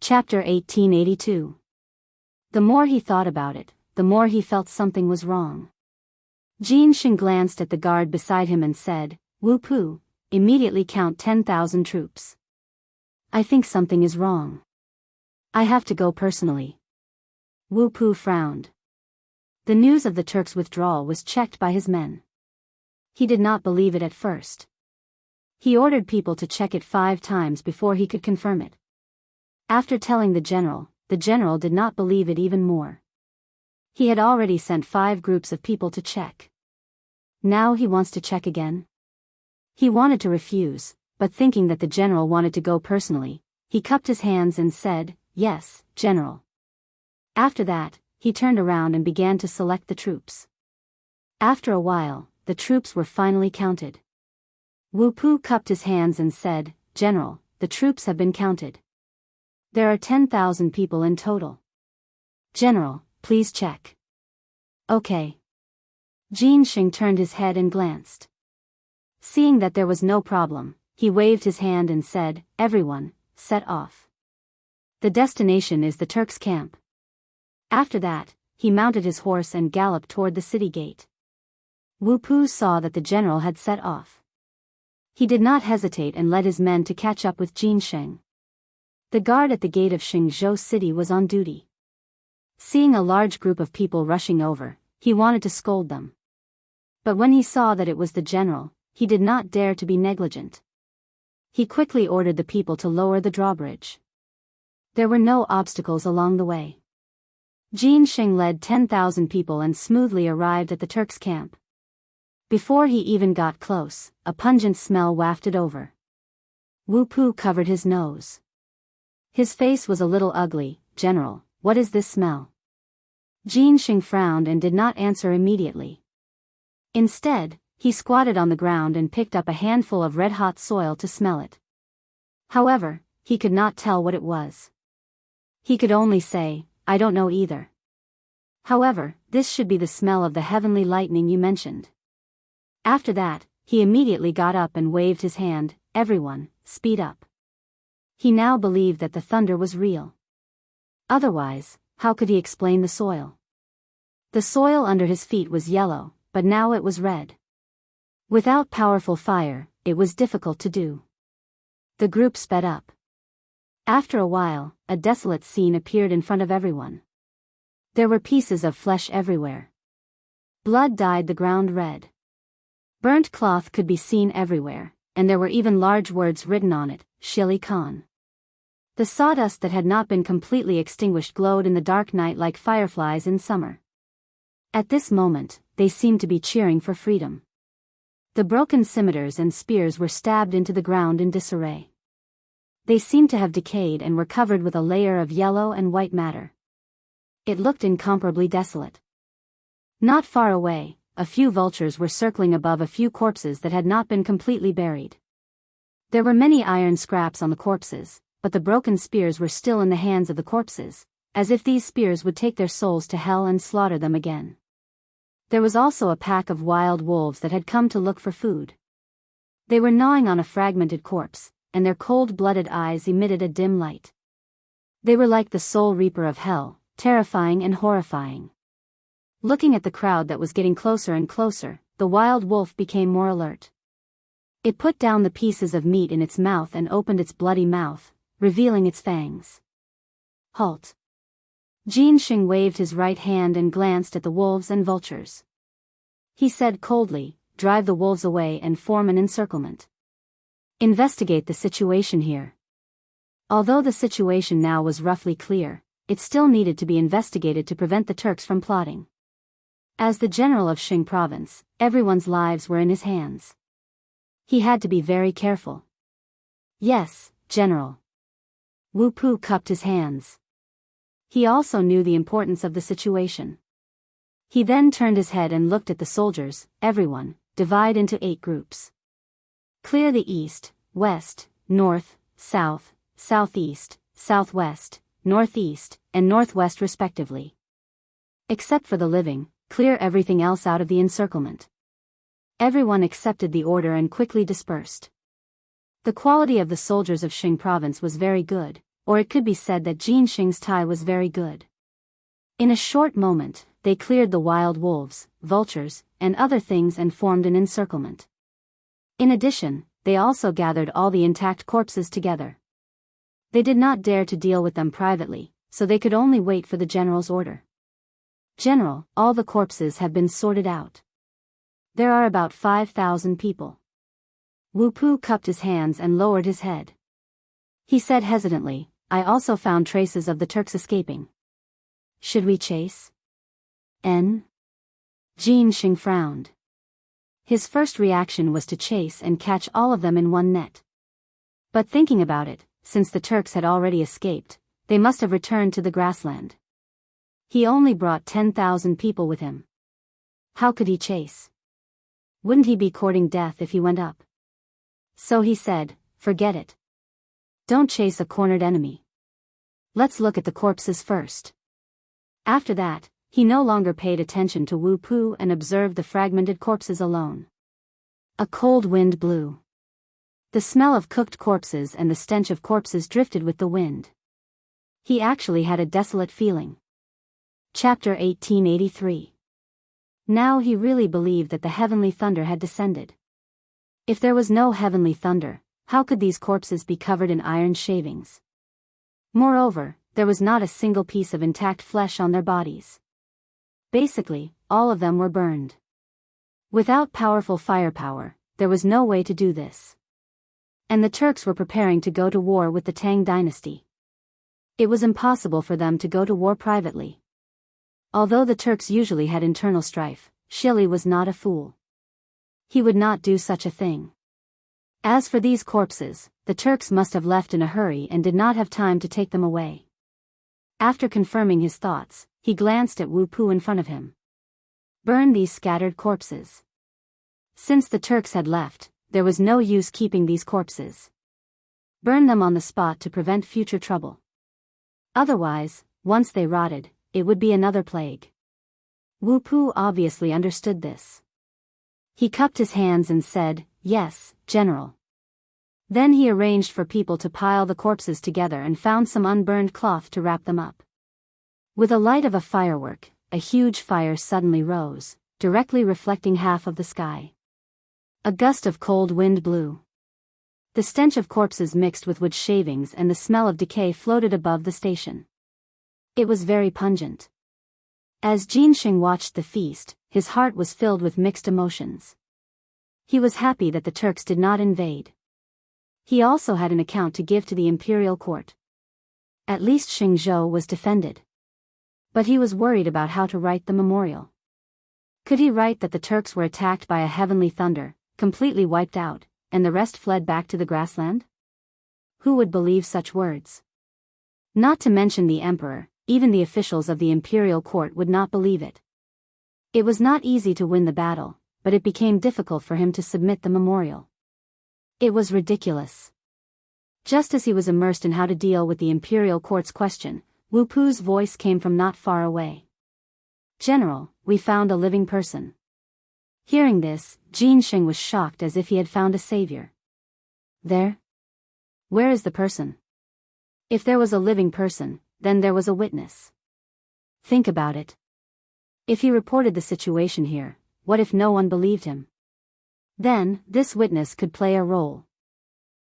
Chapter 1882. The more he thought about it, the more he felt something was wrong. Jin Xing glanced at the guard beside him and said, "Wu Pu, immediately count 10,000 troops. I think something is wrong. I have to go personally." Wu Pu frowned. The news of the Turks' withdrawal was checked by his men. He did not believe it at first. He ordered people to check it 5 times before he could confirm it. After telling the general did not believe it even more. He had already sent 5 groups of people to check. Now he wants to check again? He wanted to refuse, but thinking that the general wanted to go personally, he cupped his hands and said, "Yes, General." After that, he turned around and began to select the troops. After a while, the troops were finally counted. Wu Pu cupped his hands and said, "General, the troops have been counted. There are 10,000 people in total. General, please check." "Okay." Jin Xing turned his head and glanced. Seeing that there was no problem, he waved his hand and said, "Everyone, set off. The destination is the Turks' camp." After that, he mounted his horse and galloped toward the city gate. Wu Pu saw that the general had set off. He did not hesitate and led his men to catch up with Jin Xing. The guard at the gate of Xingzhou City was on duty. Seeing a large group of people rushing over, he wanted to scold them. But when he saw that it was the general, he did not dare to be negligent. He quickly ordered the people to lower the drawbridge. There were no obstacles along the way. Jin Xing led 10,000 people and smoothly arrived at the Turks' camp. Before he even got close, a pungent smell wafted over. Wu Pu covered his nose. His face was a little ugly. "General, what is this smell?" Jin Xing frowned and did not answer immediately. Instead, he squatted on the ground and picked up a handful of red-hot soil to smell it. However, he could not tell what it was. He could only say, "I don't know either. However, this should be the smell of the heavenly lightning you mentioned." After that, he immediately got up and waved his hand, "Everyone, speed up." He now believed that the thunder was real. Otherwise, how could he explain the soil? The soil under his feet was yellow, but now it was red. Without powerful fire, it was difficult to do. The group sped up. After a while, a desolate scene appeared in front of everyone. There were pieces of flesh everywhere. Blood dyed the ground red. Burnt cloth could be seen everywhere, and there were even large words written on it, "Shili Khan." The sawdust that had not been completely extinguished glowed in the dark night like fireflies in summer. At this moment, they seemed to be cheering for freedom. The broken scimitars and spears were stabbed into the ground in disarray. They seemed to have decayed and were covered with a layer of yellow and white matter. It looked incomparably desolate. Not far away, a few vultures were circling above a few corpses that had not been completely buried. There were many iron scraps on the corpses, but the broken spears were still in the hands of the corpses, as if these spears would take their souls to hell and slaughter them again. There was also a pack of wild wolves that had come to look for food. They were gnawing on a fragmented corpse, and their cold-blooded eyes emitted a dim light. They were like the soul reaper of hell, terrifying and horrifying. Looking at the crowd that was getting closer and closer, the wild wolf became more alert. It put down the pieces of meat in its mouth and opened its bloody mouth, revealing its fangs. "Halt!" Jin Xing waved his right hand and glanced at the wolves and vultures. He said coldly, "Drive the wolves away and form an encirclement. Investigate the situation here." Although the situation now was roughly clear, it still needed to be investigated to prevent the Turks from plotting. As the general of Xing province, everyone's lives were in his hands. He had to be very careful. "Yes, General." Wu Pu cupped his hands. He also knew the importance of the situation. He then turned his head and looked at the soldiers. "Everyone, divide into 8 groups. Clear the east, west, north, south, southeast, southwest, northeast, and northwest respectively. Except for the living, clear everything else out of the encirclement." Everyone accepted the order and quickly dispersed. The quality of the soldiers of Xing province was very good, or it could be said that Jin Xing's Tai was very good. In a short moment, they cleared the wild wolves, vultures, and other things and formed an encirclement. In addition, they also gathered all the intact corpses together. They did not dare to deal with them privately, so they could only wait for the general's order. General, all the corpses have been sorted out. There are about 5,000 people. Wu Pu cupped his hands and lowered his head. He said hesitantly, I also found traces of the Turks escaping. Should we chase? Jin Xing frowned. His first reaction was to chase and catch all of them in one net. But thinking about it, since the Turks had already escaped, they must have returned to the grassland. He only brought 10,000 people with him. How could he chase? Wouldn't he be courting death if he went up? So he said, forget it. Don't chase a cornered enemy. Let's look at the corpses first. After that, he no longer paid attention to Wu Pu and observed the fragmented corpses alone. A cold wind blew. The smell of cooked corpses and the stench of corpses drifted with the wind. He actually had a desolate feeling. Chapter 1883. Now he really believed that the heavenly thunder had descended. If there was no heavenly thunder, how could these corpses be covered in iron shavings? Moreover, there was not a single piece of intact flesh on their bodies. Basically, all of them were burned. Without powerful firepower, there was no way to do this. And the Turks were preparing to go to war with the Tang dynasty. It was impossible for them to go to war privately. Although the Turks usually had internal strife, Shili was not a fool. He would not do such a thing. As for these corpses, the Turks must have left in a hurry and did not have time to take them away. After confirming his thoughts, he glanced at Wu Pu in front of him. Burn these scattered corpses. Since the Turks had left, there was no use keeping these corpses. Burn them on the spot to prevent future trouble. Otherwise, once they rotted, it would be another plague. Wu Pu obviously understood this. He cupped his hands and said, Yes, General. Then he arranged for people to pile the corpses together and found some unburned cloth to wrap them up. With the light of a firework, a huge fire suddenly rose, directly reflecting half of the sky. A gust of cold wind blew. The stench of corpses mixed with wood shavings and the smell of decay floated above the station. It was very pungent. As Jin Xing watched the feast, his heart was filled with mixed emotions. He was happy that the Turks did not invade. He also had an account to give to the imperial court. At least Xingzhou was defended. But he was worried about how to write the memorial. Could he write that the Turks were attacked by a heavenly thunder, completely wiped out, and the rest fled back to the grassland? Who would believe such words? Not to mention the emperor, even the officials of the imperial court would not believe it. It was not easy to win the battle, but it became difficult for him to submit the memorial. It was ridiculous. Just as he was immersed in how to deal with the imperial court's question, Wu Pu's voice came from not far away. General, we found a living person. Hearing this, Jin Xing was shocked as if he had found a savior. There? Where is the person? If there was a living person, then there was a witness. Think about it. If he reported the situation here, what if no one believed him? Then, this witness could play a role.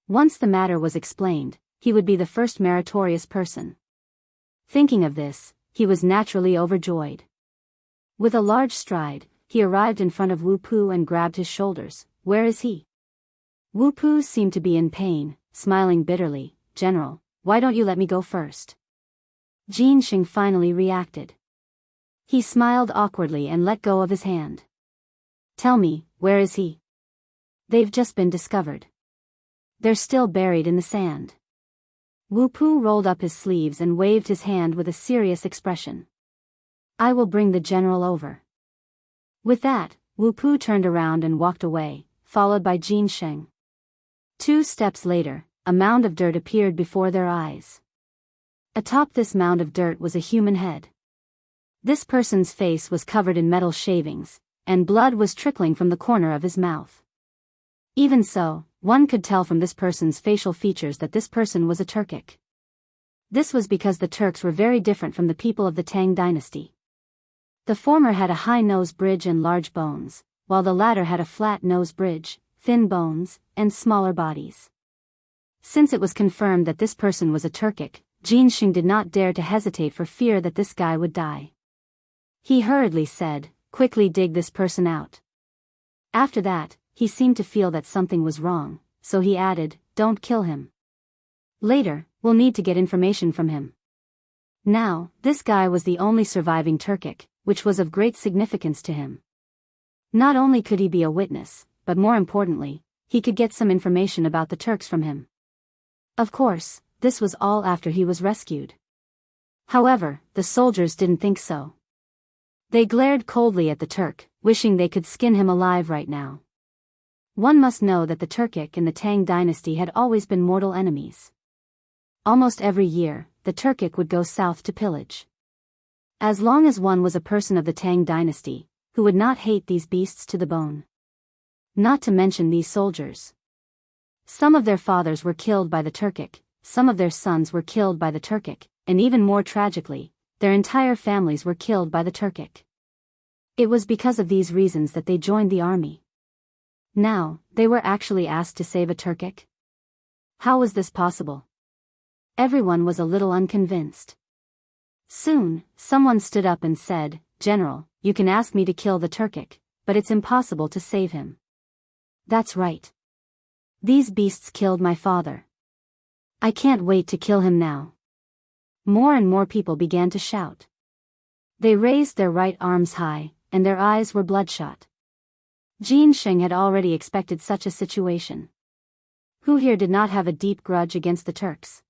Once the matter was explained, he would be the first meritorious person. Thinking of this, he was naturally overjoyed. With a large stride, he arrived in front of Wu Pu and grabbed his shoulders. Where is he? Wu Pu seemed to be in pain, smiling bitterly. General, why don't you let me go first? Jin Xing finally reacted. He smiled awkwardly and let go of his hand. Tell me, where is he? They've just been discovered. They're still buried in the sand. Wu Pu rolled up his sleeves and waved his hand with a serious expression. I will bring the general over. With that, Wu Pu turned around and walked away, followed by Jin Xing. 2 steps later, a mound of dirt appeared before their eyes. Atop this mound of dirt was a human head. This person's face was covered in metal shavings, and blood was trickling from the corner of his mouth. Even so, one could tell from this person's facial features that this person was a Turkic. This was because the Turks were very different from the people of the Tang dynasty. The former had a high nose bridge and large bones, while the latter had a flat nose bridge, thin bones, and smaller bodies. Since it was confirmed that this person was a Turkic, Jinxing did not dare to hesitate for fear that this guy would die. He hurriedly said, "Quickly dig this person out." After that, he seemed to feel that something was wrong, so he added, "Don't kill him. Later, we'll need to get information from him." Now, this guy was the only surviving Turkic, which was of great significance to him. Not only could he be a witness, but more importantly, he could get some information about the Turks from him. Of course, this was all after he was rescued. However, the soldiers didn't think so. They glared coldly at the Turk, wishing they could skin him alive right now. One must know that the Turkic and the Tang dynasty had always been mortal enemies. Almost every year, the Turkic would go south to pillage. As long as one was a person of the Tang dynasty, who would not hate these beasts to the bone. Not to mention these soldiers. Some of their fathers were killed by the Turkic, some of their sons were killed by the Turkic, and even more tragically, their entire families were killed by the Turkic. It was because of these reasons that they joined the army. Now, they were actually asked to save a Turkic? How was this possible? Everyone was a little unconvinced. Soon, someone stood up and said, "General, you can ask me to kill the Turkic, but it's impossible to save him." That's right. These beasts killed my father. I can't wait to kill him now. More and more people began to shout. They raised their right arms high, and their eyes were bloodshot. Jinxing had already expected such a situation. Who here did not have a deep grudge against the Turks?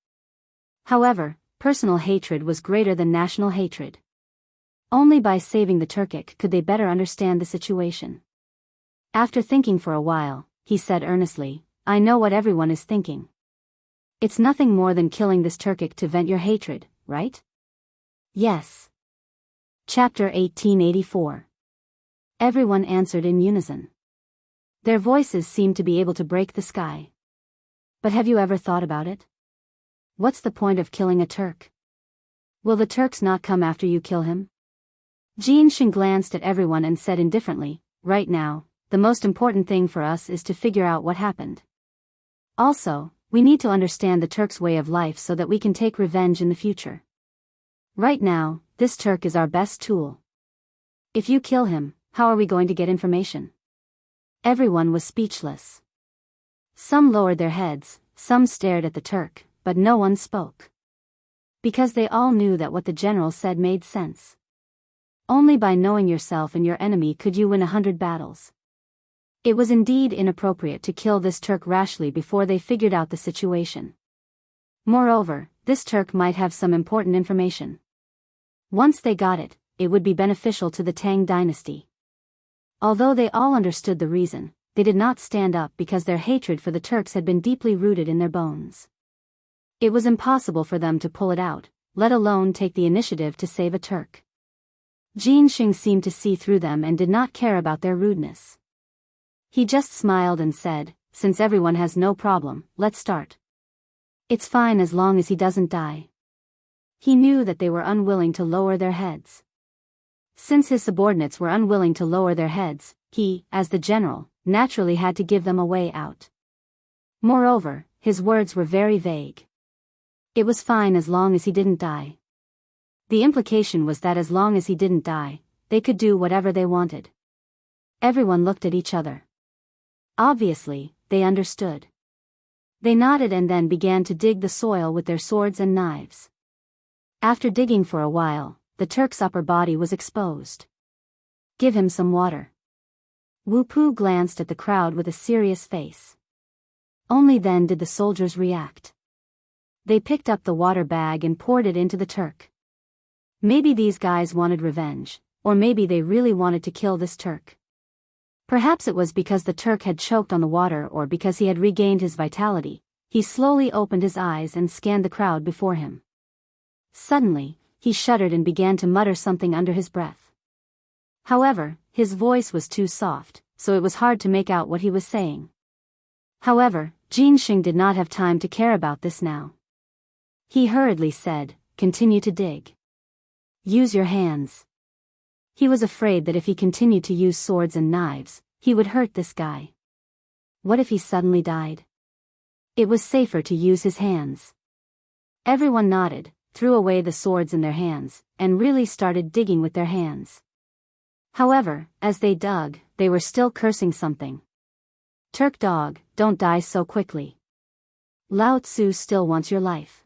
However, personal hatred was greater than national hatred. Only by saving the Turkic could they better understand the situation. After thinking for a while, he said earnestly, "I know what everyone is thinking. It's nothing more than killing this Turkic to vent your hatred, right?" "Yes." Chapter 1884. Everyone answered in unison. Their voices seemed to be able to break the sky. But have you ever thought about it? What's the point of killing a Turk? Will the Turks not come after you kill him? Jinxing glanced at everyone and said indifferently, "Right now, the most important thing for us is to figure out what happened. Also, we need to understand the Turks' way of life so that we can take revenge in the future. Right now, this Turk is our best tool. If you kill him, how are we going to get information?" Everyone was speechless. Some lowered their heads, some stared at the Turk, but no one spoke. Because they all knew that what the general said made sense. Only by knowing yourself and your enemy could you win 100 battles. It was indeed inappropriate to kill this Turk rashly before they figured out the situation. Moreover, this Turk might have some important information. Once they got it, it would be beneficial to the Tang dynasty. Although they all understood the reason, they did not stand up because their hatred for the Turks had been deeply rooted in their bones. It was impossible for them to pull it out, let alone take the initiative to save a Turk. Jinxing seemed to see through them and did not care about their rudeness. He just smiled and said, "Since everyone has no problem, let's start. It's fine as long as he doesn't die." He knew that they were unwilling to lower their heads. Since his subordinates were unwilling to lower their heads, he, as the general, naturally had to give them a way out. Moreover, his words were very vague. It was fine as long as he didn't die. The implication was that as long as he didn't die, they could do whatever they wanted. Everyone looked at each other. Obviously, they understood. They nodded and then began to dig the soil with their swords and knives. After digging for a while, the Turk's upper body was exposed. "Give him some water." Wu Pu glanced at the crowd with a serious face. Only then did the soldiers react. They picked up the water bag and poured it into the Turk. Maybe these guys wanted revenge, or maybe they really wanted to kill this Turk. Perhaps it was because the Turk had choked on the water or because he had regained his vitality. He slowly opened his eyes and scanned the crowd before him. Suddenly, he shuddered and began to mutter something under his breath. However, his voice was too soft, so it was hard to make out what he was saying. However, Jinxing did not have time to care about this now. He hurriedly said, "Continue to dig. Use your hands." He was afraid that if he continued to use swords and knives, he would hurt this guy. What if he suddenly died? It was safer to use his hands. Everyone nodded, threw away the swords in their hands, and really started digging with their hands. However, as they dug, they were still cursing something. "Turk dog, don't die so quickly. Lao Tzu still wants your life."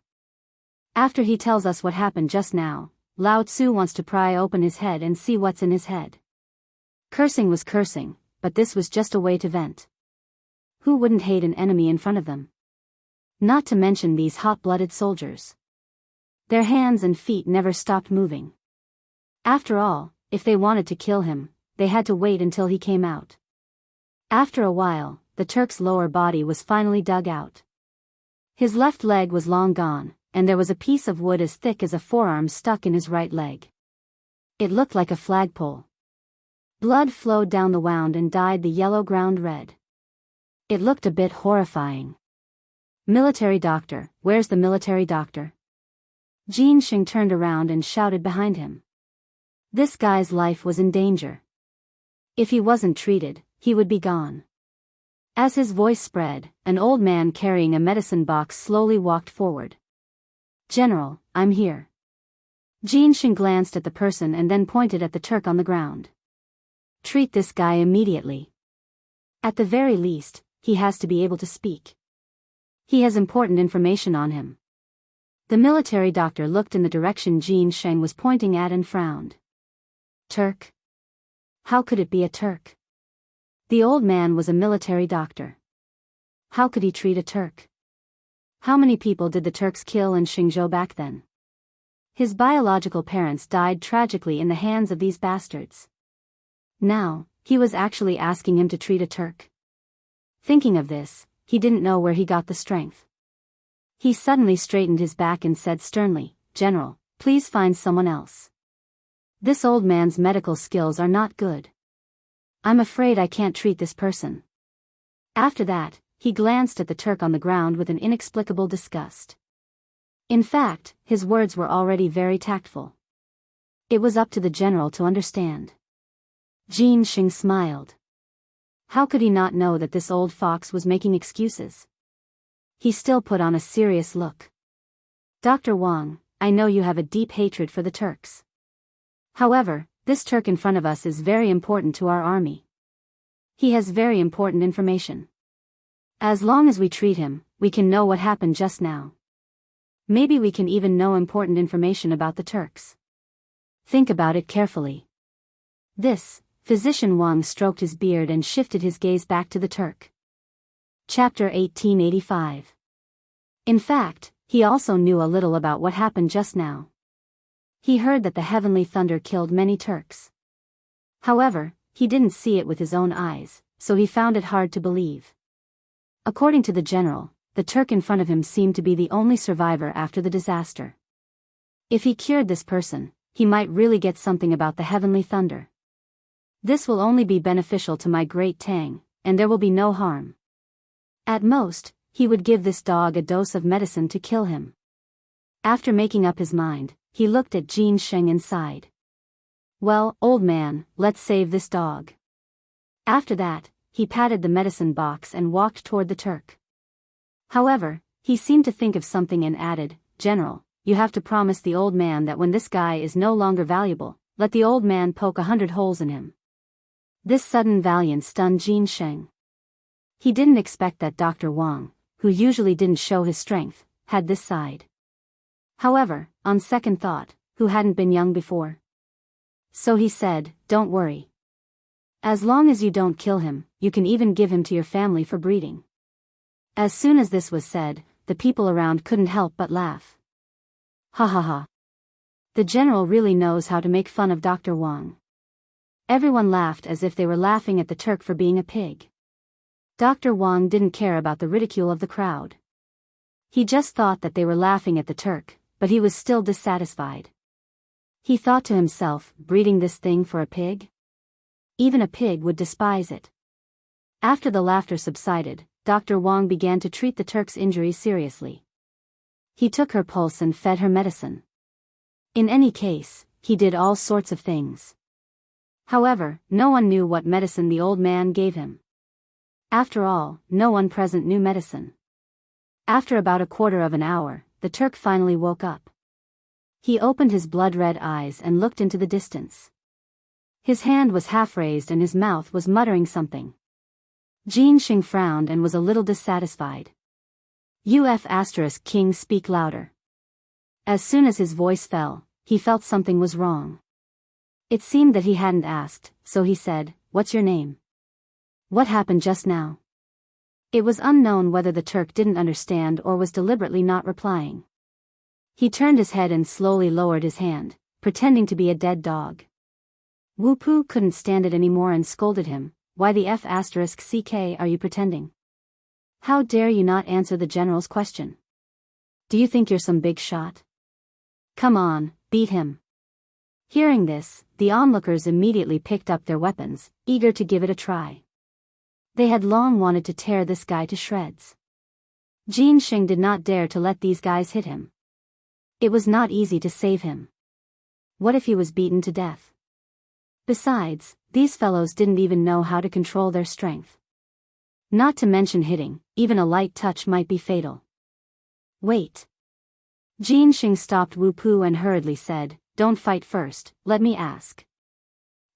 After he tells us what happened just now, Lao Tzu wants to pry open his head and see what's in his head. Cursing was cursing, but this was just a way to vent. Who wouldn't hate an enemy in front of them? Not to mention these hot-blooded soldiers. Their hands and feet never stopped moving. After all, if they wanted to kill him, they had to wait until he came out. After a while, the Turk's lower body was finally dug out. His left leg was long gone, and there was a piece of wood as thick as a forearm stuck in his right leg. It looked like a flagpole. Blood flowed down the wound and dyed the yellow ground red. It looked a bit horrifying. "Military doctor, where's the military doctor?" Jin Xing turned around and shouted behind him. This guy's life was in danger. If he wasn't treated, he would be gone. As his voice spread, an old man carrying a medicine box slowly walked forward. "General, I'm here." Jin Xing glanced at the person and then pointed at the Turk on the ground. "Treat this guy immediately. At the very least, he has to be able to speak. He has important information on him." The military doctor looked in the direction Jin Xing was pointing at and frowned. "Turk? How could it be a Turk?" The old man was a military doctor. How could he treat a Turk? How many people did the Turks kill in Xingzhou back then? His biological parents died tragically in the hands of these bastards. Now, he was actually asking him to treat a Turk. Thinking of this, he didn't know where he got the strength. He suddenly straightened his back and said sternly, "General, please find someone else. This old man's medical skills are not good. I'm afraid I can't treat this person." After that, he glanced at the Turk on the ground with an inexplicable disgust. In fact, his words were already very tactful. It was up to the general to understand. Jin Xing smiled. How could he not know that this old fox was making excuses? He still put on a serious look. "Dr. Wang, I know you have a deep hatred for the Turks. However, this Turk in front of us is very important to our army. He has very important information. As long as we treat him, we can know what happened just now. Maybe we can even know important information about the Turks. Think about it carefully." This, Physician Wang stroked his beard and shifted his gaze back to the Turk. Chapter 1885. In fact, he also knew a little about what happened just now. He heard that the heavenly thunder killed many Turks. However, he didn't see it with his own eyes, so he found it hard to believe. According to the general, the Turk in front of him seemed to be the only survivor after the disaster. If he cured this person, he might really get something about the heavenly thunder. This will only be beneficial to my great Tang, and there will be no harm. At most, he would give this dog a dose of medicine to kill him. After making up his mind, he looked at Jin Xing and sighed. "Well, old man, let's save this dog." After that, he patted the medicine box and walked toward the Turk. However, he seemed to think of something and added, "General, you have to promise the old man that when this guy is no longer valuable, let the old man poke 100 holes in him." This sudden valiance stunned Jin Xing. He didn't expect that Dr. Wang, who usually didn't show his strength, had this side. However, on second thought, who hadn't been young before? So he said, "Don't worry. As long as you don't kill him, you can even give him to your family for breeding." As soon as this was said, the people around couldn't help but laugh. Ha ha ha. The general really knows how to make fun of Dr. Wang. Everyone laughed as if they were laughing at the Turk for being a pig. Dr. Wang didn't care about the ridicule of the crowd. He just thought that they were laughing at the Turk, but he was still dissatisfied. He thought to himself, breeding this thing for a pig? Even a pig would despise it. After the laughter subsided, Dr. Wang began to treat the Turk's injuries seriously. He took her pulse and fed her medicine. In any case, he did all sorts of things. However, no one knew what medicine the old man gave him. After all, no one present knew medicine. After about a quarter of an hour, the Turk finally woke up. He opened his blood-red eyes and looked into the distance. His hand was half-raised and his mouth was muttering something. Jin Xing frowned and was a little dissatisfied. King, speak louder. As soon as his voice fell, he felt something was wrong. It seemed that he hadn't asked, so he said, "What's your name? What happened just now?" It was unknown whether the Turk didn't understand or was deliberately not replying. He turned his head and slowly lowered his hand, pretending to be a dead dog. Wu Pu couldn't stand it anymore and scolded him, "Why the *CK are you pretending? How dare you not answer the general's question? Do you think you're some big shot? Come on, beat him." Hearing this, the onlookers immediately picked up their weapons, eager to give it a try. They had long wanted to tear this guy to shreds. Jin Xing did not dare to let these guys hit him. It was not easy to save him. What if he was beaten to death? Besides, these fellows didn't even know how to control their strength. Not to mention hitting, even a light touch might be fatal. Wait. Jin Xing stopped Wu Pu and hurriedly said, "Don't fight first, let me ask."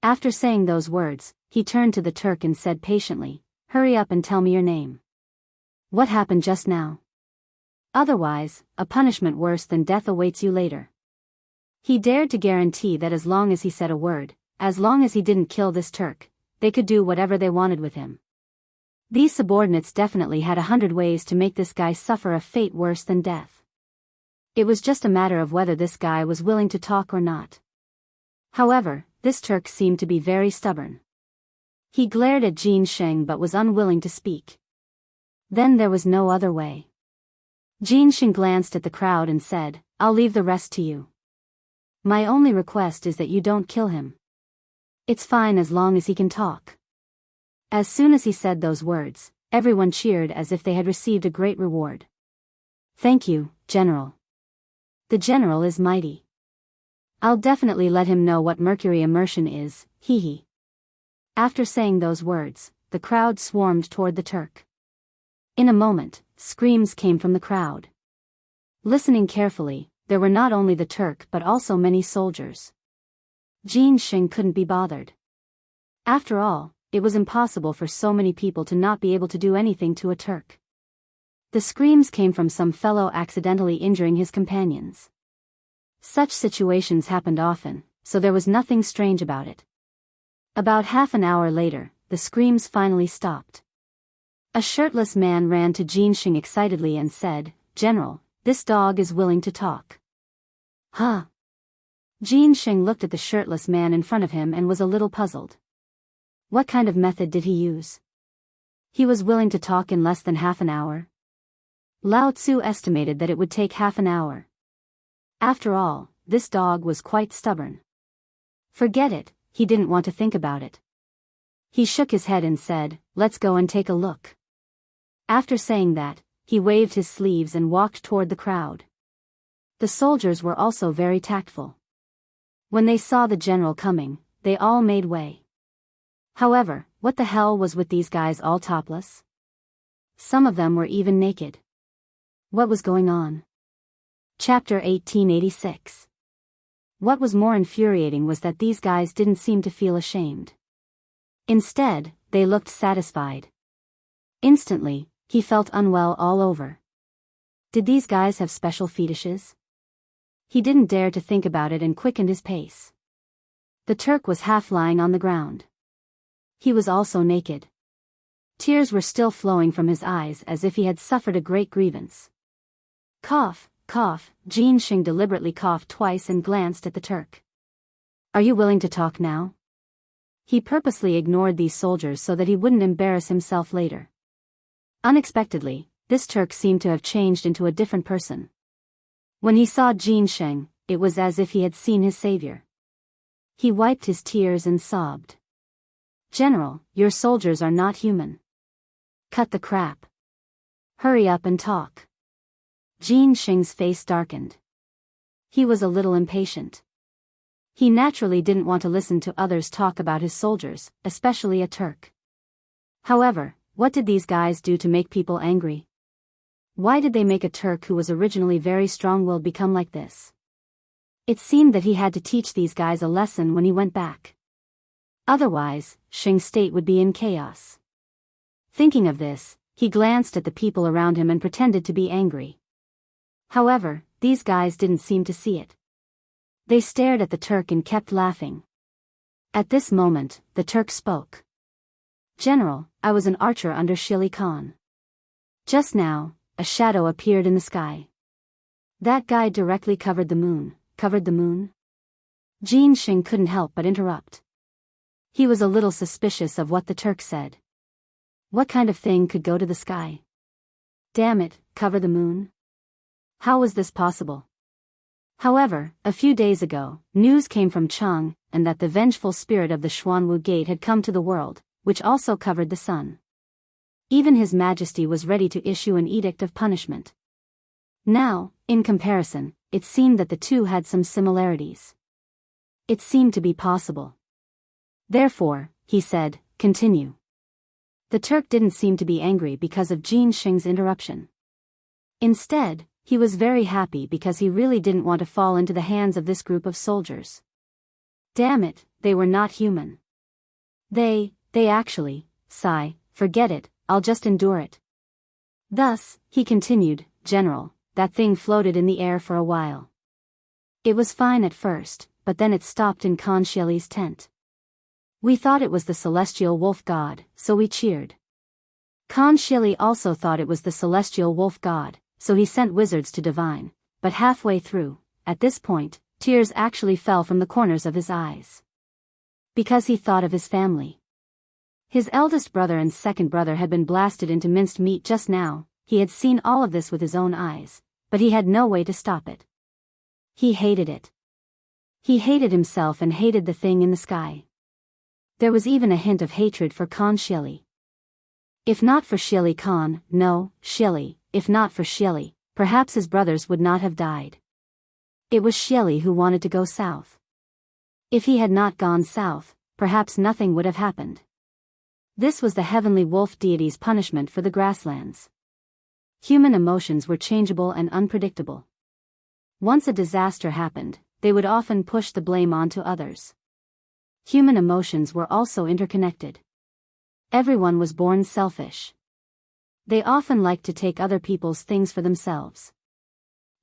After saying those words, he turned to the Turk and said patiently, "Hurry up and tell me your name. What happened just now? Otherwise, a punishment worse than death awaits you later." He dared to guarantee that as long as he said a word, as long as he didn't kill this Turk, they could do whatever they wanted with him. These subordinates definitely had 100 ways to make this guy suffer a fate worse than death. It was just a matter of whether this guy was willing to talk or not. However, this Turk seemed to be very stubborn. He glared at Jin Xing but was unwilling to speak. Then there was no other way. Jin Xing glanced at the crowd and said, "I'll leave the rest to you. My only request is that you don't kill him. It's fine as long as he can talk." As soon as he said those words, everyone cheered as if they had received a great reward. "Thank you, General. The General is mighty. I'll definitely let him know what mercury immersion is, hee hee." After saying those words, the crowd swarmed toward the Turk. In a moment, screams came from the crowd. Listening carefully, there were not only the Turk but also many soldiers. Jin Xing couldn't be bothered. After all, it was impossible for so many people to not be able to do anything to a Turk. The screams came from some fellow accidentally injuring his companions. Such situations happened often, so there was nothing strange about it. About half an hour later, the screams finally stopped. A shirtless man ran to Jin Xing excitedly and said, "General, this dog is willing to talk." Huh? Jin Xing looked at the shirtless man in front of him and was a little puzzled. What kind of method did he use? He was willing to talk in less than half an hour? Lao Tzu estimated that it would take half an hour. After all, this dog was quite stubborn. Forget it, he didn't want to think about it. He shook his head and said, "Let's go and take a look." After saying that, he waved his sleeves and walked toward the crowd. The soldiers were also very tactful. When they saw the general coming, they all made way. However, what the hell was with these guys all topless? Some of them were even naked. What was going on? Chapter 1886. What was more infuriating was that these guys didn't seem to feel ashamed. Instead, they looked satisfied. Instantly, he felt unwell all over. Did these guys have special fetishes? He didn't dare to think about it and quickened his pace. The Turk was half lying on the ground. He was also naked. Tears were still flowing from his eyes as if he had suffered a great grievance. Cough, cough, Jin Xing deliberately coughed twice and glanced at the Turk. "Are you willing to talk now?" He purposely ignored these soldiers so that he wouldn't embarrass himself later. Unexpectedly, this Turk seemed to have changed into a different person. When he saw Jin Xing, it was as if he had seen his savior. He wiped his tears and sobbed. "General, your soldiers are not human. Cut the crap. Hurry up and talk." Jin Xing's face darkened. He was a little impatient. He naturally didn't want to listen to others talk about his soldiers, especially a Turk. However, what did these guys do to make people angry? Why did they make a Turk who was originally very strong-willed become like this? It seemed that he had to teach these guys a lesson when he went back. Otherwise, Xing's state would be in chaos. Thinking of this, he glanced at the people around him and pretended to be angry. However, these guys didn't seem to see it. They stared at the Turk and kept laughing. At this moment, the Turk spoke. "General, I was an archer under Shili Khan. Just now, a shadow appeared in the sky. That guy directly covered the moon." Covered the moon? Jin Xing couldn't help but interrupt. He was a little suspicious of what the Turk said. What kind of thing could go to the sky? Damn it, cover the moon? How was this possible? However, a few days ago, news came from Chang, and that the vengeful spirit of the Xuanwu Gate had come to the world, which also covered the sun. Even His Majesty was ready to issue an edict of punishment. Now, in comparison, it seemed that the two had some similarities. It seemed to be possible. Therefore, he said, "Continue." The Turk didn't seem to be angry because of Jin Xing's interruption. Instead, he was very happy because he really didn't want to fall into the hands of this group of soldiers. Damn it, they were not human. They actually, sigh, forget it, I'll just endure it. Thus, he continued, "General, that thing floated in the air for a while. It was fine at first, but then it stopped in Khan Shili's tent. We thought it was the celestial wolf god, so we cheered. Khan Shili also thought it was the celestial wolf god, so he sent wizards to divine, but halfway through, at this point, tears actually fell from the corners of his eyes. Because he thought of his family. His eldest brother and second brother had been blasted into minced meat just now. He had seen all of this with his own eyes, but he had no way to stop it. He hated it. He hated himself and hated the thing in the sky. There was even a hint of hatred for Khan Shili. If not for Shili Khan, no, Shili, if not for Shili, perhaps his brothers would not have died. It was Shili who wanted to go south. If he had not gone south, perhaps nothing would have happened. This was the heavenly wolf deity's punishment for the grasslands. Human emotions were changeable and unpredictable. Once a disaster happened, they would often push the blame onto others. Human emotions were also interconnected. Everyone was born selfish. They often liked to take other people's things for themselves.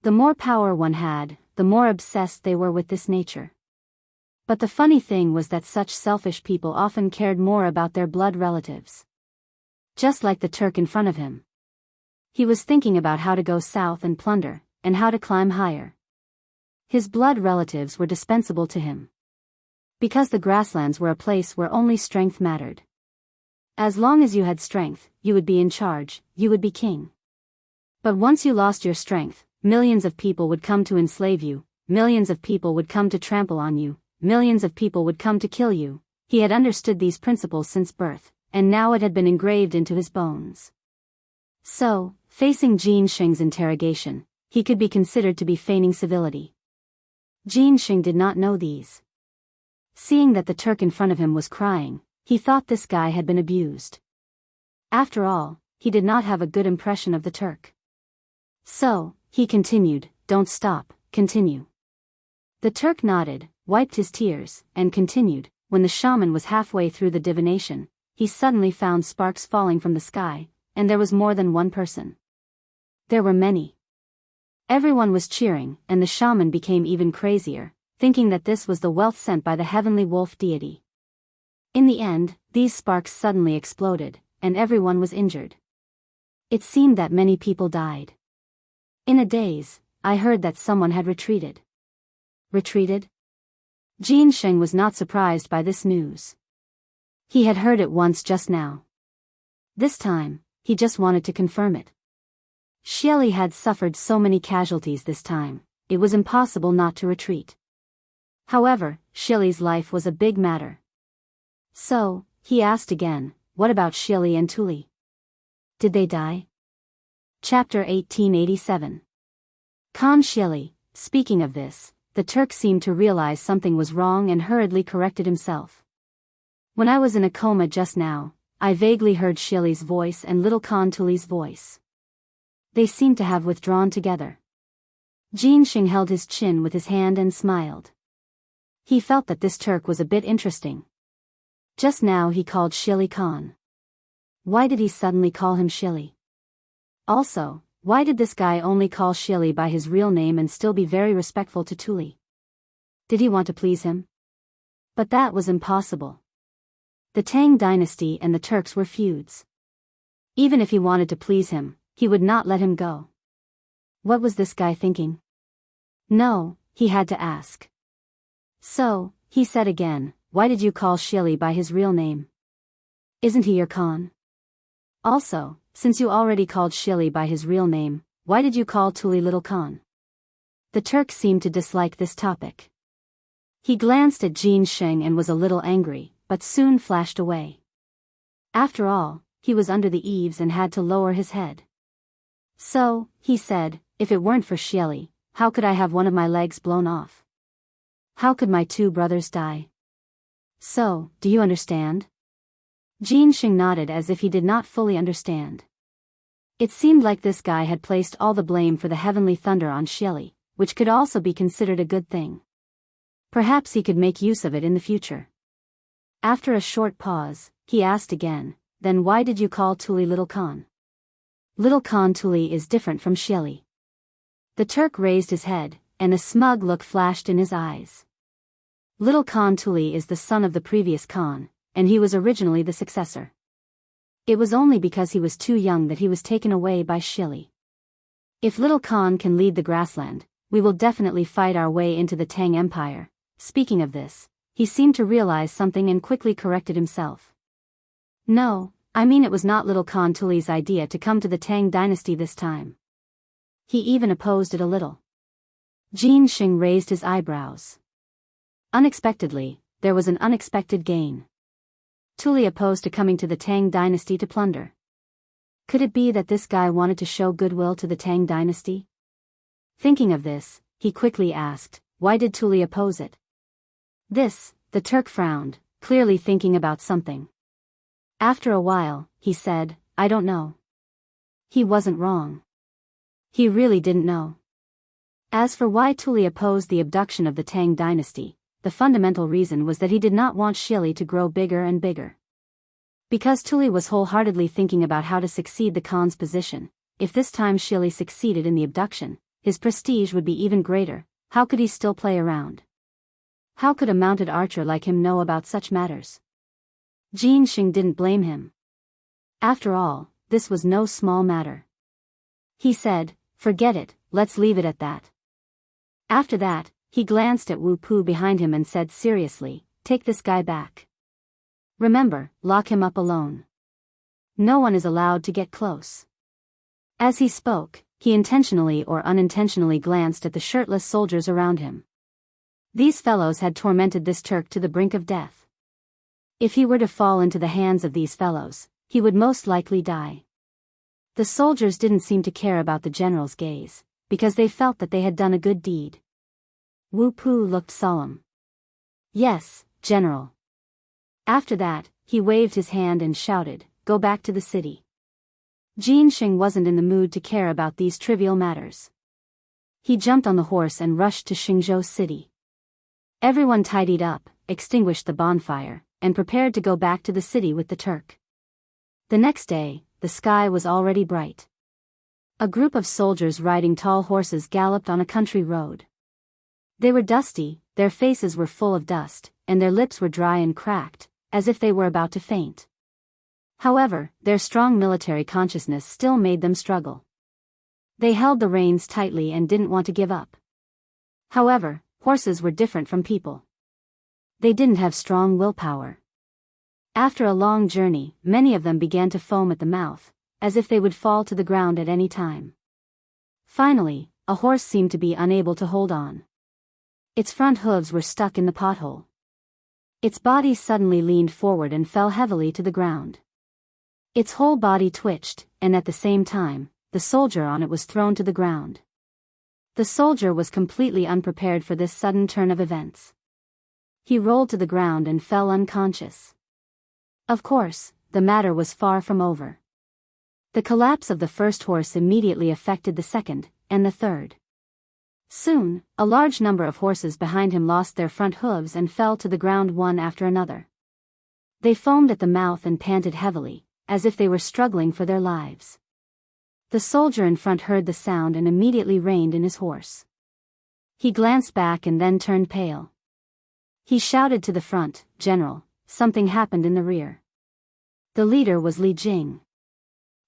The more power one had, the more obsessed they were with this nature. But the funny thing was that such selfish people often cared more about their blood relatives. Just like the Turk in front of him. He was thinking about how to go south and plunder, and how to climb higher. His blood relatives were dispensable to him. Because the grasslands were a place where only strength mattered. As long as you had strength, you would be in charge, you would be king. But once you lost your strength, millions of people would come to enslave you, millions of people would come to trample on you, millions of people would come to kill you. He had understood these principles since birth, and now it had been engraved into his bones. So, facing Jin Xing's interrogation, he could be considered to be feigning civility. Jin Xing did not know these. Seeing that the Turk in front of him was crying, he thought this guy had been abused. After all, he did not have a good impression of the Turk. So, he continued, "Don't stop, continue." The Turk nodded, wiped his tears, and continued. When the shaman was halfway through the divination, he suddenly found sparks falling from the sky, and there was more than one person. There were many. Everyone was cheering, and the shaman became even crazier, thinking that this was the wealth sent by the heavenly wolf deity. In the end, these sparks suddenly exploded, and everyone was injured. It seemed that many people died. In a daze, I heard that someone had retreated. Retreated? Jin Xing was not surprised by this news. He had heard it once just now. This time, he just wanted to confirm it. Shili had suffered so many casualties this time, it was impossible not to retreat. However, Shili's life was a big matter. So, he asked again, what about Shili and Tuli? Did they die? Chapter 1887. Khan Shili. Speaking of this, the Turk seemed to realize something was wrong and hurriedly corrected himself. When I was in a coma just now, I vaguely heard Shili's voice and little Khan Tuli's voice. They seemed to have withdrawn together. Jin Xing held his chin with his hand and smiled. He felt that this Turk was a bit interesting. Just now he called Shili Khan. Why did he suddenly call him Shili? Also, why did this guy only call Shili by his real name and still be very respectful to Tuli? Did he want to please him? But that was impossible. The Tang dynasty and the Turks were feuds. Even if he wanted to please him, he would not let him go. What was this guy thinking? No, he had to ask. So, he said again, why did you call Shili by his real name? Isn't he your Khan? Also, since you already called Shili by his real name, why did you call Tuli little Khan? The Turk seemed to dislike this topic. He glanced at Jin Xing and was a little angry, but soon flashed away. After all, he was under the eaves and had to lower his head. So, he said, if it weren't for Shili, how could I have one of my legs blown off? How could my two brothers die? So, do you understand? Jin Xing nodded as if he did not fully understand. It seemed like this guy had placed all the blame for the heavenly thunder on Shili, which could also be considered a good thing. Perhaps he could make use of it in the future. After a short pause, he asked again, then why did you call Tuli little Khan? Little Khan Tuli is different from Shili. The Turk raised his head, and a smug look flashed in his eyes. Little Khan Tuli is the son of the previous Khan, and he was originally the successor. It was only because he was too young that he was taken away by Shili. If little Khan can lead the grassland, we will definitely fight our way into the Tang Empire. Speaking of this, he seemed to realize something and quickly corrected himself. No, I mean it was not little Khan Tuli's idea to come to the Tang dynasty this time. He even opposed it a little. Jin Xing raised his eyebrows. Unexpectedly, there was an unexpected gain. Tuli opposed to coming to the Tang dynasty to plunder. Could it be that this guy wanted to show goodwill to the Tang dynasty? Thinking of this, he quickly asked, why did Tuli oppose it? This, the Turk frowned, clearly thinking about something. After a while, he said, I don't know. He wasn't wrong. He really didn't know. As for why Tuli opposed the abduction of the Tang dynasty, the fundamental reason was that he did not want Shili to grow bigger and bigger. Because Tuli was wholeheartedly thinking about how to succeed the Khan's position, if this time Shili succeeded in the abduction, his prestige would be even greater. How could he still play around? How could a mounted archer like him know about such matters? Jin Xing didn't blame him. After all, this was no small matter. He said, forget it, let's leave it at that. After that, he glanced at Wu Pu behind him and said seriously, take this guy back. Remember, lock him up alone. No one is allowed to get close. As he spoke, he intentionally or unintentionally glanced at the shirtless soldiers around him. These fellows had tormented this Turk to the brink of death. If he were to fall into the hands of these fellows, he would most likely die. The soldiers didn't seem to care about the general's gaze, because they felt that they had done a good deed. Wu Pu looked solemn. Yes, General. After that, he waved his hand and shouted, go back to the city. Jin Xing wasn't in the mood to care about these trivial matters. He jumped on the horse and rushed to Xingzhou city. Everyone tidied up, extinguished the bonfire, and prepared to go back to the city with the Turk. The next day, the sky was already bright. A group of soldiers riding tall horses galloped on a country road. They were dusty, their faces were full of dust, and their lips were dry and cracked, as if they were about to faint. However, their strong military consciousness still made them struggle. They held the reins tightly and didn't want to give up. However, horses were different from people. They didn't have strong willpower. After a long journey, many of them began to foam at the mouth, as if they would fall to the ground at any time. Finally, a horse seemed to be unable to hold on. Its front hooves were stuck in the pothole. Its body suddenly leaned forward and fell heavily to the ground. Its whole body twitched, and at the same time, the soldier on it was thrown to the ground. The soldier was completely unprepared for this sudden turn of events. He rolled to the ground and fell unconscious. Of course, the matter was far from over. The collapse of the first horse immediately affected the second, and the third. Soon, a large number of horses behind him lost their front hooves and fell to the ground one after another. They foamed at the mouth and panted heavily, as if they were struggling for their lives. The soldier in front heard the sound and immediately reined in his horse. He glanced back and then turned pale. He shouted to the front, "General, something happened in the rear." The leader was Li Jing.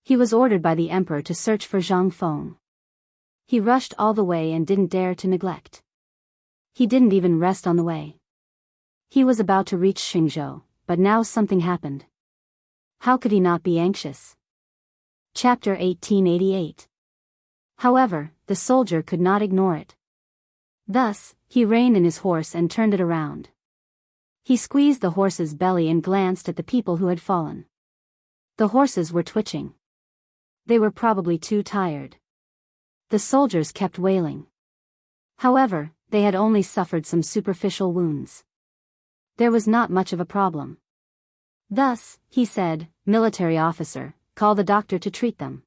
He was ordered by the emperor to search for Zhang Feng. He rushed all the way and didn't dare to neglect. He didn't even rest on the way. He was about to reach Xingzhou, but now something happened. How could he not be anxious? Chapter 1888. However, the soldier could not ignore it. Thus, he reined in his horse and turned it around. He squeezed the horse's belly and glanced at the people who had fallen. The horses were twitching. They were probably too tired. The soldiers kept wailing. However, they had only suffered some superficial wounds. There was not much of a problem. Thus, he said, "Military officer, call the doctor to treat them.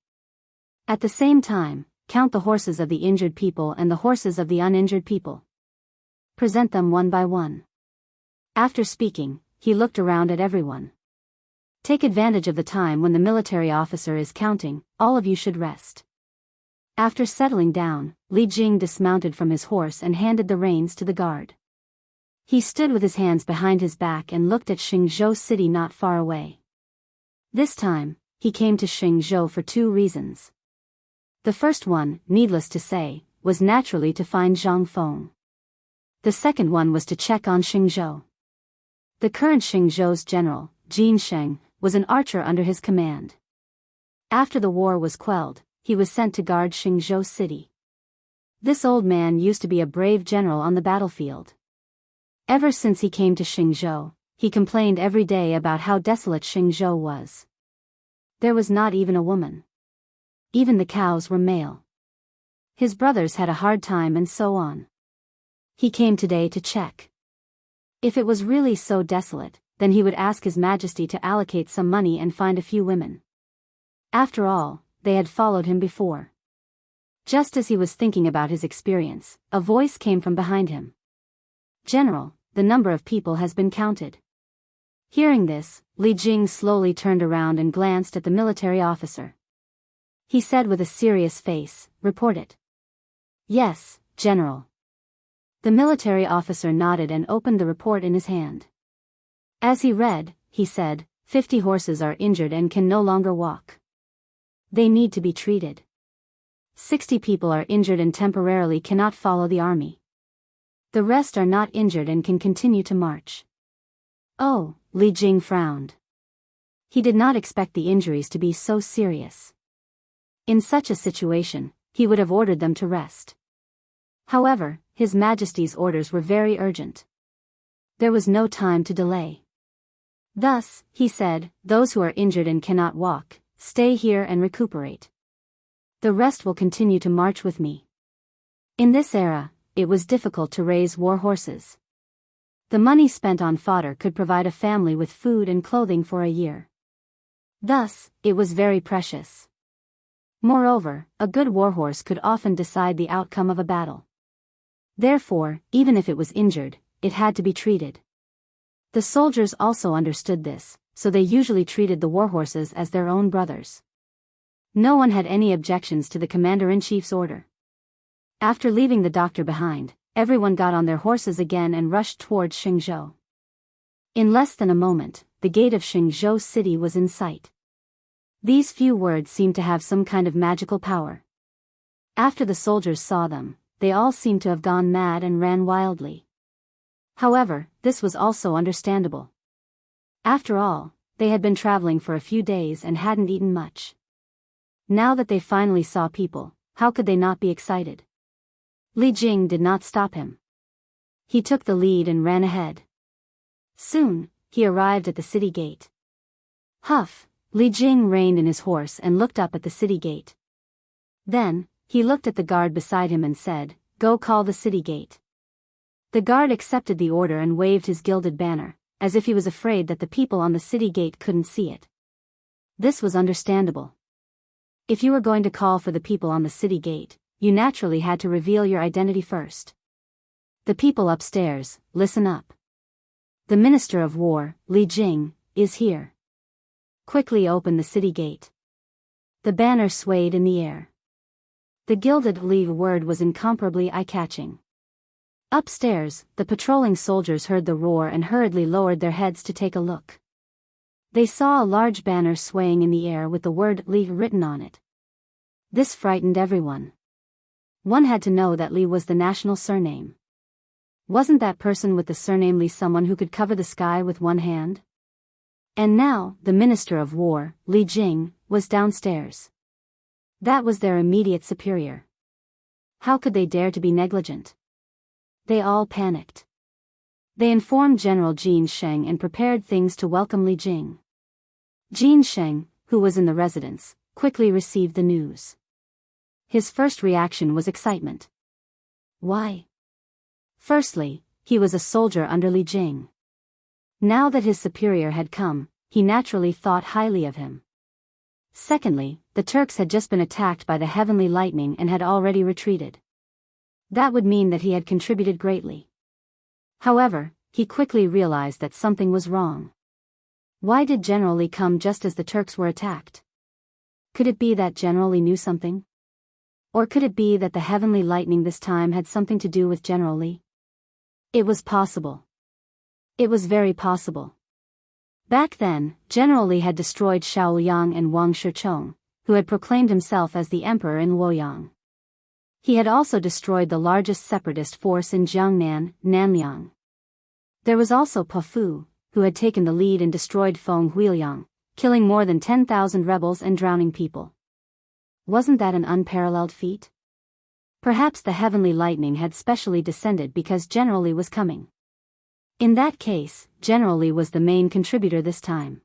At the same time, count the horses of the injured people and the horses of the uninjured people. Present them one by one." After speaking, he looked around at everyone. "Take advantage of the time when the military officer is counting, all of you should rest." After settling down, Li Jing dismounted from his horse and handed the reins to the guard. He stood with his hands behind his back and looked at Xingzhou city not far away. This time, he came to Xingzhou for two reasons. The first one, needless to say, was naturally to find Zhang Feng. The second one was to check on Xingzhou. The current Xingzhou's general, Jin Sheng, was an archer under his command. After the war was quelled, he was sent to guard Xingzhou city. This old man used to be a brave general on the battlefield. Ever since he came to Xingzhou, he complained every day about how desolate Xingzhou was. There was not even a woman. Even the cows were male. His brothers had a hard time and so on. He came today to check. If it was really so desolate, then he would ask His Majesty to allocate some money and find a few women. After all, they had followed him before. Just as he was thinking about his experience, a voice came from behind him. "General, the number of people has been counted." Hearing this, Li Jing slowly turned around and glanced at the military officer. He said with a serious face, "Report it." "Yes, General." The military officer nodded and opened the report in his hand. As he read, he said, 50 horses are injured and can no longer walk. They need to be treated. 60 people are injured and temporarily cannot follow the army. The rest are not injured and can continue to march. Oh, Li Jing frowned. He did not expect the injuries to be so serious. In such a situation, he would have ordered them to rest. However, His Majesty's orders were very urgent. There was no time to delay. Thus, he said, "Those who are injured and cannot walk, stay here and recuperate. The rest will continue to march with me." In this era, it was difficult to raise war horses. The money spent on fodder could provide a family with food and clothing for a year. Thus, it was very precious. Moreover, a good warhorse could often decide the outcome of a battle. Therefore, even if it was injured, it had to be treated. The soldiers also understood this, so they usually treated the warhorses as their own brothers. No one had any objections to the commander-in-chief's order. After leaving the doctor behind, everyone got on their horses again and rushed towards Xingzhou. In less than a moment, the gate of Xingzhou city was in sight. These few words seemed to have some kind of magical power. After the soldiers saw them, they all seemed to have gone mad and ran wildly. However, this was also understandable. After all, they had been traveling for a few days and hadn't eaten much. Now that they finally saw people, how could they not be excited? Li Jing did not stop him. He took the lead and ran ahead. Soon, he arrived at the city gate. Huff, Li Jing reined in his horse and looked up at the city gate. Then, he looked at the guard beside him and said, "Go call the city gate." The guard accepted the order and waved his gilded banner, as if he was afraid that the people on the city gate couldn't see it. This was understandable. If you were going to call for the people on the city gate, you naturally had to reveal your identity first. "The people upstairs, listen up. The Minister of War, Li Jing, is here. Quickly open the city gate." The banner swayed in the air. The gilded Li word was incomparably eye-catching. Upstairs, the patrolling soldiers heard the roar and hurriedly lowered their heads to take a look. They saw a large banner swaying in the air with the word Li written on it. This frightened everyone. One had to know that Li was the national surname. Wasn't that person with the surname Li someone who could cover the sky with one hand? And now, the Minister of War, Li Jing, was downstairs. That was their immediate superior. How could they dare to be negligent? They all panicked. They informed General Jin Sheng and prepared things to welcome Li Jing. Jin Sheng, who was in the residence, quickly received the news. His first reaction was excitement. Why? Firstly, he was a soldier under Li Jing. Now that his superior had come, he naturally thought highly of him. Secondly, the Turks had just been attacked by the heavenly lightning and had already retreated. That would mean that he had contributed greatly. However, he quickly realized that something was wrong. Why did General Li come just as the Turks were attacked? Could it be that General Li knew something? Or could it be that the heavenly lightning this time had something to do with General Li? It was possible. It was very possible. Back then, General Li had destroyed Shaoyang and Wang Shichong, who had proclaimed himself as the emperor in Luoyang. He had also destroyed the largest separatist force in Jiangnan, Nanliang. There was also Pa Fu, who had taken the lead and destroyed Feng Huiliang, killing more than 10,000 rebels and drowning people. Wasn't that an unparalleled feat? Perhaps the heavenly lightning had specially descended because General Li was coming. In that case, General Li was the main contributor this time.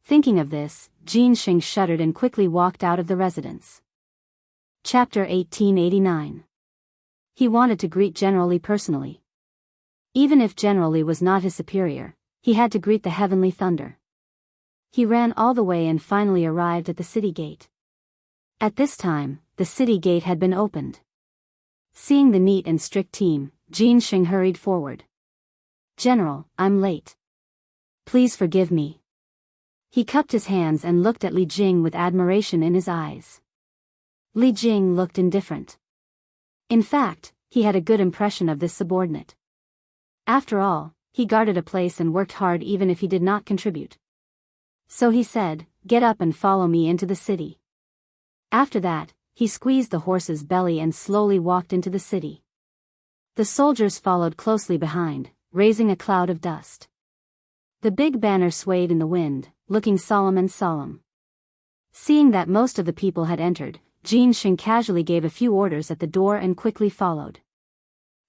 Thinking of this, Jin Sheng shuddered and quickly walked out of the residence. Chapter 1889. He wanted to greet General Li personally. Even if General Li was not his superior, he had to greet the heavenly thunder. He ran all the way and finally arrived at the city gate. At this time, the city gate had been opened. Seeing the neat and strict team, Jin Sheng hurried forward. "General, I'm late. Please forgive me." He cupped his hands and looked at Li Jing with admiration in his eyes. Li Jing looked indifferent. In fact, he had a good impression of this subordinate. After all, he guarded a place and worked hard even if he did not contribute. So he said, "Get up and follow me into the city." After that, he squeezed the horse's belly and slowly walked into the city. The soldiers followed closely behind, raising a cloud of dust. The big banner swayed in the wind, looking solemn and solemn. Seeing that most of the people had entered, Jin Sheng casually gave a few orders at the door and quickly followed.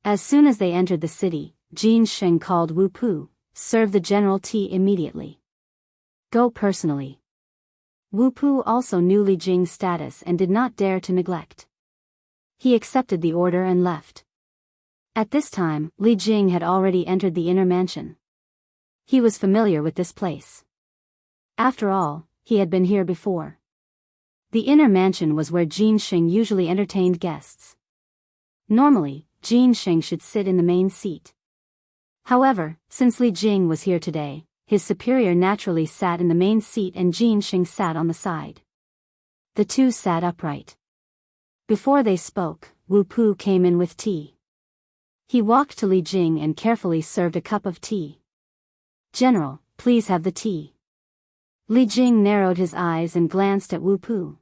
As soon as they entered the city, Jin Sheng called Wu Pu, "Serve the general tea immediately. Go personally." Wu Pu also knew Li Jing's status and did not dare to neglect. He accepted the order and left. At this time, Li Jing had already entered the inner mansion. He was familiar with this place. After all, he had been here before. The inner mansion was where Jin Sheng usually entertained guests. Normally, Jin Sheng should sit in the main seat. However, since Li Jing was here today, his superior naturally sat in the main seat and Jin Sheng sat on the side. The two sat upright. Before they spoke, Wu Pu came in with tea. He walked to Li Jing and carefully served a cup of tea. "General, please have the tea." Li Jing narrowed his eyes and glanced at Wu Pu.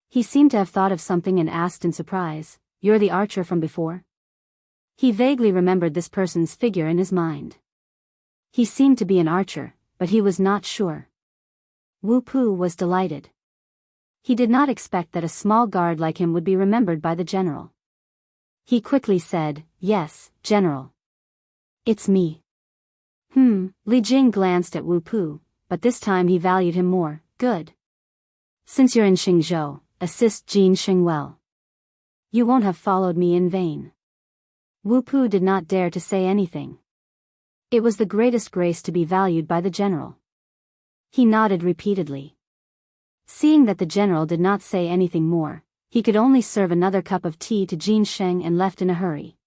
He seemed to have thought of something and asked in surprise, "You're the archer from before?" He vaguely remembered this person's figure in his mind. He seemed to be an archer, but he was not sure. Wu Pu was delighted. He did not expect that a small guard like him would be remembered by the general. He quickly said, "Yes, General. It's me." Li Jing glanced at Wu Pu, but this time he valued him more. "Good. Since you're in Xingzhou, assist Jin Sheng well. You won't have followed me in vain." Wu Pu did not dare to say anything. It was the greatest grace to be valued by the general. He nodded repeatedly. Seeing that the general did not say anything more, he could only serve another cup of tea to Jin Sheng and left in a hurry.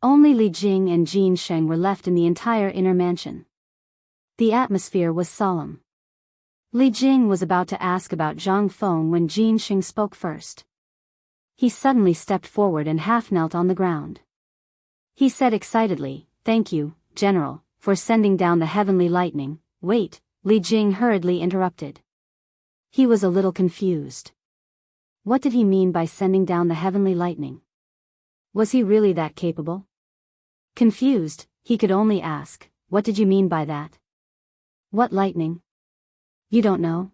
Only Li Jing and Jin Sheng were left in the entire inner mansion. The atmosphere was solemn. Li Jing was about to ask about Zhang Feng when Jin Sheng spoke first. He suddenly stepped forward and half knelt on the ground. He said excitedly, "Thank you, General, for sending down the heavenly lightning." "Wait," Li Jing hurriedly interrupted. He was a little confused. What did he mean by sending down the heavenly lightning? Was he really that capable? Confused, he could only ask, "What did you mean by that?" "What lightning? You don't know?"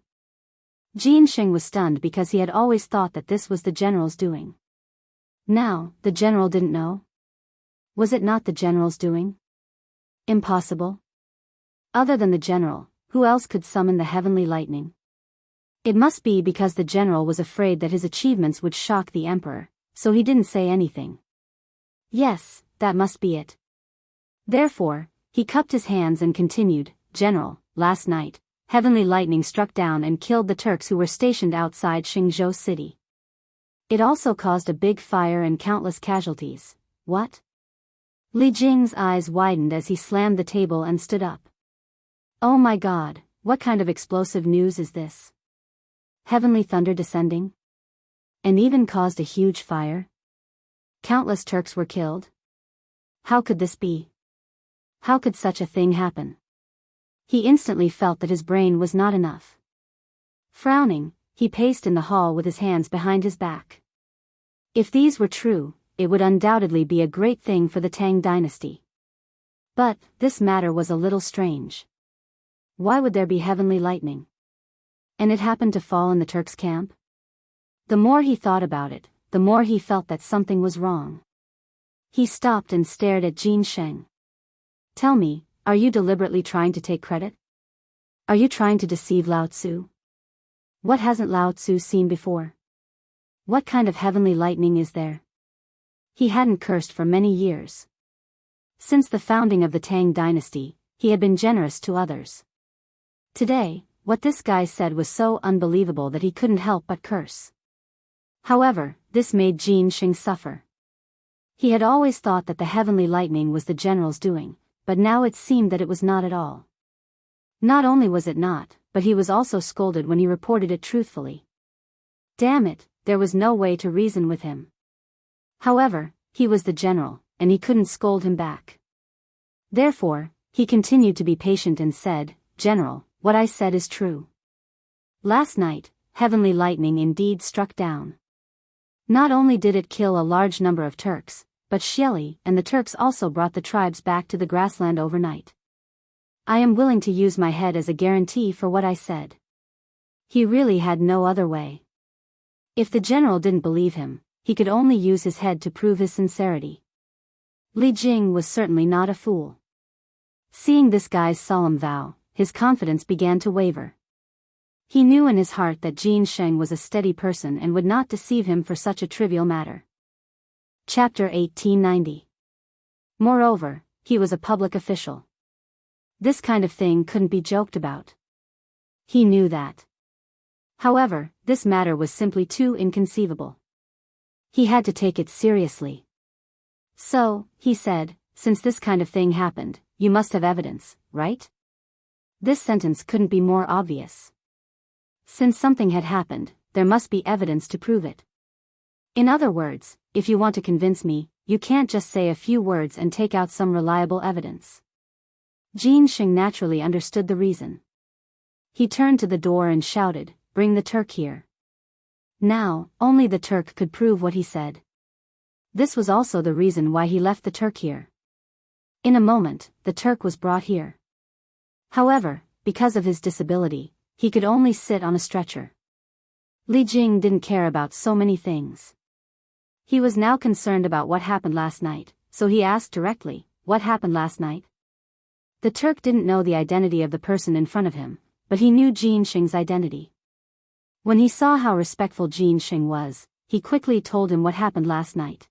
Jin Sheng was stunned because he had always thought that this was the general's doing. Now, the general didn't know? Was it not the general's doing? Impossible. Other than the general, who else could summon the heavenly lightning? It must be because the general was afraid that his achievements would shock the emperor, so he didn't say anything. Yes, that must be it. Therefore, he cupped his hands and continued, "General, last night, heavenly lightning struck down and killed the Turks who were stationed outside Xingzhou city. It also caused a big fire and countless casualties." "What?" Li Jing's eyes widened as he slammed the table and stood up. "Oh my God, what kind of explosive news is this? Heavenly thunder descending? And even caused a huge fire? Countless Turks were killed? How could this be? How could such a thing happen?" He instantly felt that his brain was not enough. Frowning, he paced in the hall with his hands behind his back. If these were true, it would undoubtedly be a great thing for the Tang dynasty. But, this matter was a little strange. Why would there be heavenly lightning? And it happened to fall in the Turks' camp? The more he thought about it, the more he felt that something was wrong. He stopped and stared at Jin Sheng. "Tell me, are you deliberately trying to take credit? Are you trying to deceive Lao Tzu? What hasn't Lao Tzu seen before? What kind of heavenly lightning is there?" He hadn't cursed for many years. Since the founding of the Tang dynasty, he had been generous to others. Today, what this guy said was so unbelievable that he couldn't help but curse. However, this made Jin Sheng suffer. He had always thought that the heavenly lightning was the general's doing, but now it seemed that it was not at all. Not only was it not, but he was also scolded when he reported it truthfully. Damn it, there was no way to reason with him. However, he was the general, and he couldn't scold him back. Therefore, he continued to be patient and said, "General, what I said is true. Last night, heavenly lightning indeed struck down. Not only did it kill a large number of Turks, but Xieli and the Turks also brought the tribes back to the grassland overnight. I am willing to use my head as a guarantee for what I said." He really had no other way. If the general didn't believe him, he could only use his head to prove his sincerity. Li Jing was certainly not a fool. Seeing this guy's solemn vow, his confidence began to waver. He knew in his heart that Jin Sheng was a steady person and would not deceive him for such a trivial matter. Chapter 1890. Moreover, he was a public official. This kind of thing couldn't be joked about. He knew that. However, this matter was simply too inconceivable. He had to take it seriously. "So," he said, "since this kind of thing happened, you must have evidence, right?" This sentence couldn't be more obvious. Since something had happened, there must be evidence to prove it. In other words, if you want to convince me, you can't just say a few words and take out some reliable evidence. Jin Sheng naturally understood the reason. He turned to the door and shouted, "Bring the Turk here." Now, only the Turk could prove what he said. This was also the reason why he left the Turk here. In a moment, the Turk was brought here. However, because of his disability, he could only sit on a stretcher. Li Jing didn't care about so many things. He was now concerned about what happened last night, so he asked directly, "What happened last night?" The Turk didn't know the identity of the person in front of him, but he knew Jin Sheng's identity. When he saw how respectful Jin Sheng was, he quickly told him what happened last night.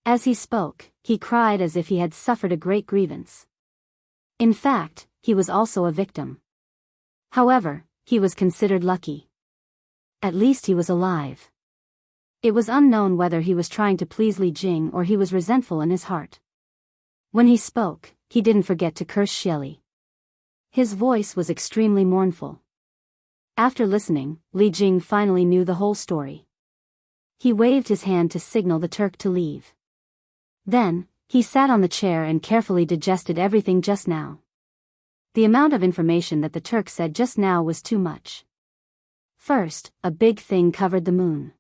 As he spoke, he cried as if he had suffered a great grievance. In fact, he was also a victim. However, he was considered lucky. At least he was alive. It was unknown whether he was trying to please Li Jing or he was resentful in his heart. When he spoke, he didn't forget to curse Xieli. His voice was extremely mournful. After listening, Li Jing finally knew the whole story. He waved his hand to signal the Turk to leave. Then, he sat on the chair and carefully digested everything just now. The amount of information that the Turk said just now was too much. First, a big thing covered the moon.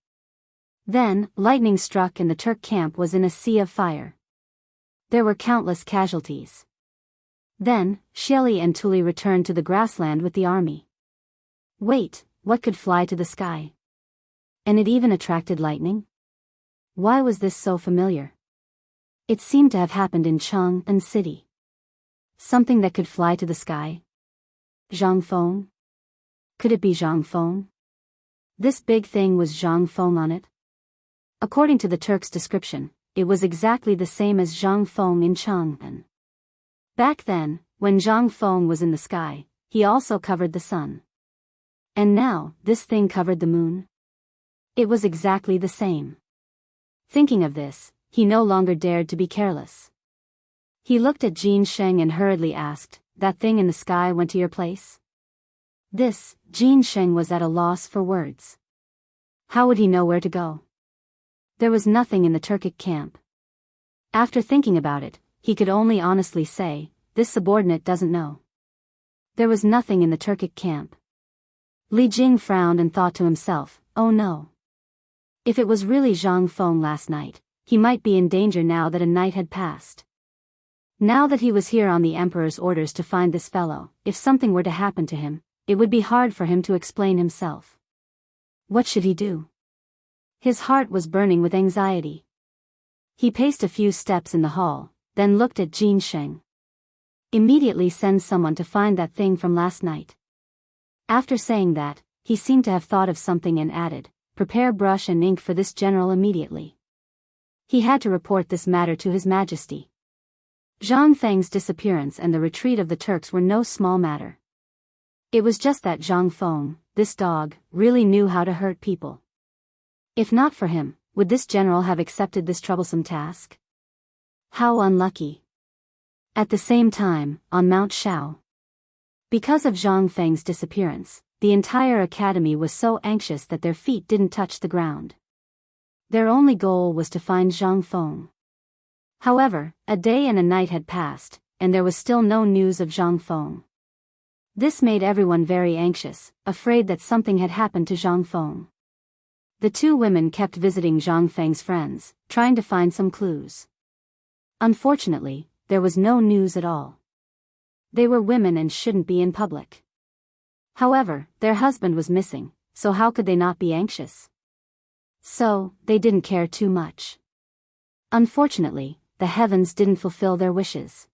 Then, lightning struck and the Turk camp was in a sea of fire. There were countless casualties. Then, Xieli and Tuli returned to the grassland with the army. Wait, what could fly to the sky? And it even attracted lightning? Why was this so familiar? It seemed to have happened in Chang'an City. Something that could fly to the sky? Zhang Feng? Could it be Zhang Feng? This big thing was Zhang Feng on it? According to the Turk's description, it was exactly the same as Zhang Feng in Chang'an. Back then, when Zhang Feng was in the sky, he also covered the sun. And now, this thing covered the moon? It was exactly the same. Thinking of this, he no longer dared to be careless. He looked at Jin Sheng and hurriedly asked, "That thing in the sky went to your place?" Jin Sheng was at a loss for words. How would he know where to go? There was nothing in the Turkic camp. After thinking about it, he could only honestly say, this subordinate doesn't know. There was nothing in the Turkic camp. Li Jing frowned and thought to himself, oh no. If it was really Zhang Feng last night, he might be in danger now that a night had passed. Now that he was here on the Emperor's orders to find this fellow, if something were to happen to him, it would be hard for him to explain himself. What should he do? His heart was burning with anxiety. He paced a few steps in the hall, then looked at Jin Sheng. Immediately send someone to find that thing from last night. After saying that, he seemed to have thought of something and added, prepare brush and ink for this general immediately. He had to report this matter to His Majesty. Zhang Feng's disappearance and the retreat of the Turks were no small matter. It was just that Zhang Feng, this dog, really knew how to hurt people. If not for him, would this general have accepted this troublesome task? How unlucky. At the same time, on Mount Shao. Because of Zhang Feng's disappearance, the entire academy was so anxious that their feet didn't touch the ground. Their only goal was to find Zhang Feng. However, a day and a night had passed, and there was still no news of Zhang Feng. This made everyone very anxious, afraid that something had happened to Zhang Feng. The two women kept visiting Zhang Feng's friends, trying to find some clues. Unfortunately, there was no news at all. They were women and shouldn't be in public. However, their husband was missing, so how could they not be anxious? So, they didn't care too much. Unfortunately, the heavens didn't fulfill their wishes.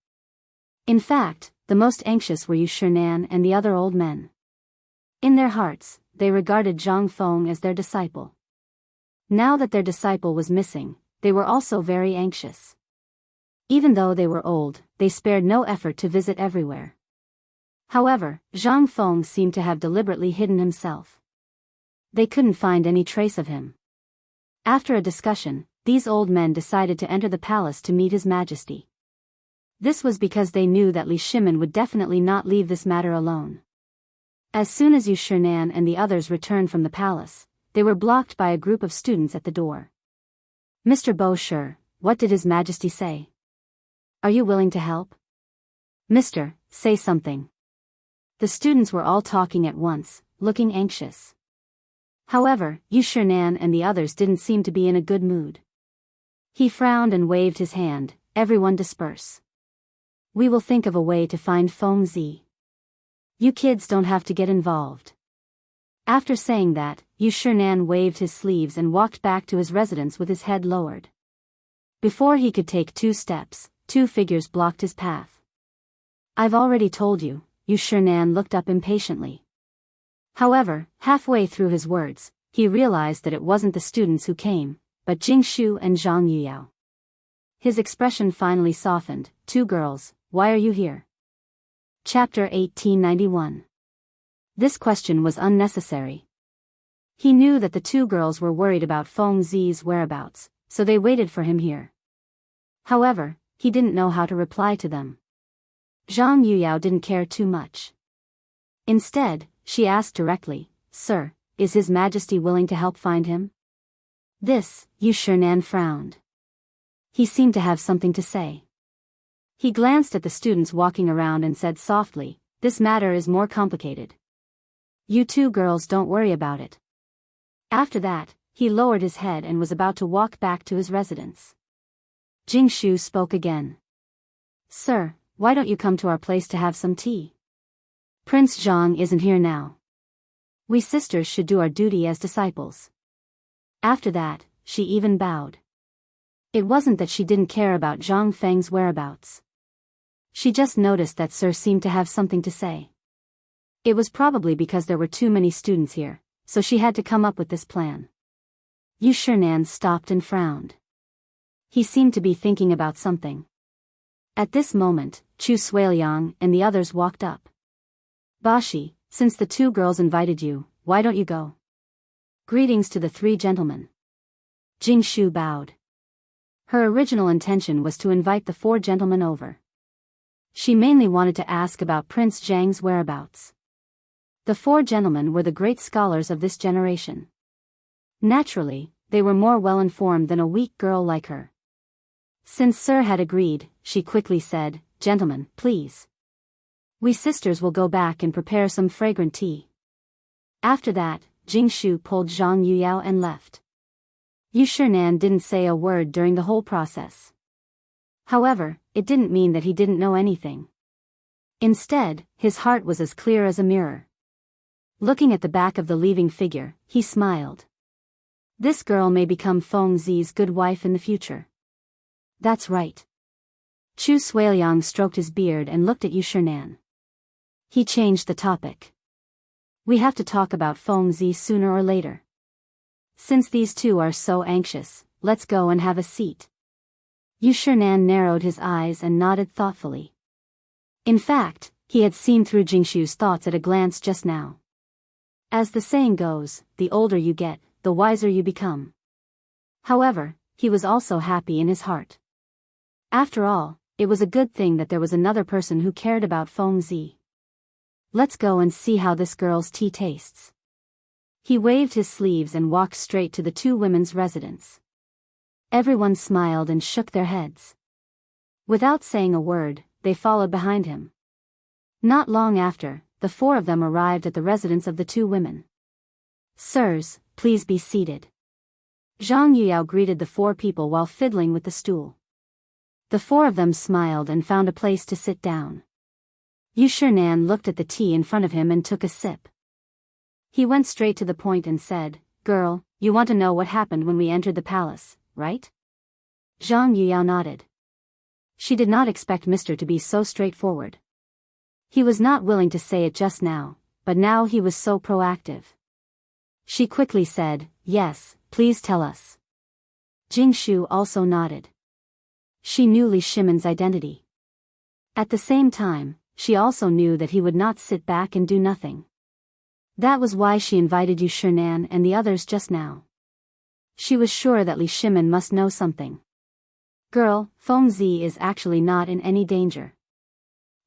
In fact, the most anxious were Yu Shinan and the other old men. In their hearts, they regarded Zhang Feng as their disciple. Now that their disciple was missing, they were also very anxious. Even though they were old, they spared no effort to visit everywhere. However, Zhang Feng seemed to have deliberately hidden himself. They couldn't find any trace of him. After a discussion, these old men decided to enter the palace to meet His Majesty. This was because they knew that Li Shimin would definitely not leave this matter alone. As soon as Yu Shinan and the others returned from the palace, they were blocked by a group of students at the door. Mr. Bo Shi, what did His Majesty say? Are you willing to help? Mister, say something. The students were all talking at once, looking anxious. However, Yu Shinan and the others didn't seem to be in a good mood. He frowned and waved his hand, everyone disperse. We will think of a way to find Feng Zi. You kids don't have to get involved. After saying that, Yu Shinan waved his sleeves and walked back to his residence with his head lowered. Before he could take 2 steps, 2 figures blocked his path. I've already told you, Yu Shinan looked up impatiently. However, halfway through his words, he realized that it wasn't the students who came, but Jingshu and Zhang Yuyao. His expression finally softened. Two girls, why are you here? Chapter 1891. This question was unnecessary. He knew that the two girls were worried about Feng Zi's whereabouts, so they waited for him here. However, he didn't know how to reply to them. Zhang Yuyao didn't care too much. Instead, she asked directly, Sir, is His Majesty willing to help find him? This, Yu Shinan frowned. He seemed to have something to say. He glanced at the students walking around and said softly, this matter is more complicated. You two girls don't worry about it. After that, he lowered his head and was about to walk back to his residence. Jingshu spoke again. Sir, why don't you come to our place to have some tea? Prince Zhang isn't here now. We sisters should do our duty as disciples. After that, she even bowed. It wasn't that she didn't care about Zhang Feng's whereabouts. She just noticed that Sir seemed to have something to say. It was probably because there were too many students here, so she had to come up with this plan. Yu Shinan stopped and frowned. He seemed to be thinking about something. At this moment, Chu Suiliang and the others walked up. Bashi, since the two girls invited you, why don't you go? Greetings to the three gentlemen. Jingshu bowed. Her original intention was to invite the four gentlemen over. She mainly wanted to ask about Prince Zhang's whereabouts. The four gentlemen were the great scholars of this generation. Naturally, they were more well-informed than a weak girl like her. Since Sir had agreed, she quickly said, Gentlemen, please. We sisters will go back and prepare some fragrant tea. After that, Jingshu pulled Zhang Yuyao and left. Yu Shinan didn't say a word during the whole process. However, it didn't mean that he didn't know anything. Instead, his heart was as clear as a mirror. Looking at the back of the leaving figure, he smiled. This girl may become Feng Zi's good wife in the future. That's right. Chu Suiliang stroked his beard and looked at Yu Shinan. He changed the topic. We have to talk about Feng Zi sooner or later. Since these two are so anxious, let's go and have a seat. Yu Shinan narrowed his eyes and nodded thoughtfully. In fact, he had seen through Jingshu's thoughts at a glance just now. As the saying goes, the older you get, the wiser you become. However, he was also happy in his heart. After all, it was a good thing that there was another person who cared about Feng Zi. Let's go and see how this girl's tea tastes. He waved his sleeves and walked straight to the two women's residence. Everyone smiled and shook their heads. Without saying a word, they followed behind him. Not long after, the four of them arrived at the residence of the two women. Sirs, please be seated. Zhang Yuyao greeted the four people while fiddling with the stool. The four of them smiled and found a place to sit down. Yu Shinan looked at the tea in front of him and took a sip. He went straight to the point and said, Girl, you want to know what happened when we entered the palace, right? Zhang Yuyao nodded. She did not expect Mr. to be so straightforward. He was not willing to say it just now, but now he was so proactive. She quickly said, Yes, please tell us. Jingshu also nodded. She knew Li Shimon's identity. At the same time, she also knew that he would not sit back and do nothing. That was why she invited Yu Shinan and the others just now. She was sure that Li Shimon must know something. Girl, Feng Zi is actually not in any danger.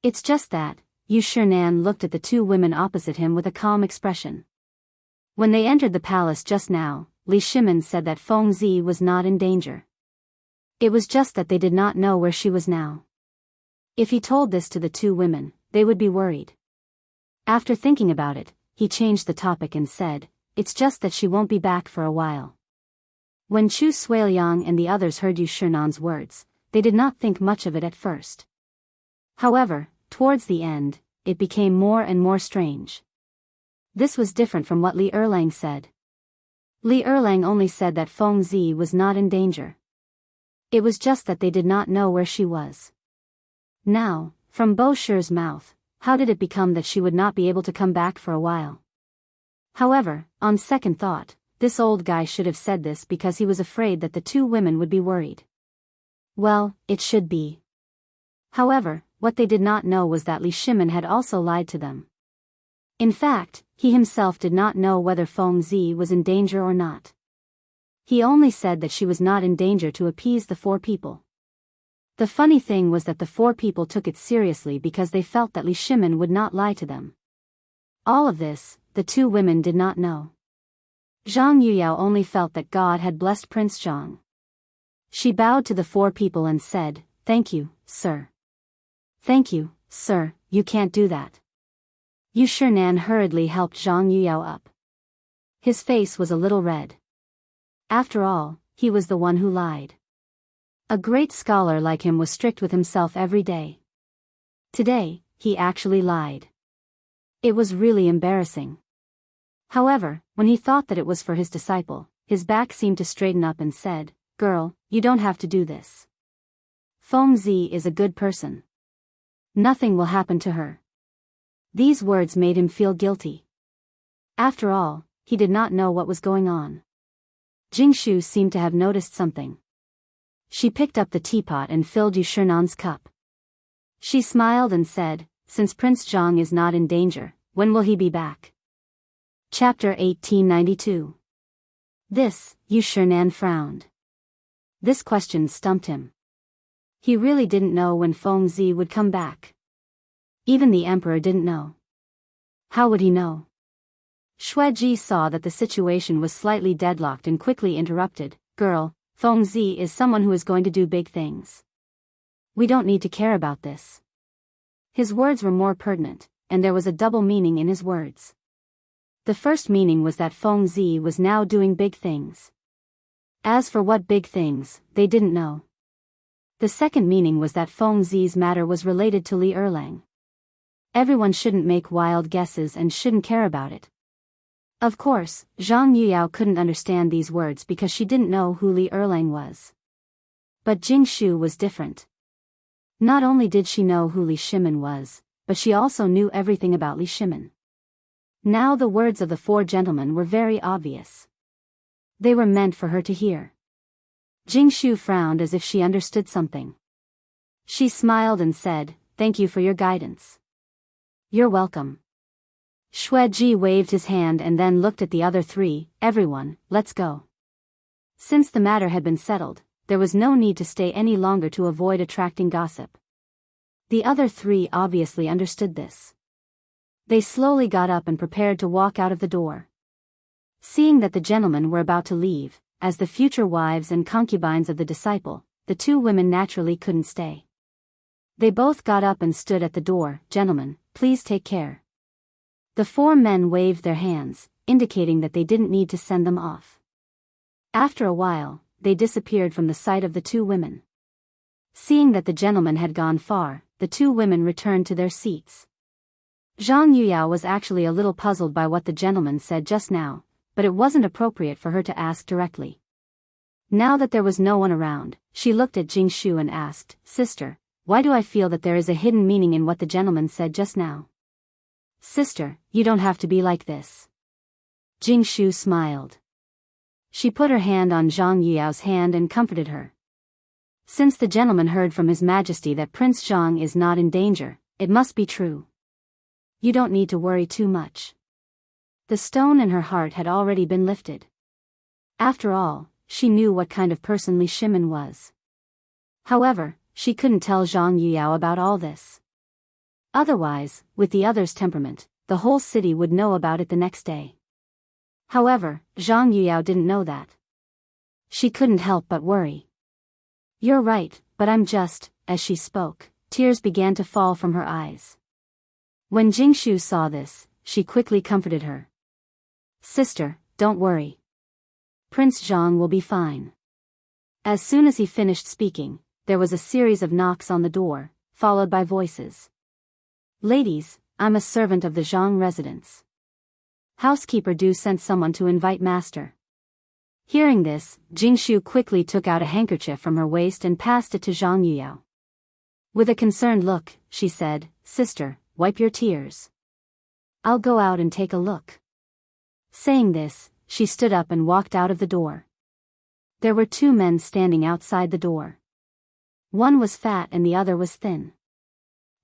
It's just that, Yu Shinan looked at the two women opposite him with a calm expression. When they entered the palace just now, Li Shimon said that Feng Zi was not in danger. It was just that they did not know where she was now. If he told this to the two women, they would be worried. After thinking about it, he changed the topic and said, It's just that she won't be back for a while. When Chu Suiliang and the others heard Yu Shinan's words, they did not think much of it at first. However, towards the end, it became more and more strange. This was different from what Li Erlang said. Li Erlang only said that Feng Zi was not in danger. It was just that they did not know where she was. Now, from Bo Shi's mouth, how did it become that she would not be able to come back for a while? However, on second thought, this old guy should have said this because he was afraid that the two women would be worried. Well, it should be. However, what they did not know was that Li Shimin had also lied to them. In fact, he himself did not know whether Feng Zi was in danger or not. He only said that she was not in danger to appease the four people. The funny thing was that the four people took it seriously because they felt that Li Shimin would not lie to them. All of this, the two women did not know. Zhang Yuyao only felt that God had blessed Prince Zhang. She bowed to the four people and said, "Thank you, sir." "Thank you, sir, you can't do that." Yu Shinan hurriedly helped Zhang Yuyao up. His face was a little red. After all, he was the one who lied. A great scholar like him was strict with himself every day. Today, he actually lied. It was really embarrassing. However, when he thought that it was for his disciple, his back seemed to straighten up and said, "Girl, you don't have to do this. Feng Zi is a good person. Nothing will happen to her." These words made him feel guilty. After all, he did not know what was going on. Jingshu seemed to have noticed something. She picked up the teapot and filled Yu Shinan's cup. She smiled and said, "Since Prince Zhang is not in danger, when will he be back?" Chapter 1892. Yu Shinan frowned. This question stumped him. He really didn't know when Feng Zi would come back. Even the emperor didn't know. How would he know? Xueji saw that the situation was slightly deadlocked and quickly interrupted, "Girl, Feng Zi is someone who is going to do big things. We don't need to care about this." His words were more pertinent, and there was a double meaning in his words. The first meaning was that Feng Zi was now doing big things. As for what big things, they didn't know. The second meaning was that Feng Zi's matter was related to Li Erlang. Everyone shouldn't make wild guesses and shouldn't care about it. Of course, Zhang Yuyao couldn't understand these words because she didn't know who Li Erlang was. But Jingshu was different. Not only did she know who Li Shimin was, but she also knew everything about Li Shimin. Now the words of the four gentlemen were very obvious. They were meant for her to hear. Jingshu frowned as if she understood something. She smiled and said, "Thank you for your guidance." "You're welcome." Xueji waved his hand and then looked at the other three, "Everyone, let's go." Since the matter had been settled, there was no need to stay any longer to avoid attracting gossip. The other three obviously understood this. They slowly got up and prepared to walk out of the door. Seeing that the gentlemen were about to leave, as the future wives and concubines of the disciple, the two women naturally couldn't stay. They both got up and stood at the door. "Gentlemen, please take care." The four men waved their hands, indicating that they didn't need to send them off. After a while, they disappeared from the sight of the two women. Seeing that the gentlemen had gone far, the two women returned to their seats. Zhang Yuyao was actually a little puzzled by what the gentleman said just now, but it wasn't appropriate for her to ask directly. Now that there was no one around, she looked at Jingshu and asked, "Sister, why do I feel that there is a hidden meaning in what the gentleman said just now?" "Sister, you don't have to be like this." Jingshu smiled. She put her hand on Zhang Yuyao's hand and comforted her. "Since the gentleman heard from His Majesty that Prince Zhang is not in danger, it must be true. You don't need to worry too much." The stone in her heart had already been lifted. After all, she knew what kind of person Li Shimin was. However, she couldn't tell Zhang Yuyao about all this. Otherwise, with the other's temperament, the whole city would know about it the next day. However, Zhang Yuyao didn't know that. She couldn't help but worry. "You're right, but I'm just," as she spoke, tears began to fall from her eyes. When Jingshu saw this, she quickly comforted her. "Sister, don't worry. Prince Zhang will be fine." As soon as he finished speaking, there was a series of knocks on the door, followed by voices. "Ladies, I'm a servant of the Zhang residence. Housekeeper Du sent someone to invite master." Hearing this, Jingshu quickly took out a handkerchief from her waist and passed it to Zhang Yuyao. With a concerned look, she said, "Sister, wipe your tears. I'll go out and take a look." Saying this, she stood up and walked out of the door. There were two men standing outside the door. One was fat and the other was thin.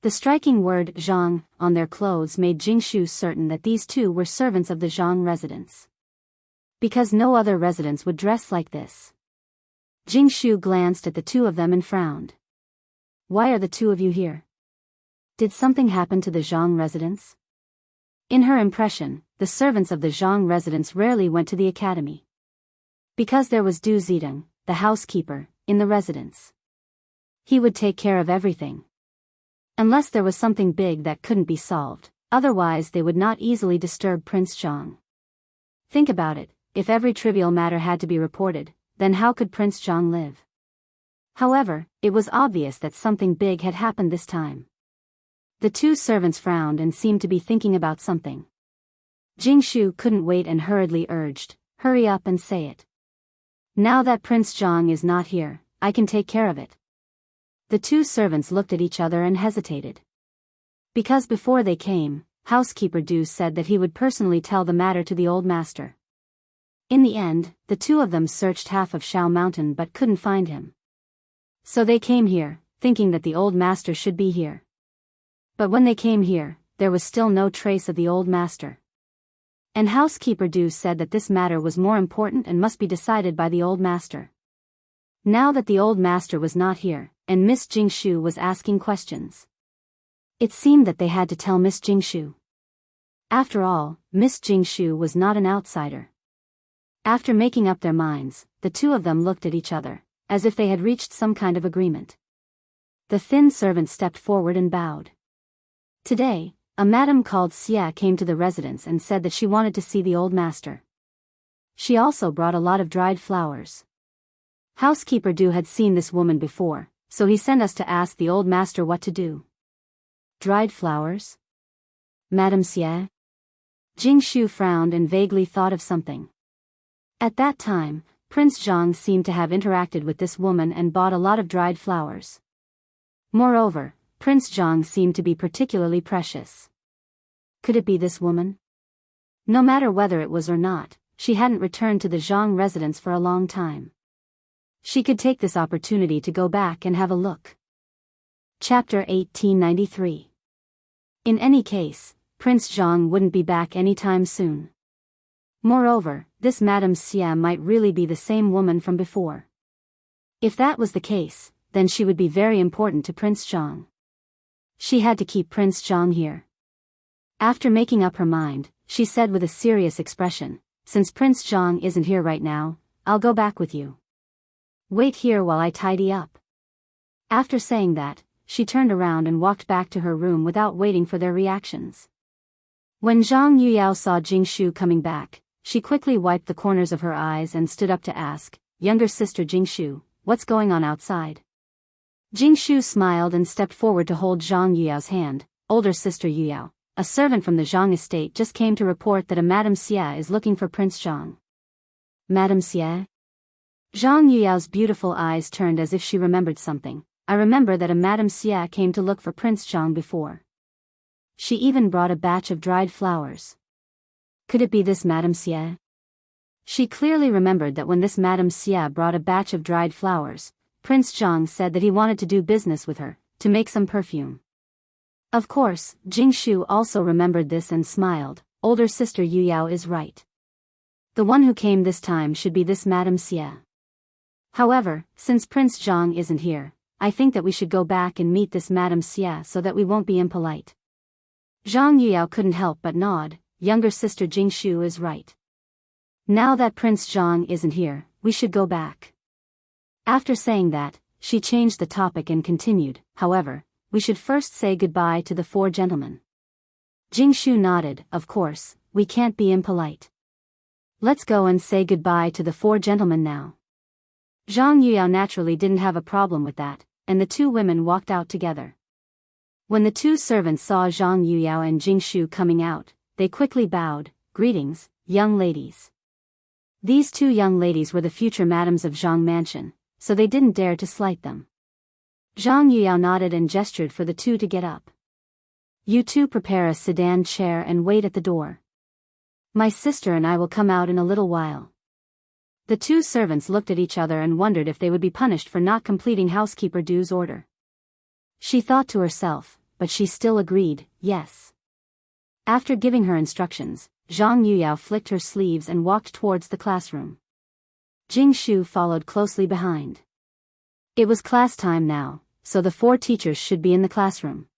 The striking word Zhang on their clothes made Jingshu certain that these two were servants of the Zhang residence. Because no other residents would dress like this. Jingshu glanced at the two of them and frowned. Why are the two of you here? Did something happen to the Zhang residence? In her impression, the servants of the Zhang residence rarely went to the academy. Because there was Du Zidong, the housekeeper, in the residence. He would take care of everything. Unless there was something big that couldn't be solved, otherwise they would not easily disturb Prince Zhang. Think about it, if every trivial matter had to be reported, then how could Prince Zhang live? However, it was obvious that something big had happened this time. The two servants frowned and seemed to be thinking about something. Jingshu couldn't wait and hurriedly urged, hurry up and say it. Now that Prince Zhang is not here, I can take care of it. The two servants looked at each other and hesitated. Because before they came, housekeeper Du said that he would personally tell the matter to the old master. In the end, the two of them searched half of Shao Mountain but couldn't find him. So they came here, thinking that the old master should be here. But when they came here, there was still no trace of the old master. And housekeeper Du said that this matter was more important and must be decided by the old master. Now that the old master was not here, and Miss Jingshu was asking questions. It seemed that they had to tell Miss Jingshu. After all, Miss Jingshu was not an outsider. After making up their minds, the two of them looked at each other, as if they had reached some kind of agreement. The thin servant stepped forward and bowed. Today, a madam called Xia came to the residence and said that she wanted to see the old master. She also brought a lot of dried flowers. Housekeeper Du had seen this woman before, so he sent us to ask the old master what to do. Dried flowers? Madam Xie? Jingshu frowned and vaguely thought of something. At that time, Prince Zhang seemed to have interacted with this woman and bought a lot of dried flowers. Moreover, Prince Zhang seemed to be particularly precious. Could it be this woman? No matter whether it was or not, she hadn't returned to the Zhang residence for a long time. She could take this opportunity to go back and have a look. Chapter 1893. In any case, Prince Zhang wouldn't be back anytime soon. Moreover, this Madame Xia might really be the same woman from before. If that was the case, then she would be very important to Prince Zhang. She had to keep Prince Zhang here. After making up her mind, she said with a serious expression, since Prince Zhang isn't here right now, I'll go back with you. Wait here while I tidy up. After saying that, she turned around and walked back to her room without waiting for their reactions. When Zhang Yuyao saw Jingshu coming back, she quickly wiped the corners of her eyes and stood up to ask, younger sister Jingshu, what's going on outside? Jingshu smiled and stepped forward to hold Zhang Yuyao's hand. Older sister Yuyao, a servant from the Zhang estate, just came to report that a Madame Xia is looking for Prince Zhang. Madame Xia? Zhang Yuyao's beautiful eyes turned as if she remembered something. I remember that a Madame Xia came to look for Prince Zhang before. She even brought a batch of dried flowers. Could it be this Madame Xia? She clearly remembered that when this Madame Xia brought a batch of dried flowers, Prince Zhang said that he wanted to do business with her, to make some perfume. Of course, Jingshu also remembered this and smiled. Older sister Yuyao is right. The one who came this time should be this Madame Xia. However, since Prince Zhang isn't here, I think that we should go back and meet this Madame Xia so that we won't be impolite. Zhang Yuyao couldn't help but nod. Younger sister Jingshu is right. Now that Prince Zhang isn't here, we should go back. After saying that, she changed the topic and continued, however, we should first say goodbye to the four gentlemen. Jingshu nodded, of course, we can't be impolite. Let's go and say goodbye to the four gentlemen now. Zhang Yuyao naturally didn't have a problem with that, and the two women walked out together. When the two servants saw Zhang Yuyao and Jingshu coming out, they quickly bowed. Greetings, young ladies. These two young ladies were the future madams of Zhang Mansion, so they didn't dare to slight them. Zhang Yuyao nodded and gestured for the two to get up. You two prepare a sedan chair and wait at the door. My sister and I will come out in a little while. The two servants looked at each other and wondered if they would be punished for not completing housekeeper Du's order. She thought to herself, but she still agreed, yes. After giving her instructions, Zhang Yuyao flicked her sleeves and walked towards the classroom. Jing Shu followed closely behind. It was class time now, so the 4 teachers should be in the classroom.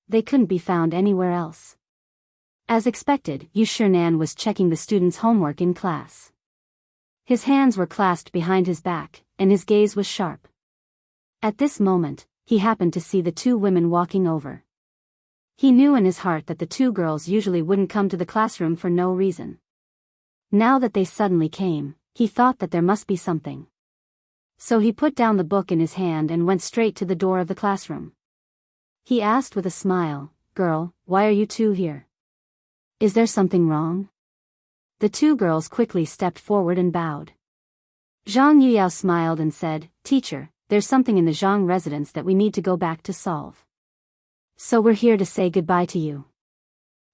They couldn't be found anywhere else. As expected, Yu Shinan was checking the students' homework in class. His hands were clasped behind his back, and his gaze was sharp. At this moment, he happened to see the 2 women walking over. He knew in his heart that the 2 girls usually wouldn't come to the classroom for no reason. Now that they suddenly came, he thought that there must be something. So he put down the book in his hand and went straight to the door of the classroom. He asked with a smile, "Girl, why are you 2 here? Is there something wrong?" The 2 girls quickly stepped forward and bowed. Zhang Yuyao smiled and said, "Teacher, there's something in the Zhang residence that we need to go back to solve. So we're here to say goodbye to you."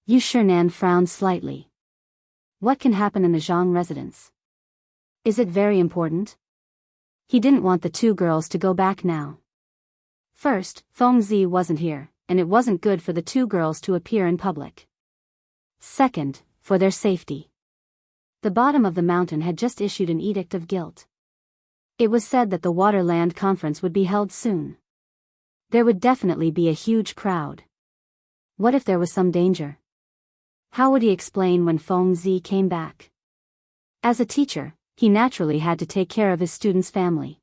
Yu Shinan frowned slightly. What can happen in the Zhang residence? Is it very important? He didn't want the 2 girls to go back now. First, Feng Zi wasn't here, and it wasn't good for the 2 girls to appear in public. Second, for their safety. The bottom of the mountain had just issued an edict of guilt. It was said that the Waterland Conference would be held soon. There would definitely be a huge crowd. What if there was some danger? How would he explain when Feng Zi came back? As a teacher, he naturally had to take care of his students' family.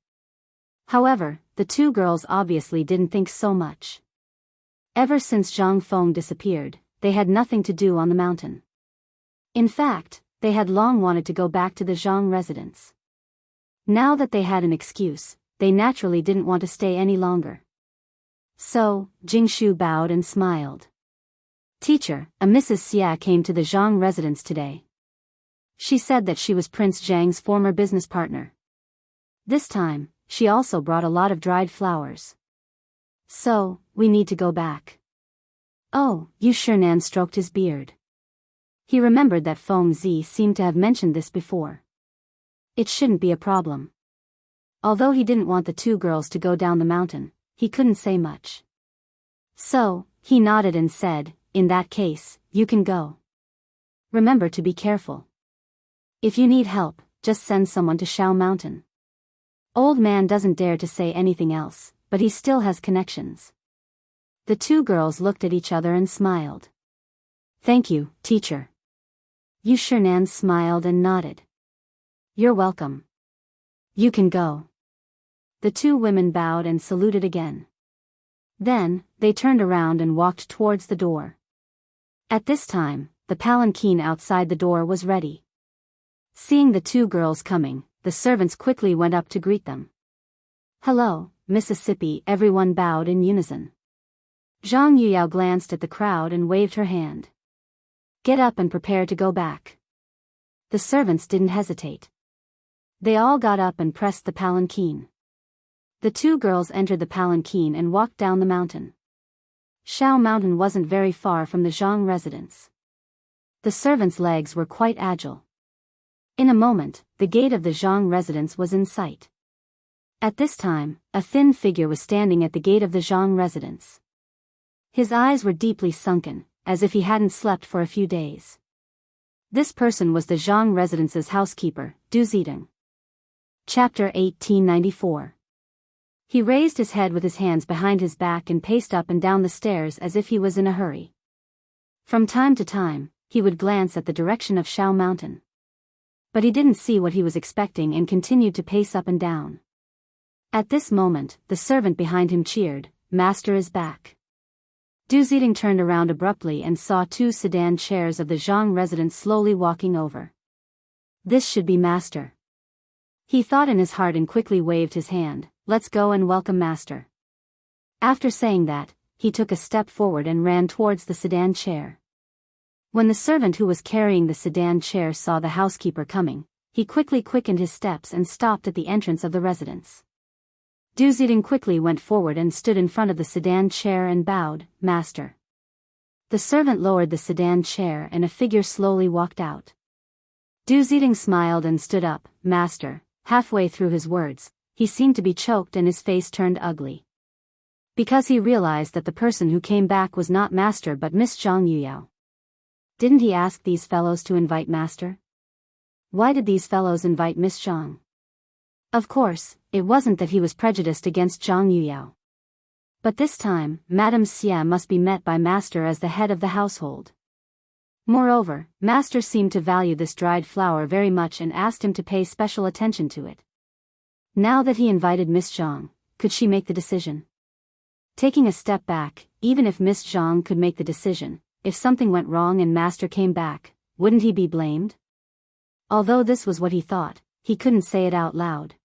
However, the 2 girls obviously didn't think so much. Ever since Zhang Feng disappeared, they had nothing to do on the mountain. In fact, they had long wanted to go back to the Zhang residence. Now that they had an excuse, they naturally didn't want to stay any longer. So, Jingshu bowed and smiled. "Teacher, a Mrs. Xia came to the Zhang residence today. She said that she was Prince Zhang's former business partner. This time, she also brought a lot of dried flowers. So, we need to go back." Oh, Yu Shinan stroked his beard. He remembered that Feng Zi seemed to have mentioned this before. It shouldn't be a problem. Although he didn't want the 2 girls to go down the mountain, he couldn't say much. So, he nodded and said, "In that case, you can go. Remember to be careful. If you need help, just send someone to Shao Mountain." Old man doesn't dare to say anything else, but he still has connections. The 2 girls looked at each other and smiled. "Thank you, teacher." Yu Shinan smiled and nodded. "You're welcome. You can go." The 2 women bowed and saluted again. Then, they turned around and walked towards the door. At this time, the palanquin outside the door was ready. Seeing the 2 girls coming, the servants quickly went up to greet them. "Hello, Mississippi," everyone bowed in unison. Zhang Yuyao glanced at the crowd and waved her hand. "Get up and prepare to go back." The servants didn't hesitate. They all got up and pressed the palanquin. The 2 girls entered the palanquin and walked down the mountain. Shao Mountain wasn't very far from the Zhang residence. The servants' legs were quite agile. In a moment, the gate of the Zhang residence was in sight. At this time, a thin figure was standing at the gate of the Zhang residence. His eyes were deeply sunken, as if he hadn't slept for a few days. This person was the Zhang residence's housekeeper, Du Zidong. Chapter 1894. He raised his head with his hands behind his back and paced up and down the stairs as if he was in a hurry. From time to time, he would glance at the direction of Shao Mountain. But he didn't see what he was expecting and continued to pace up and down. At this moment, the servant behind him cheered, "Master is back." Du Zidong turned around abruptly and saw 2 sedan chairs of the Zhang residence slowly walking over. This should be Master. He thought in his heart and quickly waved his hand, "Let's go and welcome Master." After saying that, he took a step forward and ran towards the sedan chair. When the servant who was carrying the sedan chair saw the housekeeper coming, he quickly quickened his steps and stopped at the entrance of the residence. Du Zidong quickly went forward and stood in front of the sedan chair and bowed, "Master." The servant lowered the sedan chair and a figure slowly walked out. Du Ziding smiled and stood up. Master. Halfway through his words, he seemed to be choked and his face turned ugly. Because he realized that the person who came back was not Master but Miss Zhang Yuyao. Didn't he ask these fellows to invite Master? Why did these fellows invite Miss Zhang? Of course, it wasn't that he was prejudiced against Zhang Yuyao. But this time, Madame Xie must be met by Master as the head of the household. Moreover, Master seemed to value this dried flower very much and asked him to pay special attention to it. Now that he invited Miss Zhang, could she make the decision? Taking a step back, even if Miss Zhang could make the decision, if something went wrong and Master came back, wouldn't he be blamed? Although this was what he thought, he couldn't say it out loud.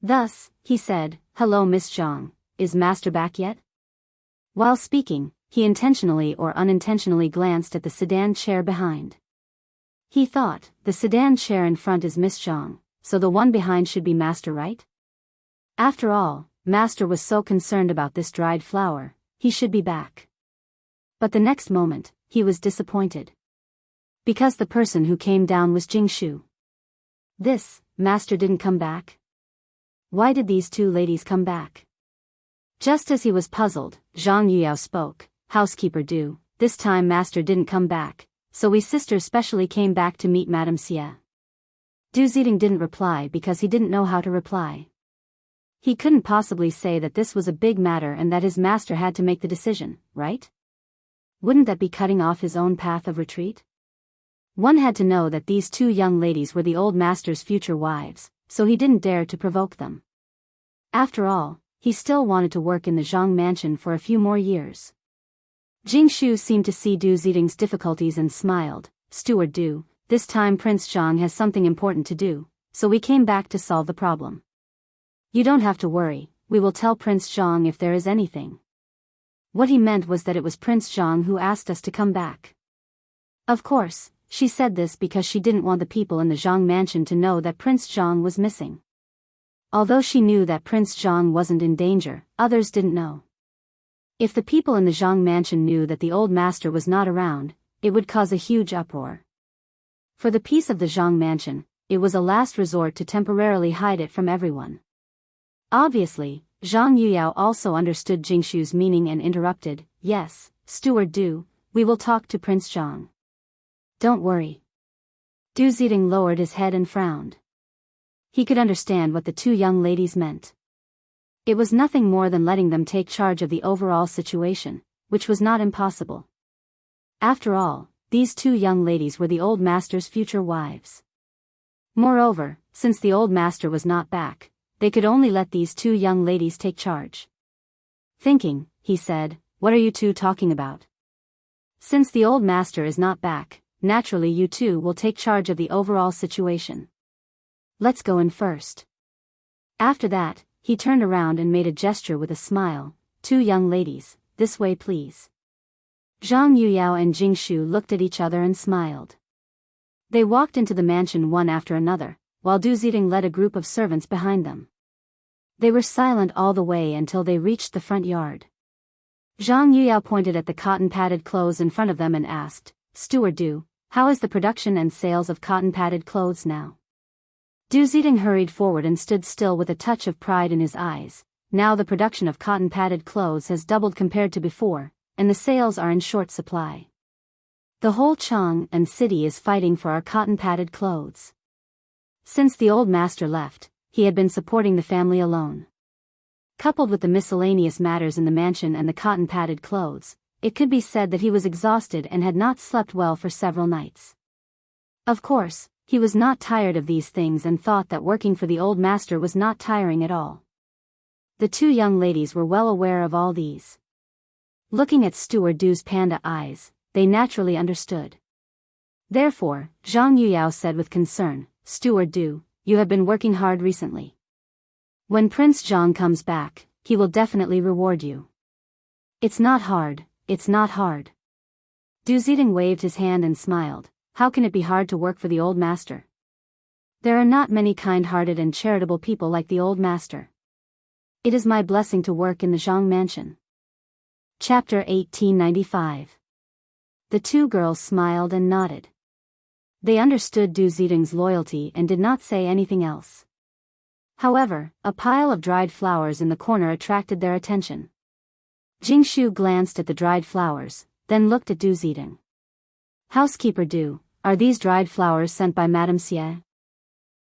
Thus, he said, "Hello Miss Zhang, is Master back yet?" While speaking, he intentionally or unintentionally glanced at the sedan chair behind. He thought, the sedan chair in front is Miss Zhang, so the one behind should be Master, right? After all, Master was so concerned about this dried flower, he should be back. But the next moment, he was disappointed. Because the person who came down was Jingshu. Master didn't come back? Why did these two ladies come back? Just as he was puzzled, Zhang Yuyao spoke. "Housekeeper Du, this time Master didn't come back, so we sisters specially came back to meet Madame Xie." Du Ziding didn't reply because he didn't know how to reply. He couldn't possibly say that this was a big matter and that his master had to make the decision, right? Wouldn't that be cutting off his own path of retreat? One had to know that these two young ladies were the old master's future wives, so he didn't dare to provoke them. After all, he still wanted to work in the Zhang mansion for a few more years. Jingshu seemed to see Du Ziding's difficulties and smiled. "Steward Du, this time Prince Zhang has something important to do, so we came back to solve the problem. You don't have to worry, we will tell Prince Zhang if there is anything." What he meant was that it was Prince Zhang who asked us to come back. Of course, she said this because she didn't want the people in the Zhang mansion to know that Prince Zhang was missing. Although she knew that Prince Zhang wasn't in danger, others didn't know. If the people in the Zhang mansion knew that the old master was not around, it would cause a huge uproar. For the peace of the Zhang mansion, it was a last resort to temporarily hide it from everyone. Obviously, Zhang Yuyao also understood Jingshu's meaning and interrupted. "Yes, Steward Du, we will talk to Prince Zhang. Don't worry." Du Ziding lowered his head and frowned. He could understand what the two young ladies meant. It was nothing more than letting them take charge of the overall situation, which was not impossible. After all, these two young ladies were the old master's future wives. Moreover, since the old master was not back, they could only let these two young ladies take charge. Thinking, he said, "What are you two talking about? Since the old master is not back, naturally you two will take charge of the overall situation. Let's go in first." After that, he turned around and made a gesture with a smile. "Two young ladies, this way please." Zhang Yuyao and Jingshu looked at each other and smiled. They walked into the mansion one after another, while Du Ziding led a group of servants behind them. They were silent all the way until they reached the front yard. Zhang Yuyao pointed at the cotton-padded clothes in front of them and asked, "Steward Du, how is the production and sales of cotton-padded clothes now?" Du Ziding hurried forward and stood still with a touch of pride in his eyes. "Now the production of cotton-padded clothes has doubled compared to before, and the sales are in short supply. The whole Chang'an city is fighting for our cotton-padded clothes." Since the old master left, he had been supporting the family alone. Coupled with the miscellaneous matters in the mansion and the cotton-padded clothes, it could be said that he was exhausted and had not slept well for several nights. Of course, he was not tired of these things and thought that working for the old master was not tiring at all. The two young ladies were well aware of all these. Looking at Steward Du's panda eyes, they naturally understood. Therefore, Zhang Yuyao said with concern, "Steward Du, you have been working hard recently. When Prince Zhang comes back, he will definitely reward you." "It's not hard, it's not hard." Du Ziding waved his hand and smiled. "How can it be hard to work for the old master? There are not many kind-hearted and charitable people like the old master. It is my blessing to work in the Zhang mansion." Chapter 1895. The two girls smiled and nodded. They understood Du Zitung's loyalty and did not say anything else. However, a pile of dried flowers in the corner attracted their attention. Jingshu glanced at the dried flowers, then looked at Du Zitung. "Housekeeper Du, are these dried flowers sent by Madame Xie?"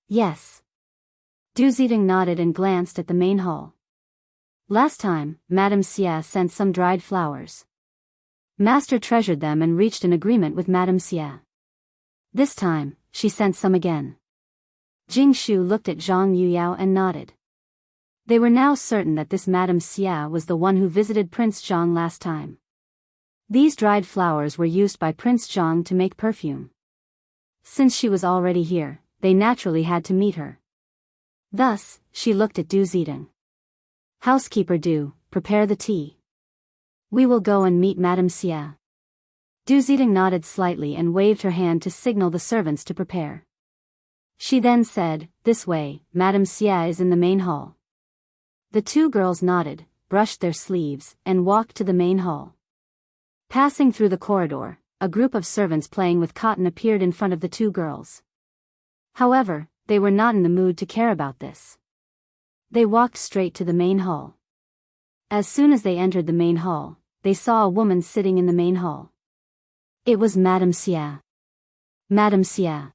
"Yes." Du Zitung nodded and glanced at the main hall. "Last time, Madame Xie sent some dried flowers. Master treasured them and reached an agreement with Madame Xie. This time, she sent some again." Jingshu looked at Zhang Yuyao and nodded. They were now certain that this Madame Xie was the one who visited Prince Zhang last time. These dried flowers were used by Prince Zhang to make perfume. Since she was already here, they naturally had to meet her. Thus, she looked at Du Zitung. "Housekeeper Du, prepare the tea. We will go and meet Madame Xie." Du Zitung nodded slightly and waved her hand to signal the servants to prepare. She then said, "This way, Madame Xie is in the main hall." The two girls nodded, brushed their sleeves, and walked to the main hall. Passing through the corridor, a group of servants playing with cotton appeared in front of the two girls. However, they were not in the mood to care about this. They walked straight to the main hall. As soon as they entered the main hall, they saw a woman sitting in the main hall. It was Madame Xie. "Madame Xie."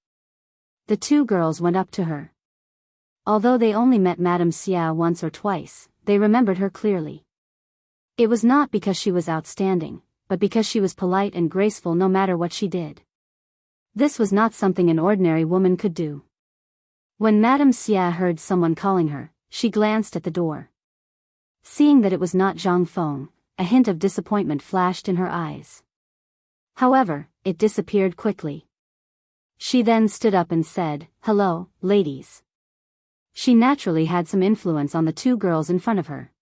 The two girls went up to her. Although they only met Madame Xie once or twice, they remembered her clearly. It was not because she was outstanding, but because she was polite and graceful no matter what she did. This was not something an ordinary woman could do. When Madame Xie heard someone calling her, she glanced at the door. Seeing that it was not Zhang Feng, a hint of disappointment flashed in her eyes. However, it disappeared quickly. She then stood up and said, "Hello, ladies." She naturally had some influence on the two girls in front of her.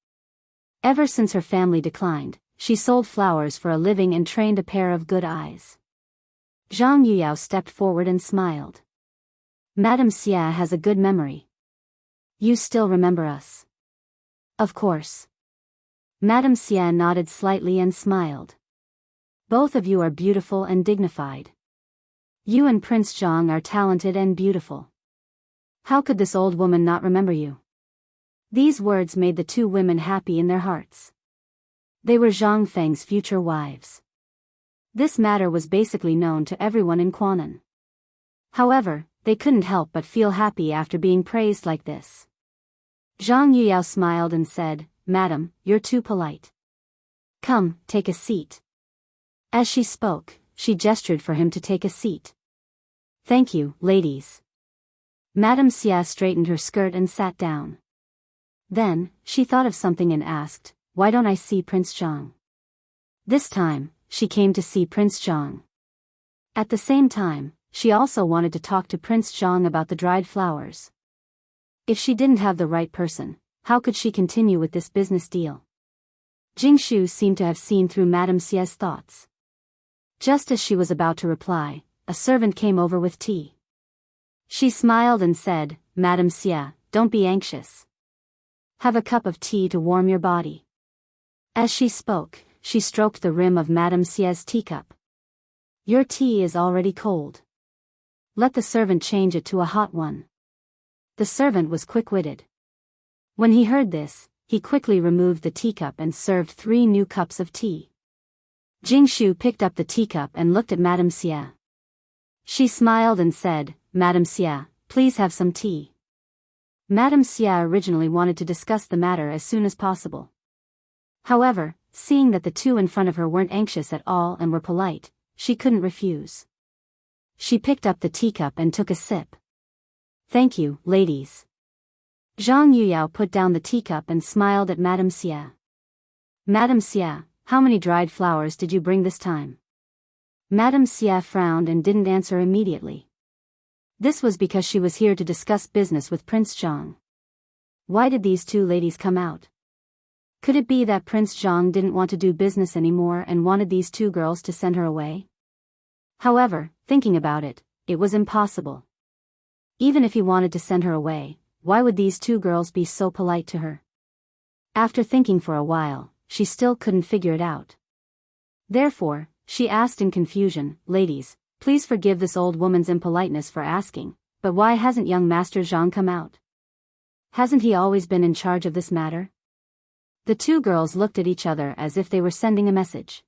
Ever since her family declined, she sold flowers for a living and trained a pair of good eyes. Zhang Yuyao stepped forward and smiled. "Madame Xie has a good memory. You still remember us?" "Of course." Madame Xie nodded slightly and smiled. "Both of you are beautiful and dignified. You and Prince Zhang are talented and beautiful. How could this old woman not remember you?" These words made the two women happy in their hearts. They were Zhang Feng's future wives. This matter was basically known to everyone in Quanan. However, they couldn't help but feel happy after being praised like this. Zhang Yuyao smiled and said, "Madam, you're too polite. Come, take a seat." As she spoke, she gestured for him to take a seat. "Thank you, ladies." Madame Xie straightened her skirt and sat down. Then, she thought of something and asked, "Why don't I see Prince Zhang?" This time, she came to see Prince Zhang. At the same time, she also wanted to talk to Prince Zhang about the dried flowers. If she didn't have the right person, how could she continue with this business deal? Jingshu seemed to have seen through Madame Xie's thoughts. Just as she was about to reply, a servant came over with tea. She smiled and said, "Madame Xie, don't be anxious. Have a cup of tea to warm your body." As she spoke, she stroked the rim of Madame Xie's teacup. "Your tea is already cold. Let the servant change it to a hot one." The servant was quick-witted. When he heard this, he quickly removed the teacup and served 3 new cups of tea. Jingshu picked up the teacup and looked at Madame Xie. She smiled and said, "Madame Xie, please have some tea." Madame Xie originally wanted to discuss the matter as soon as possible. However, seeing that the two in front of her weren't anxious at all and were polite, she couldn't refuse. She picked up the teacup and took a sip. "Thank you, ladies." Zhang Yuyao put down the teacup and smiled at Madame Xie. "Madame Xie, how many dried flowers did you bring this time?" Madame Xie frowned and didn't answer immediately. This was because she was here to discuss business with Prince Zhang. Why did these two ladies come out? Could it be that Prince Zhang didn't want to do business anymore and wanted these two girls to send her away? However, thinking about it, it was impossible. Even if he wanted to send her away, why would these two girls be so polite to her? After thinking for a while, she still couldn't figure it out. Therefore, she asked in confusion, "Ladies, please forgive this old woman's impoliteness for asking, but why hasn't young Master Zhang come out? Hasn't he always been in charge of this matter?" The two girls looked at each other as if they were sending a message.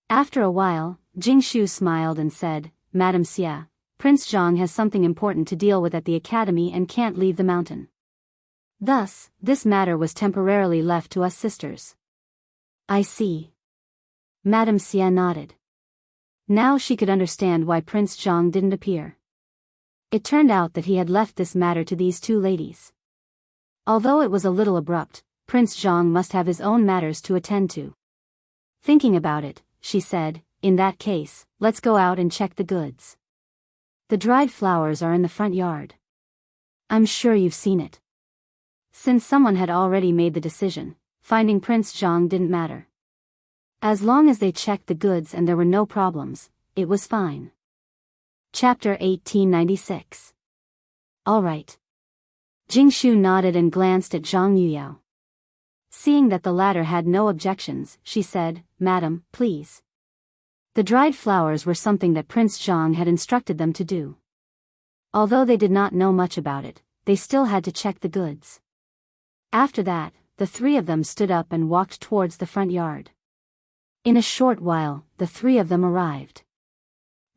After a while, Jingshu smiled and said, "Madam Xia, Prince Zhang has something important to deal with at the academy and can't leave the mountain. Thus, this matter was temporarily left to us sisters." "I see." Madam Xia nodded. Now she could understand why Prince Zhang didn't appear. It turned out that he had left this matter to these two ladies. Although it was a little abrupt, Prince Zhang must have his own matters to attend to. Thinking about it, she said, "In that case, let's go out and check the goods. The dried flowers are in the front yard. I'm sure you've seen it." Since someone had already made the decision, finding Prince Zhang didn't matter. As long as they checked the goods and there were no problems, it was fine. Chapter 1896. All right. Jingshu nodded and glanced at Zhang Yuyao. Seeing that the latter had no objections, she said, "Madam, please." The dried flowers were something that Prince Zhang had instructed them to do. Although they did not know much about it, they still had to check the goods. After that, the three of them stood up and walked towards the front yard. In a short while, the three of them arrived.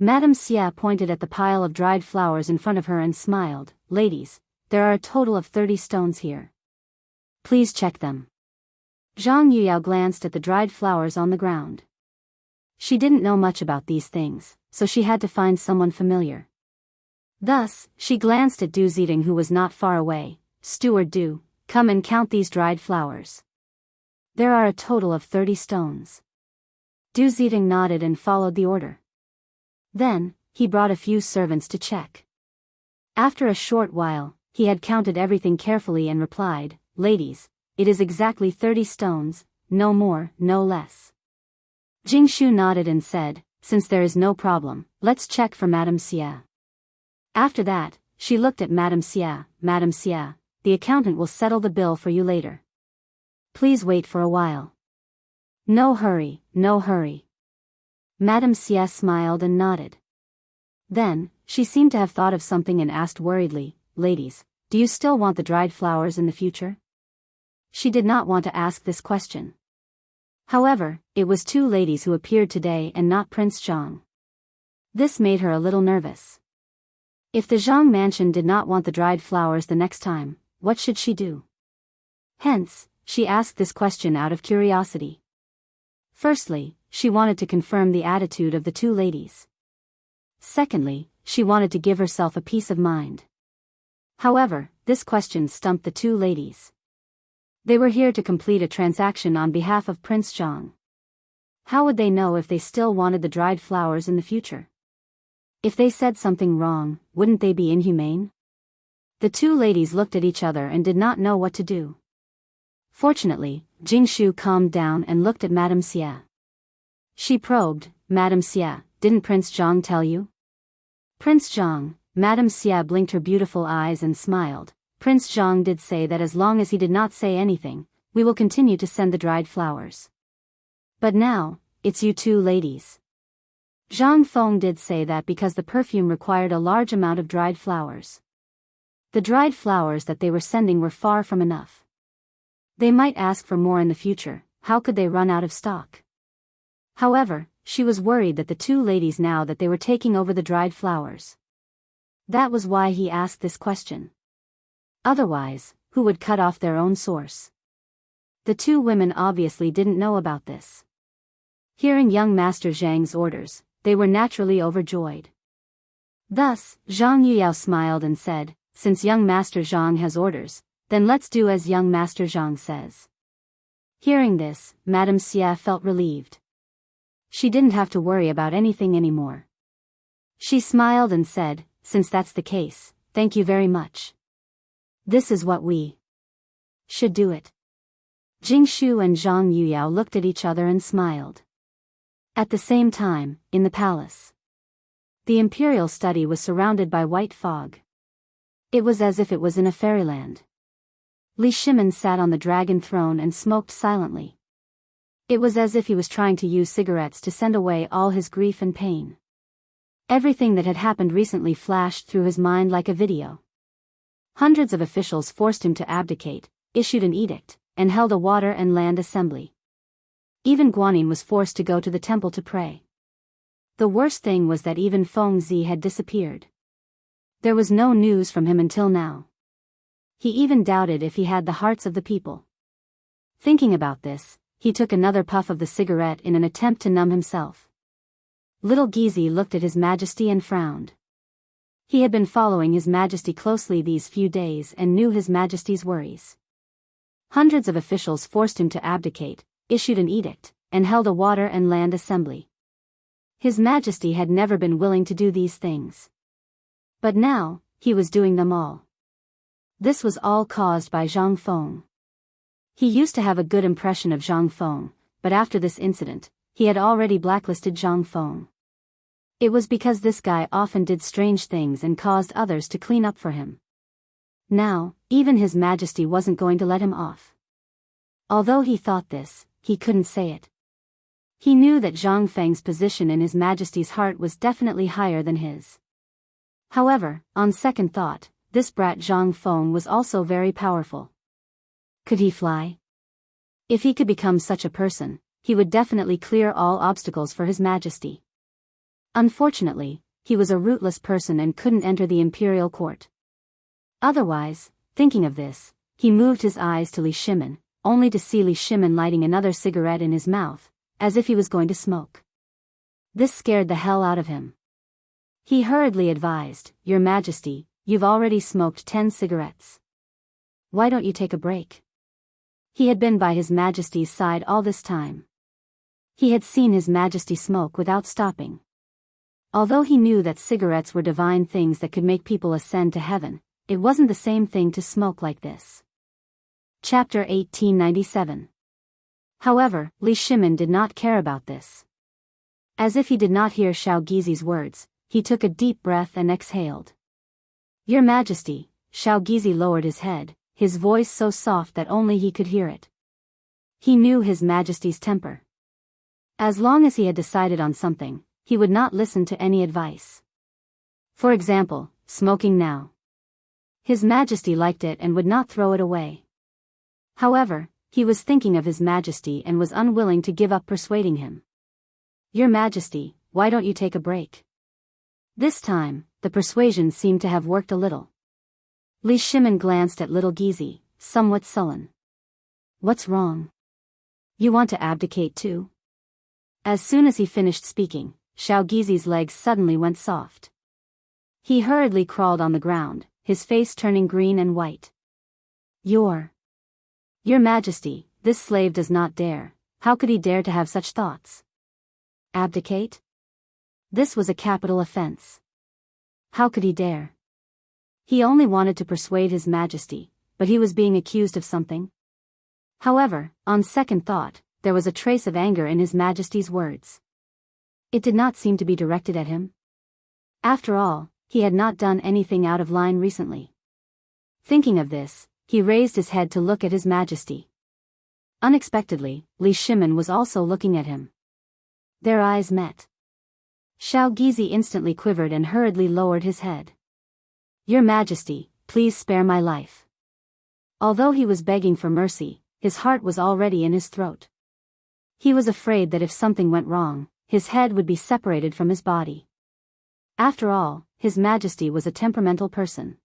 Madame Xia pointed at the pile of dried flowers in front of her and smiled, "Ladies, there are a total of 30 stones here. Please check them." Zhang Yuyao glanced at the dried flowers on the ground. She didn't know much about these things, so she had to find someone familiar. Thus, she glanced at Du Ziding, who was not far away. "Steward Du, come and count these dried flowers. There are a total of 30 stones." Du Ziding nodded and followed the order. Then, he brought a few servants to check. After a short while, he had counted everything carefully and replied, "Ladies, it is exactly 30 stones, no more, no less." Jingshu nodded and said, "Since there is no problem, let's check for Madame Xia." After that, she looked at Madame Xia. "Madame Xia, the accountant will settle the bill for you later. Please wait for a while." "No hurry, no hurry." Madame Xia smiled and nodded. Then, she seemed to have thought of something and asked worriedly, "Ladies, do you still want the dried flowers in the future?" She did not want to ask this question. However, it was two ladies who appeared today and not Prince Zhang. This made her a little nervous. If the Zhang mansion did not want the dried flowers the next time, what should she do? Hence, she asked this question out of curiosity. Firstly, she wanted to confirm the attitude of the two ladies. Secondly, she wanted to give herself a peace of mind. However, this question stumped the two ladies. They were here to complete a transaction on behalf of Prince Zhang. How would they know if they still wanted the dried flowers in the future? If they said something wrong, wouldn't they be inhumane? The two ladies looked at each other and did not know what to do. Fortunately, Jingshu calmed down and looked at Madame Xia. She probed, "Madame Xia, didn't Prince Zhang tell you?" "Prince Zhang," Madame Xia blinked her beautiful eyes and smiled. "Prince Zhang did say that as long as he did not say anything, we will continue to send the dried flowers. But now, it's you two ladies." Zhang Feng did say that because the perfume required a large amount of dried flowers. The dried flowers that they were sending were far from enough. They might ask for more in the future. How could they run out of stock? However, she was worried that the two ladies now that they were taking over the dried flowers. That was why he asked this question. Otherwise, who would cut off their own source? The two women obviously didn't know about this. Hearing young Master Zhang's orders, they were naturally overjoyed. Thus, Zhang Yuyao smiled and said, "Since young Master Zhang has orders, then let's do as young Master Zhang says." Hearing this, Madame Xia felt relieved. She didn't have to worry about anything anymore. She smiled and said, "Since that's the case, thank you very much. This is what we should do it." Jingshu and Zhang Yuyao looked at each other and smiled. At the same time, in the palace, the imperial study was surrounded by white fog. It was as if it was in a fairyland. Li Shimin sat on the dragon throne and smoked silently. It was as if he was trying to use cigarettes to send away all his grief and pain. Everything that had happened recently flashed through his mind like a video. Hundreds of officials forced him to abdicate, issued an edict, and held a water and land assembly. Even Guanyin was forced to go to the temple to pray. The worst thing was that even Feng Zi had disappeared. There was no news from him until now. He even doubted if he had the hearts of the people. Thinking about this, he took another puff of the cigarette in an attempt to numb himself. Little Gizi looked at His Majesty and frowned. He had been following His Majesty closely these few days and knew His Majesty's worries. Hundreds of officials forced him to abdicate, issued an edict, and held a water and land assembly. His Majesty had never been willing to do these things. But now, he was doing them all. This was all caused by Zhang Feng. He used to have a good impression of Zhang Feng, but after this incident, he had already blacklisted Zhang Feng. It was because this guy often did strange things and caused others to clean up for him. Now, even His Majesty wasn't going to let him off. Although he thought this, he couldn't say it. He knew that Zhang Feng's position in His Majesty's heart was definitely higher than his. However, on second thought, this brat Zhang Feng was also very powerful. Could he fly? If he could become such a person, he would definitely clear all obstacles for His Majesty. Unfortunately, he was a rootless person and couldn't enter the imperial court. Otherwise, thinking of this, he moved his eyes to Li Shimin, only to see Li Shimin lighting another cigarette in his mouth, as if he was going to smoke. This scared the hell out of him. He hurriedly advised, "Your Majesty, you've already smoked 10 cigarettes. Why don't you take a break?" He had been by His Majesty's side all this time. He had seen His Majesty smoke without stopping. Although he knew that cigarettes were divine things that could make people ascend to heaven, it wasn't the same thing to smoke like this. Chapter 1897. However, Li Shimin did not care about this. As if he did not hear Xiao Gizi's words, he took a deep breath and exhaled. "Your Majesty," Xiao Gizi lowered his head, his voice so soft that only he could hear it. He knew His Majesty's temper. As long as he had decided on something, he would not listen to any advice. For example, smoking now. His Majesty liked it and would not throw it away. However, he was thinking of His Majesty and was unwilling to give up persuading him. "Your Majesty, why don't you take a break?" This time, the persuasion seemed to have worked a little. Li Shimin glanced at little Gizi, somewhat sullen. "What's wrong? You want to abdicate too?" As soon as he finished speaking, Xiao Gizi's legs suddenly went soft. He hurriedly crawled on the ground, his face turning green and white. Your Majesty, this slave does not dare. How could he dare to have such thoughts? Abdicate? This was a capital offense. How could he dare? He only wanted to persuade His Majesty, but he was being accused of something. However, on second thought, there was a trace of anger in His Majesty's words. It did not seem to be directed at him. After all, he had not done anything out of line recently. Thinking of this, he raised his head to look at His Majesty. Unexpectedly, Li Shimin was also looking at him. Their eyes met. Xiao Gizi instantly quivered and hurriedly lowered his head. "Your Majesty, please spare my life." Although he was begging for mercy, his heart was already in his throat. He was afraid that if something went wrong, his head would be separated from his body. After all, His Majesty was a temperamental person.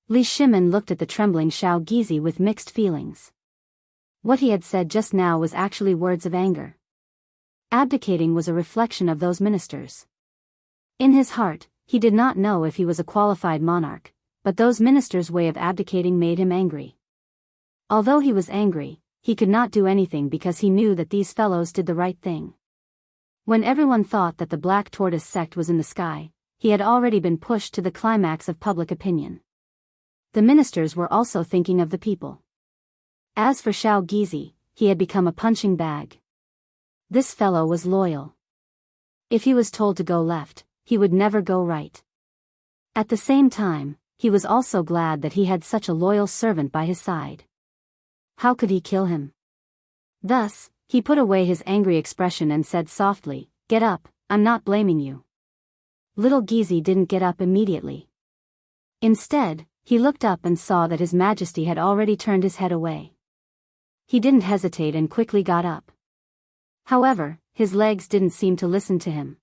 Li Shimin looked at the trembling Xiao Gizi with mixed feelings. What he had said just now was actually words of anger. Abdicating was a reflection of those ministers. In his heart, he did not know if he was a qualified monarch, but those ministers' way of abdicating made him angry. Although he was angry, he could not do anything because he knew that these fellows did the right thing. When everyone thought that the Black Tortoise sect was in the sky, he had already been pushed to the climax of public opinion. The ministers were also thinking of the people. As for Xiao Gizi, he had become a punching bag. This fellow was loyal. If he was told to go left, he would never go right. At the same time, he was also glad that he had such a loyal servant by his side. How could he kill him? Thus, He put away his angry expression and said softly, "Get up, I'm not blaming you." Little Gizi didn't get up immediately. Instead, he looked up and saw that His Majesty had already turned his head away. He didn't hesitate and quickly got up. However, his legs didn't seem to listen to him.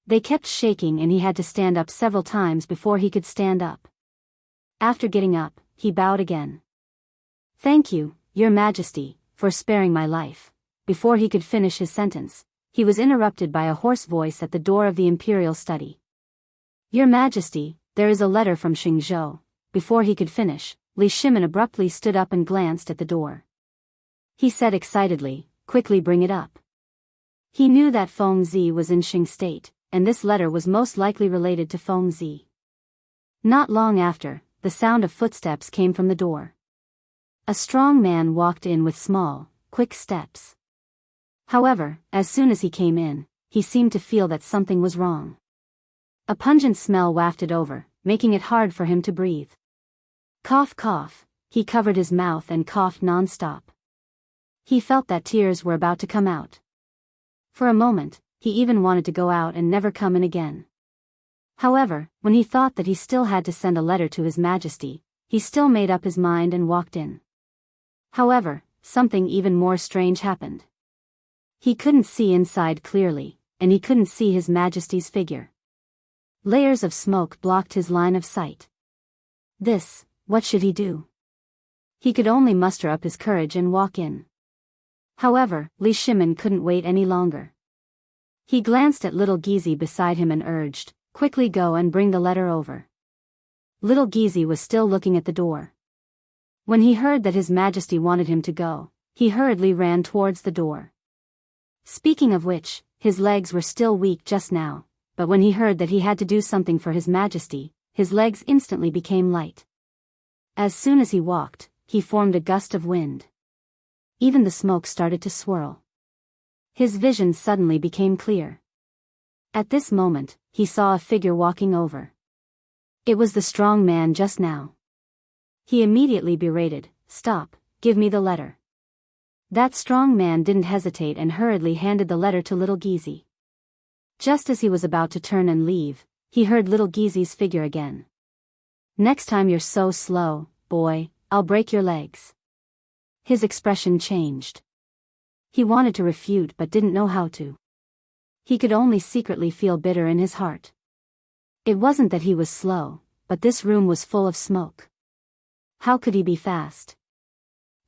They kept shaking and he had to stand up several times before he could stand up. After getting up, he bowed again. "Thank you, Your Majesty, for sparing my life." Before he could finish his sentence, he was interrupted by a hoarse voice at the door of the imperial study. "Your Majesty, there is a letter from Xingzhou." Before he could finish, Li Shimin abruptly stood up and glanced at the door. He said excitedly, "Quickly bring it up." He knew that Feng Zi was in Xing state, and this letter was most likely related to Feng Zi. Not long after, the sound of footsteps came from the door. A strong man walked in with small, quick steps. However, as soon as he came in, he seemed to feel that something was wrong. A pungent smell wafted over, making it hard for him to breathe. Cough, cough, he covered his mouth and coughed non-stop. He felt that tears were about to come out. For a moment, he even wanted to go out and never come in again. However, when he thought that he still had to send a letter to His Majesty, he still made up his mind and walked in. However, something even more strange happened. He couldn't see inside clearly, and he couldn't see His Majesty's figure. Layers of smoke blocked his line of sight. What should he do? He could only muster up his courage and walk in. However, Li Shimin couldn't wait any longer. He glanced at little Gizi beside him and urged, "Quickly go and bring the letter over." Little Gizi was still looking at the door. When he heard that His Majesty wanted him to go, he hurriedly ran towards the door. Speaking of which, his legs were still weak just now, but when he heard that he had to do something for His Majesty, his legs instantly became light. As soon as he walked, he formed a gust of wind. Even the smoke started to swirl. His vision suddenly became clear. At this moment, he saw a figure walking over. It was the strong man just now. He immediately berated, "Stop, give me the letter." That strong man didn't hesitate and hurriedly handed the letter to little Gizi. Just as he was about to turn and leave, he heard little Gizi's figure again. "Next time you're so slow, boy, I'll break your legs." His expression changed. He wanted to refute but didn't know how to. He could only secretly feel bitter in his heart. It wasn't that he was slow, but this room was full of smoke. How could he be fast?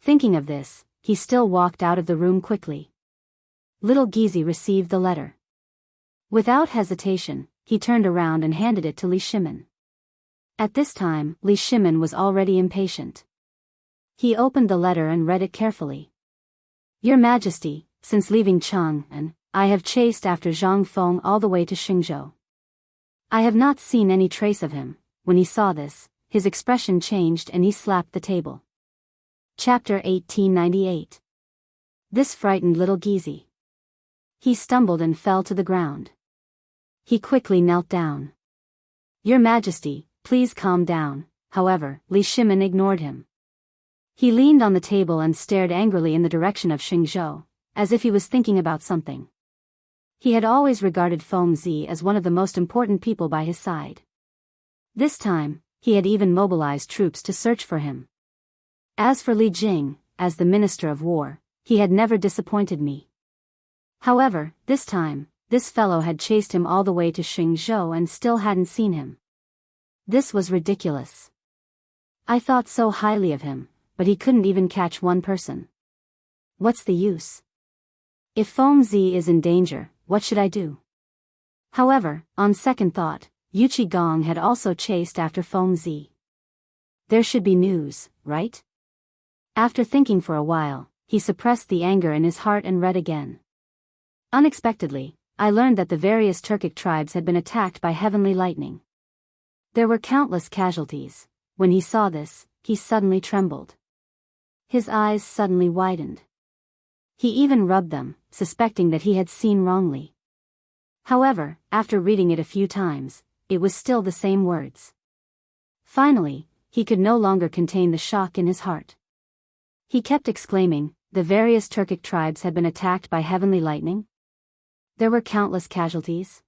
Thinking of this, he still walked out of the room quickly. Little Gizi received the letter. Without hesitation, he turned around and handed it to Li Shimin. At this time, Li Shimin was already impatient. He opened the letter and read it carefully. "Your Majesty, since leaving Chang'an, I have chased after Zhang Feng all the way to Xingzhou. I have not seen any trace of him." When he saw this, his expression changed and he slapped the table. Chapter 1898. This frightened little Gizi. He stumbled and fell to the ground. He quickly knelt down. "Your Majesty, please calm down." However, Li Shimin ignored him. He leaned on the table and stared angrily in the direction of Xingzhou, as if he was thinking about something. He had always regarded Feng Zi as one of the most important people by his side. This time, he had even mobilized troops to search for him. As for Li Jing, as the Minister of War, he had never disappointed me. However, this time, this fellow had chased him all the way to Xingzhou and still hadn't seen him. This was ridiculous. I thought so highly of him, but he couldn't even catch one person. What's the use? If Feng Zi is in danger, what should I do? However, on second thought, Yu Qigong had also chased after Feng Zi. There should be news, right? After thinking for a while, he suppressed the anger in his heart and read again. Unexpectedly, I learned that the various Turkic tribes had been attacked by heavenly lightning. There were countless casualties. When he saw this, he suddenly trembled. His eyes suddenly widened. He even rubbed them, suspecting that he had seen wrongly. However, after reading it a few times, it was still the same words. Finally, he could no longer contain the shock in his heart. He kept exclaiming, the various Turkic tribes had been attacked by heavenly lightning? There were countless casualties.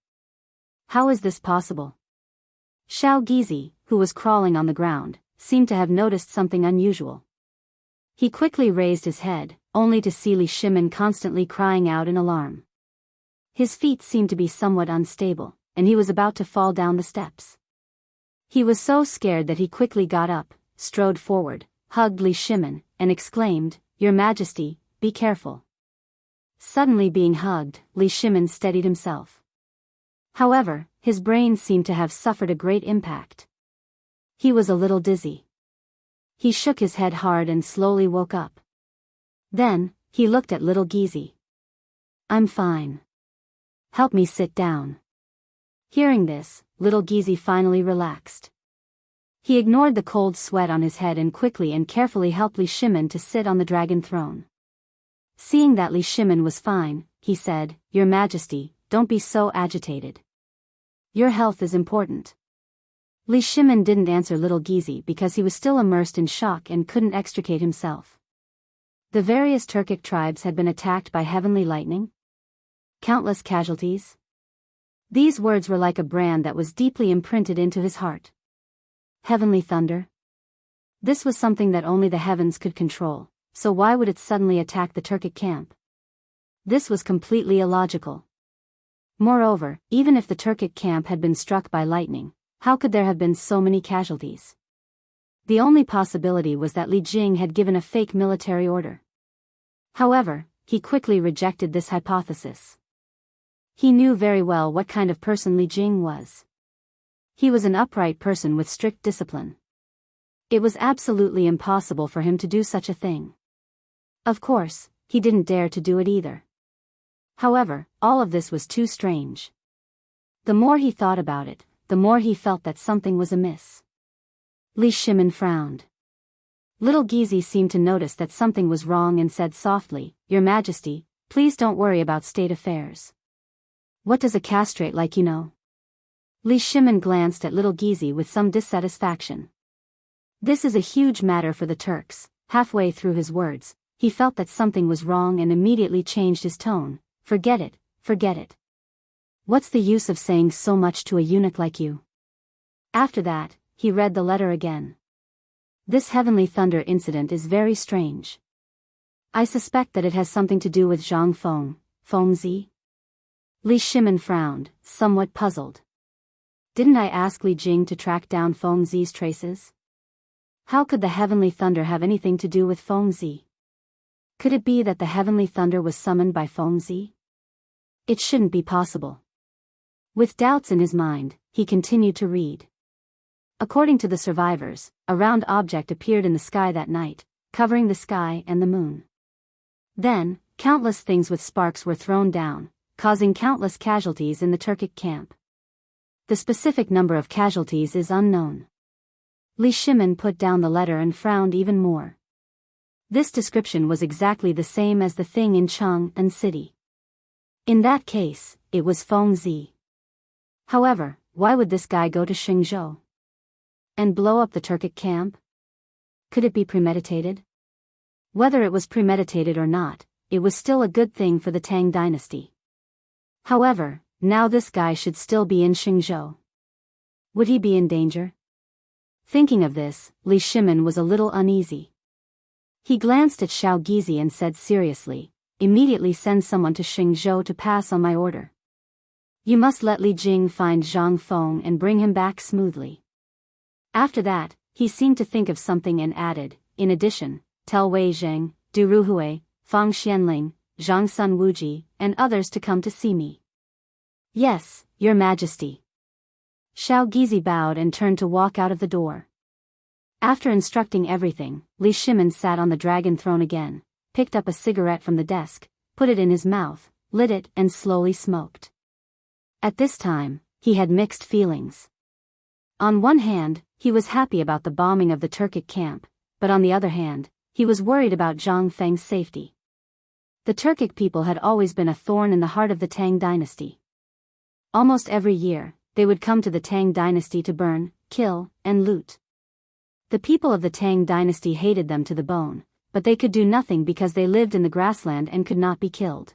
How is this possible? Xiao Gizi, who was crawling on the ground, seemed to have noticed something unusual. He quickly raised his head, only to see Li Shimin constantly crying out in alarm. His feet seemed to be somewhat unstable, and he was about to fall down the steps. He was so scared that he quickly got up, strode forward, hugged Li Shimin, and exclaimed, "Your Majesty, be careful." Suddenly being hugged, Li Shimin steadied himself. However, his brain seemed to have suffered a great impact. He was a little dizzy. He shook his head hard and slowly woke up. Then, he looked at little Gizi. "I'm fine. Help me sit down." Hearing this, little Gizi finally relaxed. He ignored the cold sweat on his head and quickly and carefully helped Li Shimin to sit on the dragon throne. Seeing that Li Shimin was fine, he said, "Your Majesty, don't be so agitated. Your health is important." Li Shimin didn't answer little Gizi because he was still immersed in shock and couldn't extricate himself. The various Turkic tribes had been attacked by heavenly lightning. Countless casualties. These words were like a brand that was deeply imprinted into his heart. Heavenly thunder. This was something that only the heavens could control, so why would it suddenly attack the Turkic camp? This was completely illogical. Moreover, even if the Turkic camp had been struck by lightning, how could there have been so many casualties? The only possibility was that Li Jing had given a fake military order. However, he quickly rejected this hypothesis. He knew very well what kind of person Li Jing was. He was an upright person with strict discipline. It was absolutely impossible for him to do such a thing. Of course, he didn't dare to do it either. However, all of this was too strange. The more he thought about it, the more he felt that something was amiss. Li Shimin frowned. Little Gizi seemed to notice that something was wrong and said softly, "Your Majesty, please don't worry about state affairs. What does a castrate like you know?" Li Shimin glanced at little Gizi with some dissatisfaction. This is a huge matter for the Turks. Halfway through his words, he felt that something was wrong and immediately changed his tone. "Forget it, forget it. What's the use of saying so much to a eunuch like you?" After that, he read the letter again. "This heavenly thunder incident is very strange. I suspect that it has something to do with Zhang Fengzi." Li Shimin frowned, somewhat puzzled. Didn't I ask Li Jing to track down Fengzi's traces? How could the heavenly thunder have anything to do with Fengzi? Could it be that the heavenly thunder was summoned by Fengzi? It shouldn't be possible. With doubts in his mind, he continued to read. According to the survivors, a round object appeared in the sky that night, covering the sky and the moon. Then, countless things with sparks were thrown down, causing countless casualties in the Turkic camp. The specific number of casualties is unknown. Li Shimin put down the letter and frowned even more. This description was exactly the same as the thing in Chang'an City. In that case, it was Fengzi. However, why would this guy go to Xingzhou and blow up the Turkic camp? Could it be premeditated? Whether it was premeditated or not, it was still a good thing for the Tang dynasty. However, now this guy should still be in Xingzhou. Would he be in danger? Thinking of this, Li Shimin was a little uneasy. He glanced at Xiao Gizi and said seriously, "Immediately send someone to Xingzhou to pass on my order. You must let Li Jing find Zhang Feng and bring him back smoothly." After that, he seemed to think of something and added, "In addition, tell Wei Zheng, Du Ruhui, Fang Xianling, Zhang Sun Wuji, and others to come to see me." "Yes, Your Majesty." Xiao Gizi bowed and turned to walk out of the door. After instructing everything, Li Shimin sat on the dragon throne again, picked up a cigarette from the desk, put it in his mouth, lit it and slowly smoked. At this time, he had mixed feelings. On one hand, he was happy about the bombing of the Turkic camp, but on the other hand, he was worried about Zhang Feng's safety. The Turkic people had always been a thorn in the heart of the Tang dynasty. Almost every year, they would come to the Tang dynasty to burn, kill, and loot. The people of the Tang dynasty hated them to the bone, but they could do nothing because they lived in the grassland and could not be killed.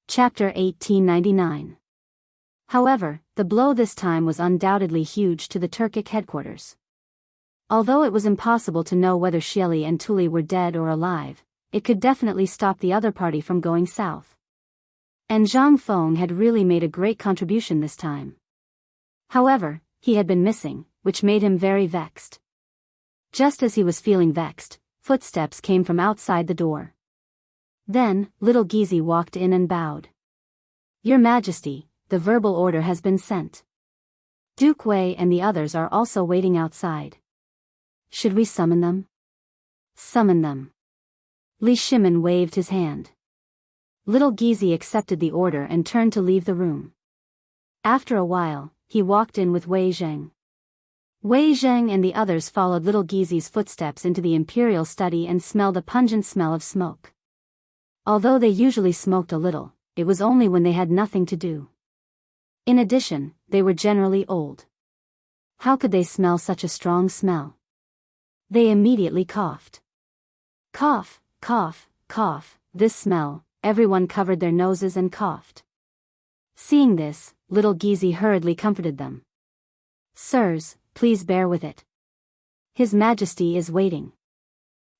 Chapter 1899. However, the blow this time was undoubtedly huge to the Turkic headquarters. Although it was impossible to know whether Shelley and Tuli were dead or alive, it could definitely stop the other party from going south. And Zhang Feng had really made a great contribution this time. However, he had been missing, which made him very vexed. Just as he was feeling vexed, footsteps came from outside the door. Then, little Gizi walked in and bowed. "Your Majesty, the verbal order has been sent. Duke Wei and the others are also waiting outside. Should we summon them?" "Summon them." Li Shimin waved his hand. Little Gizi accepted the order and turned to leave the room. After a while, he walked in with Wei Zheng. Wei Zheng and the others followed little Gizi's footsteps into the imperial study and smelled a pungent smell of smoke. Although they usually smoked a little, it was only when they had nothing to do. In addition, they were generally old. How could they smell such a strong smell? They immediately coughed. Cough, cough, cough, this smell, everyone covered their noses and coughed. Seeing this, little Gizi hurriedly comforted them. "Sirs, please bear with it. His Majesty is waiting."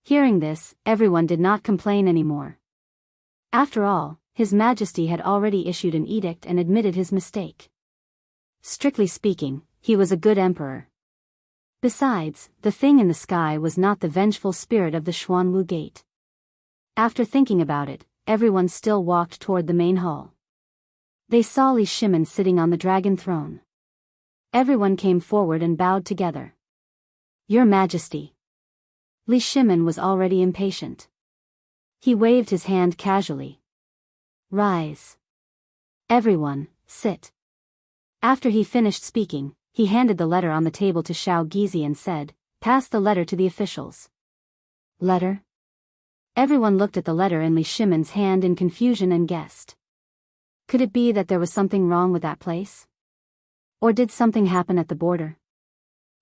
Hearing this, everyone did not complain anymore. After all, His Majesty had already issued an edict and admitted his mistake. Strictly speaking, he was a good emperor. Besides, the thing in the sky was not the vengeful spirit of the Xuanwu Gate. After thinking about it, everyone still walked toward the main hall. They saw Li Shimin sitting on the dragon throne. Everyone came forward and bowed together. "Your Majesty." Li Shimin was already impatient. He waved his hand casually. "Rise. Everyone, sit." After he finished speaking, he handed the letter on the table to Xiao Gizi and said, "Pass the letter to the officials." "Letter?" Everyone looked at the letter in Li Shimin's hand in confusion and guessed. Could it be that there was something wrong with that place? Or did something happen at the border?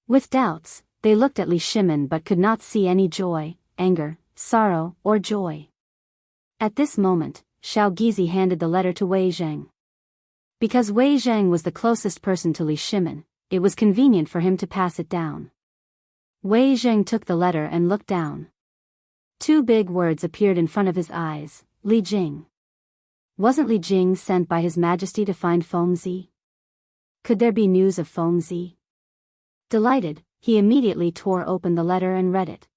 With doubts, they looked at Li Shimin but could not see any joy, anger, sorrow, or joy. At this moment, Xiao Gizi handed the letter to Wei Zheng. Because Wei Zheng was the closest person to Li Shimin, it was convenient for him to pass it down. Wei Zheng took the letter and looked down. Two big words appeared in front of his eyes, Li Jing. Wasn't Li Jing sent by His Majesty to find Feng Zi? Could there be news of Feng Zi? Delighted, he immediately tore open the letter and read it.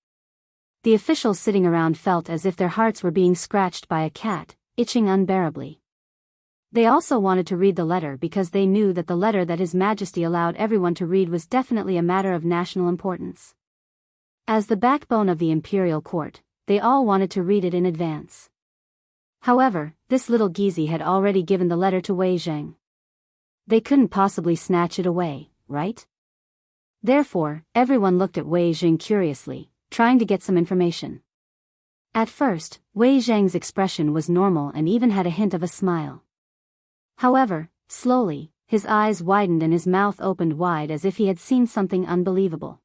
The officials sitting around felt as if their hearts were being scratched by a cat, itching unbearably. They also wanted to read the letter because they knew that the letter that His Majesty allowed everyone to read was definitely a matter of national importance. As the backbone of the imperial court, they all wanted to read it in advance. However, this little Gizi had already given the letter to Wei Zheng. They couldn't possibly snatch it away, right? Therefore, everyone looked at Wei Zheng curiously, trying to get some information. At first, Wei Zheng's expression was normal and even had a hint of a smile. However, slowly, his eyes widened and his mouth opened wide as if he had seen something unbelievable.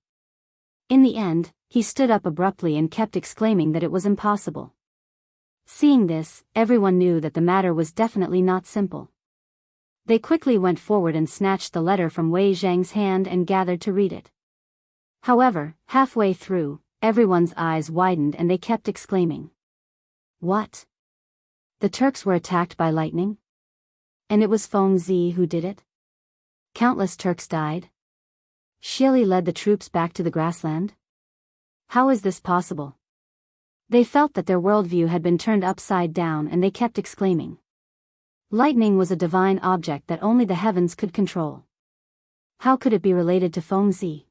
In the end, he stood up abruptly and kept exclaiming that it was impossible. Seeing this, everyone knew that the matter was definitely not simple. They quickly went forward and snatched the letter from Wei Zheng's hand and gathered to read it. However, halfway through, everyone's eyes widened and they kept exclaiming. What? The Turks were attacked by lightning? And it was Feng Zi who did it? Countless Turks died? Shili led the troops back to the grassland? How is this possible? They felt that their worldview had been turned upside down and they kept exclaiming. Lightning was a divine object that only the heavens could control. How could it be related to Feng Zi?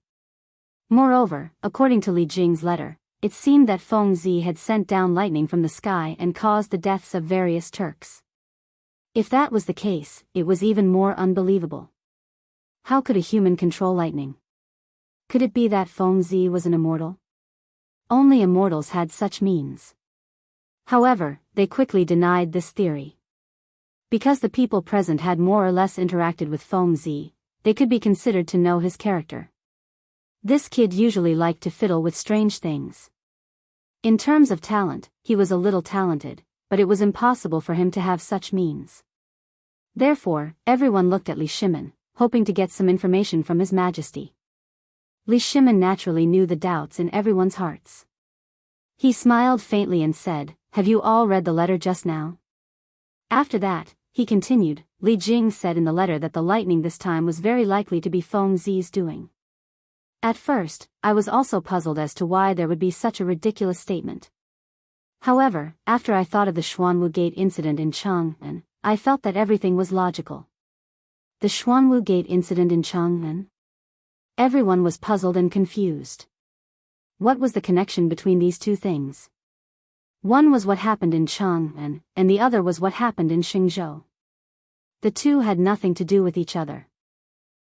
Moreover, according to Li Jing's letter, it seemed that Feng Zi had sent down lightning from the sky and caused the deaths of various Turks. If that was the case, it was even more unbelievable. How could a human control lightning? Could it be that Feng Zi was an immortal? Only immortals had such means. However, they quickly denied this theory. Because the people present had more or less interacted with Feng Zi, they could be considered to know his character. This kid usually liked to fiddle with strange things. In terms of talent, he was a little talented, but it was impossible for him to have such means. Therefore, everyone looked at Li Shimin, hoping to get some information from His Majesty. Li Shimin naturally knew the doubts in everyone's hearts. He smiled faintly and said, "Have you all read the letter just now?" After that, he continued, Li Jing said in the letter that the lightning this time was very likely to be Feng Zi's doing. At first, I was also puzzled as to why there would be such a ridiculous statement. However, after I thought of the Xuanwu Gate incident in Chang'an, I felt that everything was logical. The Xuanwu Gate incident in Chang'an? Everyone was puzzled and confused. What was the connection between these two things? One was what happened in Chang'an, and the other was what happened in Xingzhou. The two had nothing to do with each other.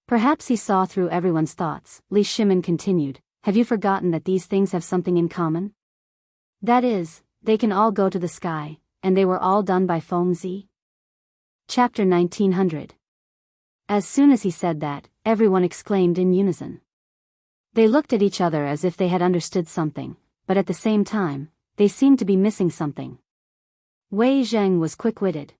Perhaps he saw through everyone's thoughts. Li Shimin continued, "Have you forgotten that these things have something in common? That is, they can all go to the sky, and they were all done by Feng Zi?" Chapter 1900. As soon as he said that, everyone exclaimed in unison. They looked at each other as if they had understood something, but at the same time, they seemed to be missing something. Wei Zheng was quick-witted.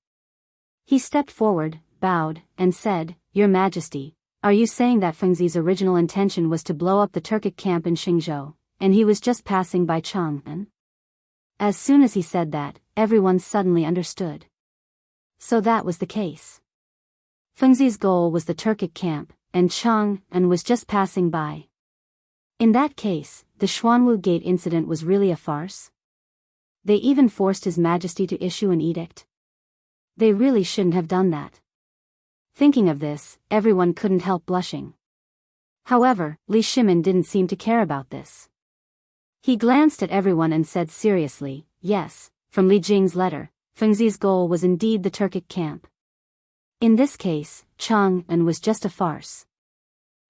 He stepped forward, bowed, and said, "Your Majesty, are you saying that Feng Zi's original intention was to blow up the Turkic camp in Xingzhou, and he was just passing by Chang'an?" As soon as he said that, everyone suddenly understood. So that was the case. Feng Zi's goal was the Turkic camp, and Chang'an was just passing by. In that case, the Xuanwu Gate incident was really a farce? They even forced His Majesty to issue an edict? They really shouldn't have done that. Thinking of this, everyone couldn't help blushing. However, Li Shimin didn't seem to care about this. He glanced at everyone and said seriously, "Yes, from Li Jing's letter, Feng Zi's goal was indeed the Turkic camp. In this case, Chang'an was just a farce.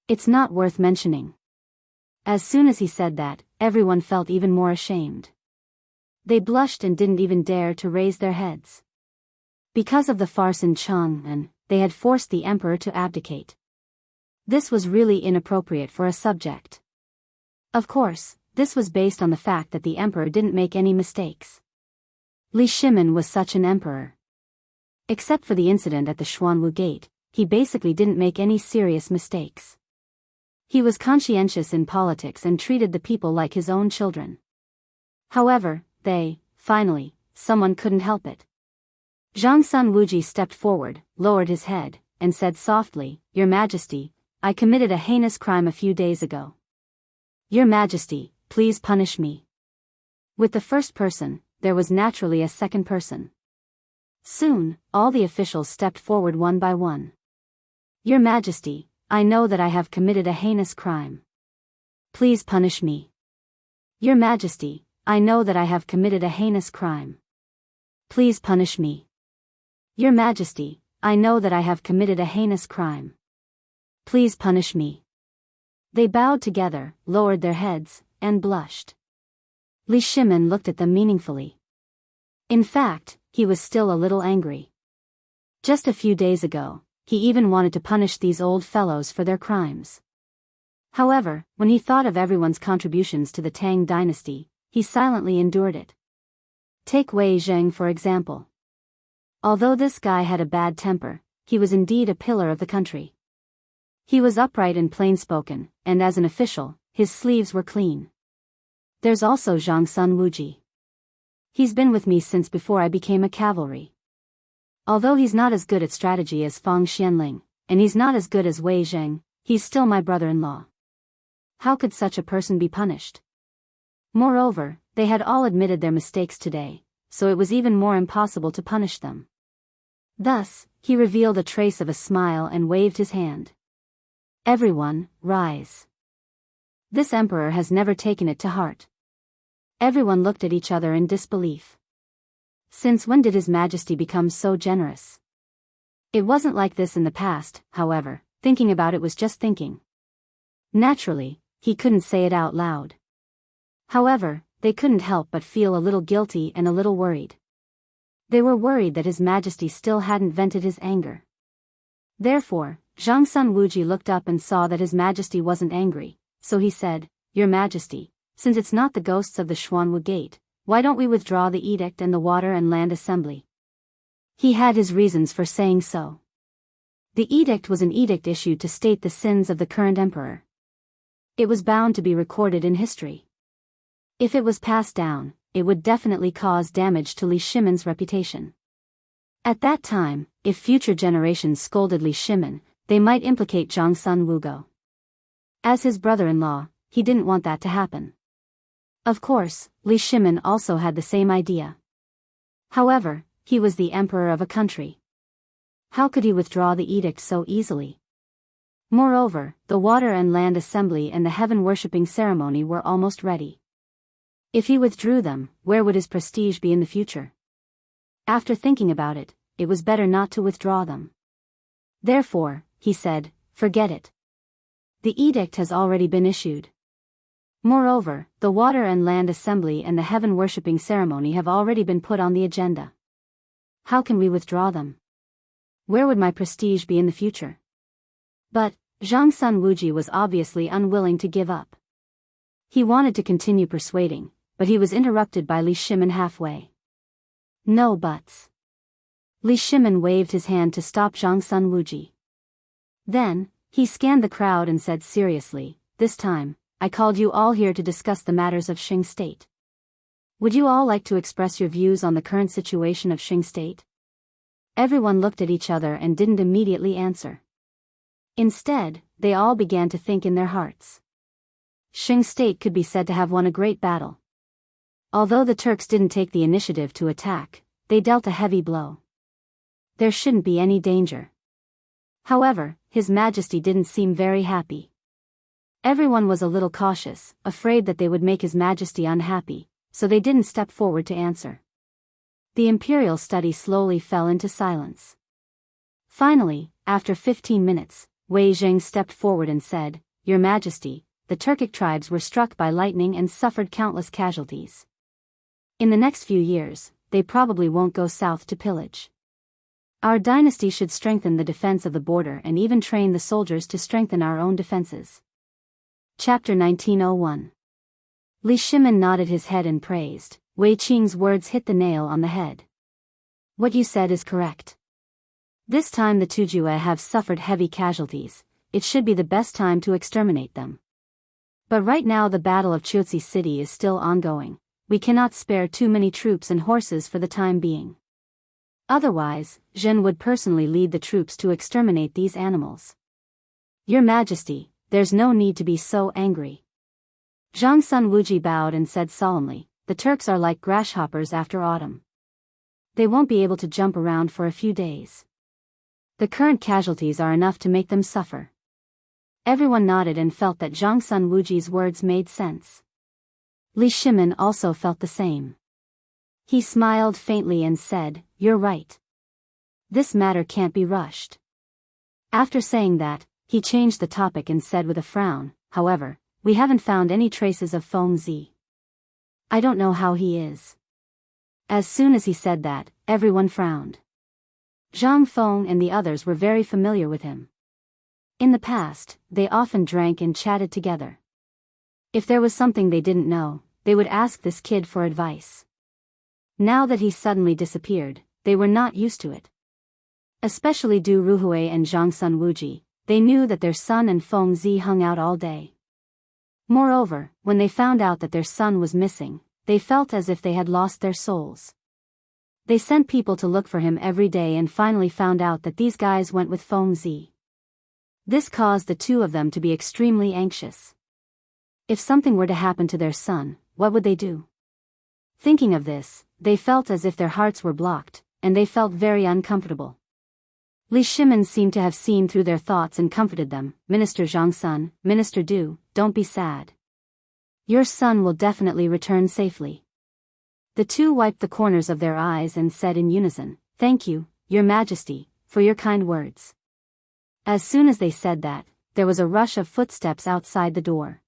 It's not worth mentioning." As soon as he said that, everyone felt even more ashamed. They blushed and didn't even dare to raise their heads. Because of the farce in Chang'an, they had forced the emperor to abdicate. This was really inappropriate for a subject. Of course, this was based on the fact that the emperor didn't make any mistakes. Li Shimin was such an emperor. Except for the incident at the Xuanwu Gate, he basically didn't make any serious mistakes. He was conscientious in politics and treated the people like his own children. However, finally, someone couldn't help it. Zhangsun Wuji stepped forward, lowered his head, and said softly, "Your Majesty, I committed a heinous crime a few days ago. Your Majesty, please punish me." With the first person, there was naturally a second person. Soon, all the officials stepped forward one by one. "Your Majesty, I know that I have committed a heinous crime. Please punish me. Your Majesty, I know that I have committed a heinous crime. Please punish me. Your Majesty, I know that I have committed a heinous crime. Please punish me." They bowed together, lowered their heads, and blushed. Li Shimin looked at them meaningfully. In fact, he was still a little angry. Just a few days ago, he even wanted to punish these old fellows for their crimes. However, when he thought of everyone's contributions to the Tang dynasty, he silently endured it. Take Wei Zheng for example. Although this guy had a bad temper, he was indeed a pillar of the country. He was upright and plain-spoken, and as an official, his sleeves were clean. There's also Zhangsun Wuji. He's been with me since before I became a cavalry. Although he's not as good at strategy as Fang Xianling, and he's not as good as Wei Zheng, he's still my brother-in-law. How could such a person be punished? Moreover, they had all admitted their mistakes today, so it was even more impossible to punish them. Thus, he revealed a trace of a smile and waved his hand. "Everyone, rise." This emperor has never taken it to heart. Everyone looked at each other in disbelief. Since when did His Majesty become so generous? It wasn't like this in the past, however. Thinking about it was just thinking. Naturally, he couldn't say it out loud. However, they couldn't help but feel a little guilty and a little worried. They were worried that His Majesty still hadn't vented his anger. Therefore, Zhangsun Wuji looked up and saw that His Majesty wasn't angry, so he said, "Your Majesty, since it's not the ghosts of the Xuanwu Gate, why don't we withdraw the edict and the Water and Land Assembly? He had his reasons for saying so. The edict was an edict issued to state the sins of the current emperor. It was bound to be recorded in history. If it was passed down, it would definitely cause damage to Li Shimon's reputation. At that time, if future generations scolded Li Shimon, they might implicate Zhongsun Wugo. As his brother-in-law, he didn't want that to happen. Of course, Li Shimon also had the same idea. However, he was the emperor of a country. How could he withdraw the edict so easily? Moreover, the Water and Land Assembly and the heaven-worshipping ceremony were almost ready. If he withdrew them, where would his prestige be in the future? After thinking about it, it was better not to withdraw them. Therefore, he said, forget it. The edict has already been issued. Moreover, the Water and Land Assembly and the heaven-worshipping ceremony have already been put on the agenda. How can we withdraw them? Where would my prestige be in the future? But, Zhongsun Wuji was obviously unwilling to give up. He wanted to continue persuading, but he was interrupted by Li Shimon halfway. No buts. Li Shimon waved his hand to stop Zhongsun Wuji. Then, he scanned the crowd and said seriously, this time, I called you all here to discuss the matters of Xing State. Would you all like to express your views on the current situation of Xing State? Everyone looked at each other and didn't immediately answer. Instead, they all began to think in their hearts. Xing State could be said to have won a great battle. Although the Turks didn't take the initiative to attack, they dealt a heavy blow. There shouldn't be any danger. However, His Majesty didn't seem very happy. Everyone was a little cautious, afraid that they would make His Majesty unhappy, so they didn't step forward to answer. The imperial study slowly fell into silence. Finally, after 15 minutes, Wei Jing stepped forward and said, Your Majesty, the Turkic tribes were struck by lightning and suffered countless casualties. In the next few years, they probably won't go south to pillage. Our dynasty should strengthen the defense of the border and even train the soldiers to strengthen our own defenses. Chapter 1901. Li Shimon nodded his head and praised. Wei Qing's words hit the nail on the head. What you said is correct. This time the Tujue have suffered heavy casualties, it should be the best time to exterminate them. But right now the Battle of Chuozi City is still ongoing, we cannot spare too many troops and horses for the time being. Otherwise, Zhen would personally lead the troops to exterminate these animals. Your Majesty, there's no need to be so angry. Zhongsun Wuji bowed and said solemnly, the Turks are like grasshoppers after autumn. They won't be able to jump around for a few days. The current casualties are enough to make them suffer. Everyone nodded and felt that Zhongsun Wuji's words made sense. Li Shimon also felt the same. He smiled faintly and said, You're right. This matter can't be rushed. After saying that, he changed the topic and said with a frown, however, we haven't found any traces of Feng Zi. I don't know how he is. As soon as he said that, everyone frowned. Zhang Feng and the others were very familiar with him. In the past, they often drank and chatted together. If there was something they didn't know, they would ask this kid for advice. Now that he suddenly disappeared, they were not used to it. Especially Du Ruhui and Zhongsun Wuji, they knew that their son and Feng Zi hung out all day. Moreover, when they found out that their son was missing, they felt as if they had lost their souls. They sent people to look for him every day and finally found out that these guys went with Feng Zi. This caused the two of them to be extremely anxious. If something were to happen to their son, what would they do? Thinking of this, they felt as if their hearts were blocked, and they felt very uncomfortable. Li Shimon seemed to have seen through their thoughts and comforted them. Minister Zhongsun, Minister Du, don't be sad. Your son will definitely return safely. The two wiped the corners of their eyes and said in unison, Thank you, Your Majesty, for your kind words. As soon as they said that, there was a rush of footsteps outside the door.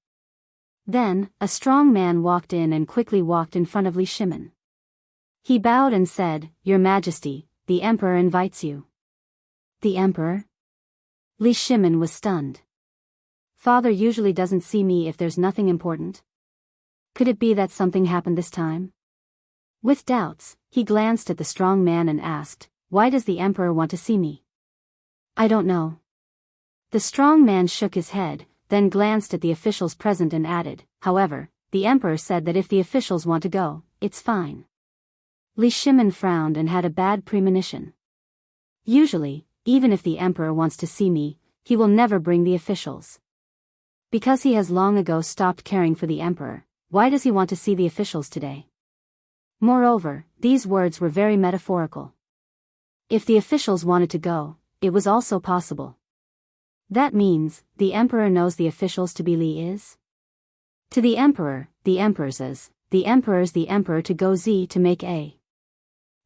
Then, a strong man walked in and quickly walked in front of Li Shimon. He bowed and said, Your Majesty, the Emperor invites you. The Emperor? Li Shimon was stunned. Father usually doesn't see me if there's nothing important. Could it be that something happened this time? With doubts, he glanced at the strong man and asked, "Why does the emperor want to see me?" "I don't know." The strong man shook his head, then glanced at the officials present and added, "However, the emperor said that if the officials want to go, it's fine." Li Shimin frowned and had a bad premonition. Usually, even if the emperor wants to see me, he will never bring the officials. Because he has long ago stopped caring for the emperor, why does he want to see the officials today? Moreover, these words were very metaphorical. If the officials wanted to go, it was also possible. That means, the emperor knows the officials to be Li is? To the emperor, the emperor's is, the emperor's the emperor to go Z to make A.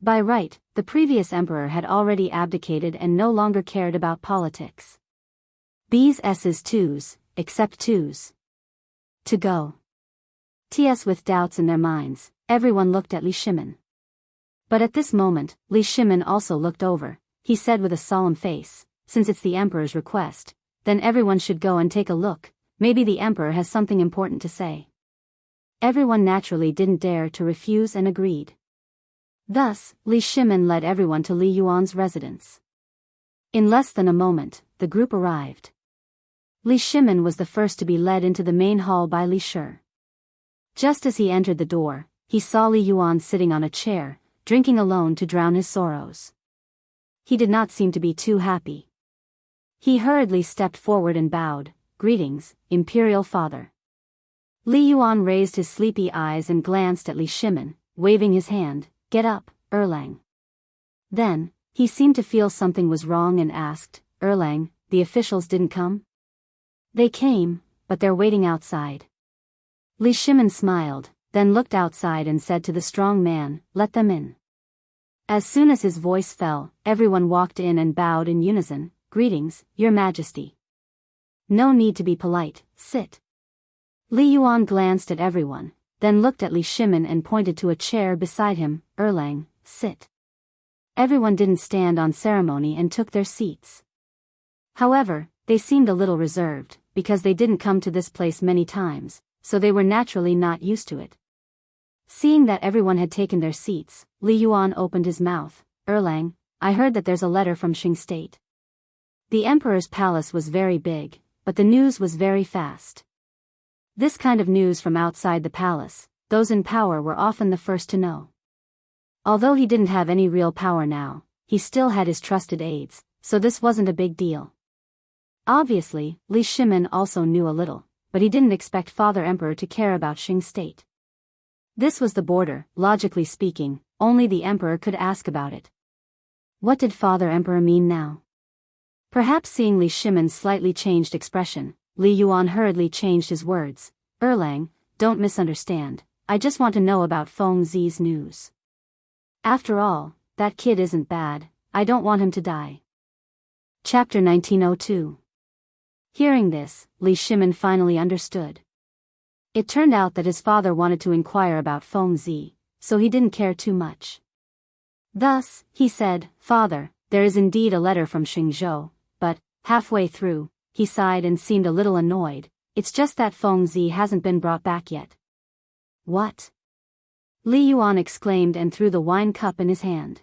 By right, the previous emperor had already abdicated and no longer cared about politics. B's S's twos, except twos. To go. Ts with doubts in their minds, everyone looked at Li Shimin. But at this moment, Li Shimin also looked over. He said with a solemn face, "Since it's the emperor's request, then everyone should go and take a look, maybe the emperor has something important to say." Everyone naturally didn't dare to refuse and agreed. Thus, Li Shimin led everyone to Li Yuan's residence. In less than a moment, the group arrived. Li Shimin was the first to be led into the main hall by Li Shi. Just as he entered the door, he saw Li Yuan sitting on a chair, drinking alone to drown his sorrows. He did not seem to be too happy. He hurriedly stepped forward and bowed, "Greetings, Imperial Father." Li Yuan raised his sleepy eyes and glanced at Li Shimin, waving his hand, "Get up, Erlang." Then, he seemed to feel something was wrong and asked, "Erlang, the officials didn't come?" "They came, but they're waiting outside." Li Shimin smiled, then looked outside and said to the strong man, "Let them in." As soon as his voice fell, everyone walked in and bowed in unison, "Greetings, Your Majesty." "No need to be polite, sit." Li Yuan glanced at everyone, then looked at Li Shimin and pointed to a chair beside him, "Erlang, sit." Everyone didn't stand on ceremony and took their seats. However, they seemed a little reserved, because they didn't come to this place many times, so they were naturally not used to it. Seeing that everyone had taken their seats, Li Yuan opened his mouth, "Erlang, I heard that there's a letter from Qing State." The emperor's palace was very big, but the news was very fast. This kind of news from outside the palace, those in power were often the first to know. Although he didn't have any real power now, he still had his trusted aides, so this wasn't a big deal. Obviously, Li Shimin also knew a little, but he didn't expect Father Emperor to care about Qing State. This was the border, logically speaking, only the emperor could ask about it. What did Father Emperor mean now? Perhaps seeing Li Shimin's slightly changed expression, Li Yuan hurriedly changed his words, "Erlang, don't misunderstand, I just want to know about Feng Zi's news. After all, that kid isn't bad, I don't want him to die." Chapter 1902. Hearing this, Li Shimin finally understood. It turned out that his father wanted to inquire about Feng Zi, so he didn't care too much. Thus, he said, "Father, there is indeed a letter from Xingzhou, but, halfway through, he sighed and seemed a little annoyed, it's just that Feng Zi hasn't been brought back yet." "What?" Li Yuan exclaimed and threw the wine cup in his hand.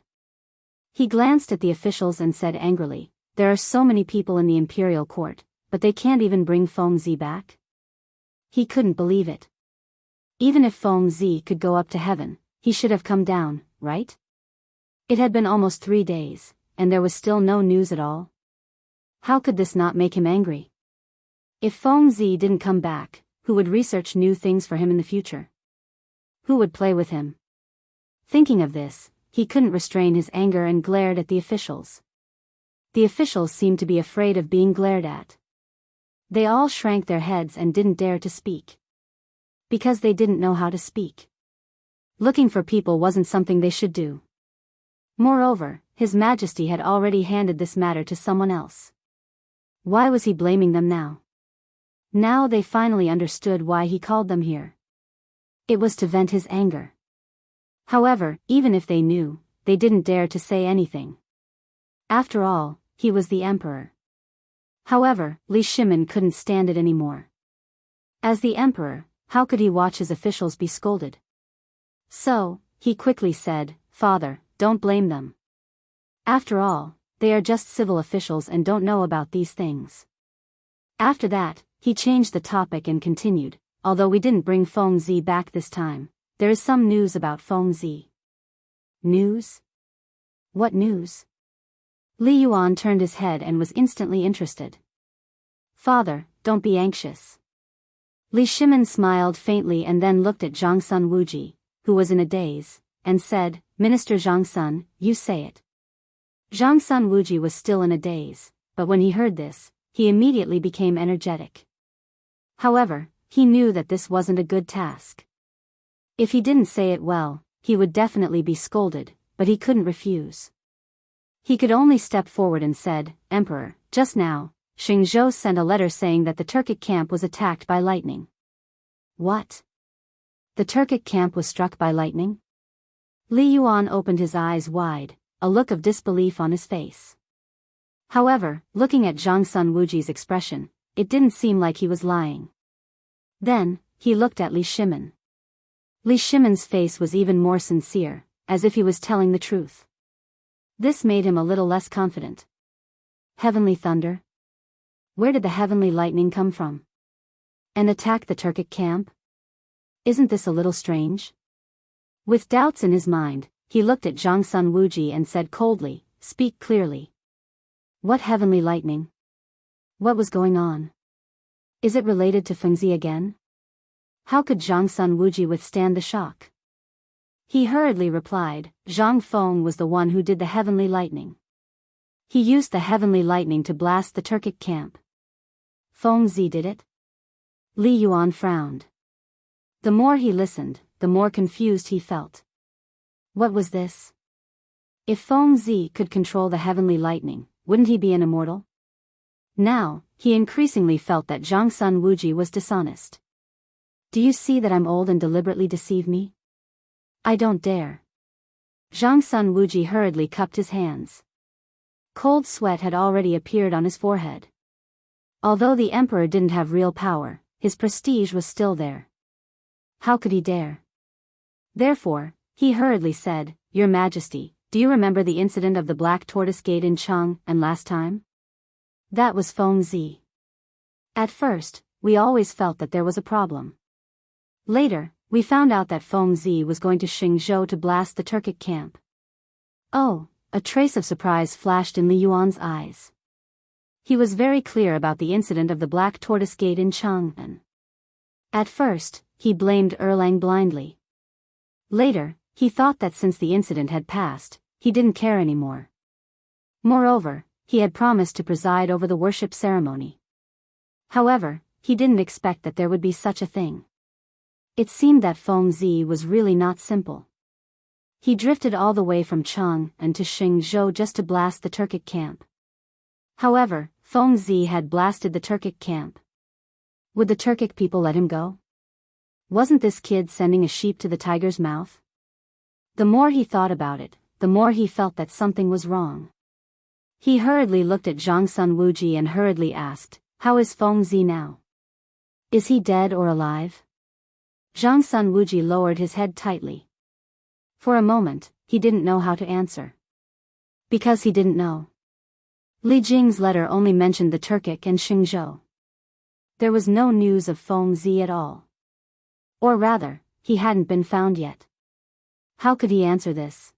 He glanced at the officials and said angrily, "There are so many people in the imperial court, but they can't even bring Feng Zi back?" He couldn't believe it. Even if Feng Zi could go up to heaven, he should have come down, right? It had been almost 3 days, and there was still no news at all. How could this not make him angry? If Feng Zi didn't come back, who would research new things for him in the future? Who would play with him? Thinking of this, he couldn't restrain his anger and glared at the officials. The officials seemed to be afraid of being glared at. They all shrank their heads and didn't dare to speak. Because they didn't know how to speak. Looking for people wasn't something they should do. Moreover, His Majesty had already handed this matter to someone else. Why was he blaming them now? Now they finally understood why he called them here. It was to vent his anger. However, even if they knew, they didn't dare to say anything. After all, he was the emperor. However, Li Shimin couldn't stand it anymore. As the emperor, how could he watch his officials be scolded? So, he quickly said, "Father, don't blame them. After all, they are just civil officials and don't know about these things." After that, he changed the topic and continued, "Although we didn't bring Feng Zi back this time, there is some news about Feng Zi." News? What news? Li Yuan turned his head and was instantly interested. "Father, don't be anxious." Li Shimin smiled faintly and then looked at Zhang Sun Wuji, who was in a daze, and said, "Minister Zhang Sun, you say it." Zhang Sun Wuji was still in a daze, but when he heard this, he immediately became energetic. However, he knew that this wasn't a good task. If he didn't say it well, he would definitely be scolded, but he couldn't refuse. He could only step forward and said, "Emperor, just now, Xingzhou sent a letter saying that the Turkic camp was attacked by lightning." What? The Turkic camp was struck by lightning? Li Yuan opened his eyes wide, a look of disbelief on his face. However, looking at Zhang Sun Wuji's expression, it didn't seem like he was lying. Then, he looked at Li Shimin. Li Shimin's face was even more sincere, as if he was telling the truth. This made him a little less confident. Heavenly thunder? Where did the heavenly lightning come from? And attack the Turkic camp? Isn't this a little strange? With doubts in his mind, he looked at Zhang Sun Wuji and said coldly, "Speak clearly. What heavenly lightning? What was going on? Is it related to Feng Zi again?" How could Zhang Sun Wuji withstand the shock? He hurriedly replied, "Zhang Feng was the one who did the heavenly lightning. He used the heavenly lightning to blast the Turkic camp." Feng Zi did it? Li Yuan frowned. The more he listened, the more confused he felt. What was this? If Feng Zi could control the heavenly lightning, wouldn't he be an immortal? Now, he increasingly felt that Zhang Sun Wuji was dishonest. "Do you see that I'm old and deliberately deceive me? I don't dare." Zhang Sun Wuji hurriedly cupped his hands. Cold sweat had already appeared on his forehead. Although the emperor didn't have real power, his prestige was still there. How could he dare? Therefore, he hurriedly said, "Your Majesty, do you remember the incident of the Black Tortoise Gate in Cheng and last time? That was Feng Zi. At first, we always felt that there was a problem. Later, we found out that Feng Zi was going to Xingzhou to blast the Turkic camp." Oh, a trace of surprise flashed in Li Yuan's eyes. He was very clear about the incident of the Black Tortoise Gate in Chang'an. At first, he blamed Erlang blindly. Later, he thought that since the incident had passed, he didn't care anymore. Moreover, he had promised to preside over the worship ceremony. However, he didn't expect that there would be such a thing. It seemed that Feng Zi was really not simple. He drifted all the way from Chang'an to Xingzhou just to blast the Turkic camp. However, Feng Zi had blasted the Turkic camp. Would the Turkic people let him go? Wasn't this kid sending a sheep to the tiger's mouth? The more he thought about it, the more he felt that something was wrong. He hurriedly looked at Zhang Sun Wuji and hurriedly asked, "How is Feng Zi now? Is he dead or alive?" Zhang Sun Wuji lowered his head tightly. For a moment, he didn't know how to answer. Because he didn't know. Li Jing's letter only mentioned the Turkic and Xingzhou. There was no news of Feng Zi at all. Or rather, he hadn't been found yet. How could he answer this?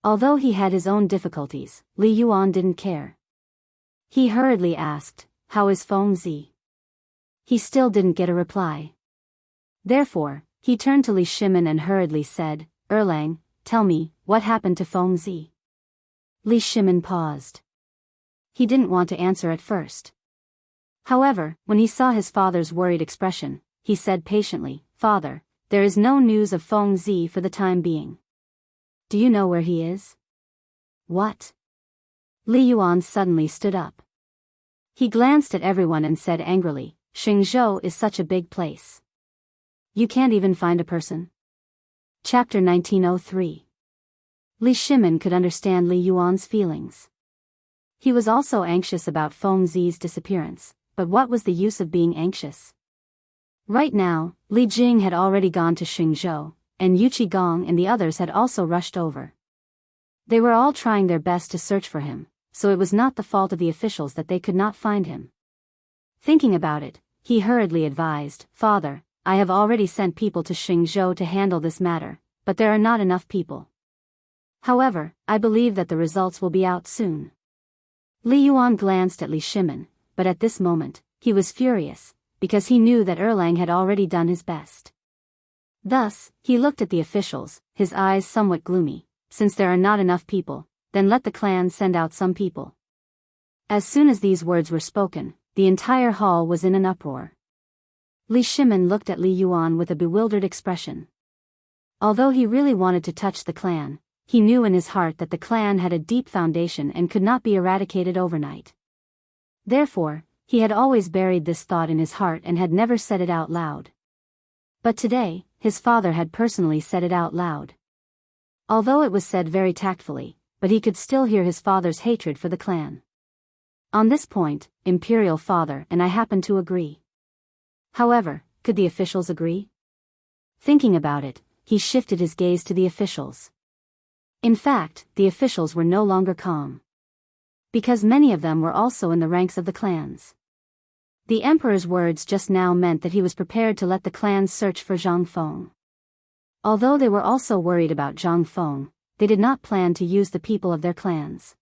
Although he had his own difficulties, Li Yuan didn't care. He hurriedly asked, "How is Feng Zi?" He still didn't get a reply. Therefore, he turned to Li Shimin and hurriedly said, "Erlang, tell me, what happened to Feng Zi?" Li Shimin paused. He didn't want to answer at first. However, when he saw his father's worried expression, he said patiently, "Father, there is no news of Feng Zi for the time being. Do you know where he is?" What? Li Yuan suddenly stood up. He glanced at everyone and said angrily, "Xingzhou is such a big place. You can't even find a person?" Chapter 1903. Li Shimin could understand Li Yuan's feelings. He was also anxious about Feng Zi's disappearance, but what was the use of being anxious? Right now, Li Jing had already gone to Xingzhou, and Yu Qigong and the others had also rushed over. They were all trying their best to search for him, so it was not the fault of the officials that they could not find him. Thinking about it, he hurriedly advised, "Father, I have already sent people to Xingzhou to handle this matter, but there are not enough people. However, I believe that the results will be out soon." Li Yuan glanced at Li Shimin, but at this moment, he was furious, because he knew that Erlang had already done his best. Thus, he looked at the officials, his eyes somewhat gloomy. "Since there are not enough people, then let the clan send out some people." As soon as these words were spoken, the entire hall was in an uproar. Li Shimin looked at Li Yuan with a bewildered expression. Although he really wanted to touch the clan, he knew in his heart that the clan had a deep foundation and could not be eradicated overnight. Therefore, he had always buried this thought in his heart and had never said it out loud. But today, his father had personally said it out loud. Although it was said very tactfully, but he could still hear his father's hatred for the clan. On this point, Imperial Father and I happen to agree. However, could the officials agree? Thinking about it, he shifted his gaze to the officials. In fact, the officials were no longer calm. Because many of them were also in the ranks of the clans. The emperor's words just now meant that he was prepared to let the clans search for Zhang Feng. Although they were also worried about Zhang Feng, they did not plan to use the people of their clans.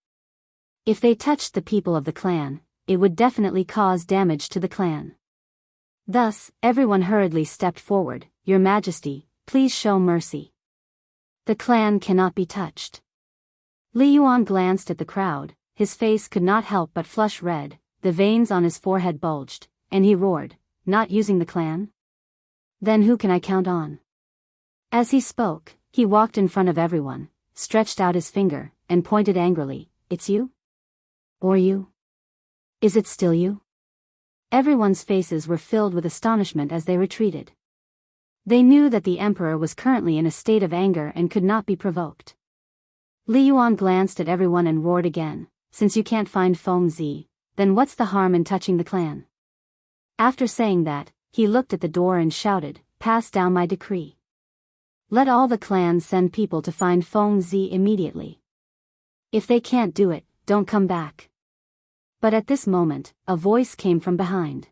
If they touched the people of the clan, it would definitely cause damage to the clan. Thus, everyone hurriedly stepped forward. "Your Majesty, please show mercy. The clan cannot be touched." Li Yuan glanced at the crowd, his face could not help but flush red, the veins on his forehead bulged, and he roared, "Not using the clan? Then who can I count on?" As he spoke, he walked in front of everyone, stretched out his finger, and pointed angrily, "It's you? Or you? Is it still you?" Everyone's faces were filled with astonishment as they retreated. They knew that the emperor was currently in a state of anger and could not be provoked. Li Yuan glanced at everyone and roared again, "Since you can't find Feng Zi, then what's the harm in touching the clan?" After saying that, he looked at the door and shouted, "Pass down my decree. Let all the clans send people to find Feng Zi immediately. If they can't do it, don't come back." But at this moment, a voice came from behind.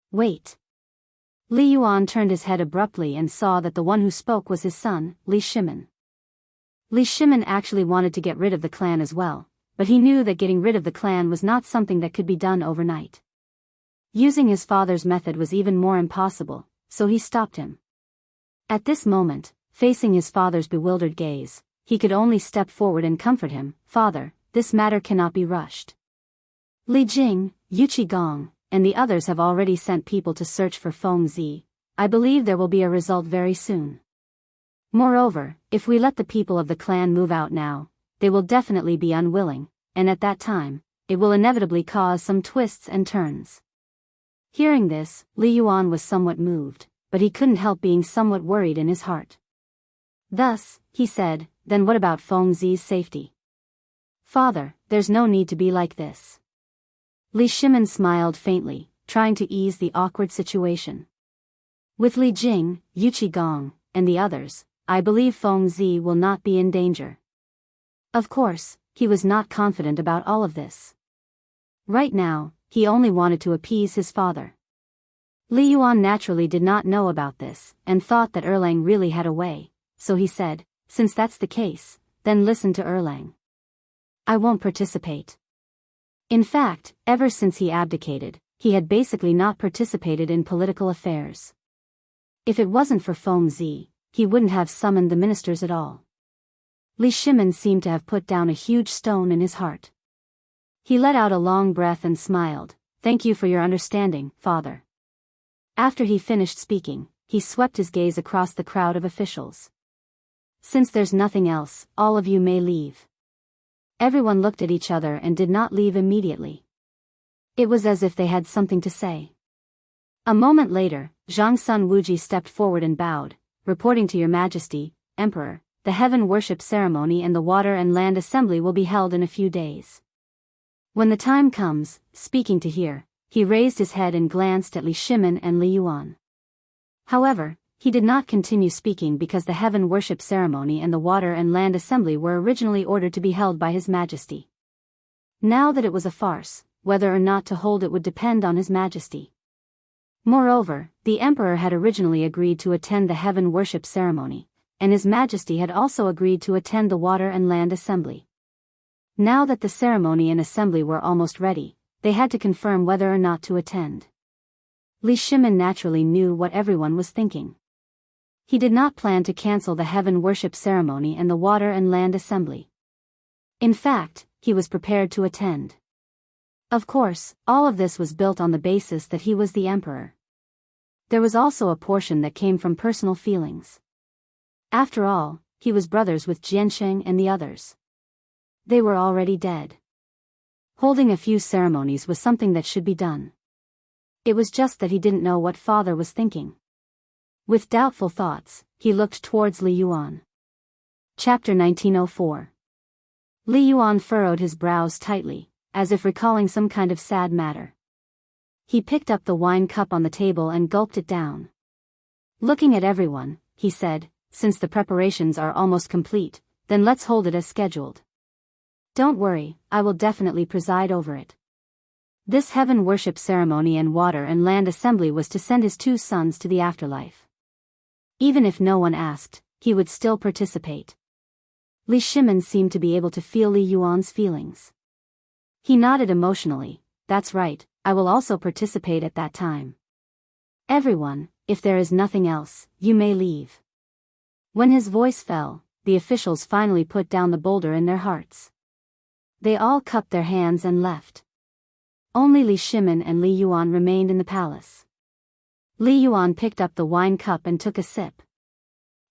"Wait." Li Yuan turned his head abruptly and saw that the one who spoke was his son, Li Shimin. Li Shimin actually wanted to get rid of the clan as well, but he knew that getting rid of the clan was not something that could be done overnight. Using his father's method was even more impossible, so he stopped him. At this moment, facing his father's bewildered gaze, he could only step forward and comfort him. "Father, this matter cannot be rushed. Li Jing, Yu Qigong, and the others have already sent people to search for Feng Zi. I believe there will be a result very soon. Moreover, if we let the people of the clan move out now, they will definitely be unwilling, and at that time, it will inevitably cause some twists and turns." Hearing this, Li Yuan was somewhat moved, but he couldn't help being somewhat worried in his heart. Thus, he said, "Then what about Feng Zi's safety?" "Father, there's no need to be like this." Li Shimin smiled faintly, trying to ease the awkward situation. "With Li Jing, Yu Qigong, and the others, I believe Feng Zi will not be in danger." Of course, he was not confident about all of this. Right now, he only wanted to appease his father. Li Yuan naturally did not know about this, and thought that Erlang really had a way, so he said, "Since that's the case, then listen to Erlang. I won't participate." In fact, ever since he abdicated, he had basically not participated in political affairs. If it wasn't for Feng Zi, he wouldn't have summoned the ministers at all. Li Shimin seemed to have put down a huge stone in his heart. He let out a long breath and smiled, "Thank you for your understanding, father." After he finished speaking, he swept his gaze across the crowd of officials. "Since there's nothing else, all of you may leave." Everyone looked at each other and did not leave immediately. It was as if they had something to say. A moment later, Zhang Sun Wuji stepped forward and bowed, "Reporting to your Majesty, Emperor, the heaven worship ceremony and the water and land assembly will be held in a few days. When the time comes," speaking to here, he raised his head and glanced at Li Shimin and Li Yuan. However, he did not continue speaking because the heaven worship ceremony and the water and land assembly were originally ordered to be held by His Majesty. Now that it was a farce, whether or not to hold it would depend on His Majesty. Moreover, the Emperor had originally agreed to attend the heaven worship ceremony, and His Majesty had also agreed to attend the water and land assembly. Now that the ceremony and assembly were almost ready, they had to confirm whether or not to attend. Li Shimin naturally knew what everyone was thinking. He did not plan to cancel the heaven worship ceremony and the water and land assembly. In fact, he was prepared to attend. Of course, all of this was built on the basis that he was the emperor. There was also a portion that came from personal feelings. After all, he was brothers with Jiansheng and the others. They were already dead. Holding a few ceremonies was something that should be done. It was just that he didn't know what father was thinking. With doubtful thoughts, he looked towards Li Yuan. Chapter 1904. Li Yuan furrowed his brows tightly, as if recalling some kind of sad matter. He picked up the wine cup on the table and gulped it down. Looking at everyone, he said, "Since the preparations are almost complete, then let's hold it as scheduled. Don't worry, I will definitely preside over it." This heaven worship ceremony and water and land assembly was to send his two sons to the afterlife. Even if no one asked, he would still participate. Li Shimin seemed to be able to feel Li Yuan's feelings. He nodded emotionally. "That's right, I will also participate at that time. Everyone, if there is nothing else, you may leave." When his voice fell, the officials finally put down the boulder in their hearts. They all cupped their hands and left. Only Li Shimin and Li Yuan remained in the palace. Li Yuan picked up the wine cup and took a sip.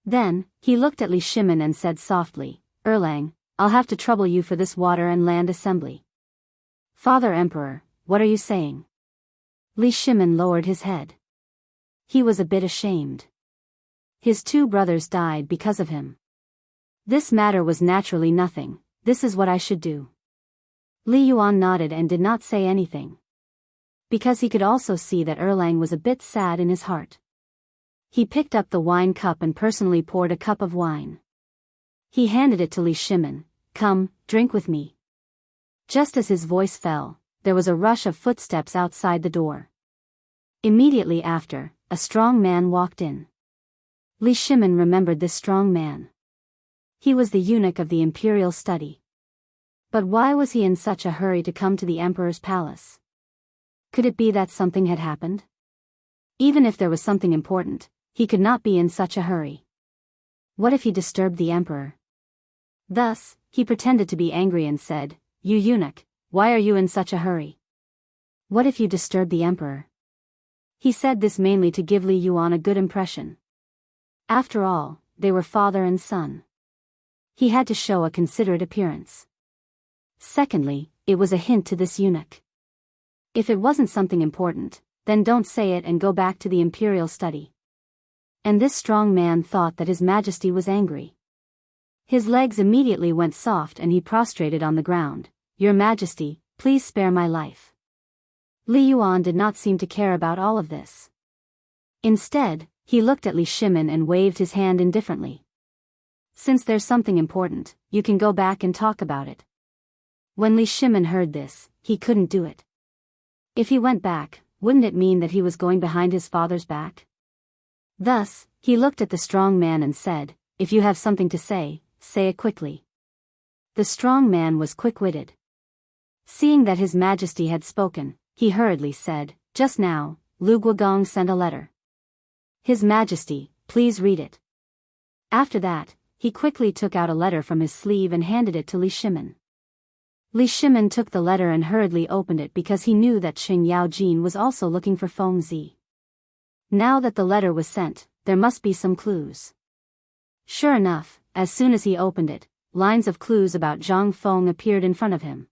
Then, he looked at Li Shimin and said softly, "Erlang, I'll have to trouble you for this water and land assembly." "Father Emperor, what are you saying?" Li Shimin lowered his head. He was a bit ashamed. His two brothers died because of him. This matter was naturally nothing. "This is what I should do." Li Yuan nodded and did not say anything. Because he could also see that Erlang was a bit sad in his heart. He picked up the wine cup and personally poured a cup of wine. He handed it to Li Shimin. "Come, drink with me." Just as his voice fell, there was a rush of footsteps outside the door. Immediately after, a strong man walked in. Li Shimin remembered this strong man. He was the eunuch of the imperial study. But why was he in such a hurry to come to the emperor's palace? Could it be that something had happened? Even if there was something important, he could not be in such a hurry. What if he disturbed the emperor? Thus, he pretended to be angry and said, "You eunuch, why are you in such a hurry? What if you disturb the emperor?" He said this mainly to give Li Yuan a good impression. After all, they were father and son. He had to show a considerate appearance. Secondly, it was a hint to this eunuch. If it wasn't something important, then don't say it and go back to the imperial study. And this strong man thought that His Majesty was angry. His legs immediately went soft and he prostrated on the ground. "Your Majesty, please spare my life." Li Yuan did not seem to care about all of this. Instead, he looked at Li Shimin and waved his hand indifferently. "Since there's something important, you can go back and talk about it." When Li Shimin heard this, he couldn't do it. If he went back, wouldn't it mean that he was going behind his father's back? Thus, he looked at the strong man and said, "If you have something to say, say it quickly." The strong man was quick-witted. Seeing that His Majesty had spoken, he hurriedly said, "Just now, Lu Guogong sent a letter. His Majesty, please read it." After that, he quickly took out a letter from his sleeve and handed it to Li Shimin. Li Shimin took the letter and hurriedly opened it because he knew that Xing Yaojin was also looking for Feng Zi. Now that the letter was sent, there must be some clues. Sure enough, as soon as he opened it, lines of clues about Zhang Feng appeared in front of him.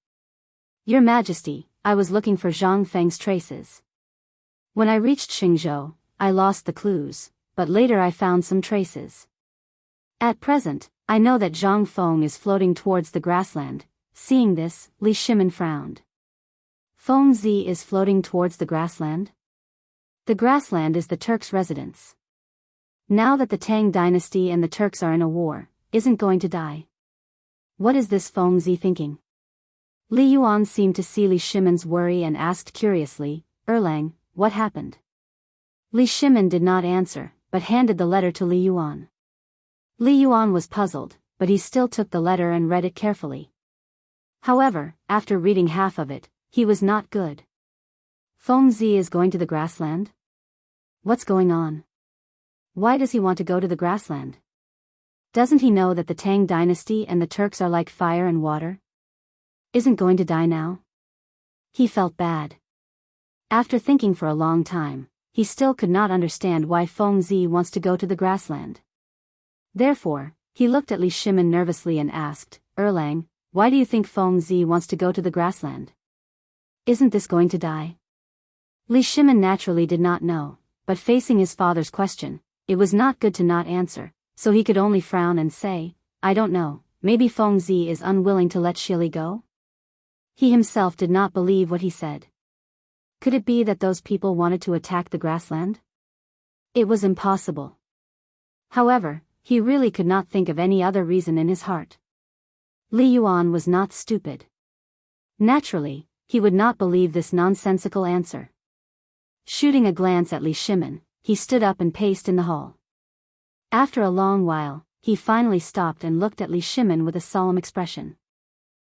"Your Majesty, I was looking for Zhang Feng's traces. When I reached Xingzhou, I lost the clues, but later I found some traces. At present, I know that Zhang Feng is floating towards the grassland." Seeing this, Li Shimin frowned. Feng Zi is floating towards the grassland? The grassland is the Turk's residence. Now that the Tang dynasty and the Turks are in a war, isn't going to die. What is this Fengzi thinking? Li Yuan seemed to see Li Shimon's worry and asked curiously, Erlang, what happened? Li Shimon did not answer, but handed the letter to Li Yuan. Li Yuan was puzzled, but he still took the letter and read it carefully. However, after reading half of it, he was not good. Fengzi is going to the grassland? What's going on? Why does he want to go to the grassland? Doesn't he know that the Tang dynasty and the Turks are like fire and water? Isn't going to die now? He felt bad. After thinking for a long time, he still could not understand why Fengzi wants to go to the grassland. Therefore, he looked at Li Shimon nervously and asked, Erlang, why do you think Fengzi wants to go to the grassland? Isn't this going to die? Li Shimon naturally did not know, but facing his father's question, it was not good to not answer, so he could only frown and say, I don't know, maybe Fengzi is unwilling to let Shili go? He himself did not believe what he said. Could it be that those people wanted to attack the grassland? It was impossible. However, he really could not think of any other reason in his heart. Li Yuan was not stupid. Naturally, he would not believe this nonsensical answer. Shooting a glance at Li Shimon, he stood up and paced in the hall. After a long while, he finally stopped and looked at Li Shimon with a solemn expression.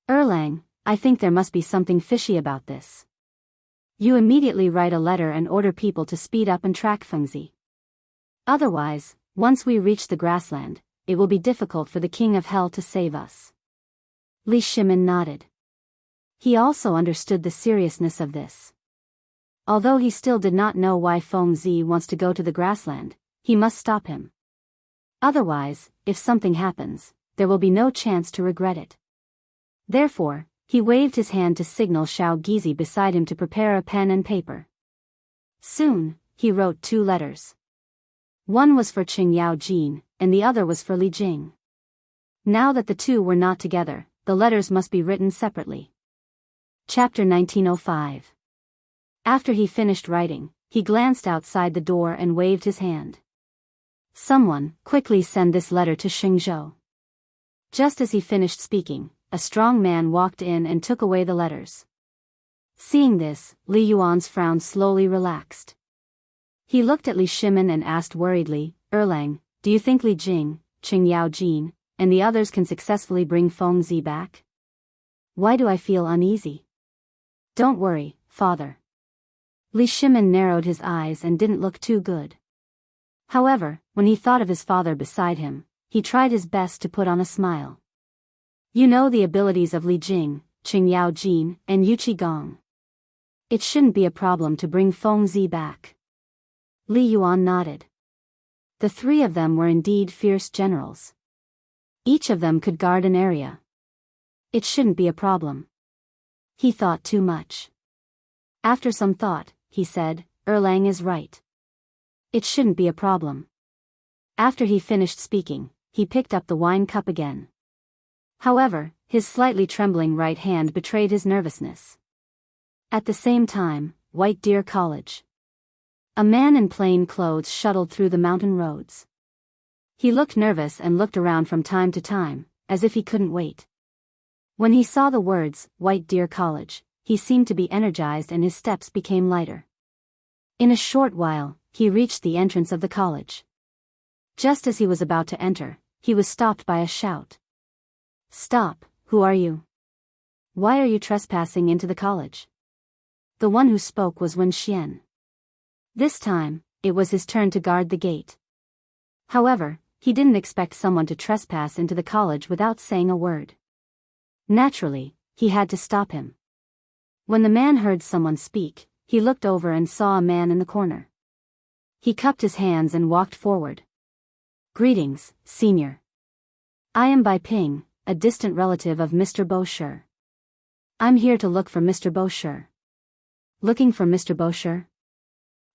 Erlang, I think there must be something fishy about this. You immediately write a letter and order people to speed up and track Fengzi. Otherwise, once we reach the grassland, it will be difficult for the King of Hell to save us. Li Shimon nodded. He also understood the seriousness of this. Although he still did not know why Fengzi wants to go to the grassland, he must stop him. Otherwise, if something happens, there will be no chance to regret it. Therefore, he waved his hand to signal Xiao Gizi beside him to prepare a pen and paper. Soon, he wrote 2 letters. One was for Qing Yao Jin, and the other was for Li Jing. Now that the two were not together, the letters must be written separately. Chapter 1905. After he finished writing, he glanced outside the door and waved his hand. Someone, quickly send this letter to Xingzhou. Just as he finished speaking, a strong man walked in and took away the letters. Seeing this, Li Yuan's frown slowly relaxed. He looked at Li Shimon and asked worriedly, Erlang, do you think Li Jing, Qing Yao Jin, and the others can successfully bring Fengzi back? Why do I feel uneasy? Don't worry, father. Li Shimon narrowed his eyes and didn't look too good. However, when he thought of his father beside him, he tried his best to put on a smile. You know the abilities of Li Jing, Qing Yao Jin, and Yu Qigong. It shouldn't be a problem to bring Fengzi back. Li Yuan nodded. The 3 of them were indeed fierce generals. Each of them could guard an area. It shouldn't be a problem. He thought too much. After some thought, he said, Erlang is right. It shouldn't be a problem. After he finished speaking, he picked up the wine cup again. However, his slightly trembling right hand betrayed his nervousness. At the same time, White Deer College. A man in plain clothes shuttled through the mountain roads. He looked nervous and looked around from time to time, as if he couldn't wait. When he saw the words, White Deer College, he seemed to be energized and his steps became lighter. In a short while, he reached the entrance of the college. Just as he was about to enter, he was stopped by a shout. Stop, who are you? Why are you trespassing into the college? The one who spoke was Wen Xian. This time, it was his turn to guard the gate. However, he didn't expect someone to trespass into the college without saying a word. Naturally, he had to stop him. When the man heard someone speak, he looked over and saw a man in the corner. He cupped his hands and walked forward. Greetings, senior. I am Bai Ping, a distant relative of Mr. Bosher. I'm here to look for Mr. Bosher. Looking for Mr. Bosher?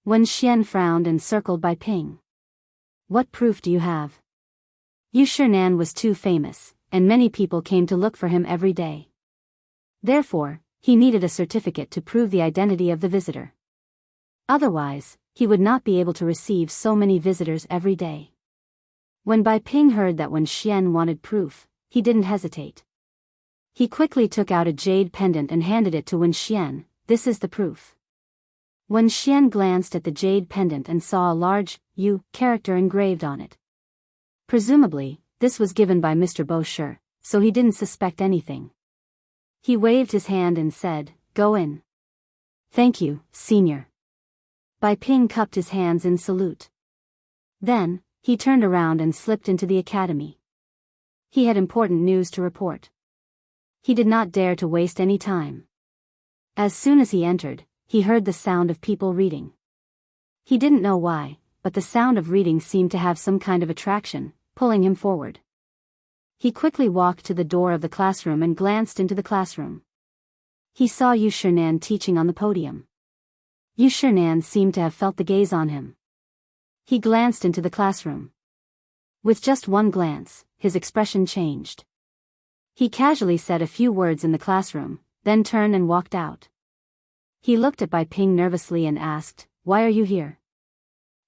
Wen Xian frowned and circled Bai Ping. What proof do you have? Yu Shinan was too famous, and many people came to look for him every day. Therefore, he needed a certificate to prove the identity of the visitor. Otherwise, he would not be able to receive so many visitors every day. When Bai Ping heard that Wen Xian wanted proof, he didn't hesitate. He quickly took out a jade pendant and handed it to Wen Xian. This is the proof. Wen Xian glanced at the jade pendant and saw a large "U" character engraved on it. Presumably, this was given by Mr. Bosher, so he didn't suspect anything. He waved his hand and said, "Go in." "Thank you, senior." Bai Ping cupped his hands in salute. Then, he turned around and slipped into the academy. He had important news to report. He did not dare to waste any time. As soon as he entered, he heard the sound of people reading. He didn't know why, but the sound of reading seemed to have some kind of attraction, pulling him forward. He quickly walked to the door of the classroom and glanced into the classroom. He saw Yu Shinan teaching on the podium. Yu Shinan seemed to have felt the gaze on him. He glanced into the classroom. With just one glance, his expression changed. He casually said a few words in the classroom, then turned and walked out. He looked at Bai Ping nervously and asked, "Why are you here?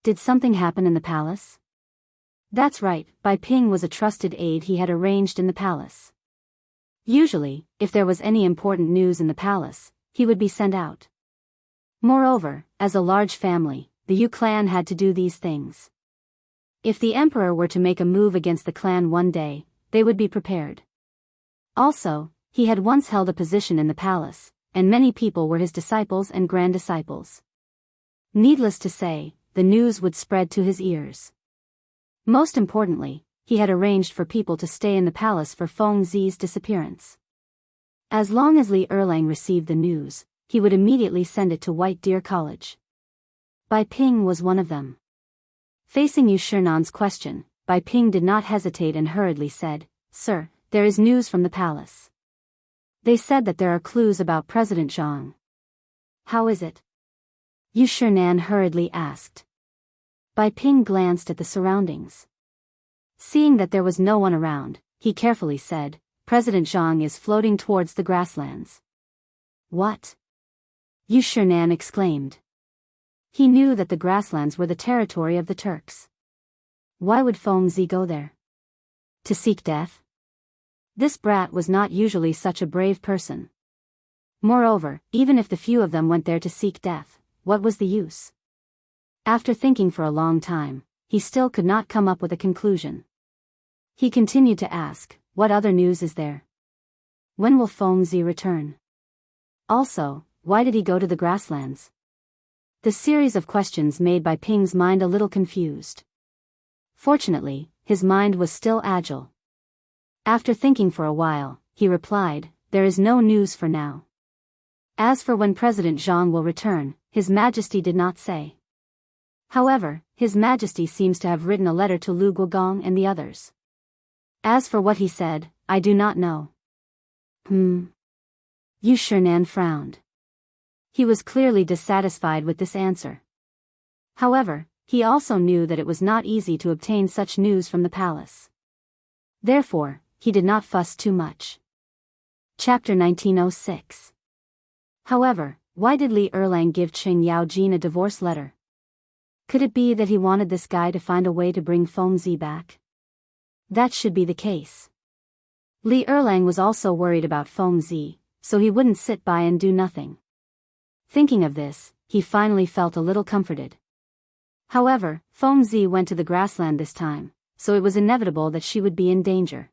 Did something happen in the palace?" That's right, Bai Ping was a trusted aide he had arranged in the palace. Usually, if there was any important news in the palace, he would be sent out. Moreover, as a large family, the Yu clan had to do these things. If the emperor were to make a move against the clan one day, they would be prepared. Also, he had once held a position in the palace, and many people were his disciples and grand-disciples. Needless to say, the news would spread to his ears. Most importantly, he had arranged for people to stay in the palace for Feng Zi's disappearance. As long as Li Erlang received the news, he would immediately send it to White Deer College. Bai Ping was one of them. Facing Yu Shinan's question, Bai Ping did not hesitate and hurriedly said, "Sir, there is news from the palace. They said that there are clues about President Zhang." "How is it?" Yu Shinan hurriedly asked. Bai Ping glanced at the surroundings. Seeing that there was no one around, he carefully said, "President Zhang is floating towards the grasslands." "What?" Yu Shinan exclaimed. He knew that the grasslands were the territory of the Turks. Why would Feng Zi go there? To seek death? This brat was not usually such a brave person. Moreover, even if the few of them went there to seek death, what was the use? After thinking for a long time, he still could not come up with a conclusion. He continued to ask, "What other news is there? When will Feng Zi return? Also, why did he go to the grasslands?" The series of questions made Bai Ping's mind a little confused. Fortunately, his mind was still agile. After thinking for a while, he replied, "There is no news for now. As for when President Zhang will return, His Majesty did not say. However, His Majesty seems to have written a letter to Lu Guogong and the others. As for what he said, I do not know." Yu Shinan frowned. He was clearly dissatisfied with this answer. However, he also knew that it was not easy to obtain such news from the palace. Therefore, he did not fuss too much. Chapter 1906. However, why did Li Erlang give Qing Yaojin a divorce letter? Could it be that he wanted this guy to find a way to bring Feng Zi back? That should be the case. Li Erlang was also worried about Feng Zi, so he wouldn't sit by and do nothing. Thinking of this, he finally felt a little comforted. However, Feng Zi went to the grassland this time, so it was inevitable that she would be in danger.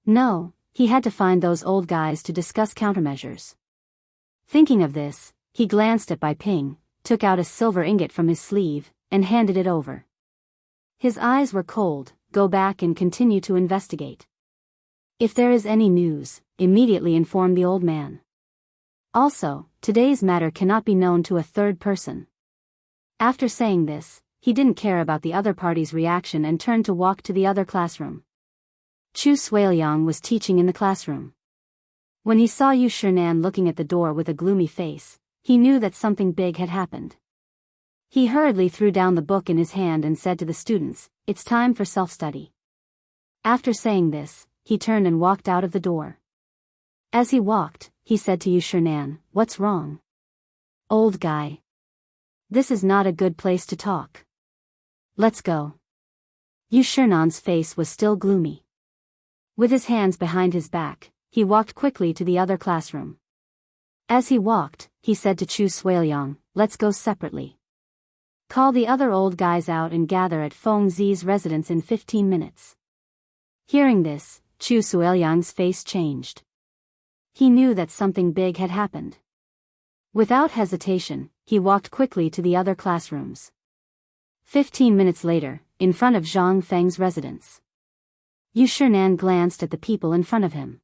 No, he had to find those old guys to discuss countermeasures. Thinking of this, he glanced at Bai Ping, took out a silver ingot from his sleeve, and handed it over. His eyes were cold. "Go back and continue to investigate. If there is any news, immediately inform the old man. Also, today's matter cannot be known to a third person." After saying this, he didn't care about the other party's reaction and turned to walk to the other classroom. Chu Suiliang was teaching in the classroom. When he saw Yu Shinan looking at the door with a gloomy face, he knew that something big had happened. He hurriedly threw down the book in his hand and said to the students, "It's time for self-study." After saying this, he turned and walked out of the door. As he walked, he said to Yu Shinan, "What's wrong?" "Old guy. This is not a good place to talk. Let's go. Yu Shernan's face was still gloomy. With his hands behind his back, he walked quickly to the other classroom. As he walked, he said to Chu Suiliang, "Let's go separately. Call the other old guys out and gather at Feng Zi's residence in 15 minutes. Hearing this, Chu Suiliang's face changed. He knew that something big had happened. Without hesitation, he walked quickly to the other classrooms. 15 minutes later, in front of Zhang Feng's residence. Yu Shernan glanced at the people in front of him.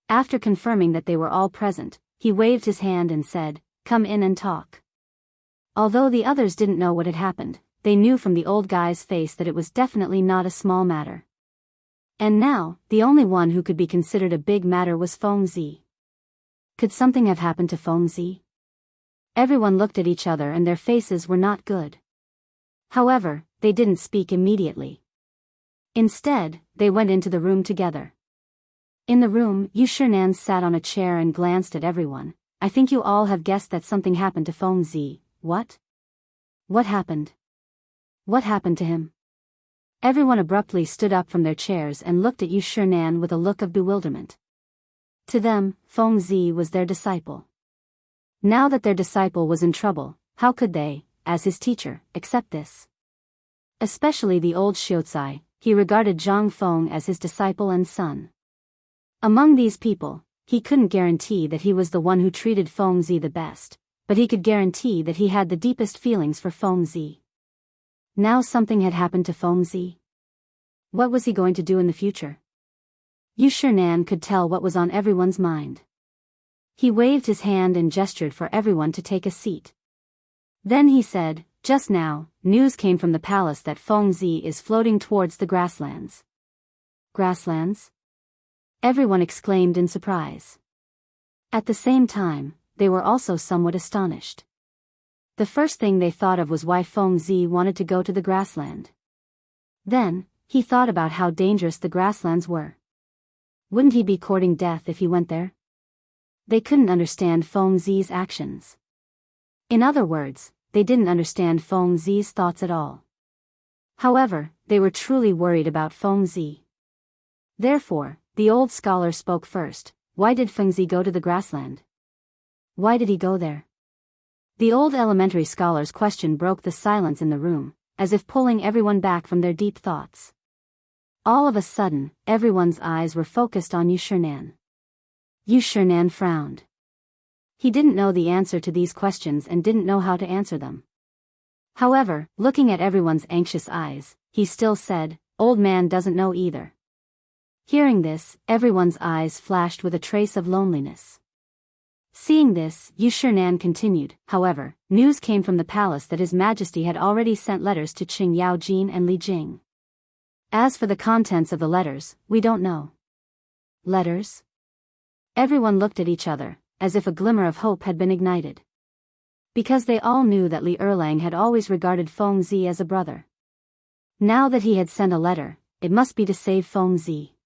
After confirming that they were all present, he waved his hand and said, "Come in and talk." Although the others didn't know what had happened, they knew from the old guy's face that it was definitely not a small matter. And now, the only one who could be considered a big matter was Feng Zi. Could something have happened to Feng Zi? Everyone looked at each other and their faces were not good. However, they didn't speak immediately. Instead, they went into the room together. In the room, Yu Shernan sat on a chair and glanced at everyone. "I think you all have guessed that something happened to Feng Zi. What? What happened? What happened to him?" Everyone abruptly stood up from their chairs and looked at Yu Shernan with a look of bewilderment. To them, Feng Zi was their disciple. Now that their disciple was in trouble, how could they, as his teacher, accept this? Especially the old Xiuzai, he regarded Zhang Feng as his disciple and son. Among these people, he couldn't guarantee that he was the one who treated Feng Zi the best, but he could guarantee that he had the deepest feelings for Feng Zi. Now something had happened to Feng Zi. What was he going to do in the future? Yu Shernan could tell what was on everyone's mind. He waved his hand and gestured for everyone to take a seat. Then he said, "Just now, news came from the palace that Feng Zi is floating towards the grasslands." Grasslands? Everyone exclaimed in surprise. At the same time, they were also somewhat astonished. The first thing they thought of was why Feng Zi wanted to go to the grassland. Then, he thought about how dangerous the grasslands were. Wouldn't he be courting death if he went there? They couldn't understand Feng Zi's actions. In other words, they didn't understand Feng Zi's thoughts at all. However, they were truly worried about Feng Zi. Therefore, the old scholar spoke first. Why did Feng Zi go to the grassland? Why did he go there? The old elementary scholar's question broke the silence in the room, as if pulling everyone back from their deep thoughts. All of a sudden, everyone's eyes were focused on Yu Shernan. Yu Shernan frowned. He didn't know the answer to these questions and didn't know how to answer them. However, looking at everyone's anxious eyes, he still said, "Old man doesn't know either." Hearing this, everyone's eyes flashed with a trace of loneliness. Seeing this, Yu Shernan continued, "However, news came from the palace that His Majesty had already sent letters to Qing Yaojin and Li Jing. As for the contents of the letters, we don't know." Letters? Everyone looked at each other, as if a glimmer of hope had been ignited. Because they all knew that Li Erlang had always regarded Feng Zi as a brother. Now that he had sent a letter, it must be to save Feng Zi.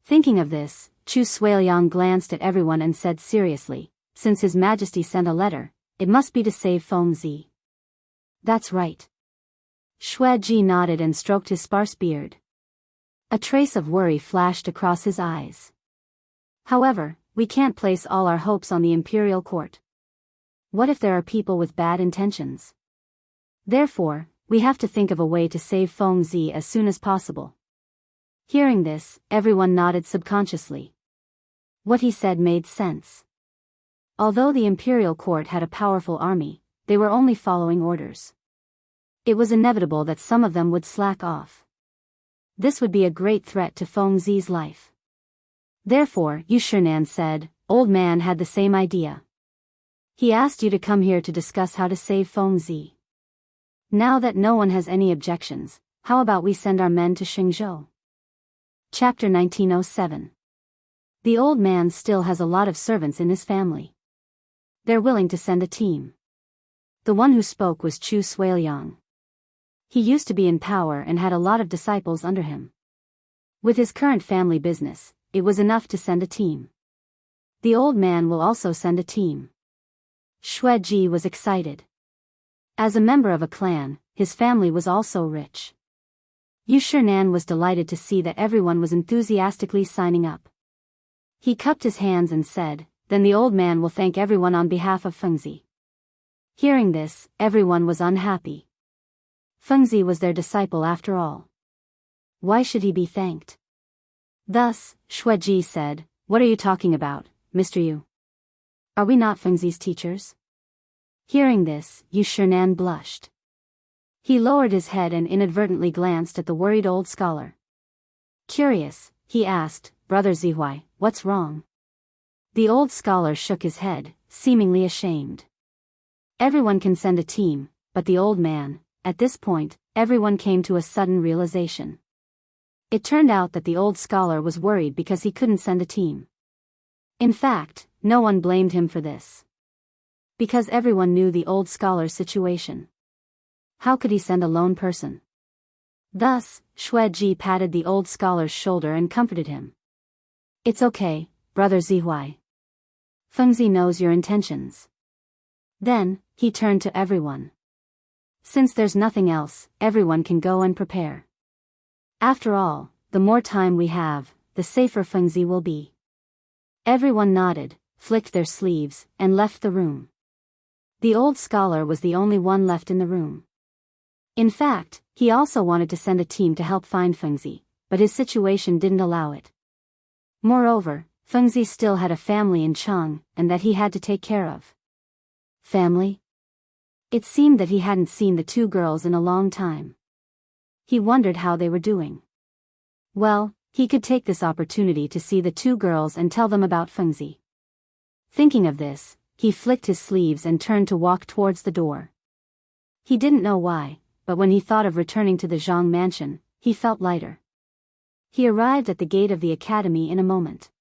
Thinking of this, Chu Suiliang glanced at everyone and said seriously, "Since His Majesty sent a letter, it must be to save Feng Zi." "That's right." Xue Ji nodded and stroked his sparse beard. A trace of worry flashed across his eyes. "However, we can't place all our hopes on the imperial court. What if there are people with bad intentions? Therefore, we have to think of a way to save Feng Zi as soon as possible." Hearing this, everyone nodded subconsciously. What he said made sense. Although the imperial court had a powerful army, they were only following orders. It was inevitable that some of them would slack off. This would be a great threat to Feng Zi's life. Therefore, Yu Shernan said, "Old man had the same idea. He asked you to come here to discuss how to save Feng Zi. Now that no one has any objections, how about we send our men to Xingzhou?" Chapter 1907. The old man still has a lot of servants in his family. They're willing to send a team. The one who spoke was Chu Suiliang. He used to be in power and had a lot of disciples under him. With his current family business, it was enough to send a team. The old man will also send a team. Xue Ji was excited. As a member of a clan, his family was also rich. Yu Shernan was delighted to see that everyone was enthusiastically signing up. He cupped his hands and said, "Then the old man will thank everyone on behalf of Fengzi." Hearing this, everyone was unhappy. Fengzi was their disciple after all. Why should he be thanked? Thus, Shueji said, "What are you talking about, Mr. Yu? Are we not Fengzi's teachers?" Hearing this, Yu Shernan blushed. He lowered his head and inadvertently glanced at the worried old scholar. Curious, he asked, "Brother Zihuai, what's wrong?" The old scholar shook his head, seemingly ashamed. Everyone can send a team, but the old man. At this point, everyone came to a sudden realization. It turned out that the old scholar was worried because he couldn't send a team. In fact, no one blamed him for this. Because everyone knew the old scholar's situation. How could he send a lone person? Thus, Shueji patted the old scholar's shoulder and comforted him. "It's okay, Brother Zihuai. Fengzi knows your intentions." Then, he turned to everyone. "Since there's nothing else, everyone can go and prepare. After all, the more time we have, the safer Fengzi will be." Everyone nodded, flicked their sleeves, and left the room. The old scholar was the only one left in the room. In fact, he also wanted to send a team to help find Fengzi, but his situation didn't allow it. Moreover, Fengzi still had a family in Chang, and that he had to take care of. Family? It seemed that he hadn't seen the two girls in a long time. He wondered how they were doing. Well, he could take this opportunity to see the two girls and tell them about Fengzi. Thinking of this, he flicked his sleeves and turned to walk towards the door. He didn't know why, but when he thought of returning to the Zhang mansion, he felt lighter. He arrived at the gate of the academy in a moment.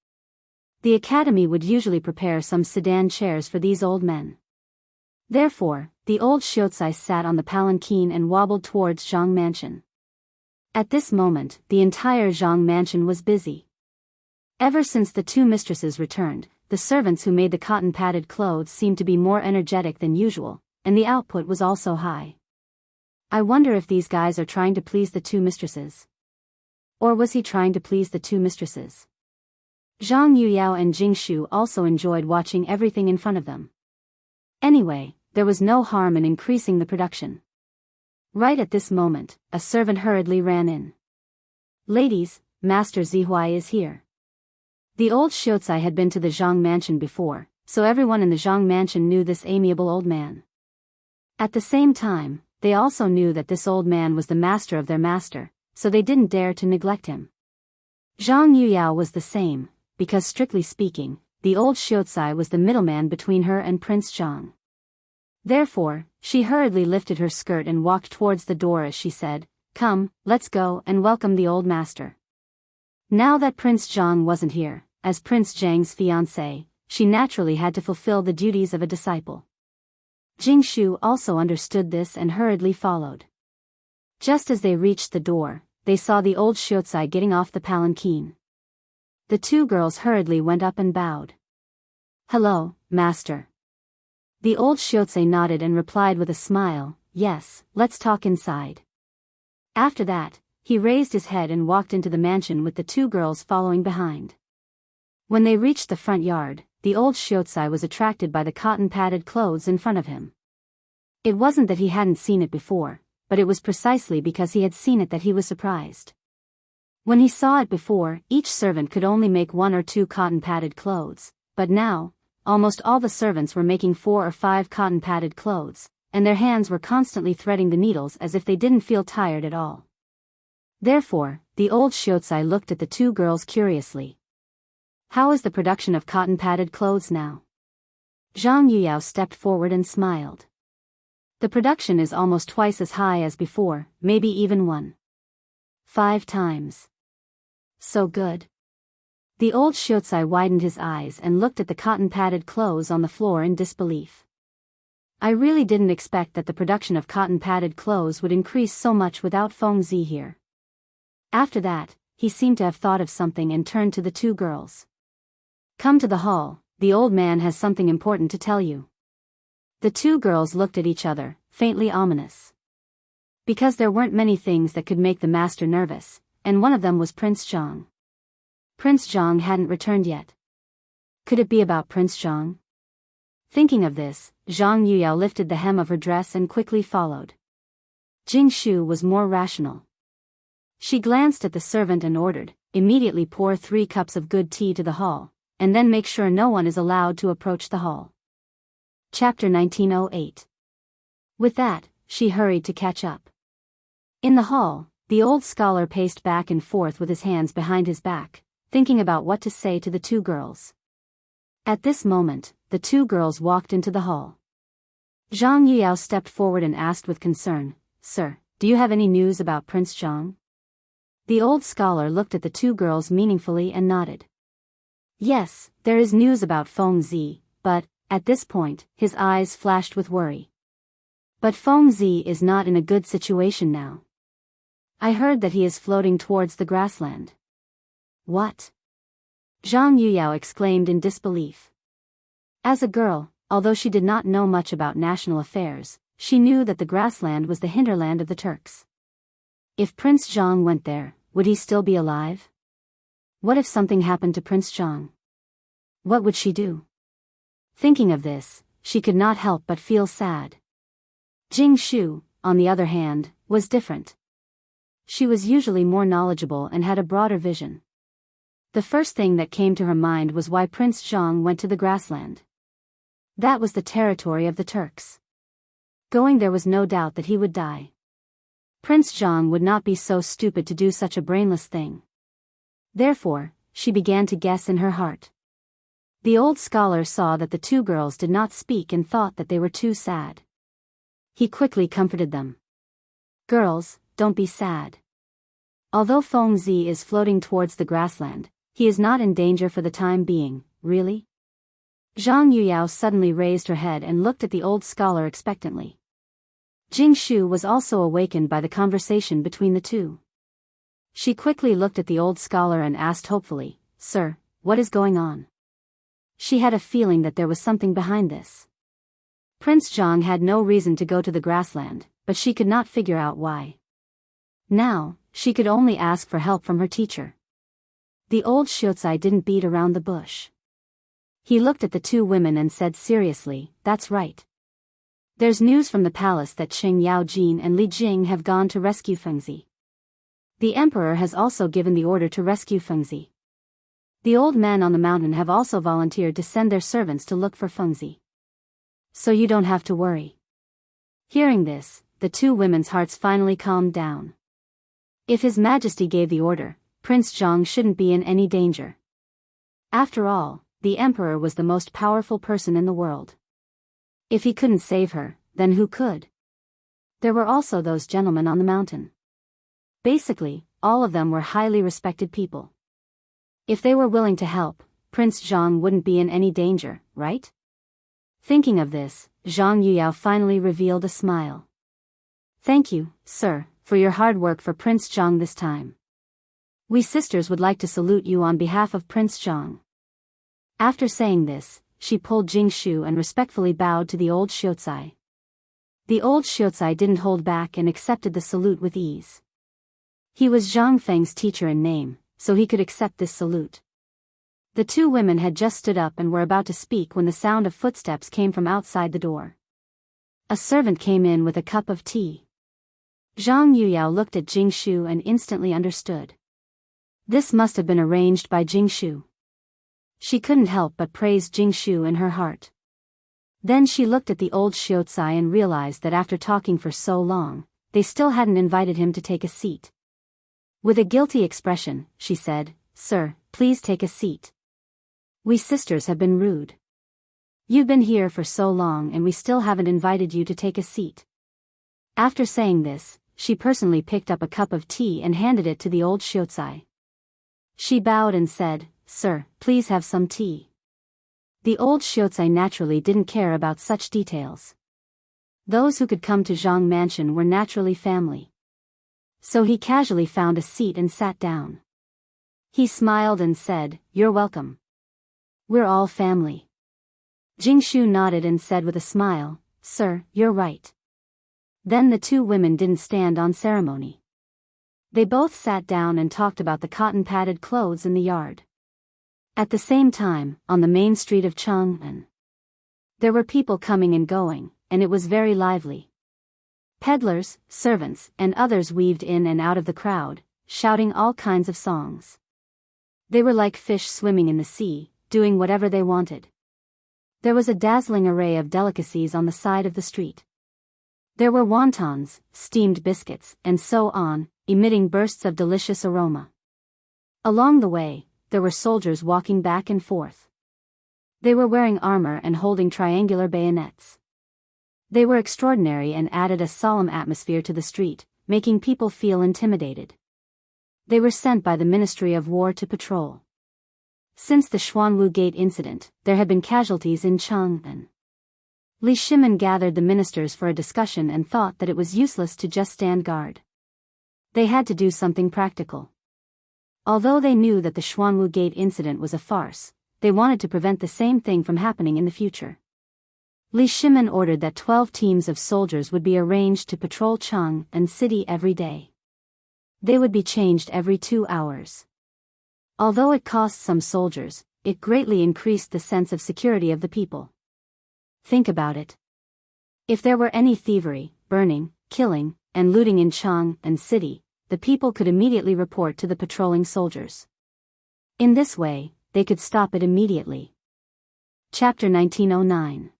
The academy would usually prepare some sedan chairs for these old men. Therefore, the old Xiuzai sat on the palanquin and wobbled towards Zhang mansion. At this moment, the entire Zhang mansion was busy. Ever since the two mistresses returned, the servants who made the cotton-padded clothes seemed to be more energetic than usual, and the output was also high. I wonder if these guys are trying to please the two mistresses. Or was he trying to please the two mistresses? Zhang Yuyao and Jingshu also enjoyed watching everything in front of them. Anyway, there was no harm in increasing the production. Right at this moment, a servant hurriedly ran in. "Ladies, Master Zihuai is here." The old Xiuzai had been to the Zhang mansion before, so everyone in the Zhang mansion knew this amiable old man. At the same time, they also knew that this old man was the master of their master, so they didn't dare to neglect him. Zhang Yuyao was the same, because strictly speaking, the old Xiuzai was the middleman between her and Prince Zhang. Therefore, she hurriedly lifted her skirt and walked towards the door as she said, "Come, let's go and welcome the old master." Now that Prince Zhang wasn't here, as Prince Zhang's fiancé, she naturally had to fulfill the duties of a disciple. Jingshu also understood this and hurriedly followed. Just as they reached the door, they saw the old Xiuzai getting off the palanquin. The two girls hurriedly went up and bowed. "Hello, master." The old Xiuzai nodded and replied with a smile, "Yes, let's talk inside." After that, he raised his head and walked into the mansion with the two girls following behind. When they reached the front yard, the old Xiuzai was attracted by the cotton-padded clothes in front of him. It wasn't that he hadn't seen it before, but it was precisely because he had seen it that he was surprised. When he saw it before, each servant could only make 1 or 2 cotton-padded clothes, but now, almost all the servants were making 4 or 5 cotton-padded clothes, and their hands were constantly threading the needles as if they didn't feel tired at all. Therefore, the old Xiuzai looked at the two girls curiously. "How is the production of cotton-padded clothes now?" Zhang Yuyao stepped forward and smiled. "The production is almost twice as high as before, maybe even 1.5 times. So good." The old Xiuzai widened his eyes and looked at the cotton-padded clothes on the floor in disbelief. "I really didn't expect that the production of cotton-padded clothes would increase so much without Feng Zi here." After that, he seemed to have thought of something and turned to the two girls. "Come to the hall, the old man has something important to tell you." The two girls looked at each other, faintly ominous. Because there weren't many things that could make the master nervous, and one of them was Prince Zhang. Prince Zhang hadn't returned yet. Could it be about Prince Zhang? Thinking of this, Zhang Yuyao lifted the hem of her dress and quickly followed. Jing Shu was more rational. She glanced at the servant and ordered, immediately pour 3 cups of good tea to the hall, and then make sure no one is allowed to approach the hall. Chapter 1908. With that, she hurried to catch up. In the hall, the old scholar paced back and forth with his hands behind his back, thinking about what to say to the 2 girls. At this moment, the 2 girls walked into the hall. Zhang Yuyao stepped forward and asked with concern, "Sir, do you have any news about Prince Zhang?" The old scholar looked at the 2 girls meaningfully and nodded. "Yes, there is news about Feng Zi, but," at this point, his eyes flashed with worry. "But Feng Zi is not in a good situation now. I heard that he is floating towards the grassland." "What?" Zhang Yuyao exclaimed in disbelief. As a girl, although she did not know much about national affairs, she knew that the grassland was the hinterland of the Turks. If Prince Zhang went there, would he still be alive? What if something happened to Prince Zhang? What would she do? Thinking of this, she could not help but feel sad. Jing Shu, on the other hand, was different. She was usually more knowledgeable and had a broader vision. The first thing that came to her mind was why Prince Zhang went to the grassland. That was the territory of the Turks. Going there was no doubt that he would die. Prince Zhang would not be so stupid to do such a brainless thing. Therefore, she began to guess in her heart. The old scholar saw that the 2 girls did not speak and thought that they were too sad. He quickly comforted them. "Girls, don't be sad. Although Feng Zi is floating towards the grassland, he is not in danger for the time being, really?" Zhang Yuyao suddenly raised her head and looked at the old scholar expectantly. Jing Shu was also awakened by the conversation between the 2. She quickly looked at the old scholar and asked hopefully, "Sir, what is going on?" She had a feeling that there was something behind this. Prince Zhang had no reason to go to the grassland, but she could not figure out why. Now, she could only ask for help from her teacher. The old Shiozai didn't beat around the bush. He looked at the 2 women and said seriously, "That's right. There's news from the palace that Qing Yaojin and Li Jing have gone to rescue Fengzi. The emperor has also given the order to rescue Fengzi. The old men on the mountain have also volunteered to send their servants to look for Fengzi. So you don't have to worry." Hearing this, the 2 women's hearts finally calmed down. If His Majesty gave the order, Prince Zhang shouldn't be in any danger. After all, the emperor was the most powerful person in the world. If he couldn't save her, then who could? There were also those gentlemen on the mountain. Basically, all of them were highly respected people. If they were willing to help, Prince Zhang wouldn't be in any danger, right? Thinking of this, Zhang Yuyao finally revealed a smile. "Thank you, sir, for your hard work for Prince Zhang this time. We sisters would like to salute you on behalf of Prince Zhang." After saying this, she pulled Jing Shu and respectfully bowed to the old Shiozai. The old Shiozai didn't hold back and accepted the salute with ease. He was Zhang Feng's teacher in name, so he could accept this salute. The 2 women had just stood up and were about to speak when the sound of footsteps came from outside the door. A servant came in with a cup of tea. Zhang Yuyao looked at Jing Shu and instantly understood. This must have been arranged by Jing Shu. She couldn't help but praise Jing Shu in her heart. Then she looked at the old Shiozai and realized that after talking for so long, they still hadn't invited him to take a seat. With a guilty expression, she said, "Sir, please take a seat. We sisters have been rude. You've been here for so long and we still haven't invited you to take a seat." After saying this, she personally picked up a cup of tea and handed it to the old Shiozai. She bowed and said, "Sir, please have some tea." The old Shiozai naturally didn't care about such details. Those who could come to Zhang Mansion were naturally family. So he casually found a seat and sat down. He smiled and said, "You're welcome. We're all family." Jing Shu nodded and said with a smile, "Sir, you're right. Then the two women didn't stand on ceremony. They both sat down and talked about the cotton-padded clothes in the yard. At the same time, on the main street of Chang'an, there were people coming and going, and it was very lively. Peddlers, servants, and others weaved in and out of the crowd, shouting all kinds of songs. They were like fish swimming in the sea, doing whatever they wanted. There was a dazzling array of delicacies on the side of the street. There were wontons, steamed biscuits, and so on, emitting bursts of delicious aroma. Along the way, there were soldiers walking back and forth. They were wearing armor and holding triangular bayonets. They were extraordinary and added a solemn atmosphere to the street, making people feel intimidated. They were sent by the Ministry of War to patrol. Since the Xuanwu Gate incident, there had been casualties in Chang'an. Li Shimin gathered the ministers for a discussion and thought that it was useless to just stand guard. They had to do something practical. Although they knew that the Xuanwu Gate incident was a farce, they wanted to prevent the same thing from happening in the future. Li Shimin ordered that 12 teams of soldiers would be arranged to patrol Chang'an City every day. They would be changed every 2 hours. Although it cost some soldiers, it greatly increased the sense of security of the people. Think about it. If there were any thievery, burning, killing, and looting in Chang'an City, the people could immediately report to the patrolling soldiers. In this way, they could stop it immediately. Chapter 1909.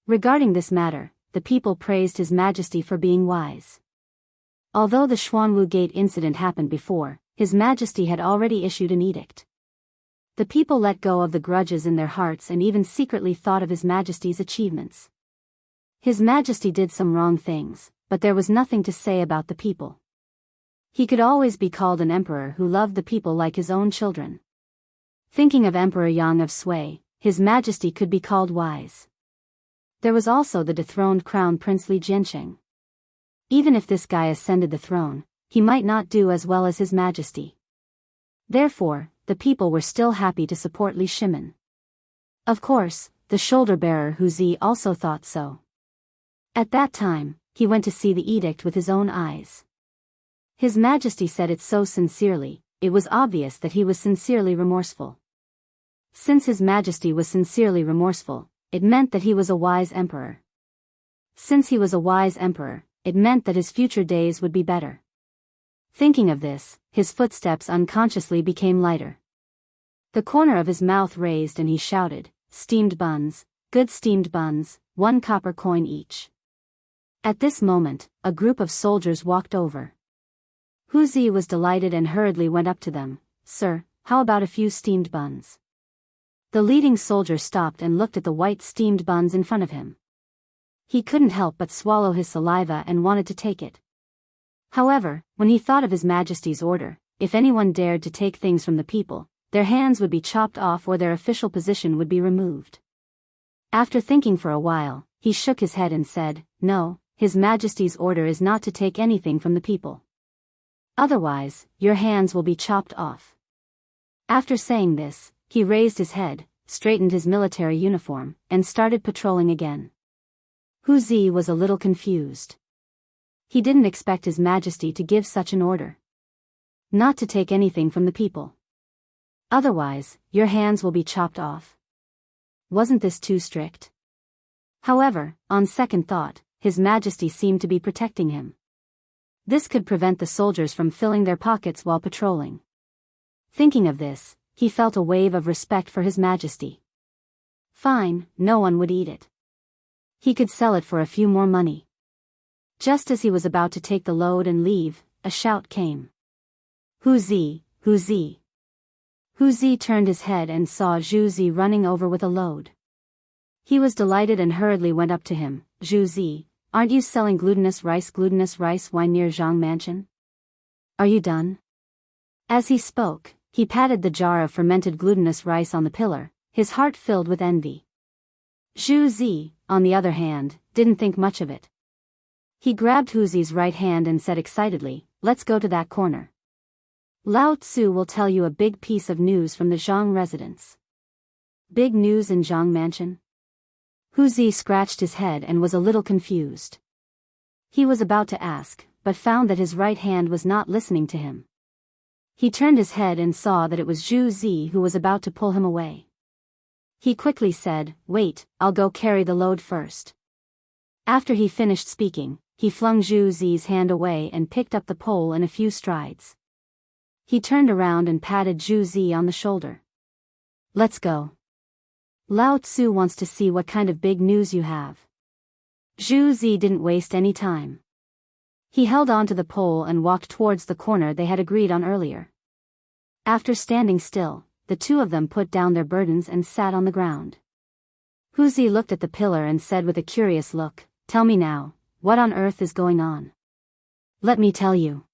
Regarding this matter, the people praised His Majesty for being wise. Although the Xuanwu Gate incident happened before, His Majesty had already issued an edict. The people let go of the grudges in their hearts and even secretly thought of His Majesty's achievements. His Majesty did some wrong things, but there was nothing to say about the people. He could always be called an emperor who loved the people like his own children. Thinking of Emperor Yang of Sui, His Majesty could be called wise. There was also the dethroned Crown Prince Li Jiansheng. Even if this guy ascended the throne, he might not do as well as His Majesty. Therefore, the people were still happy to support Li Shimin. Of course, the shoulder-bearer Hu Zi also thought so. At that time, he went to see the edict with his own eyes. His Majesty said it so sincerely, it was obvious that he was sincerely remorseful. Since His Majesty was sincerely remorseful, it meant that he was a wise emperor. Since he was a wise emperor, it meant that his future days would be better. Thinking of this, his footsteps unconsciously became lighter. The corner of his mouth raised and he shouted, "Steamed buns, good steamed buns, 1 copper coin each." At this moment, a group of soldiers walked over. Hu Zi was delighted and hurriedly went up to them. "Sir, how about a few steamed buns?" The leading soldier stopped and looked at the white steamed buns in front of him. He couldn't help but swallow his saliva and wanted to take it. However, when he thought of His Majesty's order, if anyone dared to take things from the people, their hands would be chopped off or their official position would be removed. After thinking for a while, he shook his head and said, "No, His Majesty's order is not to take anything from the people. Otherwise, your hands will be chopped off." After saying this, he raised his head, straightened his military uniform, and started patrolling again. Hu Zi was a little confused. He didn't expect His Majesty to give such an order. Not to take anything from the people. Otherwise, your hands will be chopped off. Wasn't this too strict? However, on second thought, His Majesty seemed to be protecting him. This could prevent the soldiers from filling their pockets while patrolling. Thinking of this, he felt a wave of respect for His Majesty. Fine, no one would eat it. He could sell it for a few more money. Just as he was about to take the load and leave, a shout came. "Hu Zi, Hu Zi." Hu Zi turned his head and saw Zhu Zi running over with a load. He was delighted and hurriedly went up to him. "Zhu Zi, aren't you selling glutinous rice wine near Zhang Mansion? Are you done?" As he spoke, he patted the jar of fermented glutinous rice on the pillar, his heart filled with envy. Zhu Zi, on the other hand, didn't think much of it. He grabbed Hu Zi's right hand and said excitedly, "Let's go to that corner. Lao Tzu will tell you a big piece of news from the Zhang residence." "Big news in Zhang Mansion?" Hu Zi scratched his head and was a little confused. He was about to ask, but found that his right hand was not listening to him. He turned his head and saw that it was Zhu Zi who was about to pull him away. He quickly said, "Wait, I'll go carry the load first." After he finished speaking, he flung Zhu Zi's hand away and picked up the pole in a few strides. He turned around and patted Zhu Zi on the shoulder. "Let's go. Lao Tzu wants to see what kind of big news you have." Zhu Zi didn't waste any time. He held on to the pole and walked towards the corner they had agreed on earlier. After standing still, the two of them put down their burdens and sat on the ground. Hu Zi looked at the pillar and said with a curious look, "Tell me now, what on earth is going on?" "Let me tell you."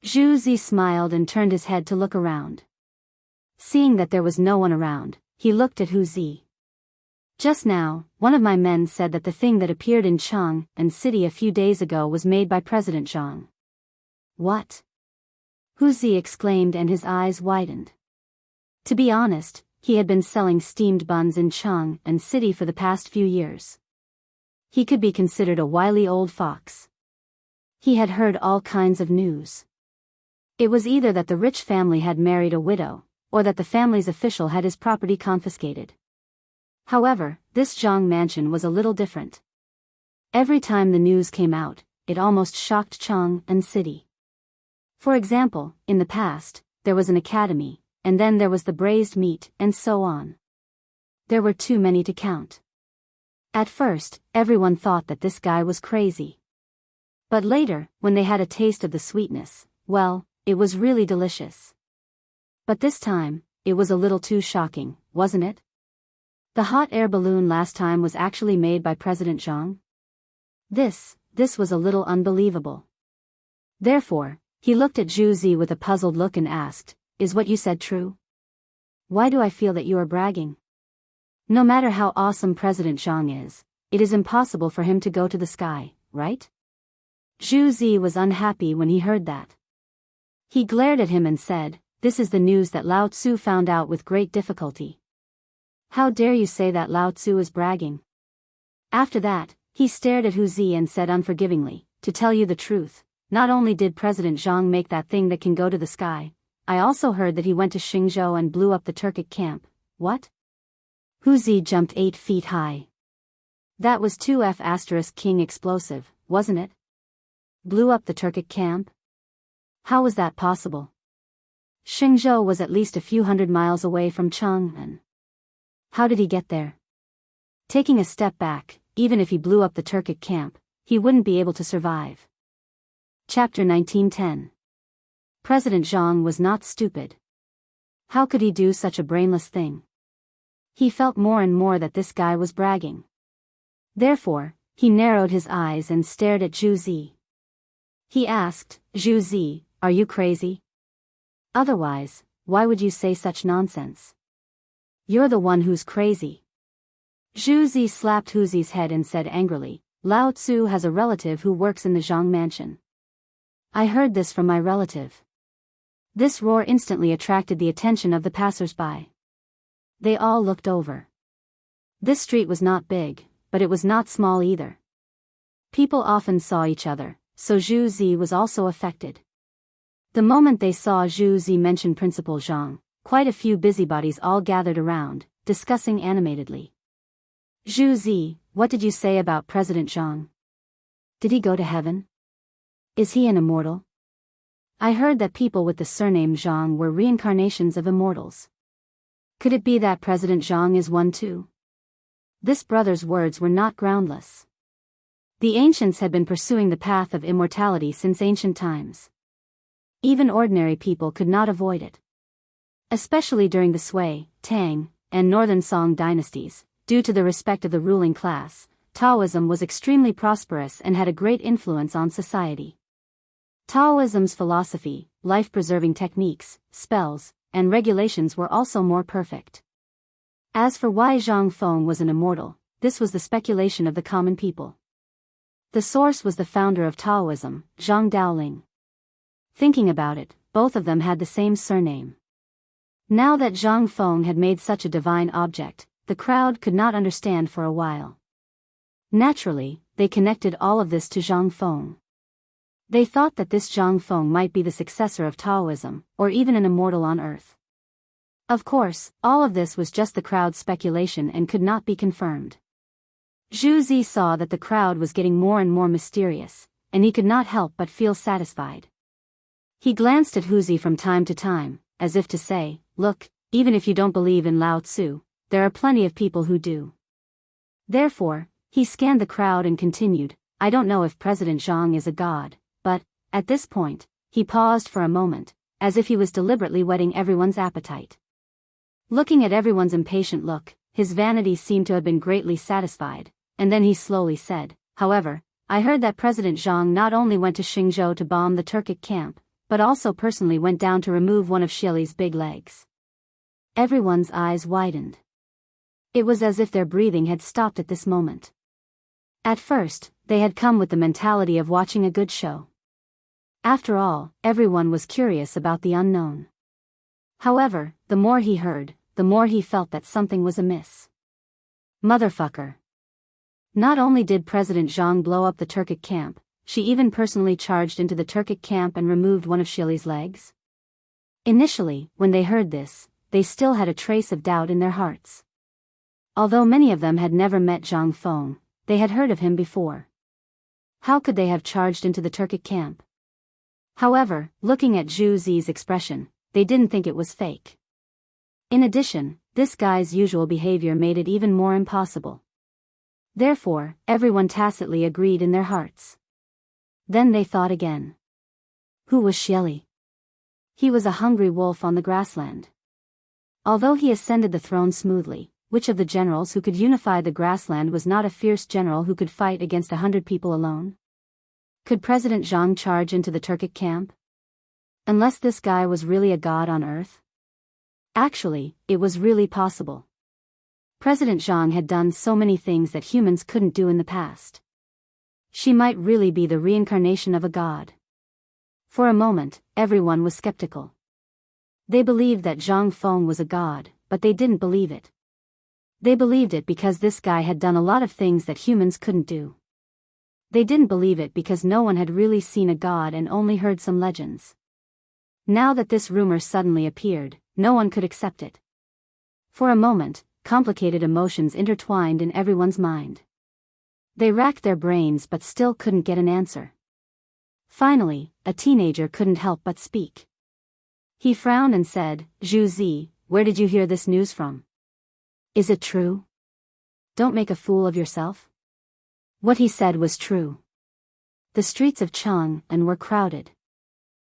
Zhu Zi smiled and turned his head to look around. Seeing that there was no one around, he looked at Hu Zi. "Just now, one of my men said that the thing that appeared in Chang and City a few days ago was made by President Zhang." "What?" Hu Zi exclaimed and his eyes widened. To be honest, he had been selling steamed buns in Chang and City for the past few years. He could be considered a wily old fox. He had heard all kinds of news. It was either that the rich family had married a widow, or that the family's official had his property confiscated. However, this Zhang mansion was a little different. Every time the news came out, it almost shocked Chang and City. For example, in the past, there was an academy, and then there was the braised meat, and so on. There were too many to count. At first, everyone thought that this guy was crazy. But later, when they had a taste of the sweetness, well, it was really delicious. But this time, it was a little too shocking, wasn't it? The hot air balloon last time was actually made by President Zhang. This was a little unbelievable. Therefore, he looked at Zhu Zi with a puzzled look and asked, "Is what you said true? Why do I feel that you are bragging? No matter how awesome President Zhang is, it is impossible for him to go to the sky, right?" Zhu Zi was unhappy when he heard that. He glared at him and said, "This is the news that Lao Tzu found out with great difficulty. How dare you say that Lao Tzu is bragging?" After that, he stared at Hu Zi and said unforgivingly, "To tell you the truth, not only did President Zhang make that thing that can go to the sky, I also heard that he went to Xingzhou and blew up the Turkic camp." "What?" Hu Zi jumped 8 feet high. That was 2F** King explosive, wasn't it? Blew up the Turkic camp? How was that possible? Xingzhou was at least a few hundred miles away from Chang'an. How did he get there? Taking a step back, even if he blew up the Turkic camp, he wouldn't be able to survive. Chapter 1910. President Zhang was not stupid. How could he do such a brainless thing? He felt more and more that this guy was bragging. Therefore, he narrowed his eyes and stared at Zhu Zi. He asked, "Zhu Zi, are you crazy? Otherwise, why would you say such nonsense? You're the one who's crazy." Zhu Zi slapped Hu Zi's head and said angrily, "Lao Tzu has a relative who works in the Zhang mansion. I heard this from my relative." This roar instantly attracted the attention of the passers-by. They all looked over. This street was not big, but it was not small either. People often saw each other, so Zhu Zi was also affected. The moment they saw Zhu Zi mention Principal Zhang, quite a few busybodies all gathered around, discussing animatedly. "Zhu Zi, what did you say about President Zhang? Did he go to heaven? Is he an immortal? I heard that people with the surname Zhang were reincarnations of immortals. Could it be that President Zhang is one too?" This brother's words were not groundless. The ancients had been pursuing the path of immortality since ancient times. Even ordinary people could not avoid it. Especially during the Sui, Tang, and Northern Song dynasties, due to the respect of the ruling class, Taoism was extremely prosperous and had a great influence on society. Taoism's philosophy, life-preserving techniques, spells, and regulations were also more perfect. As for why Zhang Feng was an immortal, this was the speculation of the common people. The source was the founder of Taoism, Zhang Daoling. Thinking about it, both of them had the same surname. Now that Zhang Feng had made such a divine object, the crowd could not understand for a while. Naturally, they connected all of this to Zhang Feng. They thought that this Zhang Feng might be the successor of Taoism, or even an immortal on earth. Of course, all of this was just the crowd's speculation and could not be confirmed. Zhu Zi saw that the crowd was getting more and more mysterious, and he could not help but feel satisfied. He glanced at Huzi from time to time, as if to say, "Look, even if you don't believe in Lao Tzu, there are plenty of people who do." Therefore, he scanned the crowd and continued, "I don't know if President Zhang is a god, but," at this point, he paused for a moment, as if he was deliberately whetting everyone's appetite. Looking at everyone's impatient look, his vanity seemed to have been greatly satisfied, and then he slowly said, "However, I heard that President Zhang not only went to Xingzhou to bomb the Turkic camp, but also personally went down to remove one of Xieli's big legs." Everyone's eyes widened. It was as if their breathing had stopped at this moment. At first, they had come with the mentality of watching a good show. After all, everyone was curious about the unknown. However, the more he heard, the more he felt that something was amiss. Motherfucker. Not only did President Zhang blow up the Turkic camp, she even personally charged into the Turkic camp and removed one of Xieli's legs. Initially, when they heard this, they still had a trace of doubt in their hearts. Although many of them had never met Zhang Feng, they had heard of him before. How could they have charged into the Turkic camp? However, looking at Zhu Zi's expression, they didn't think it was fake. In addition, this guy's usual behavior made it even more impossible. Therefore, everyone tacitly agreed in their hearts. Then they thought again. Who was Xieli? He was a hungry wolf on the grassland. Although he ascended the throne smoothly, which of the generals who could unify the grassland was not a fierce general who could fight against 100 people alone? Could President Zhang charge into the Turkic camp? Unless this guy was really a god on earth? Actually, it was really possible. President Zhang had done so many things that humans couldn't do in the past. She might really be the reincarnation of a god. For a moment, everyone was skeptical. They believed that Zhang Feng was a god, but they didn't believe it. They believed it because this guy had done a lot of things that humans couldn't do. They didn't believe it because no one had really seen a god and only heard some legends. Now that this rumor suddenly appeared, no one could accept it. For a moment, complicated emotions intertwined in everyone's mind. They racked their brains but still couldn't get an answer. Finally, a teenager couldn't help but speak. He frowned and said, "Zhu Zi, where did you hear this news from? Is it true? Don't make a fool of yourself." What he said was true. The streets of Chang'an were crowded.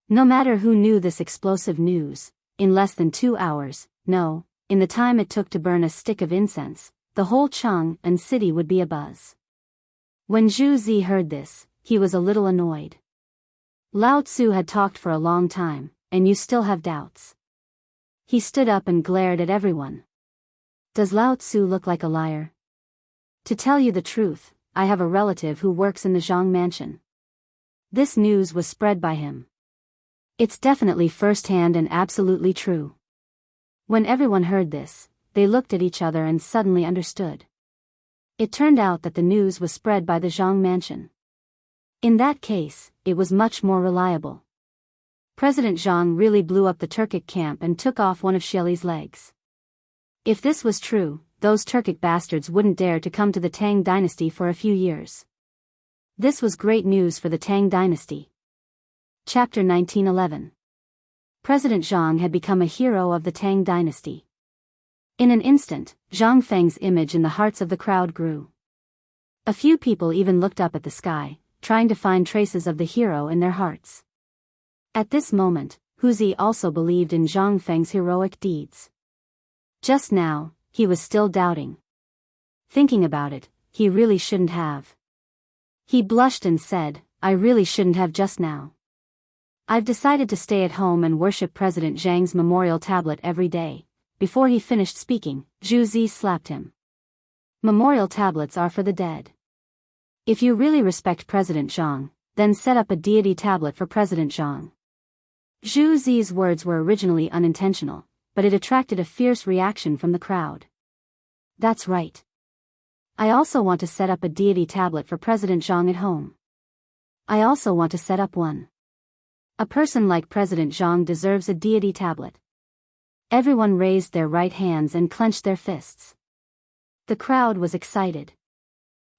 No matter who knew this explosive news, in less than 2 hours, no, in the time it took to burn a stick of incense, the whole Chang'an city would be abuzz. When Zhu Zi heard this, he was a little annoyed. Lao Tzu had talked for a long time, and you still have doubts. He stood up and glared at everyone. Does Lao Tzu look like a liar? To tell you the truth, I have a relative who works in the Zhang mansion. This news was spread by him. It's definitely first-hand and absolutely true. When everyone heard this, they looked at each other and suddenly understood. It turned out that the news was spread by the Zhang mansion. In that case, it was much more reliable. President Zhang really blew up the Turkic camp and took off one of Xieli's legs. If this was true, those Turkic bastards wouldn't dare to come to the Tang dynasty for a few years. This was great news for the Tang dynasty. Chapter 1911. President Zhang had become a hero of the Tang dynasty. In an instant, Zhang Feng's image in the hearts of the crowd grew. A few people even looked up at the sky, trying to find traces of the hero in their hearts. At this moment, Huzi also believed in Zhang Feng's heroic deeds. Just now, he was still doubting. Thinking about it, he really shouldn't have. He blushed and said, "I really shouldn't have just now. I've decided to stay at home and worship President Zhang's memorial tablet every day." Before he finished speaking, Zhu Zi slapped him. Memorial tablets are for the dead. If you really respect President Zhang, then set up a deity tablet for President Zhang. Zhu Zi's words were originally unintentional, but it attracted a fierce reaction from the crowd. That's right. I also want to set up a deity tablet for President Zhang at home. I also want to set up one. A person like President Zhang deserves a deity tablet. Everyone raised their right hands and clenched their fists. The crowd was excited.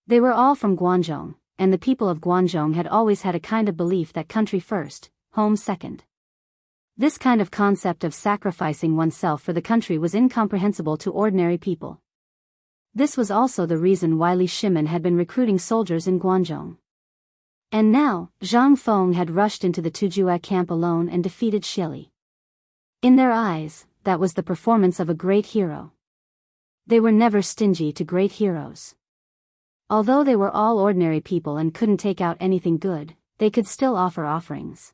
They were all from Guangzhou, and the people of Guangzhou had always had a kind of belief that country first, home second. This kind of concept of sacrificing oneself for the country was incomprehensible to ordinary people. This was also the reason why Li Shimin had been recruiting soldiers in Guangzhou. And now, Zhang Feng had rushed into the Tujue camp alone and defeated Xili. In their eyes, that was the performance of a great hero. They were never stingy to great heroes. Although they were all ordinary people and couldn't take out anything good, they could still offer offerings.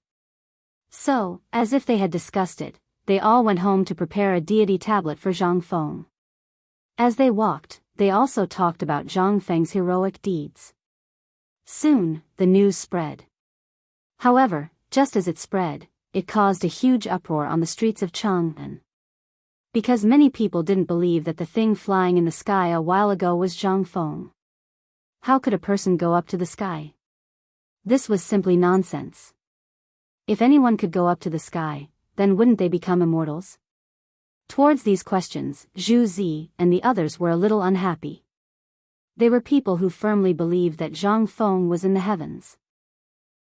So, as if they had discussed it, they all went home to prepare a deity tablet for Zhang Feng. As they walked, they also talked about Zhang Feng's heroic deeds. Soon, the news spread. However, just as it spread, it caused a huge uproar on the streets of Chang'an. Because many people didn't believe that the thing flying in the sky a while ago was Zhang Feng. How could a person go up to the sky? This was simply nonsense. If anyone could go up to the sky, then wouldn't they become immortals? Towards these questions, Zhu Zi and the others were a little unhappy. They were people who firmly believed that Zhang Feng was in the heavens.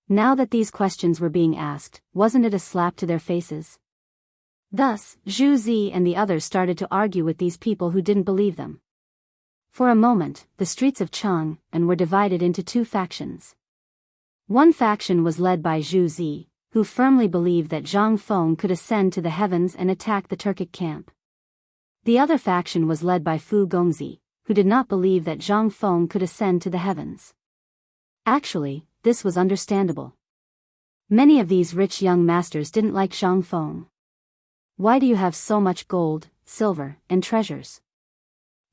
Now that these questions were being asked, wasn't it a slap to their faces? Thus, Zhu Zi and the others started to argue with these people who didn't believe them. For a moment, the streets of Chang'an were divided into two factions. One faction was led by Zhu Zi, who firmly believed that Zhang Feng could ascend to the heavens and attack the Turkic camp. The other faction was led by Fu Gongzi, who did not believe that Zhang Feng could ascend to the heavens. Actually, this was understandable. Many of these rich young masters didn't like Zhang Feng. Why do you have so much gold, silver, and treasures?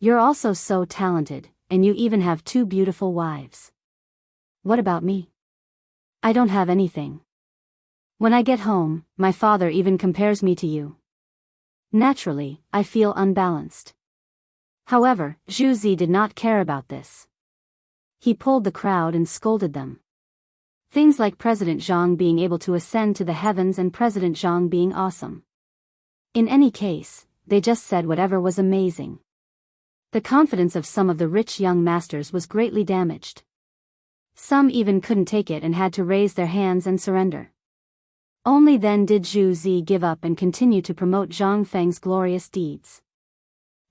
You're also so talented, and you even have 2 beautiful wives. What about me? I don't have anything. When I get home, my father even compares me to you. Naturally, I feel unbalanced. However, Zhu Zi did not care about this. He pulled the crowd and scolded them. Things like President Zhang being able to ascend to the heavens and President Zhang being awesome. In any case, they just said whatever was amazing. The confidence of some of the rich young masters was greatly damaged. Some even couldn't take it and had to raise their hands and surrender. Only then did Zhu Zi give up and continue to promote Zhang Feng's glorious deeds.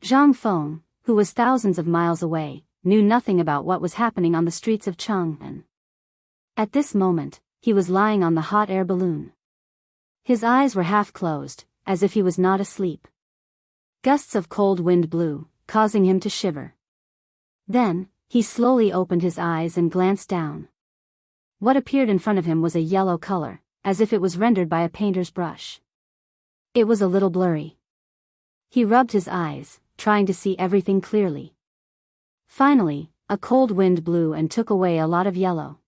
Zhang Feng, who was thousands of miles away, knew nothing about what was happening on the streets of Chang'an. At this moment, he was lying on the hot air balloon. His eyes were half closed, as if he was not asleep. Gusts of cold wind blew, causing him to shiver. Then, he slowly opened his eyes and glanced down. What appeared in front of him was a yellow color, as if it was rendered by a painter's brush. It was a little blurry. He rubbed his eyes, trying to see everything clearly. Finally, a cold wind blew and took away a lot of yellow.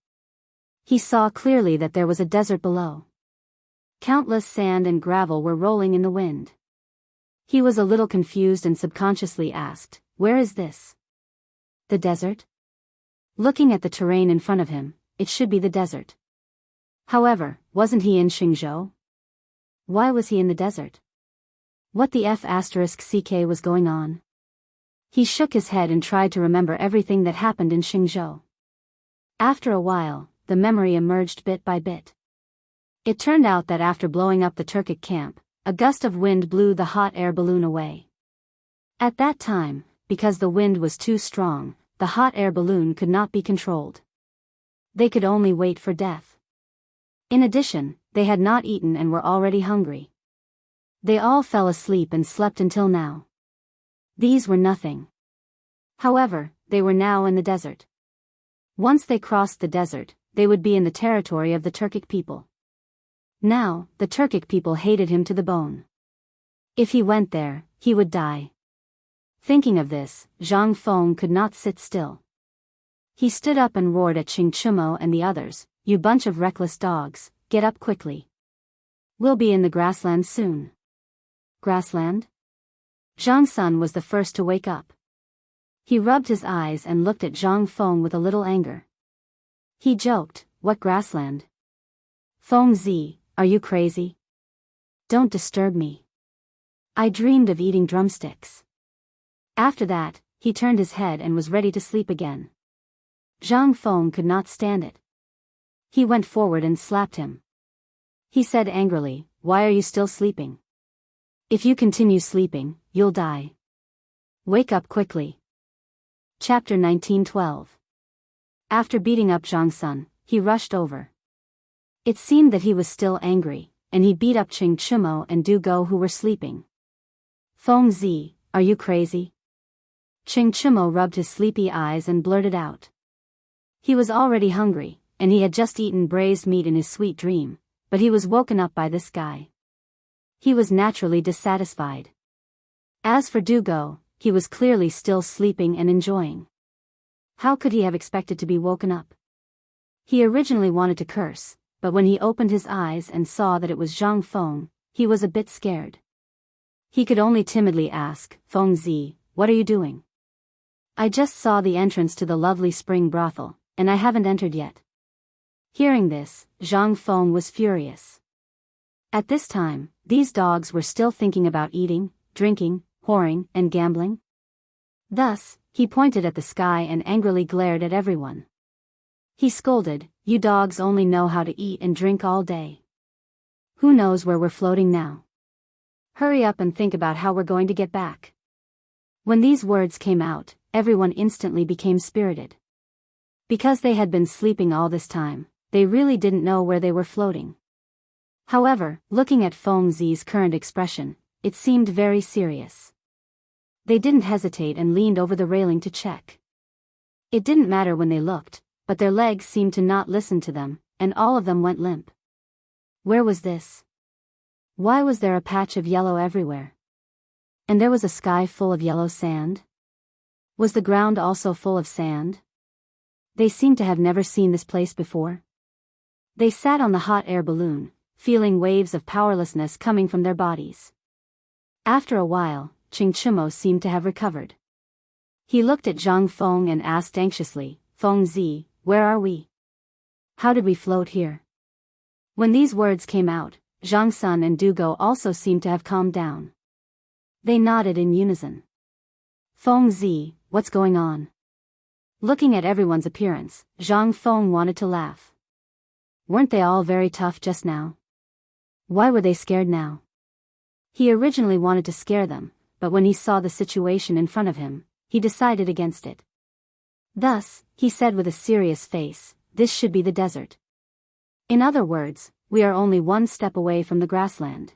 He saw clearly that there was a desert below. Countless sand and gravel were rolling in the wind. He was a little confused and subconsciously asked, "Where is this?" The desert? Looking at the terrain in front of him, it should be the desert. However, wasn't he in Xingzhou? Why was he in the desert? What the F***ck was going on? He shook his head and tried to remember everything that happened in Xingzhou. After a while, the memory emerged bit by bit. It turned out that after blowing up the Turkic camp, a gust of wind blew the hot air balloon away. At that time, because the wind was too strong, the hot air balloon could not be controlled. They could only wait for death. In addition, they had not eaten and were already hungry. They all fell asleep and slept until now. These were nothing. However, they were now in the desert. Once they crossed the desert, they would be in the territory of the Turkic people. Now, the Turkic people hated him to the bone. If he went there, he would die. Thinking of this, Zhang Feng could not sit still. He stood up and roared at Qing Chumo and the others, "You bunch of reckless dogs, get up quickly. We'll be in the grassland soon." Grassland? Zhang Sun was the first to wake up. He rubbed his eyes and looked at Zhang Feng with a little anger. He joked, "What grassland? Feng Zi, are you crazy? Don't disturb me. I dreamed of eating drumsticks." After that, he turned his head and was ready to sleep again. Zhang Feng could not stand it. He went forward and slapped him. He said angrily, "Why are you still sleeping? If you continue sleeping, you'll die. Wake up quickly." Chapter 19:12. After beating up Zhang Sun, he rushed over. It seemed that he was still angry, and he beat up Qing Chimo and Du Go who were sleeping. "Feng Zi, are you crazy?" Qing Chimo rubbed his sleepy eyes and blurted out. He was already hungry, and he had just eaten braised meat in his sweet dream, but he was woken up by this guy. He was naturally dissatisfied. As for Du Go, he was clearly still sleeping and enjoying. How could he have expected to be woken up? He originally wanted to curse, but when he opened his eyes and saw that it was Zhang Feng, he was a bit scared. He could only timidly ask, "Feng Zi, what are you doing?" "I just saw the entrance to the lovely spring brothel, and I haven't entered yet." Hearing this, Zhang Feng was furious. At this time, these dogs were still thinking about eating, drinking, whoring, and gambling. Thus, he pointed at the sky and angrily glared at everyone. He scolded, "You dogs only know how to eat and drink all day. Who knows where we're floating now? Hurry up and think about how we're going to get back." When these words came out, everyone instantly became spirited. Because they had been sleeping all this time, they really didn't know where they were floating. However, looking at Feng Zi's current expression, it seemed very serious. They didn't hesitate and leaned over the railing to check. It didn't matter when they looked, but their legs seemed to not listen to them, and all of them went limp. Where was this? Why was there a patch of yellow everywhere? And there was a sky full of yellow sand? Was the ground also full of sand? They seemed to have never seen this place before. They sat on the hot air balloon, feeling waves of powerlessness coming from their bodies. After a while, Qing Chimo seemed to have recovered. He looked at Zhang Feng and asked anxiously, "Feng Zi, where are we? How did we float here?" When these words came out, Zhang Sun and Du Go also seemed to have calmed down. They nodded in unison. "Feng Zi, what's going on?" Looking at everyone's appearance, Zhang Feng wanted to laugh. Weren't they all very tough just now? Why were they scared now? He originally wanted to scare them, but when he saw the situation in front of him, he decided against it. Thus, he said with a serious face, "This should be the desert. In other words, we are only one step away from the grassland."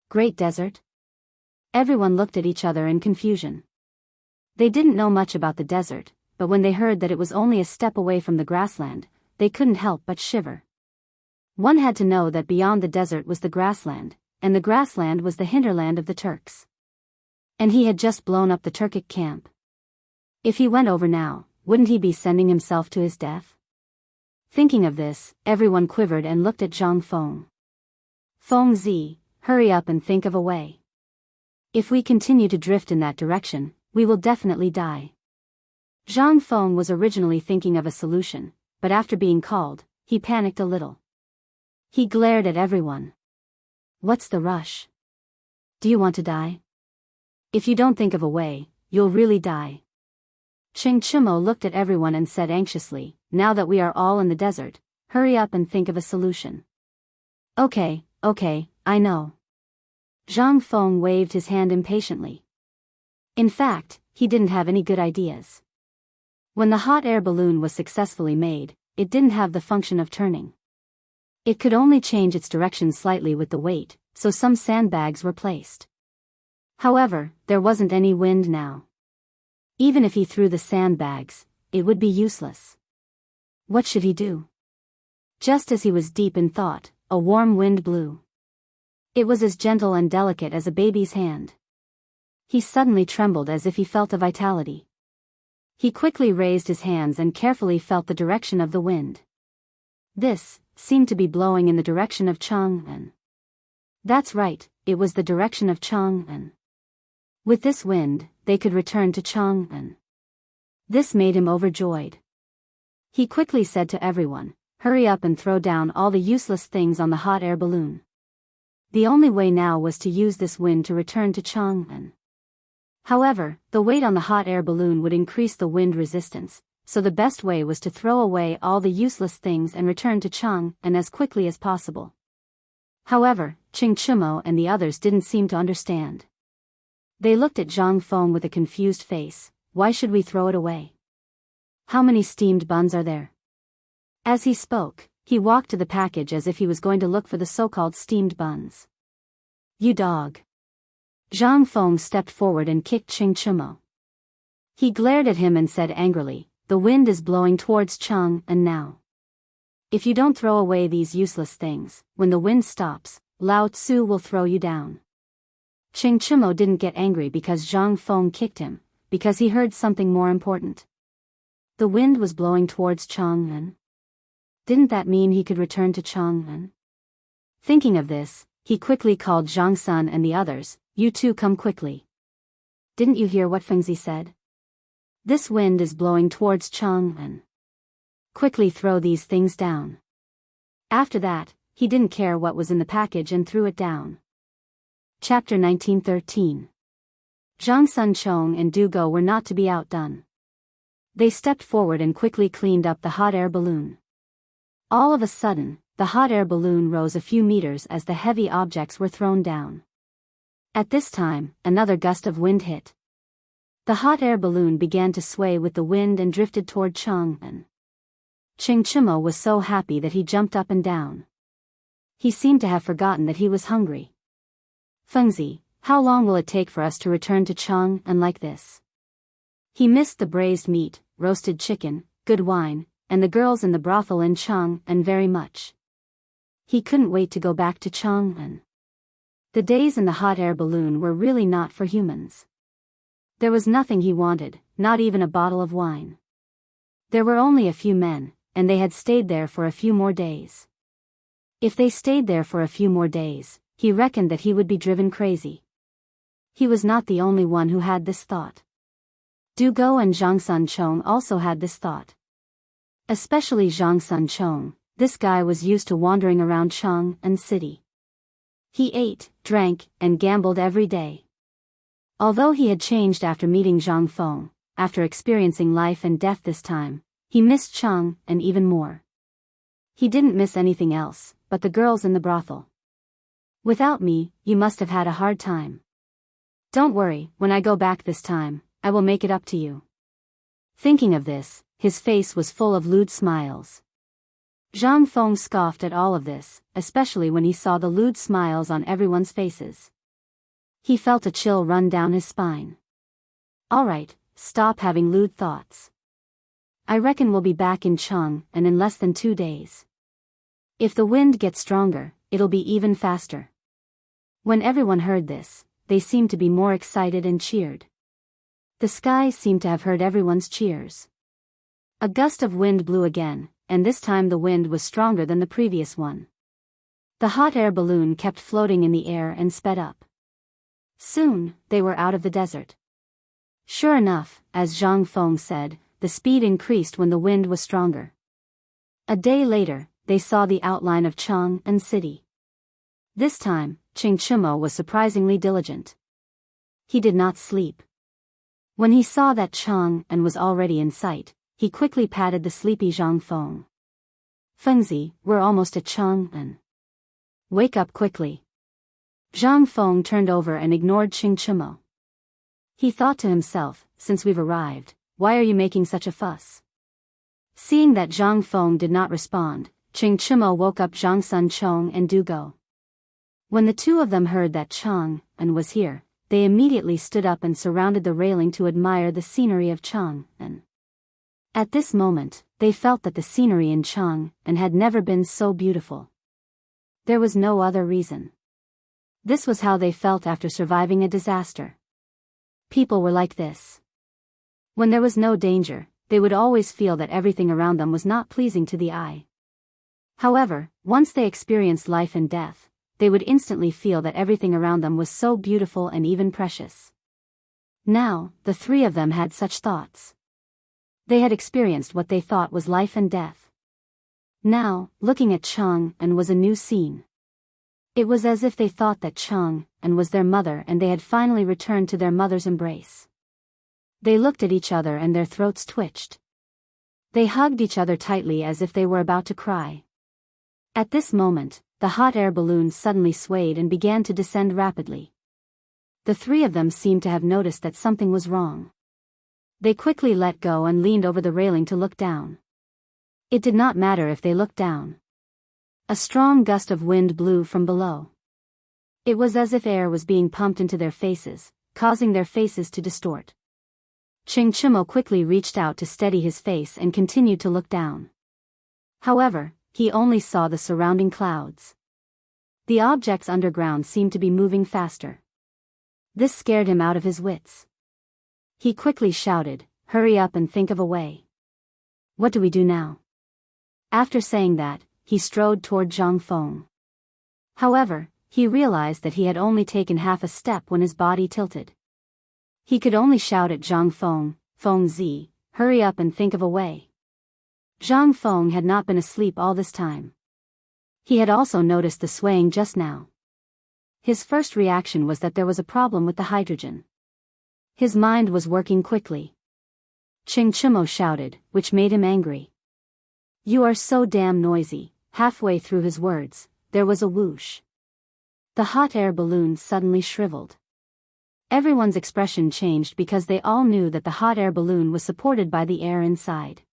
Great desert? Everyone looked at each other in confusion. They didn't know much about the desert, but when they heard that it was only a step away from the grassland, they couldn't help but shiver. One had to know that beyond the desert was the grassland, and the grassland was the hinterland of the Turks. And he had just blown up the Turkic camp. If he went over now, wouldn't he be sending himself to his death? Thinking of this, everyone quivered and looked at Zhang Feng. "Feng Zi, hurry up and think of a way. If we continue to drift in that direction, we will definitely die." Zhang Feng was originally thinking of a solution, but after being called, he panicked a little. He glared at everyone. "What's the rush? Do you want to die? If you don't think of a way, you'll really die." Qing Chimo looked at everyone and said anxiously, "Now that we are all in the desert, hurry up and think of a solution." Okay, I know." Zhang Feng waved his hand impatiently. In fact, he didn't have any good ideas. When the hot air balloon was successfully made, it didn't have the function of turning. It could only change its direction slightly with the weight, so some sandbags were placed. However, there wasn't any wind now. Even if he threw the sandbags, it would be useless. What should he do? Just as he was deep in thought, a warm wind blew. It was as gentle and delicate as a baby's hand. He suddenly trembled as if he felt a vitality. He quickly raised his hands and carefully felt the direction of the wind. This seemed to be blowing in the direction of Chang'an. That's right, it was the direction of Chang'an. With this wind, they could return to Chang'an. This made him overjoyed. He quickly said to everyone, "Hurry up and throw down all the useless things on the hot air balloon." The only way now was to use this wind to return to Chang'an. However, the weight on the hot air balloon would increase the wind resistance, so the best way was to throw away all the useless things and return to Chang'an as quickly as possible. However, Ching Chimo and the others didn't seem to understand. They looked at Zhang Feng with a confused face. "Why should we throw it away? How many steamed buns are there?" As he spoke, he walked to the package as if he was going to look for the so-called steamed buns. "You dog!" Zhang Feng stepped forward and kicked Ching Chimo. He glared at him and said angrily, "The wind is blowing towards Chang'an now. If you don't throw away these useless things, when the wind stops, Lao Tzu will throw you down." Ching Chimo didn't get angry because Zhang Feng kicked him, because he heard something more important. The wind was blowing towards Chang'an. Didn't that mean he could return to Chang'an? Thinking of this, he quickly called Zhang Sun and the others. "You two come quickly. Didn't you hear what Fengzi said? This wind is blowing towards Chang'an. Quickly throw these things down." After that, he didn't care what was in the package and threw it down. Chapter 1913. Zhang Sun Chong and Du Go were not to be outdone. They stepped forward and quickly cleaned up the hot air balloon. All of a sudden, the hot air balloon rose a few meters as the heavy objects were thrown down. At this time, another gust of wind hit. The hot air balloon began to sway with the wind and drifted toward Chang'an. Ching Chimo was so happy that he jumped up and down. He seemed to have forgotten that he was hungry. "Fengzi, how long will it take for us to return to Chang'an like this?" He missed the braised meat, roasted chicken, good wine, and the girls in the brothel in Chang'an very much. He couldn't wait to go back to Chang'an. The days in the hot air balloon were really not for humans. There was nothing he wanted, not even a bottle of wine. There were only a few men, and they had stayed there for a few more days. If they stayed there for a few more days, he reckoned that he would be driven crazy. He was not the only one who had this thought. Du Go and Zhang Sun Chong also had this thought. Especially Zhang Sun Chong, this guy was used to wandering around Chang'an city. He ate, drank, and gambled every day. Although he had changed after meeting Zhang Feng, after experiencing life and death this time, he missed Chang'an even more. He didn't miss anything else, but the girls in the brothel. "Without me, you must have had a hard time. Don't worry, when I go back this time, I will make it up to you." Thinking of this, his face was full of lewd smiles. Zhang Feng scoffed at all of this, especially when he saw the lewd smiles on everyone's faces. He felt a chill run down his spine. "All right, stop having lewd thoughts. I reckon we'll be back in Chang'an in less than 2 days. If the wind gets stronger, it'll be even faster." When everyone heard this, they seemed to be more excited and cheered. The sky seemed to have heard everyone's cheers. A gust of wind blew again, and this time the wind was stronger than the previous one. The hot air balloon kept floating in the air and sped up. Soon, they were out of the desert. Sure enough, as Zhang Feng said, the speed increased when the wind was stronger. A day later, they saw the outline of Chang'an city. This time, Ching Chimo was surprisingly diligent. He did not sleep. When he saw that Chang'an was already in sight, he quickly patted the sleepy Zhang Feng. "Fengzi, we're almost at Chang'an. Wake up quickly." Zhang Feng turned over and ignored Ching Chimo. He thought to himself, "Since we've arrived, why are you making such a fuss?" Seeing that Zhang Feng did not respond, Ching Chimo woke up Zhang Sun Chong and Du Go. When the two of them heard that Chang'an was here, they immediately stood up and surrounded the railing to admire the scenery of Chang'an. At this moment, they felt that the scenery in Chang'an had never been so beautiful. There was no other reason. This was how they felt after surviving a disaster. People were like this. When there was no danger, they would always feel that everything around them was not pleasing to the eye. However, once they experienced life and death, they would instantly feel that everything around them was so beautiful and even precious. Now, the three of them had such thoughts. They had experienced what they thought was life and death. Now, looking at Chang'an was a new scene. It was as if they thought that Chang'an was their mother and they had finally returned to their mother's embrace. They looked at each other and their throats twitched. They hugged each other tightly as if they were about to cry. At this moment, the hot air balloon suddenly swayed and began to descend rapidly. The three of them seemed to have noticed that something was wrong. They quickly let go and leaned over the railing to look down. It did not matter if they looked down. A strong gust of wind blew from below. It was as if air was being pumped into their faces, causing their faces to distort. Chimo quickly reached out to steady his face and continued to look down. However, he only saw the surrounding clouds. The objects underground seemed to be moving faster. This scared him out of his wits. He quickly shouted, "Hurry up and think of a way. What do we do now?" After saying that, he strode toward Zhang Feng. However, he realized that he had only taken half a step when his body tilted. He could only shout at Zhang Feng, "Feng Zi, hurry up and think of a way." Zhang Feng had not been asleep all this time. He had also noticed the swaying just now. His first reaction was that there was a problem with the hydrogen. His mind was working quickly. Chimo shouted, which made him angry. "You are so damn noisy." Halfway through his words, there was a whoosh. The hot air balloon suddenly shriveled. Everyone's expression changed because they all knew that the hot air balloon was supported by the air inside.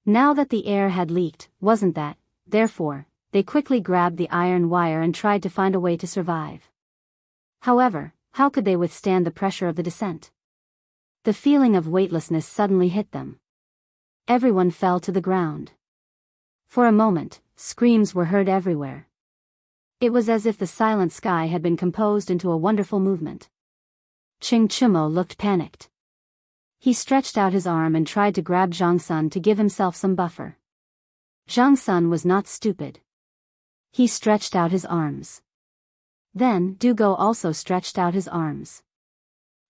Now that the air had leaked, wasn't that, therefore, they quickly grabbed the iron wire and tried to find a way to survive. However, how could they withstand the pressure of the descent? The feeling of weightlessness suddenly hit them. Everyone fell to the ground. For a moment, screams were heard everywhere. It was as if the silent sky had been composed into a wonderful movement. Chimo looked panicked. He stretched out his arm and tried to grab Zhang Sun to give himself some buffer. Zhang Sun was not stupid. He stretched out his arms. Then Dugo also stretched out his arms.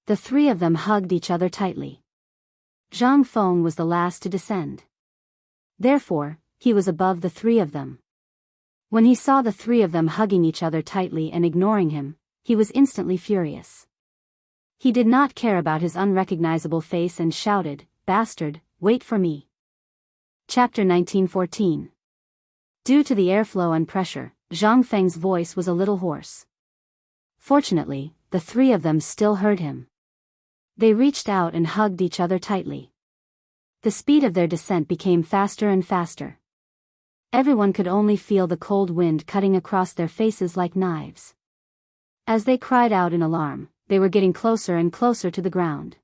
The three of them hugged each other tightly. Zhang Feng was the last to descend. Therefore, he was above the three of them. When he saw the three of them hugging each other tightly and ignoring him, he was instantly furious. He did not care about his unrecognizable face and shouted, "Bastard, wait for me." Chapter 1914. Due to the airflow and pressure, Zhang Feng's voice was a little hoarse. Fortunately, the three of them still heard him. They reached out and hugged each other tightly. The speed of their descent became faster and faster. Everyone could only feel the cold wind cutting across their faces like knives. As they cried out in alarm, they were getting closer and closer to the ground.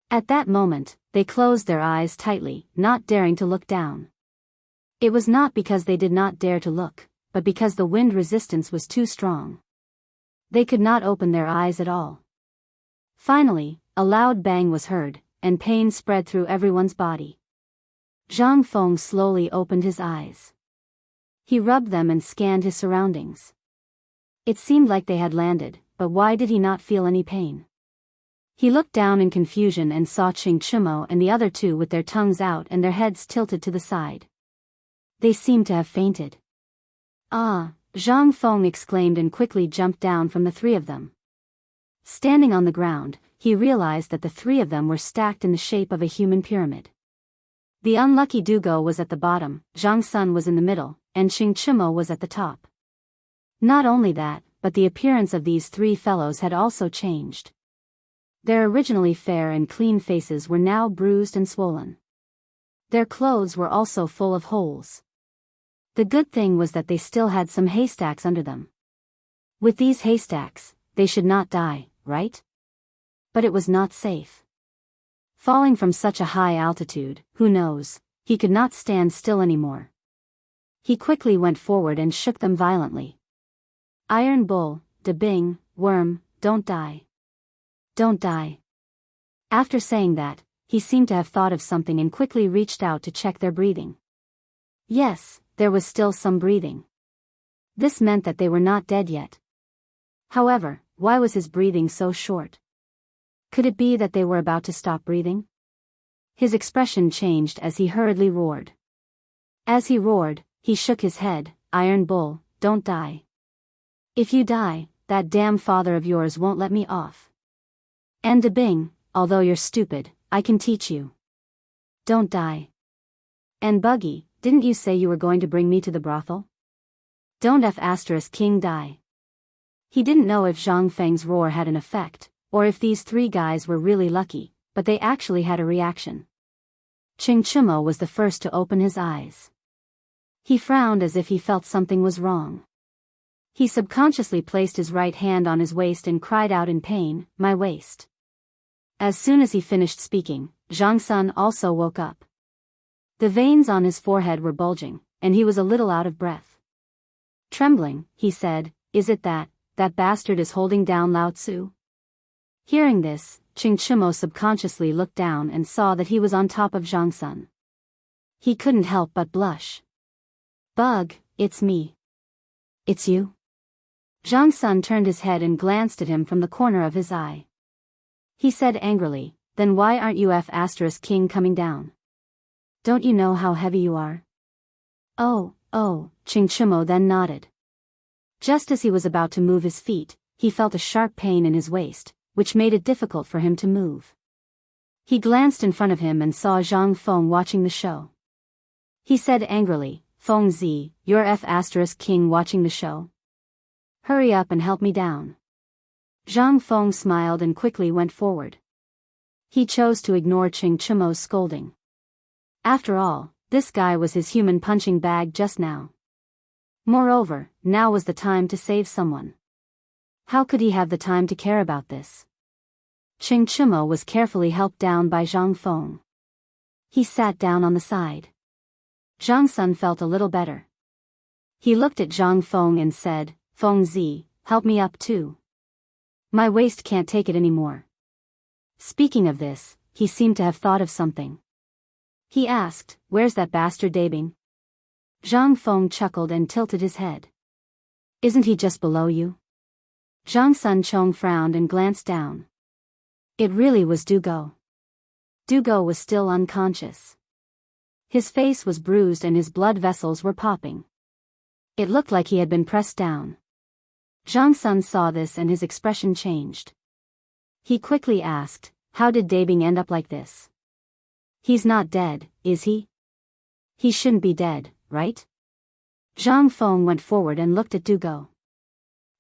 At that moment, they closed their eyes tightly, not daring to look down. It was not because they did not dare to look, but because the wind resistance was too strong. They could not open their eyes at all. Finally, a loud bang was heard, and pain spread through everyone's body. Zhang Feng slowly opened his eyes. He rubbed them and scanned his surroundings. It seemed like they had landed, but why did he not feel any pain? He looked down in confusion and saw Chimo and the other two with their tongues out and their heads tilted to the side. They seemed to have fainted. "Ah!" Zhang Feng exclaimed and quickly jumped down from the three of them. Standing on the ground, he realized that the three of them were stacked in the shape of a human pyramid. The unlucky Dugo was at the bottom, Zhang Sun was in the middle, and Chimo was at the top. Not only that, but the appearance of these three fellows had also changed. Their originally fair and clean faces were now bruised and swollen. Their clothes were also full of holes. The good thing was that they still had some haystacks under them. With these haystacks, they should not die, right? But it was not safe. Falling from such a high altitude, who knows, he could not stand still anymore. He quickly went forward and shook them violently. "Iron Bull, De Bing, Worm, don't die. Don't die." After saying that, he seemed to have thought of something and quickly reached out to check their breathing. Yes, there was still some breathing. This meant that they were not dead yet. However, why was his breathing so short? Could it be that they were about to stop breathing? His expression changed as he hurriedly roared. As he roared, he shook his head. Iron Bull, don't die. If you die, that damn father of yours won't let me off. And Bing, although you're stupid, I can teach you. Don't die. And Buggy, didn't you say you were going to bring me to the brothel? Don't King die. He didn't know if Zhang Feng's roar had an effect, or if these three guys were really lucky, but they actually had a reaction. Ching Chimo was the first to open his eyes. He frowned as if he felt something was wrong. He subconsciously placed his right hand on his waist and cried out in pain, "My waist." As soon as he finished speaking, Zhang Sun also woke up. The veins on his forehead were bulging, and he was a little out of breath. Trembling, he said, "Is it that bastard is holding down Lao Tzu?" Hearing this, Ching Chimo subconsciously looked down and saw that he was on top of Zhang Sun. He couldn't help but blush. "Bug, it's me." "It's you?" Zhang Sun turned his head and glanced at him from the corner of his eye. He said angrily, "Then why aren't you King coming down? Don't you know how heavy you are?" Oh, Ching Chimo then nodded. Just as he was about to move his feet, he felt a sharp pain in his waist, which made it difficult for him to move. He glanced in front of him and saw Zhang Feng watching the show. He said angrily, "Feng Zi, you're King watching the show? Hurry up and help me down." Zhang Feng smiled and quickly went forward. He chose to ignore Ching Chimo's scolding. After all, this guy was his human punching bag just now. Moreover, now was the time to save someone. How could he have the time to care about this? Ching Chimo was carefully helped down by Zhang Feng. He sat down on the side. Zhang Sun felt a little better. He looked at Zhang Feng and said, "Feng Zi, help me up too. My waist can't take it anymore." Speaking of this, he seemed to have thought of something. He asked, "Where's that bastard Dabing?" Zhang Feng chuckled and tilted his head. "Isn't he just below you?" Zhang Sun Chong frowned and glanced down. It really was Dugo. Dugo was still unconscious. His face was bruised and his blood vessels were popping. It looked like he had been pressed down. Zhang Sun saw this and his expression changed. He quickly asked, "How did Dabing end up like this? He's not dead, is he? He shouldn't be dead, right?" Zhang Feng went forward and looked at Dugo.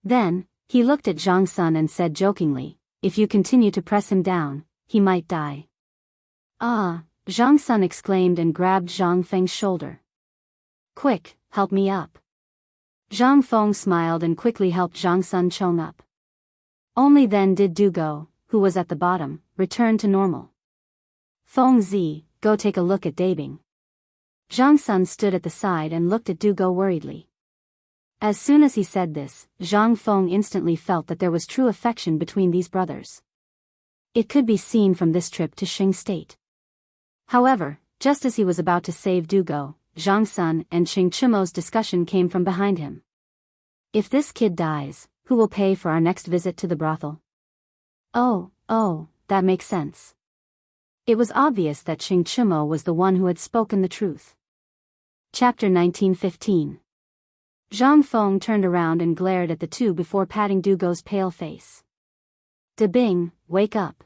Then, he looked at Zhang Sun and said jokingly, "If you continue to press him down, he might die." "Ah," Zhang Sun exclaimed and grabbed Zhang Feng's shoulder. "Quick, help me up." Zhang Feng smiled and quickly helped Zhang Sun Chong up. Only then did Dugo, who was at the bottom, return to normal. "Feng Zi, go take a look at Dabing." Zhang Sun stood at the side and looked at Dugo worriedly. As soon as he said this, Zhang Feng instantly felt that there was true affection between these brothers. It could be seen from this trip to Xing State. However, just as he was about to save Dugo, Zhang Sun and Ching Chimo's discussion came from behind him. "If this kid dies, who will pay for our next visit to the brothel?" Oh, that makes sense. It was obvious that Ching Chimo was the one who had spoken the truth. Chapter 1915. Zhang Feng turned around and glared at the two before patting Dugo's pale face. "Dabing, wake up.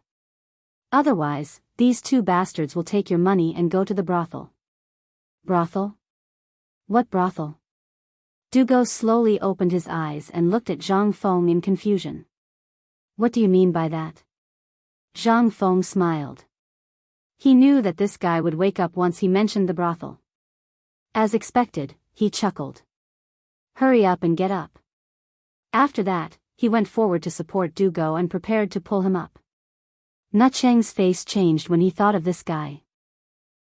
Otherwise, these two bastards will take your money and go to the brothel." "Brothel? What brothel?" Dugo slowly opened his eyes and looked at Zhang Feng in confusion. "What do you mean by that?" Zhang Feng smiled. He knew that this guy would wake up once he mentioned the brothel. As expected, he chuckled. "Hurry up and get up." After that, he went forward to support Dugo and prepared to pull him up. Nucheng's face changed when he thought of this guy.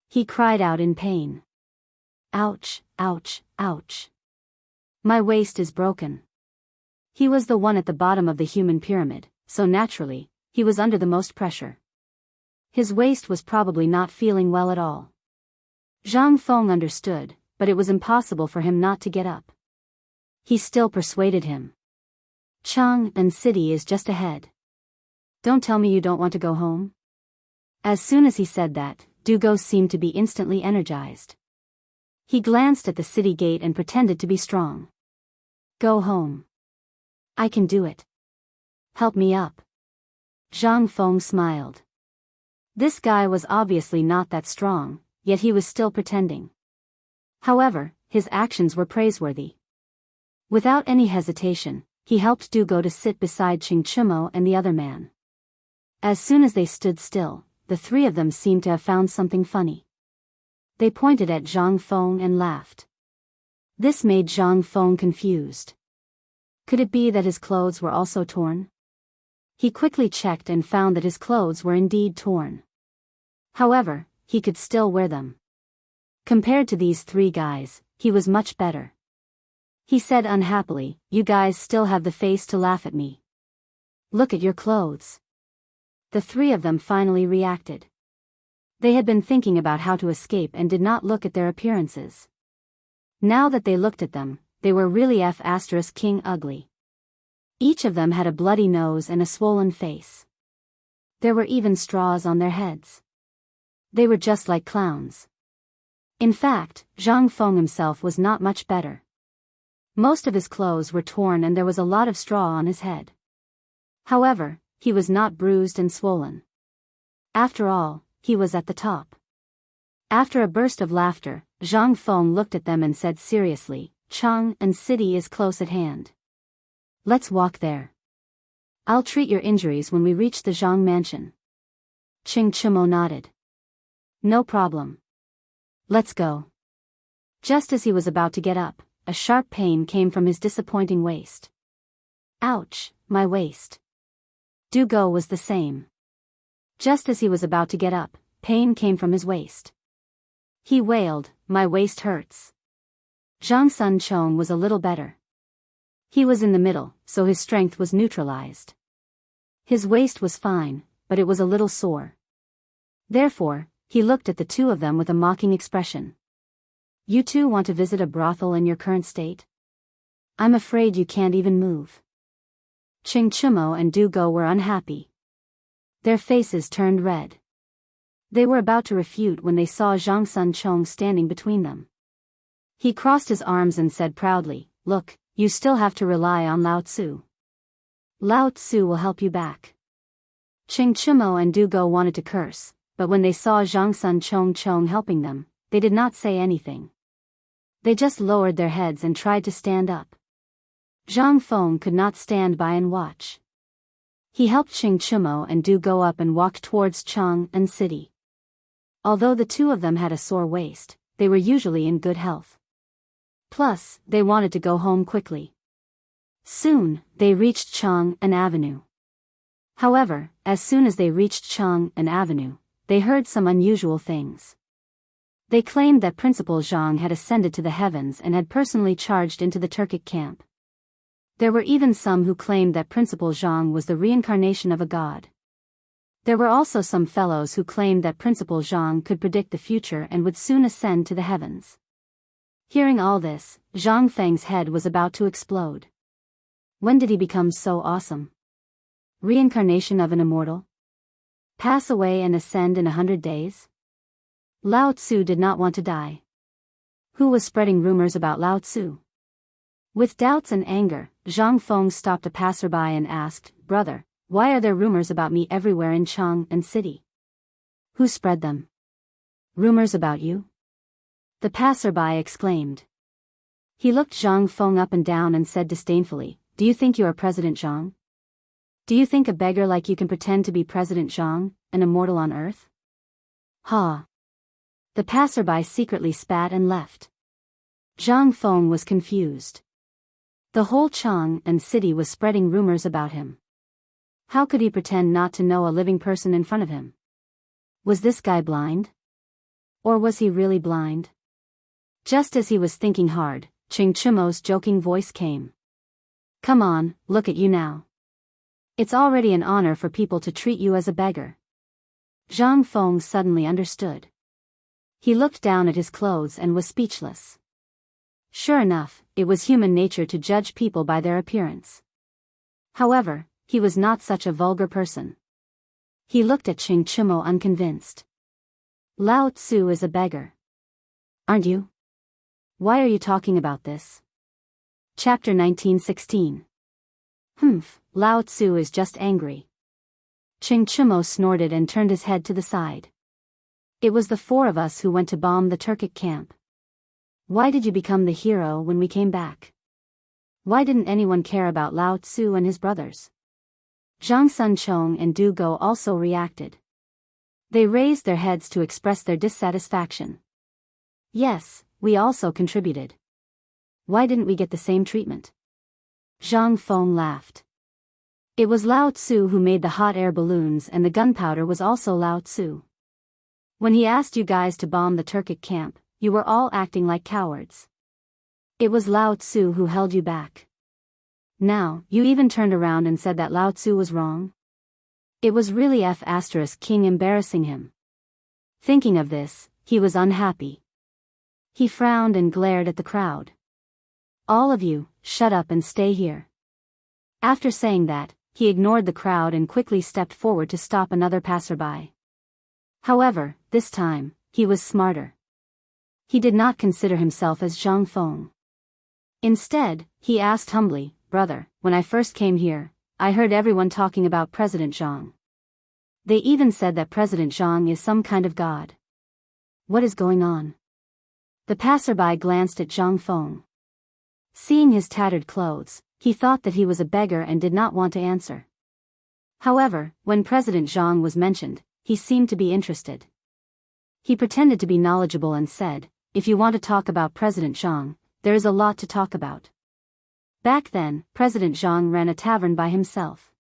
He cried out in pain. "Ouch, ouch, ouch. My waist is broken." He was the one at the bottom of the human pyramid, so naturally, he was under the most pressure. His waist was probably not feeling well at all. Zhang Feng understood, but it was impossible for him not to get up. He still persuaded him. "Chang'an City is just ahead. Don't tell me you don't want to go home." As soon as he said that, Dugo seemed to be instantly energized. He glanced at the city gate and pretended to be strong. Go home. I can do it. Help me up. Zhang Feng smiled. This guy was obviously not that strong, yet he was still pretending. However, his actions were praiseworthy. Without any hesitation, he helped Dugo to sit beside Qing Chimo and the other man. As soon as they stood still, the three of them seemed to have found something funny. They pointed at Zhang Feng and laughed. This made Zhang Feng confused. Could it be that his clothes were also torn? He quickly checked and found that his clothes were indeed torn. However, he could still wear them. Compared to these three guys, he was much better. He said unhappily, "You guys still have the face to laugh at me. Look at your clothes." The three of them finally reacted. They had been thinking about how to escape and did not look at their appearances. Now that they looked at them, they were really King ugly. Each of them had a bloody nose and a swollen face. There were even straws on their heads. They were just like clowns. In fact, Zhang Feng himself was not much better. Most of his clothes were torn and there was a lot of straw on his head. However, he was not bruised and swollen. After all, he was at the top. After a burst of laughter, Zhang Feng looked at them and said seriously, "Chang and city is close at hand. Let's walk there. I'll treat your injuries when we reach the Zhang mansion." Qing Chimo nodded. "No problem. Let's go." Just as he was about to get up, a sharp pain came from his disappointing waist. "Ouch, my waist." Dugo was the same. Just as he was about to get up, pain came from his waist. He wailed, "My waist hurts." Zhang Sun Chong was a little better. He was in the middle, so his strength was neutralized. His waist was fine, but it was a little sore. Therefore, he looked at the two of them with a mocking expression. "You two want to visit a brothel in your current state? I'm afraid you can't even move." Qing Chimo and Dugo were unhappy. Their faces turned red. They were about to refute when they saw Zhang Sun Chong standing between them. He crossed his arms and said proudly, "Look, you still have to rely on Lao Tzu. Lao Tzu will help you back." Qing Chimo and Dugo wanted to curse, but when they saw Zhang Sun Chong helping them, they did not say anything. They just lowered their heads and tried to stand up. Zhang Feng could not stand by and watch. He helped Qing Chimo and Dugo up and walked towards Chang and city. Although the two of them had a sore waist, they were usually in good health. Plus, they wanted to go home quickly. Soon, they reached Chang'an Avenue. However, as soon as they reached Chang'an Avenue, they heard some unusual things. They claimed that Principal Zhang had ascended to the heavens and had personally charged into the Turkic camp. There were even some who claimed that Principal Zhang was the reincarnation of a god. There were also some fellows who claimed that Principal Zhang could predict the future and would soon ascend to the heavens. Hearing all this, Zhang Feng's head was about to explode. When did he become so awesome? Reincarnation of an immortal? Pass away and ascend in 100 days? Lao Tzu did not want to die. Who was spreading rumors about Lao Tzu? With doubts and anger, Zhang Feng stopped a passerby and asked, "Brother, why are there rumors about me everywhere in Chang'an city? Who spread them? Rumors about you?" The passerby exclaimed. He looked Zhang Feng up and down and said disdainfully, "Do you think you are President Zhang? Do you think a beggar like you can pretend to be President Zhang, an immortal on earth?" Ha! The passerby secretly spat and left. Zhang Feng was confused. The whole Chang'an city was spreading rumors about him. How could he pretend not to know a living person in front of him? Was this guy blind? Or was he really blind? Just as he was thinking hard, Qing Chimo's joking voice came. "Come on, look at you now. It's already an honor for people to treat you as a beggar." Zhang Feng suddenly understood. He looked down at his clothes and was speechless. Sure enough, it was human nature to judge people by their appearance. However, he was not such a vulgar person. He looked at Qing Chimo unconvinced. Lao Tzu is a beggar. Aren't you? Why are you talking about this? Chapter 1916. Humph, Lao Tzu is just angry. Ching Chimo snorted and turned his head to the side. It was the four of us who went to bomb the Turkic camp. Why did you become the hero when we came back? Why didn't anyone care about Lao Tzu and his brothers? Zhang Sun Chong and Du Go also reacted. They raised their heads to express their dissatisfaction. Yes, we also contributed. Why didn't we get the same treatment? Zhang Feng laughed. It was Lao Tzu who made the hot air balloons, and the gunpowder was also Lao Tzu. When he asked you guys to bomb the Turkic camp, you were all acting like cowards. It was Lao Tzu who held you back. Now, you even turned around and said that Lao Tzu was wrong? It was really King embarrassing him. Thinking of this, he was unhappy. He frowned and glared at the crowd. All of you, shut up and stay here. After saying that, he ignored the crowd and quickly stepped forward to stop another passerby. However, this time, he was smarter. He did not consider himself as Zhang Feng. Instead, he asked humbly, "Brother, when I first came here, I heard everyone talking about President Zhang. They even said that President Zhang is some kind of god. What is going on?" The passerby glanced at Zhang Feng. Seeing his tattered clothes, he thought that he was a beggar and did not want to answer. However, when President Zhang was mentioned, he seemed to be interested. He pretended to be knowledgeable and said, "If you want to talk about President Zhang, there is a lot to talk about." Back then, President Zhang ran a tavern by himself.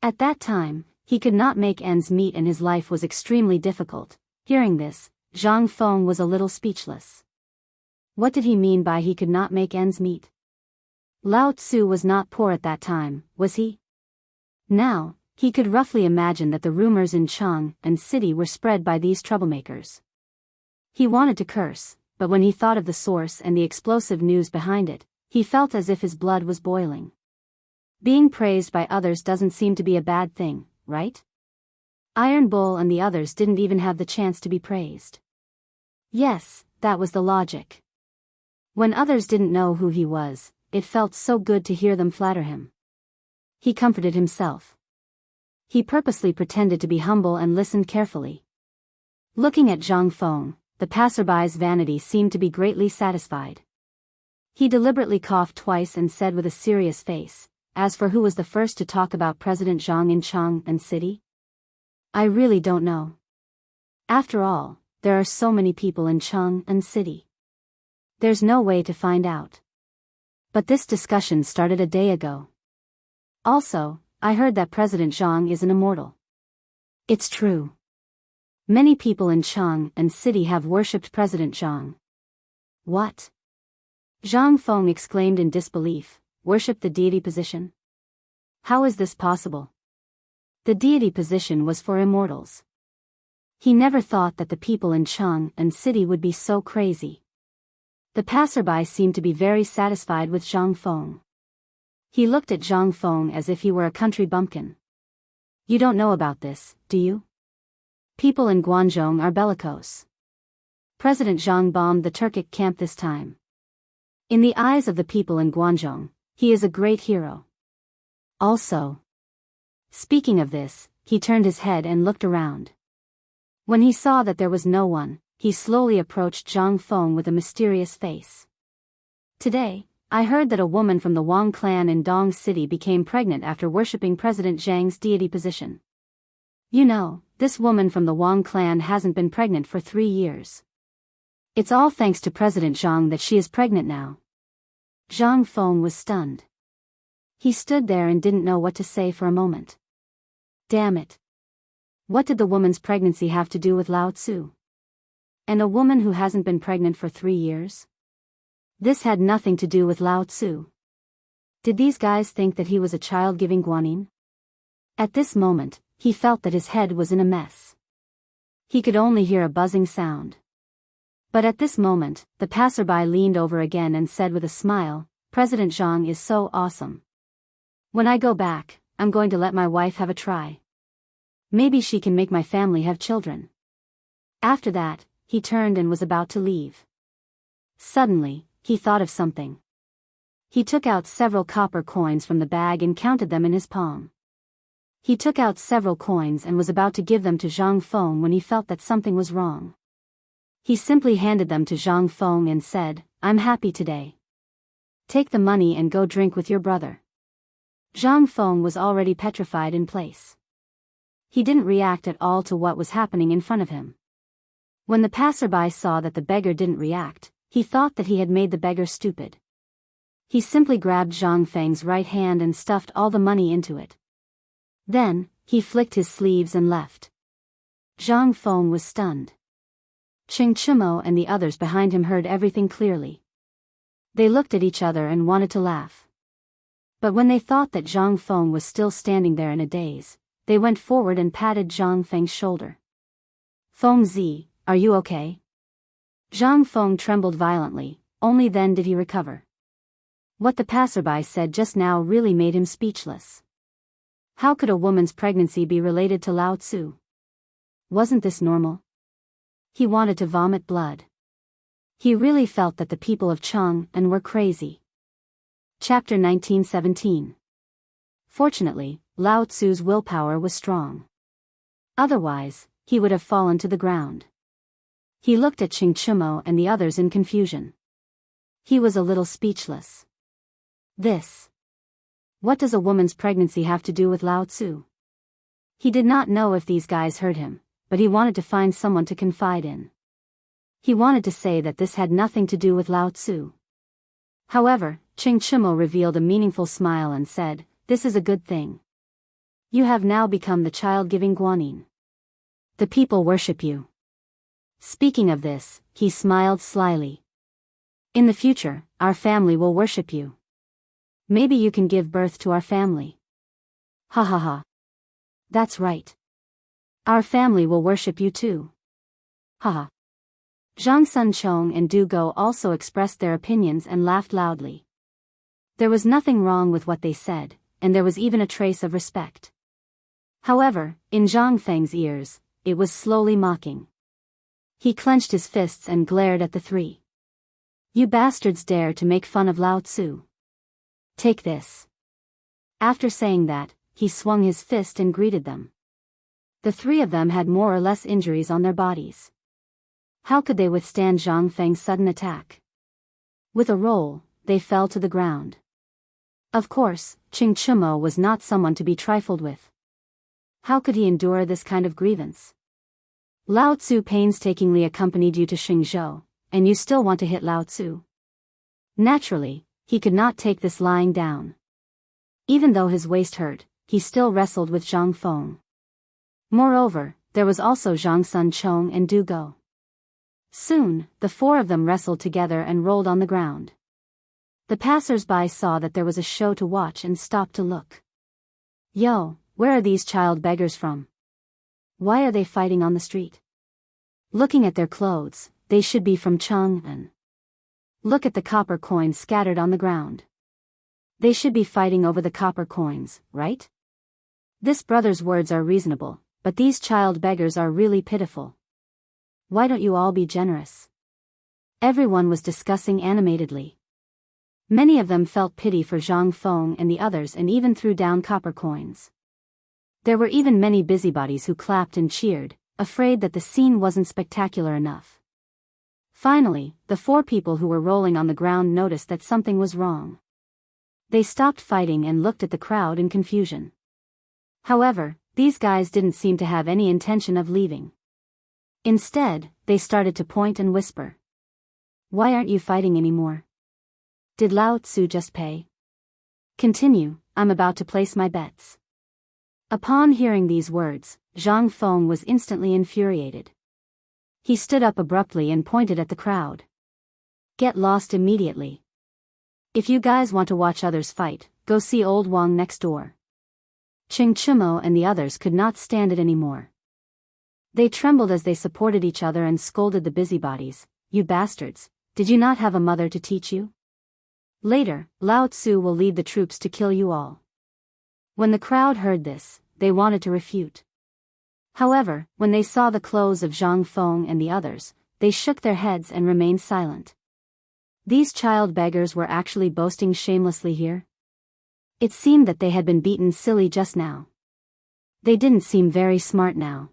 At that time, he could not make ends meet and his life was extremely difficult. Hearing this, Zhang Feng was a little speechless. What did he mean by he could not make ends meet? Lao Tzu was not poor at that time, was he? Now, he could roughly imagine that the rumors in Chang and city were spread by these troublemakers. He wanted to curse, but when he thought of the source and the explosive news behind it, he felt as if his blood was boiling. Being praised by others doesn't seem to be a bad thing, right? Iron Bull and the others didn't even have the chance to be praised. Yes, that was the logic. When others didn't know who he was, it felt so good to hear them flatter him. He comforted himself. He purposely pretended to be humble and listened carefully. Looking at Zhang Feng, the passerby's vanity seemed to be greatly satisfied. He deliberately coughed twice and said with a serious face, "As for who was the first to talk about President Zhang in Chang and city? I really don't know. After all, there are so many people in Chang and city. There's no way to find out. But this discussion started a day ago. Also, I heard that President Zhang is an immortal. It's true. Many people in Chang and city have worshipped President Zhang." What? Zhang Feng exclaimed in disbelief. Worshipped the deity position? How is this possible? The deity position was for immortals. He never thought that the people in Chang and city would be so crazy. The passerby seemed to be very satisfied with Zhang Feng. He looked at Zhang Feng as if he were a country bumpkin. You don't know about this, do you? People in Guangzhou are bellicose. President Zhang bombed the Turkic camp this time. In the eyes of the people in Guangzhou, he is a great hero. Also. Speaking of this, he turned his head and looked around. When he saw that there was no one, he slowly approached Zhang Feng with a mysterious face. Today, I heard that a woman from the Wang clan in Dong City became pregnant after worshipping President Zhang's deity position. You know, this woman from the Wang clan hasn't been pregnant for 3 years. It's all thanks to President Zhang that she is pregnant now. Zhang Feng was stunned. He stood there and didn't know what to say for a moment. Damn it. What did the woman's pregnancy have to do with Lao Tzu? And a woman who hasn't been pregnant for 3 years? This had nothing to do with Lao Tzu. Did these guys think that he was a child giving guanyin? At this moment, he felt that his head was in a mess. He could only hear a buzzing sound. But at this moment, the passerby leaned over again and said with a smile, President Zhang is so awesome. When I go back, I'm going to let my wife have a try. Maybe she can make my family have children. After that, he turned and was about to leave. Suddenly, he thought of something. He took out several copper coins from the bag and counted them in his palm. He took out several coins and was about to give them to Zhang Feng when he felt that something was wrong. He simply handed them to Zhang Feng and said, "I'm happy today. Take the money and go drink with your brother." Zhang Feng was already petrified in place. He didn't react at all to what was happening in front of him. When the passerby saw that the beggar didn't react, he thought that he had made the beggar stupid. He simply grabbed Zhang Feng's right hand and stuffed all the money into it. Then, he flicked his sleeves and left. Zhang Feng was stunned. Qing Chimo and the others behind him heard everything clearly. They looked at each other and wanted to laugh. But when they thought that Zhang Feng was still standing there in a daze, they went forward and patted Zhang Feng's shoulder. "Feng Zi, are you okay?" Zhang Feng trembled violently, only then did he recover. What the passerby said just now really made him speechless. How could a woman's pregnancy be related to Lao Tzu? Wasn't this normal? He wanted to vomit blood. He really felt that the people of Chang'an were crazy. Chapter 1917. Fortunately, Lao Tzu's willpower was strong. Otherwise, he would have fallen to the ground. He looked at Qing Chimo and the others in confusion. He was a little speechless. What does a woman's pregnancy have to do with Lao Tzu? He did not know if these guys heard him, but he wanted to find someone to confide in. He wanted to say that this had nothing to do with Lao Tzu. However, Qing Chimo revealed a meaningful smile and said, "This is a good thing. You have now become the child-giving Guanyin. The people worship you." Speaking of this, he smiled slyly. "In the future, our family will worship you. Maybe you can give birth to our family." "Ha ha ha. That's right. Our family will worship you too. Ha ha." Zhang Sunchong and Du Go also expressed their opinions and laughed loudly. There was nothing wrong with what they said, and there was even a trace of respect. However, in Zhang Feng's ears, it was slowly mocking. He clenched his fists and glared at the three. "You bastards dare to make fun of Lao Tzu. Take this." After saying that, he swung his fist and greeted them. The three of them had more or less injuries on their bodies. How could they withstand Zhang Feng's sudden attack? With a roll, they fell to the ground. Of course, Qing Chimo was not someone to be trifled with. How could he endure this kind of grievance? Lao Tzu painstakingly accompanied you to Xingzhou, and you still want to hit Lao Tzu? Naturally, he could not take this lying down. Even though his waist hurt, he still wrestled with Zhang Feng. Moreover, there was also Zhang Sunchong and Du Go. Soon, the four of them wrestled together and rolled on the ground. The passers-by saw that there was a show to watch and stopped to look. "Yo, where are these child beggars from? Why are they fighting on the street? Looking at their clothes, they should be from Chang'an. Look at the copper coins scattered on the ground. They should be fighting over the copper coins, right? This brother's words are reasonable, but these child beggars are really pitiful. Why don't you all be generous?" Everyone was discussing animatedly. Many of them felt pity for Zhang Feng and the others and even threw down copper coins. There were even many busybodies who clapped and cheered, afraid that the scene wasn't spectacular enough. Finally, the four people who were rolling on the ground noticed that something was wrong. They stopped fighting and looked at the crowd in confusion. However, these guys didn't seem to have any intention of leaving. Instead, they started to point and whisper. "Why aren't you fighting anymore? Did Lao Tzu just pay? Continue, I'm about to place my bets." Upon hearing these words, Zhang Feng was instantly infuriated. He stood up abruptly and pointed at the crowd. "Get lost immediately. If you guys want to watch others fight, go see old Wang next door." Qing Chimo and the others could not stand it anymore. They trembled as they supported each other and scolded the busybodies. "You bastards, did you not have a mother to teach you? Later, Lao Tzu will lead the troops to kill you all." When the crowd heard this, they wanted to refute. However, when they saw the clothes of Zhang Feng and the others, they shook their heads and remained silent. These child beggars were actually boasting shamelessly here. It seemed that they had been beaten silly just now. They didn't seem very smart now.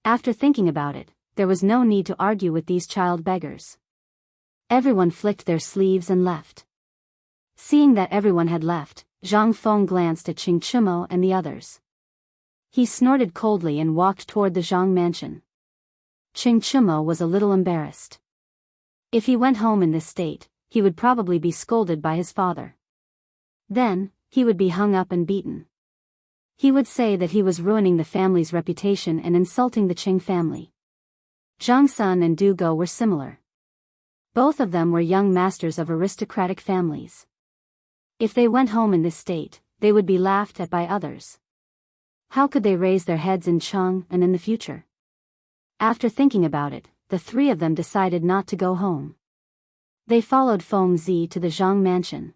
After thinking about it, there was no need to argue with these child beggars. Everyone flicked their sleeves and left. Seeing that everyone had left, Zhang Feng glanced at Qing Chimo and the others. He snorted coldly and walked toward the Zhang mansion. Qing Chimo was a little embarrassed. If he went home in this state, he would probably be scolded by his father. Then, he would be hung up and beaten. He would say that he was ruining the family's reputation and insulting the Qing family. Zhang Sun and Du Go were similar. Both of them were young masters of aristocratic families. If they went home in this state, they would be laughed at by others. How could they raise their heads in Cheng and in the future? After thinking about it, the three of them decided not to go home. They followed Feng Zi to the Zhang mansion.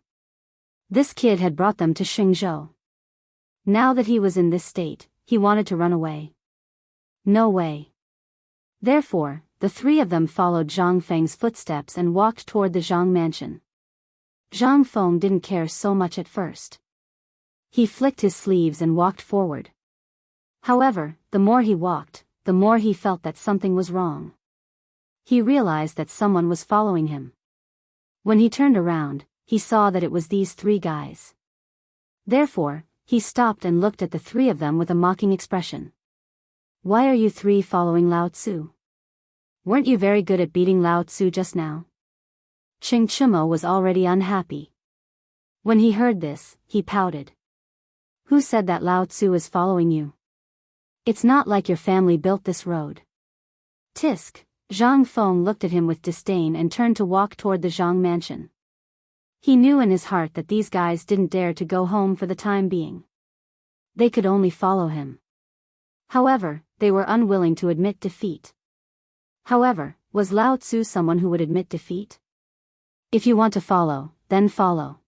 This kid had brought them to Xingzhou. Now that he was in this state, he wanted to run away. No way. Therefore, the three of them followed Zhang Feng's footsteps and walked toward the Zhang mansion. Zhang Feng didn't care so much at first. He flicked his sleeves and walked forward. However, the more he walked, the more he felt that something was wrong. He realized that someone was following him. When he turned around, he saw that it was these three guys. Therefore, he stopped and looked at the three of them with a mocking expression. Why are you three following Lao Tzu? Weren't you very good at beating Lao Tzu just now? Qing Chimo was already unhappy. When he heard this, he pouted. Who said that Lao Tzu is following you? It's not like your family built this road. Tisk. Zhang Feng looked at him with disdain and turned to walk toward the Zhang mansion. He knew in his heart that these guys didn't dare to go home for the time being. They could only follow him. However, they were unwilling to admit defeat. However, was Lao Tzu someone who would admit defeat? If you want to follow, then follow.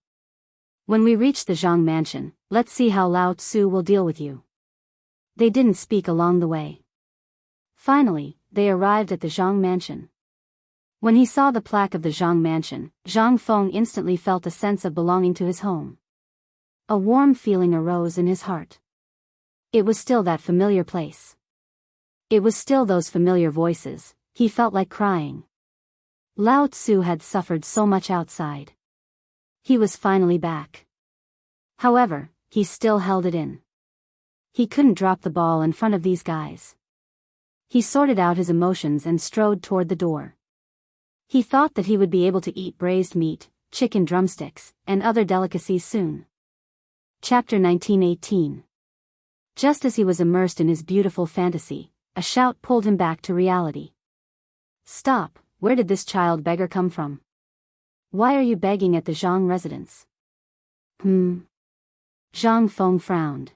When we reach the Zhang mansion, let's see how Lao Tzu will deal with you. They didn't speak along the way. Finally, they arrived at the Zhang mansion. When he saw the plaque of the Zhang mansion, Zhang Feng instantly felt a sense of belonging to his home. A warm feeling arose in his heart. It was still that familiar place. It was still those familiar voices. He felt like crying. Lao Tzu had suffered so much outside. He was finally back. However, he still held it in. He couldn't drop the ball in front of these guys. He sorted out his emotions and strode toward the door. He thought that he would be able to eat braised meat, chicken drumsticks, and other delicacies soon. Chapter 1918. Just as he was immersed in his beautiful fantasy, a shout pulled him back to reality. Stop, where did this child beggar come from? Why are you begging at the Zhang residence? Zhang Feng frowned.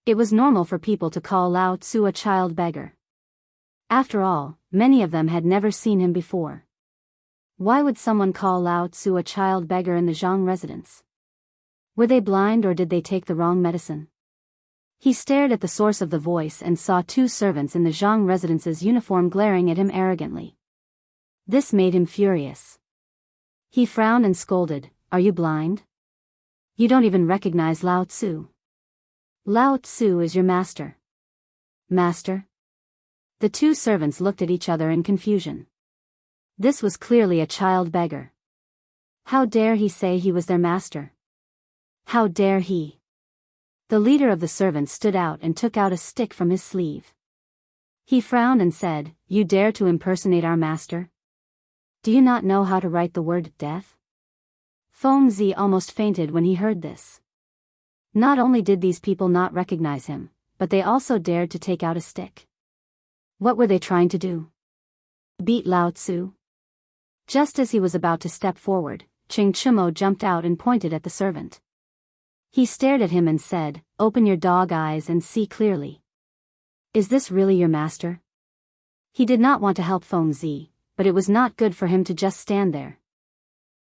It was normal for people to call Lao Tzu a child beggar. After all, many of them had never seen him before. Why would someone call Lao Tzu a child beggar in the Zhang residence? Were they blind or did they take the wrong medicine? He stared at the source of the voice and saw two servants in the Zhang residence's uniform glaring at him arrogantly. This made him furious. He frowned and scolded, "Are you blind? You don't even recognize Lao Tzu. Lao Tzu is your master." Master? The two servants looked at each other in confusion. This was clearly a child beggar. How dare he say he was their master? How dare he? The leader of the servants stood out and took out a stick from his sleeve. He frowned and said, "You dare to impersonate our master? Do you not know how to write the word death?" Feng Zi almost fainted when he heard this. Not only did these people not recognize him, but they also dared to take out a stick. What were they trying to do? Beat Lao Tzu? Just as he was about to step forward, Qing Chimo jumped out and pointed at the servant. He stared at him and said, "Open your dog eyes and see clearly. Is this really your master?" He did not want to help Feng Zi, but it was not good for him to just stand there.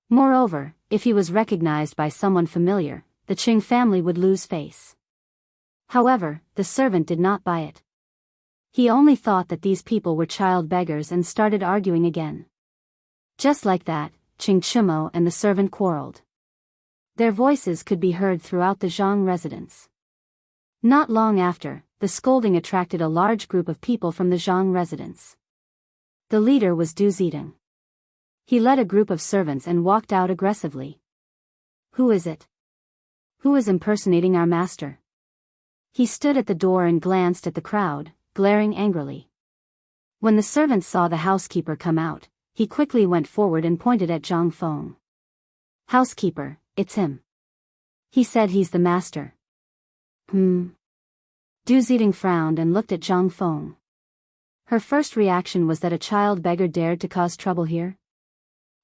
Moreover, if he was recognized by someone familiar, the Qing family would lose face. However, the servant did not buy it. He only thought that these people were child beggars and started arguing again. Just like that, Ching Chumo and the servant quarreled. Their voices could be heard throughout the Zhang residence. Not long after, the scolding attracted a large group of people from the Zhang residence. The leader was Du Zidong. He led a group of servants and walked out aggressively. "Who is it? Who is impersonating our master?" He stood at the door and glanced at the crowd, glaring angrily. When the servant saw the housekeeper come out, he quickly went forward and pointed at Zhang Feng. "Housekeeper, it's him. He said he's the master." Du Zidong frowned and looked at Zhang Feng. Her first reaction was that a child beggar dared to cause trouble here.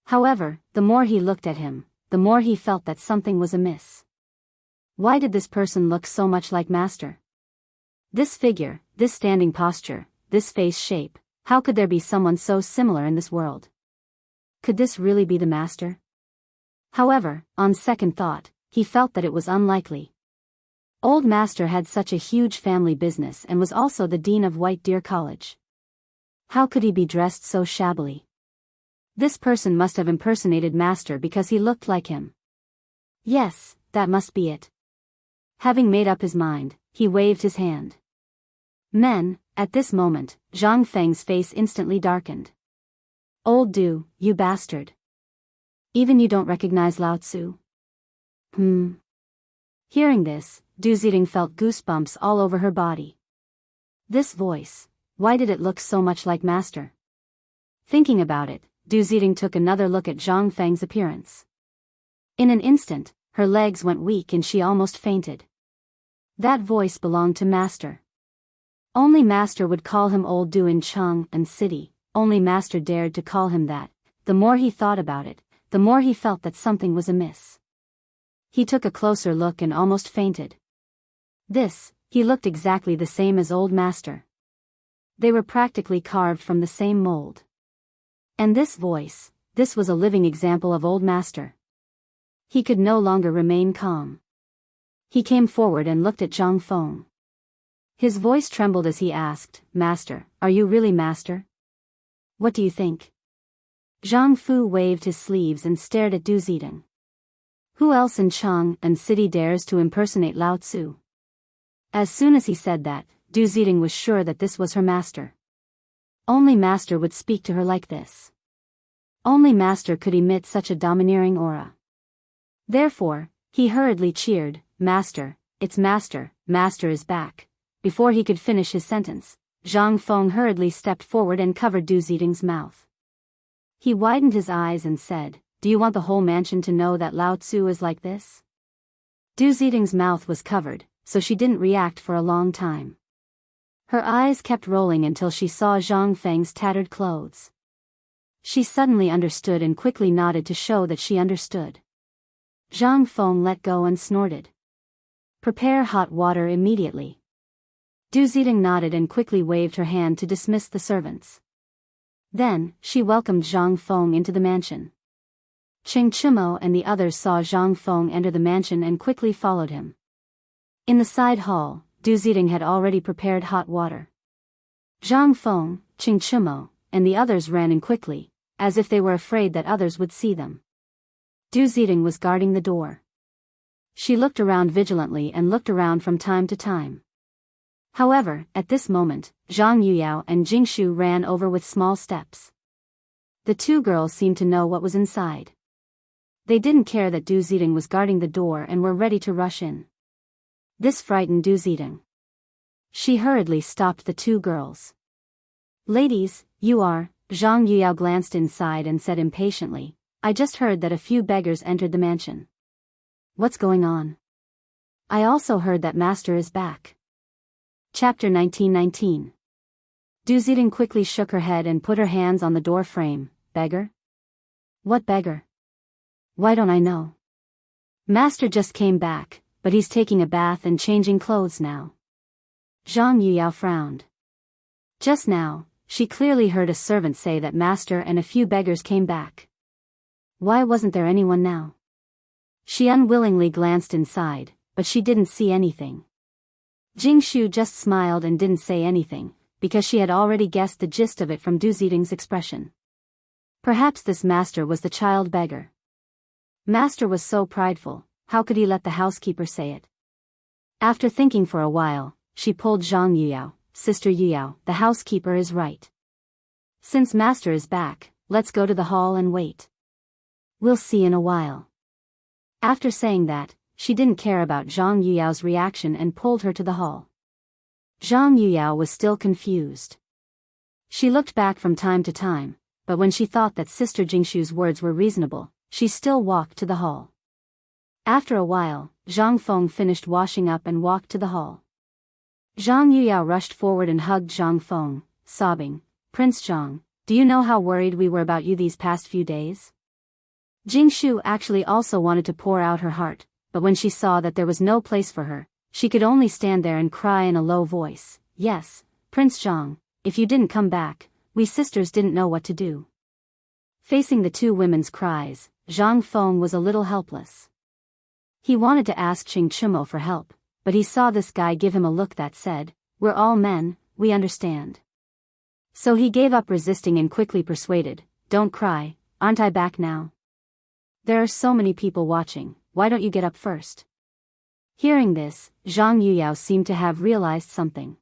However, the more he looked at him, the more he felt that something was amiss. Why did this person look so much like master? This figure, this standing posture, this face shape, how could there be someone so similar in this world? Could this really be the master? However, on second thought, he felt that it was unlikely. Old master had such a huge family business and was also the dean of White Deer College. How could he be dressed so shabbily? This person must have impersonated master because he looked like him. Yes, that must be it. Having made up his mind, he waved his hand. Men, at this moment, Zhang Feng's face instantly darkened. "Old Du, you bastard. Even you don't recognize Lao Tzu?" Hearing this, Du Zidong felt goosebumps all over her body. This voice, why did it look so much like master? Thinking about it, Du Zidong took another look at Zhang Feng's appearance. In an instant, her legs went weak and she almost fainted. That voice belonged to master. Only master would call him Old Du in Cheng and City, only master dared to call him that. The more he thought about it, the more he felt that something was amiss. He took a closer look and almost fainted. He looked exactly the same as old master. They were practically carved from the same mold. And this voice, this was a living example of old master. He could no longer remain calm. He came forward and looked at Zhang Feng. His voice trembled as he asked, "Master, are you really master? What do you think?" Zhang Fu waved his sleeves and stared at Du Zidong. Who else in Cheng and City dares to impersonate Lao Tzu? As soon as he said that, Du Zidong was sure that this was her master. Only master would speak to her like this. Only master could emit such a domineering aura. Therefore, he hurriedly cheered, "Master, it's master, master is back." Before he could finish his sentence, Zhang Feng hurriedly stepped forward and covered Du Zidong's mouth. He widened his eyes and said, "Do you want the whole mansion to know that Lao Tzu is like this?" Du Zidong's mouth was covered, so she didn't react for a long time. Her eyes kept rolling until she saw Zhang Feng's tattered clothes. She suddenly understood and quickly nodded to show that she understood. Zhang Feng let go and snorted. "Prepare hot water immediately." Du Zidong nodded and quickly waved her hand to dismiss the servants. Then, she welcomed Zhang Feng into the mansion. Ching Chumo and the others saw Zhang Feng enter the mansion and quickly followed him. In the side hall, Du Zidong had already prepared hot water. Zhang Feng, Ching Chumo, and the others ran in quickly, as if they were afraid that others would see them. Du Zidong was guarding the door. She looked around vigilantly and looked around from time to time. However, at this moment, Zhang Yuyao and Jingshu ran over with small steps. The two girls seemed to know what was inside. They didn't care that Du Zidong was guarding the door and were ready to rush in. This frightened Du Zidong. She hurriedly stopped the two girls. "Ladies, you are..." Zhang Yuyao glanced inside and said impatiently, "I just heard that a few beggars entered the mansion. What's going on? I also heard that master is back." Chapter 1919. Du Zidong quickly shook her head and put her hands on the door frame. "Beggar? What beggar? Why don't I know? Master just came back, but he's taking a bath and changing clothes now." Zhang Yuyao frowned. Just now, she clearly heard a servant say that master and a few beggars came back. Why wasn't there anyone now? She unwillingly glanced inside, but she didn't see anything. Jingshu just smiled and didn't say anything, because she had already guessed the gist of it from Du Zitting's expression. Perhaps this master was the child beggar. Master was so prideful, how could he let the housekeeper say it? After thinking for a while, she pulled Zhang Yuyao, Sister Yuyao, the housekeeper is right. Since master is back, let's go to the hall and wait. We'll see in a while. After saying that, she didn't care about Zhang Yuyao's reaction and pulled her to the hall. Zhang Yuyao was still confused. She looked back from time to time, but when she thought that Sister Jingshu's words were reasonable, she still walked to the hall. After a while, Zhang Feng finished washing up and walked to the hall. Zhang Yuyao rushed forward and hugged Zhang Feng, sobbing, "Prince Zhang, do you know how worried we were about you these past few days?" Jingshu actually also wanted to pour out her heart, but when she saw that there was no place for her, she could only stand there and cry in a low voice, "Yes, Prince Zhang, if you didn't come back, we sisters didn't know what to do." Facing the two women's cries, Zhang Feng was a little helpless. He wanted to ask Qing Chimo for help, but he saw this guy give him a look that said, "We're all men, we understand." So he gave up resisting and quickly persuaded, "Don't cry, aren't I back now? There are so many people watching, why don't you get up first?" Hearing this, Zhang Yuyao seemed to have realized something.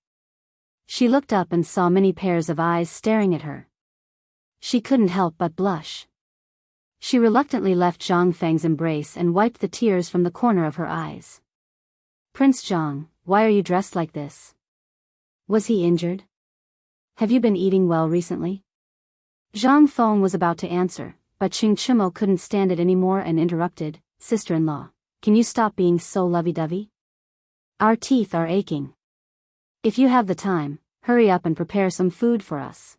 She looked up and saw many pairs of eyes staring at her. She couldn't help but blush. She reluctantly left Zhang Feng's embrace and wiped the tears from the corner of her eyes. "Prince Zhang, why are you dressed like this? Was he injured? Have you been eating well recently?" Zhang Feng was about to answer, but Qing Chimo couldn't stand it anymore and interrupted, "Sister-in-law, can you stop being so lovey-dovey? Our teeth are aching. If you have the time, hurry up and prepare some food for us.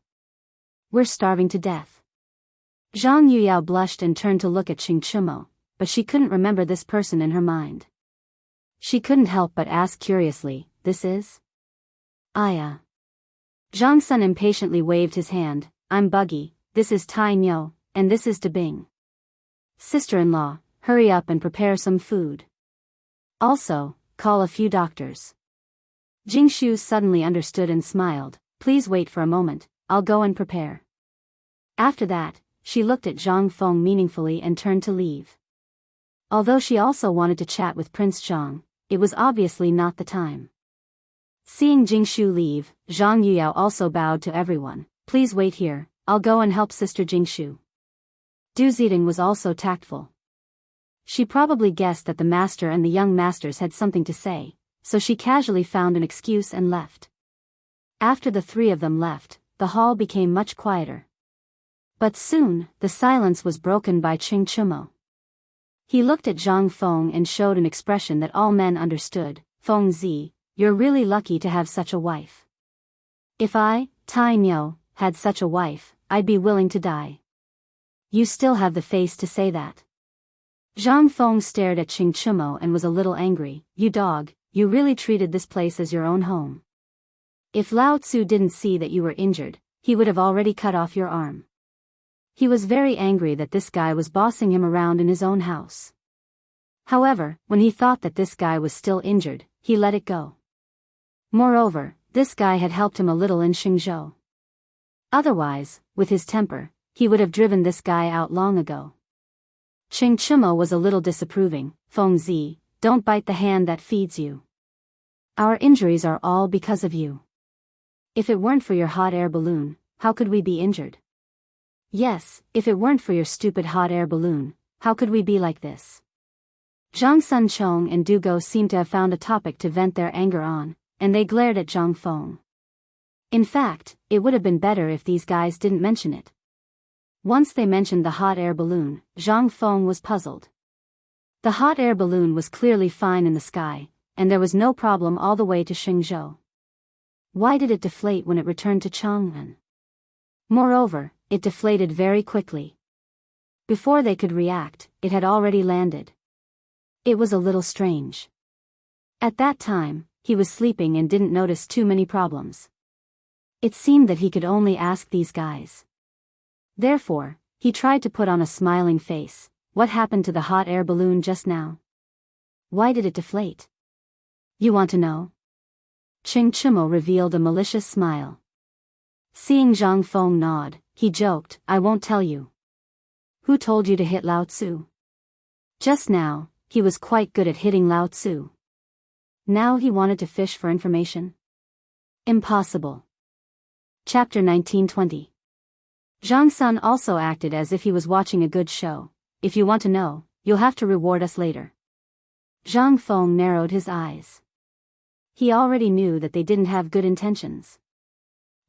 We're starving to death." Zhang Yuyao blushed and turned to look at Qing Chimo, but she couldn't remember this person in her mind. She couldn't help but ask curiously, "This is?" "Aya." Zhang Sun impatiently waved his hand, "I'm Buggy, this is Tai Nyo, and this is Dabing. Sister-in-law, hurry up and prepare some food. Also, call a few doctors." Jingshu suddenly understood and smiled, "Please wait for a moment, I'll go and prepare." After that, she looked at Zhang Feng meaningfully and turned to leave. Although she also wanted to chat with Prince Zhang, it was obviously not the time. Seeing Jingshu leave, Zhang Yuyao also bowed to everyone, "Please wait here, I'll go and help Sister Jingshu." Du Zitting was also tactful. She probably guessed that the master and the young masters had something to say, so she casually found an excuse and left. After the three of them left, the hall became much quieter. But soon, the silence was broken by Qing Chimo. He looked at Zhang Feng and showed an expression that all men understood, "Feng Zi, you're really lucky to have such a wife. If I, Tai Nyo, had such a wife, I'd be willing to die. You still have the face to say that." Zhang Feng stared at Qing Chimo and was a little angry, "You dog, you really treated this place as your own home. If Lao Tzu didn't see that you were injured, he would have already cut off your arm." He was very angry that this guy was bossing him around in his own house. However, when he thought that this guy was still injured, he let it go. Moreover, this guy had helped him a little in Xingzhou. Otherwise, with his temper, he would have driven this guy out long ago. Qing Chimo was a little disapproving, "Feng Zi, don't bite the hand that feeds you. Our injuries are all because of you. If it weren't for your hot air balloon, how could we be injured? Yes, if it weren't for your stupid hot air balloon, how could we be like this?" Zhang Sun Chong and Du Go seemed to have found a topic to vent their anger on, and they glared at Zhang Feng. In fact, it would have been better if these guys didn't mention it. Once they mentioned the hot air balloon, Zhang Feng was puzzled. The hot air balloon was clearly fine in the sky, and there was no problem all the way to Xingzhou. Why did it deflate when it returned to Chang'an? Moreover, it deflated very quickly. Before they could react, it had already landed. It was a little strange. At that time, he was sleeping and didn't notice too many problems. It seemed that he could only ask these guys. Therefore, he tried to put on a smiling face. "What happened to the hot air balloon just now? Why did it deflate? You want to know?" Qing Chimo revealed a malicious smile. Seeing Zhang Feng nod, he joked, I won't tell you. Who told you to hit Lao Tzu? Just now, he was quite good at hitting Lao Tzu. Now he wanted to fish for information? Impossible. Chapter 1920. Zhang Sun also acted as if he was watching a good show. If you want to know, you'll have to reward us later. Zhang Feng narrowed his eyes. He already knew that they didn't have good intentions.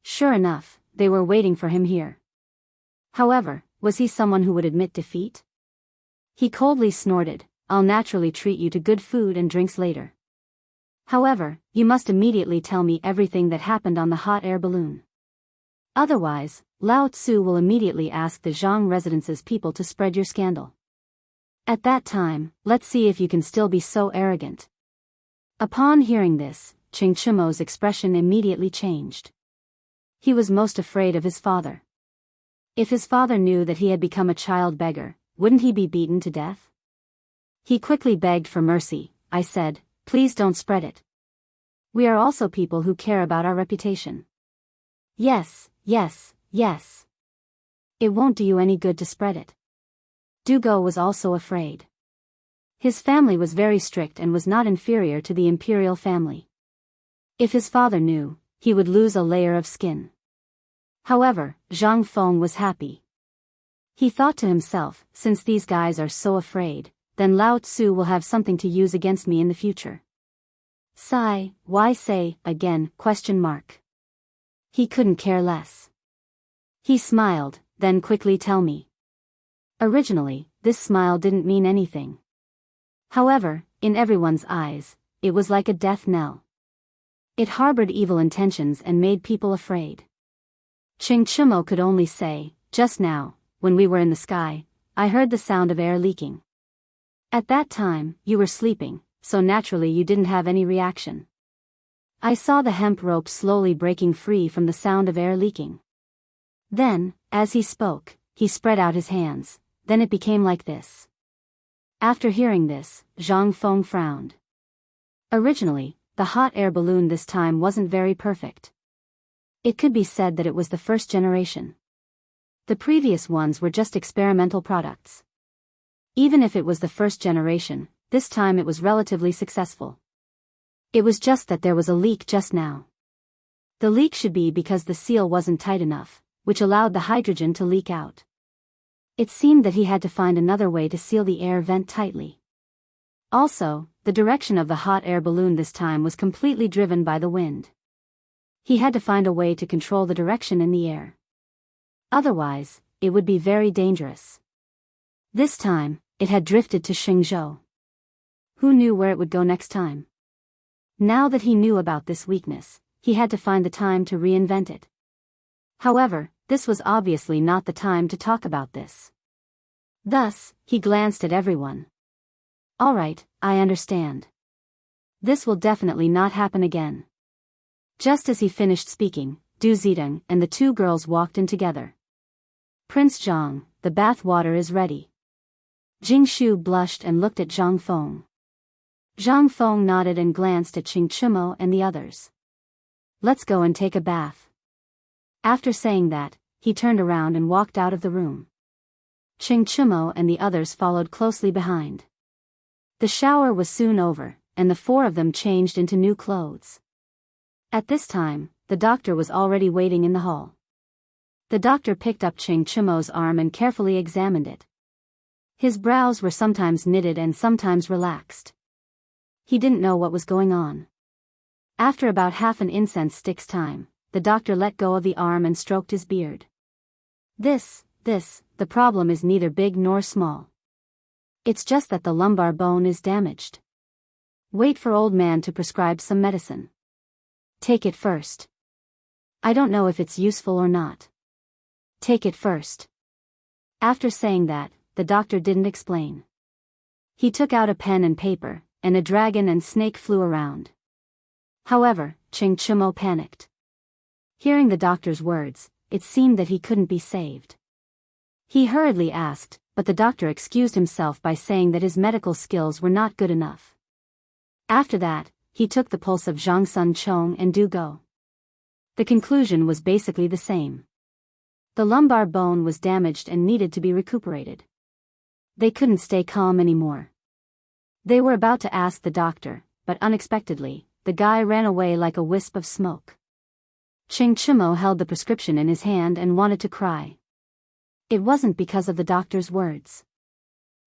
Sure enough, they were waiting for him here. However, was he someone who would admit defeat? He coldly snorted, I'll naturally treat you to good food and drinks later. However, you must immediately tell me everything that happened on the hot air balloon. Otherwise, Lao Tzu will immediately ask the Zhang residence's people to spread your scandal. At that time, let's see if you can still be so arrogant. Upon hearing this, Ching Chimo's expression immediately changed. He was most afraid of his father. If his father knew that he had become a child beggar, wouldn't he be beaten to death? He quickly begged for mercy. I said, please don't spread it. We are also people who care about our reputation. Yes, yes, yes. It won't do you any good to spread it. Dugo was also afraid. His family was very strict and was not inferior to the imperial family. If his father knew, he would lose a layer of skin. However, Zhang Feng was happy. He thought to himself, since these guys are so afraid, then Lao Tzu will have something to use against me in the future. Sigh, why say, again, ? He couldn't care less. He smiled, then quickly tell me. Originally, this smile didn't mean anything. However, in everyone's eyes, it was like a death knell. It harbored evil intentions and made people afraid. Ching Chimo could only say, just now, when we were in the sky, I heard the sound of air leaking. At that time, you were sleeping, so naturally you didn't have any reaction. I saw the hemp rope slowly breaking free from the sound of air leaking. Then, as he spoke, he spread out his hands, then it became like this. After hearing this, Zhang Feng frowned. Originally, the hot air balloon this time wasn't very perfect. It could be said that it was the first generation. The previous ones were just experimental products. Even if it was the first generation, this time it was relatively successful. It was just that there was a leak just now. The leak should be because the seal wasn't tight enough, which allowed the hydrogen to leak out. It seemed that he had to find another way to seal the air vent tightly. Also, the direction of the hot air balloon this time was completely driven by the wind. He had to find a way to control the direction in the air. Otherwise, it would be very dangerous. This time, it had drifted to Xingzhou. Who knew where it would go next time? Now that he knew about this weakness, he had to find the time to reinvent it. However, this was obviously not the time to talk about this. Thus, he glanced at everyone. All right, I understand. This will definitely not happen again. Just as he finished speaking, Du Zidong and the two girls walked in together. Prince Zhang, the bath water is ready. Jingshu blushed and looked at Zhang Feng. Zhang Feng nodded and glanced at Ching Chimo and the others. Let's go and take a bath. After saying that, he turned around and walked out of the room. Ching Chimo and the others followed closely behind. The shower was soon over, and the four of them changed into new clothes. At this time, the doctor was already waiting in the hall. The doctor picked up Ching Chimo's arm and carefully examined it. His brows were sometimes knitted and sometimes relaxed. He didn't know what was going on. After about half an incense stick's time, the doctor let go of the arm and stroked his beard. The problem is neither big nor small. It's just that the lumbar bone is damaged. Wait for old man to prescribe some medicine. Take it first. I don't know if it's useful or not. Take it first. After saying that, the doctor didn't explain. He took out a pen and paper, and a dragon and snake flew around. However, Ching Chimo panicked. Hearing the doctor's words, it seemed that he couldn't be saved. He hurriedly asked, but the doctor excused himself by saying that his medical skills were not good enough. After that, he took the pulse of Zhang Sun Chong and Du Go. The conclusion was basically the same. The lumbar bone was damaged and needed to be recuperated. They couldn't stay calm anymore. They were about to ask the doctor, but unexpectedly, the guy ran away like a wisp of smoke. Ching Chimo held the prescription in his hand and wanted to cry. It wasn't because of the doctor's words.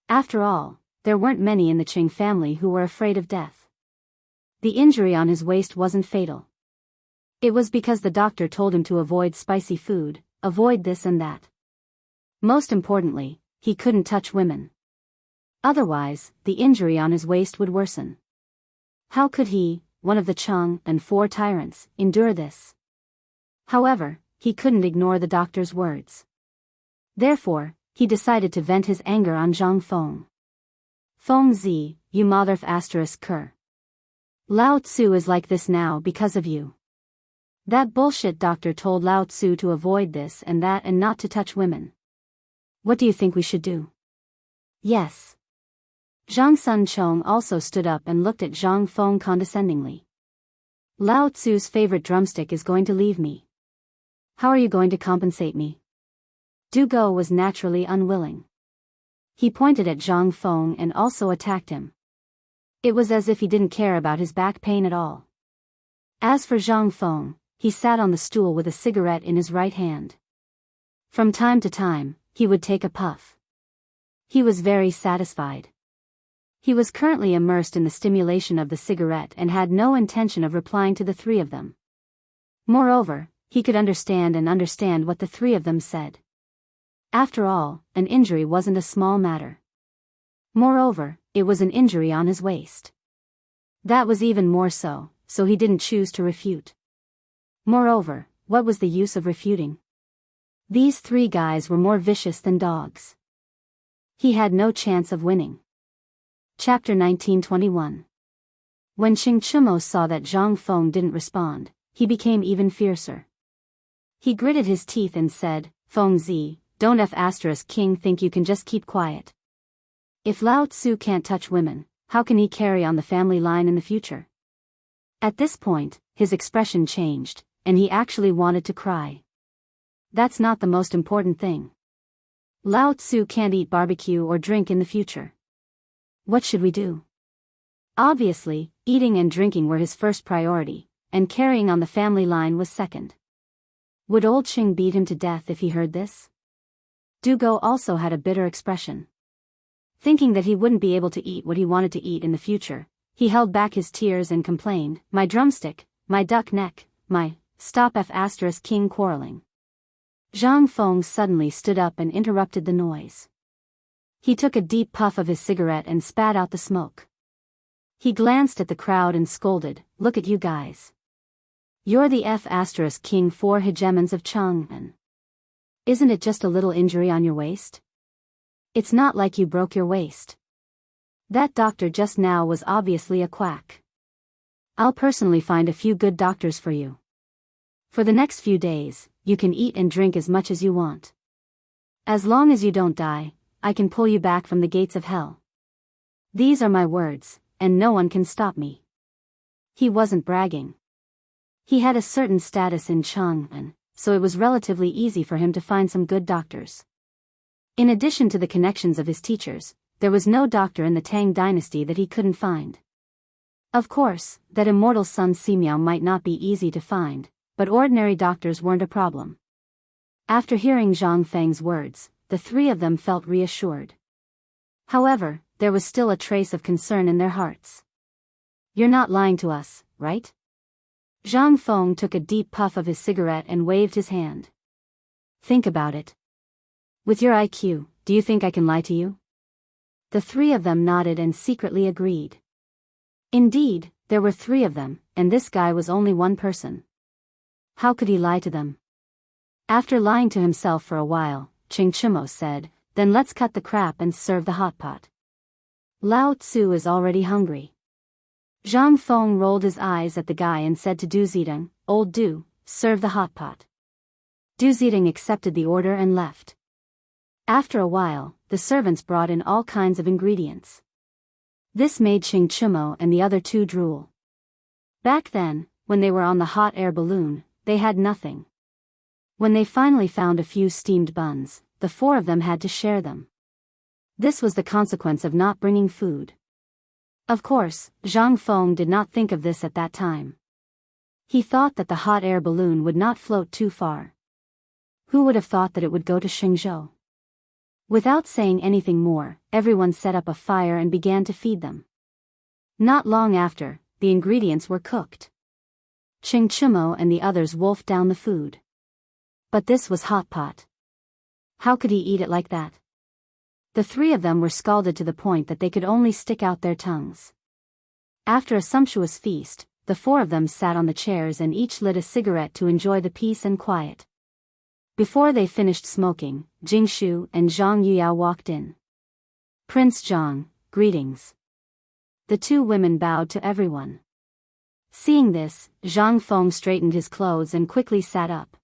After all, there weren't many in the Ching family who were afraid of death. The injury on his waist wasn't fatal. It was because the doctor told him to avoid spicy food, avoid this and that. Most importantly, he couldn't touch women. Otherwise, the injury on his waist would worsen. How could he, one of the Chang and 4 tyrants, endure this? However, he couldn't ignore the doctor's words. Therefore, he decided to vent his anger on Zhang Feng. Feng Zi, you mother f*** cur. Lao Tzu is like this now because of you. That bullshit doctor told Lao Tzu to avoid this and that and not to touch women. What do you think we should do? Yes. Zhang Sun Chong also stood up and looked at Zhang Feng condescendingly. Lao Tzu's favorite drumstick is going to leave me. How are you going to compensate me? Du Go was naturally unwilling. He pointed at Zhang Feng and also attacked him. It was as if he didn't care about his back pain at all. As for Zhang Feng, he sat on the stool with a cigarette in his right hand. From time to time, he would take a puff. He was very satisfied. He was currently immersed in the stimulation of the cigarette and had no intention of replying to the 3 of them. Moreover, he could understand what the 3 of them said. After all, an injury wasn't a small matter. Moreover, it was an injury on his waist. That was even more so he didn't choose to refute. Moreover, what was the use of refuting? These 3 guys were more vicious than dogs. He had no chance of winning. Chapter 1921. When Ching Chimo saw that Zhang Feng didn't respond, he became even fiercer. He gritted his teeth and said, Feng Zi, don't King think you can just keep quiet. If Lao Tzu can't touch women, how can he carry on the family line in the future? At this point, his expression changed, and he actually wanted to cry. That's not the most important thing. Lao Tzu can't eat barbecue or drink in the future. What should we do? Obviously, eating and drinking were his first priority, and carrying on the family line was second. Would old Ching beat him to death if he heard this? Du Go also had a bitter expression. Thinking that he wouldn't be able to eat what he wanted to eat in the future, he held back his tears and complained, my drumstick, my duck neck, my, stop **king quarreling. Zhang Feng suddenly stood up and interrupted the noise. He took a deep puff of his cigarette and spat out the smoke. He glanced at the crowd and scolded, look at you guys. You're the **king 4 hegemons of Chang'an. Isn't it just a little injury on your waist? It's not like you broke your waist. That doctor just now was obviously a quack. I'll personally find a few good doctors for you. For the next few days, you can eat and drink as much as you want. As long as you don't die, I can pull you back from the gates of hell. These are my words, and no one can stop me. He wasn't bragging. He had a certain status in Chang'an, so it was relatively easy for him to find some good doctors. In addition to the connections of his teachers, there was no doctor in the Tang dynasty that he couldn't find. Of course, that immortal Sun Simiao might not be easy to find, but ordinary doctors weren't a problem. After hearing Zhang Feng's words, the 3 of them felt reassured. However, there was still a trace of concern in their hearts. You're not lying to us, right? Zhang Feng took a deep puff of his cigarette and waved his hand. Think about it. With your IQ, do you think I can lie to you? The 3 of them nodded and secretly agreed. Indeed, there were 3 of them, and this guy was only one person. How could he lie to them? After lying to himself for a while, Ching Chimo said, then let's cut the crap and serve the hot pot. Lao Tzu is already hungry. Zhang Feng rolled his eyes at the guy and said to Du Zidong, old Du, serve the hot pot. Du Zidong accepted the order and left. After a while, the servants brought in all kinds of ingredients. This made Ching Chimo and the other 2 drool. Back then, when they were on the hot air balloon, they had nothing. When they finally found a few steamed buns, the four of them had to share them. This was the consequence of not bringing food. Of course, Zhang Feng did not think of this at that time. He thought that the hot air balloon would not float too far. Who would have thought that it would go to Xingzhou? Without saying anything more, everyone set up a fire and began to feed them. Not long after, the ingredients were cooked. Ching Chimo and the others wolfed down the food. But this was hot pot. How could he eat it like that? The three of them were scalded to the point that they could only stick out their tongues. After a sumptuous feast, the four of them sat on the chairs and each lit a cigarette to enjoy the peace and quiet. Before they finished smoking, Jing Shu and Zhang Yuyao walked in. Prince Zhang, greetings. The two women bowed to everyone. Seeing this, Zhang Feng straightened his clothes and quickly sat up.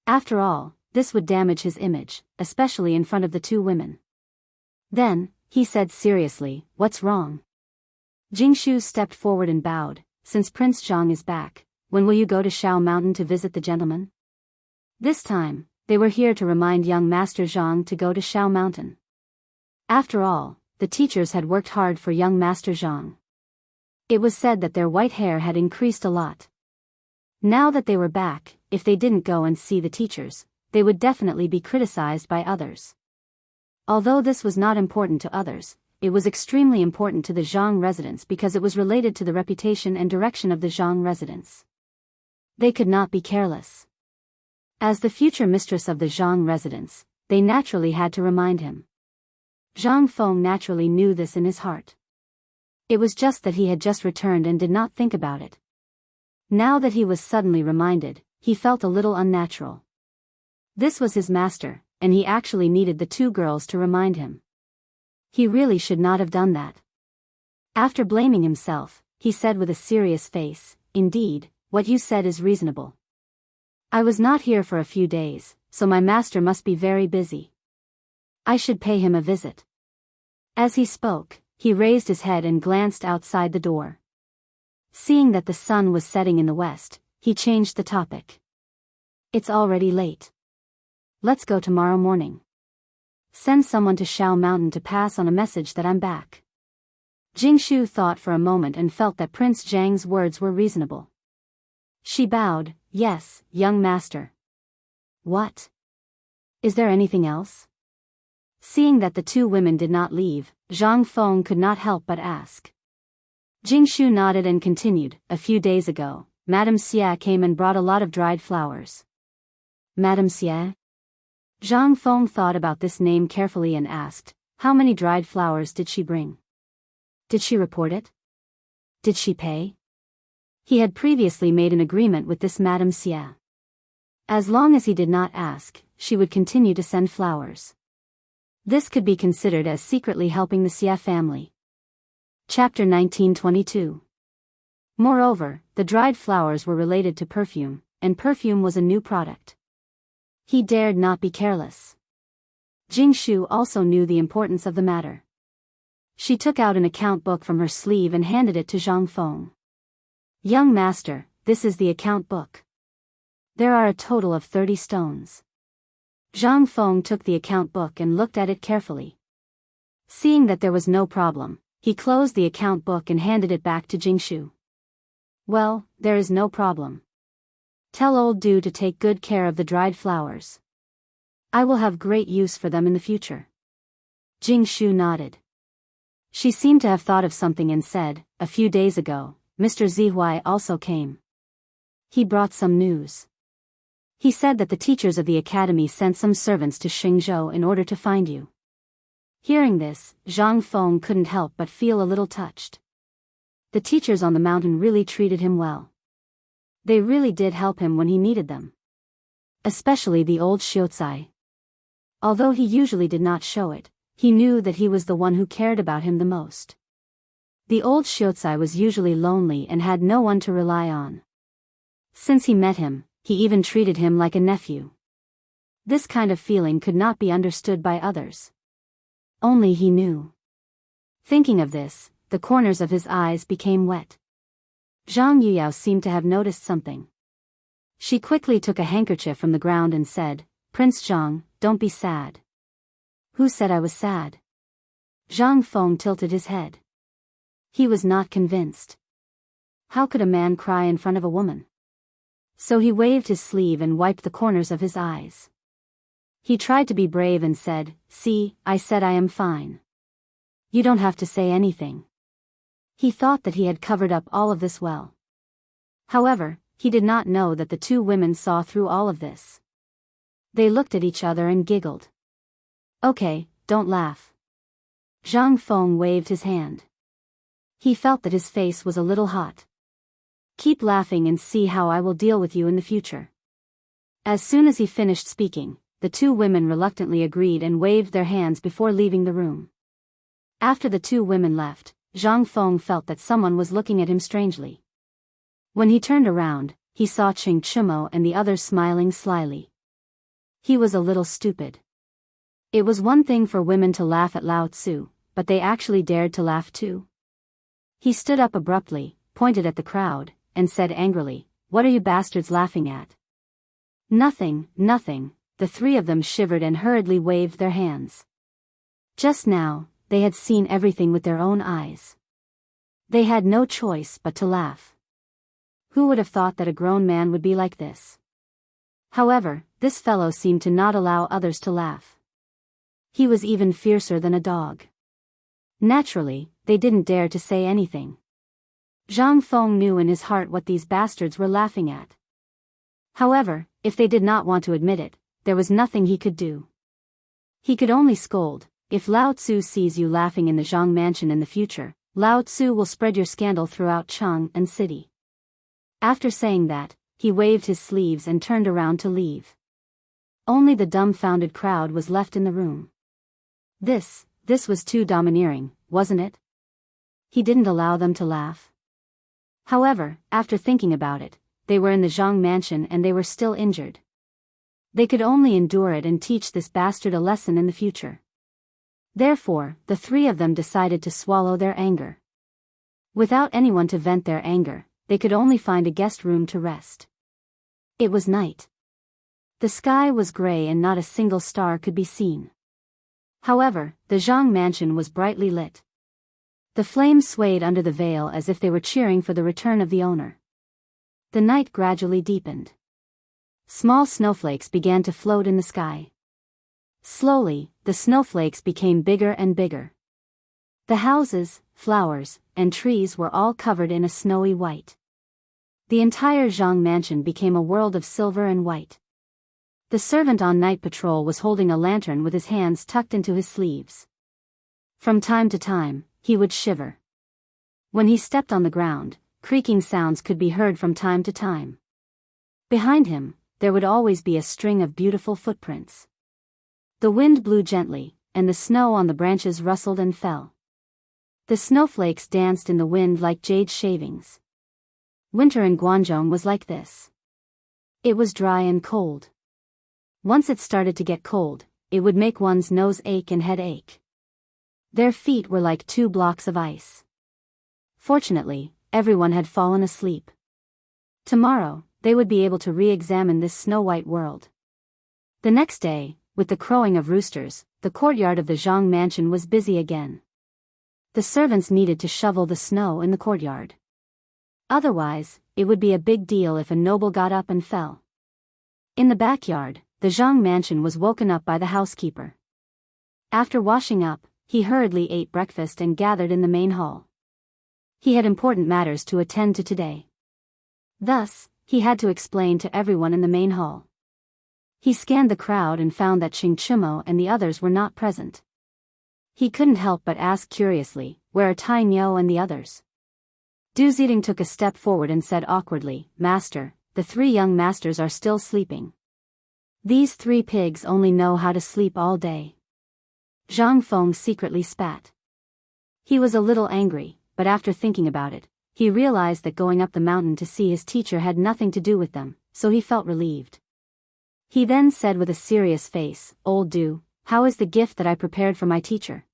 After all, this would damage his image, especially in front of the two women. Then, he said seriously, "What's wrong?" Jing Shu stepped forward and bowed. "Since Prince Zhang is back, when will you go to Shao Mountain to visit the gentleman?" This time, they were here to remind young Master Zhang to go to Shao Mountain. After all, the teachers had worked hard for young Master Zhang. It was said that their white hair had increased a lot. Now that they were back, if they didn't go and see the teachers, they would definitely be criticized by others. Although this was not important to others, it was extremely important to the Zhang residents because it was related to the reputation and direction of the Zhang residents. They could not be careless. As the future mistress of the Zhang residence, they naturally had to remind him. Zhang Feng naturally knew this in his heart. It was just that he had just returned and did not think about it. Now that he was suddenly reminded, he felt a little unnatural. This was his master, and he actually needed the two girls to remind him. He really should not have done that. After blaming himself, he said with a serious face, "Indeed, what you said is reasonable. I was not here for a few days, so my master must be very busy. I should pay him a visit." As he spoke, he raised his head and glanced outside the door. Seeing that the sun was setting in the west, he changed the topic. "It's already late. Let's go tomorrow morning. Send someone to Shao Mountain to pass on a message that I'm back." Jing Shu thought for a moment and felt that Prince Zhang's words were reasonable. She bowed, "Yes, young master." "What? Is there anything else?" Seeing that the two women did not leave, Zhang Feng could not help but ask. Jing Shu nodded and continued, "A few days ago, Madame Xie came and brought a lot of dried flowers." "Madame Xie?" Zhang Feng thought about this name carefully and asked, "How many dried flowers did she bring? Did she report it? Did she pay?" He had previously made an agreement with this Madame Xie. As long as he did not ask, she would continue to send flowers. This could be considered as secretly helping the Xie family. Chapter 1922. Moreover, the dried flowers were related to perfume, and perfume was a new product. He dared not be careless. Jing Shu also knew the importance of the matter. She took out an account book from her sleeve and handed it to Zhang Feng. "Young master, this is the account book. There are a total of 30 stones." Zhang Feng took the account book and looked at it carefully. Seeing that there was no problem, he closed the account book and handed it back to Jing Shu. "Well, there is no problem. Tell old Du to take good care of the dried flowers. I will have great use for them in the future." Jing Shu nodded. She seemed to have thought of something and said, "A few days ago, Mr. Zihuai also came. He brought some news. He said that the teachers of the academy sent some servants to Xingzhou in order to find you." Hearing this, Zhang Feng couldn't help but feel a little touched. The teachers on the mountain really treated him well. They really did help him when he needed them. Especially the old Xiuzai. Although he usually did not show it, he knew that he was the one who cared about him the most. The old Xiuzai was usually lonely and had no one to rely on. Since he met him, he even treated him like a nephew. This kind of feeling could not be understood by others. Only he knew. Thinking of this, the corners of his eyes became wet. Zhang Yuyao seemed to have noticed something. She quickly took a handkerchief from the ground and said, "Prince Zhang, don't be sad." "Who said I was sad?" Zhang Feng tilted his head. He was not convinced. How could a man cry in front of a woman? So he waved his sleeve and wiped the corners of his eyes. He tried to be brave and said, "See, I said I am fine. You don't have to say anything." He thought that he had covered up all of this well. However, he did not know that the two women saw through all of this. They looked at each other and giggled. "Okay, don't laugh." Zhang Feng waved his hand. He felt that his face was a little hot. "Keep laughing and see how I will deal with you in the future." As soon as he finished speaking, the two women reluctantly agreed and waved their hands before leaving the room. After the two women left, Zhang Feng felt that someone was looking at him strangely. When he turned around, he saw Qing Chumo and the others smiling slyly. He was a little stupid. It was one thing for women to laugh at Lao Tzu, but they actually dared to laugh too. He stood up abruptly, pointed at the crowd, and said angrily, "What are you bastards laughing at?" "Nothing, nothing," the three of them shivered and hurriedly waved their hands. Just now, they had seen everything with their own eyes. They had no choice but to laugh. Who would have thought that a grown man would be like this? However, this fellow seemed to not allow others to laugh. He was even fiercer than a dog. Naturally, they didn't dare to say anything. Zhang Feng knew in his heart what these bastards were laughing at. However, if they did not want to admit it, there was nothing he could do. He could only scold, "If Lao Tzu sees you laughing in the Zhang mansion in the future, Lao Tzu will spread your scandal throughout Chang'an City." After saying that, he waved his sleeves and turned around to leave. Only the dumbfounded crowd was left in the room. This was too domineering, wasn't it? He didn't allow them to laugh. However, after thinking about it, they were in the Zhang mansion and they were still injured. They could only endure it and teach this bastard a lesson in the future. Therefore, the three of them decided to swallow their anger. Without anyone to vent their anger, they could only find a guest room to rest. It was night. The sky was gray and not a single star could be seen. However, the Zhang mansion was brightly lit. The flames swayed under the veil as if they were cheering for the return of the owner. The night gradually deepened. Small snowflakes began to float in the sky. Slowly, the snowflakes became bigger and bigger. The houses, flowers, and trees were all covered in a snowy white. The entire Zhang mansion became a world of silver and white. The servant on night patrol was holding a lantern with his hands tucked into his sleeves. From time to time, he would shiver. When he stepped on the ground, creaking sounds could be heard from time to time. Behind him, there would always be a string of beautiful footprints. The wind blew gently, and the snow on the branches rustled and fell. The snowflakes danced in the wind like jade shavings. Winter in Guangzhou was like this. It was dry and cold. Once it started to get cold, it would make one's nose ache and head ache. Their feet were like 2 blocks of ice. Fortunately, everyone had fallen asleep. Tomorrow, they would be able to re-examine this snow-white world. The next day, with the crowing of roosters, the courtyard of the Zhang mansion was busy again. The servants needed to shovel the snow in the courtyard. Otherwise, it would be a big deal if a noble got up and fell. In the backyard, the Zhang mansion was woken up by the housekeeper. After washing up, he hurriedly ate breakfast and gathered in the main hall. He had important matters to attend to today. Thus, he had to explain to everyone in the main hall. He scanned the crowd and found that Qing Chumo and the others were not present. He couldn't help but ask curiously, "Where are Tai Nyo and the others?" Du Zidong took a step forward and said awkwardly, "Master, the 3 young masters are still sleeping. These 3 pigs only know how to sleep all day." Zhang Feng secretly spat. He was a little angry, but after thinking about it, he realized that going up the mountain to see his teacher had nothing to do with them, so he felt relieved. He then said with a serious face, "Old Du, how is the gift that I prepared for my teacher?"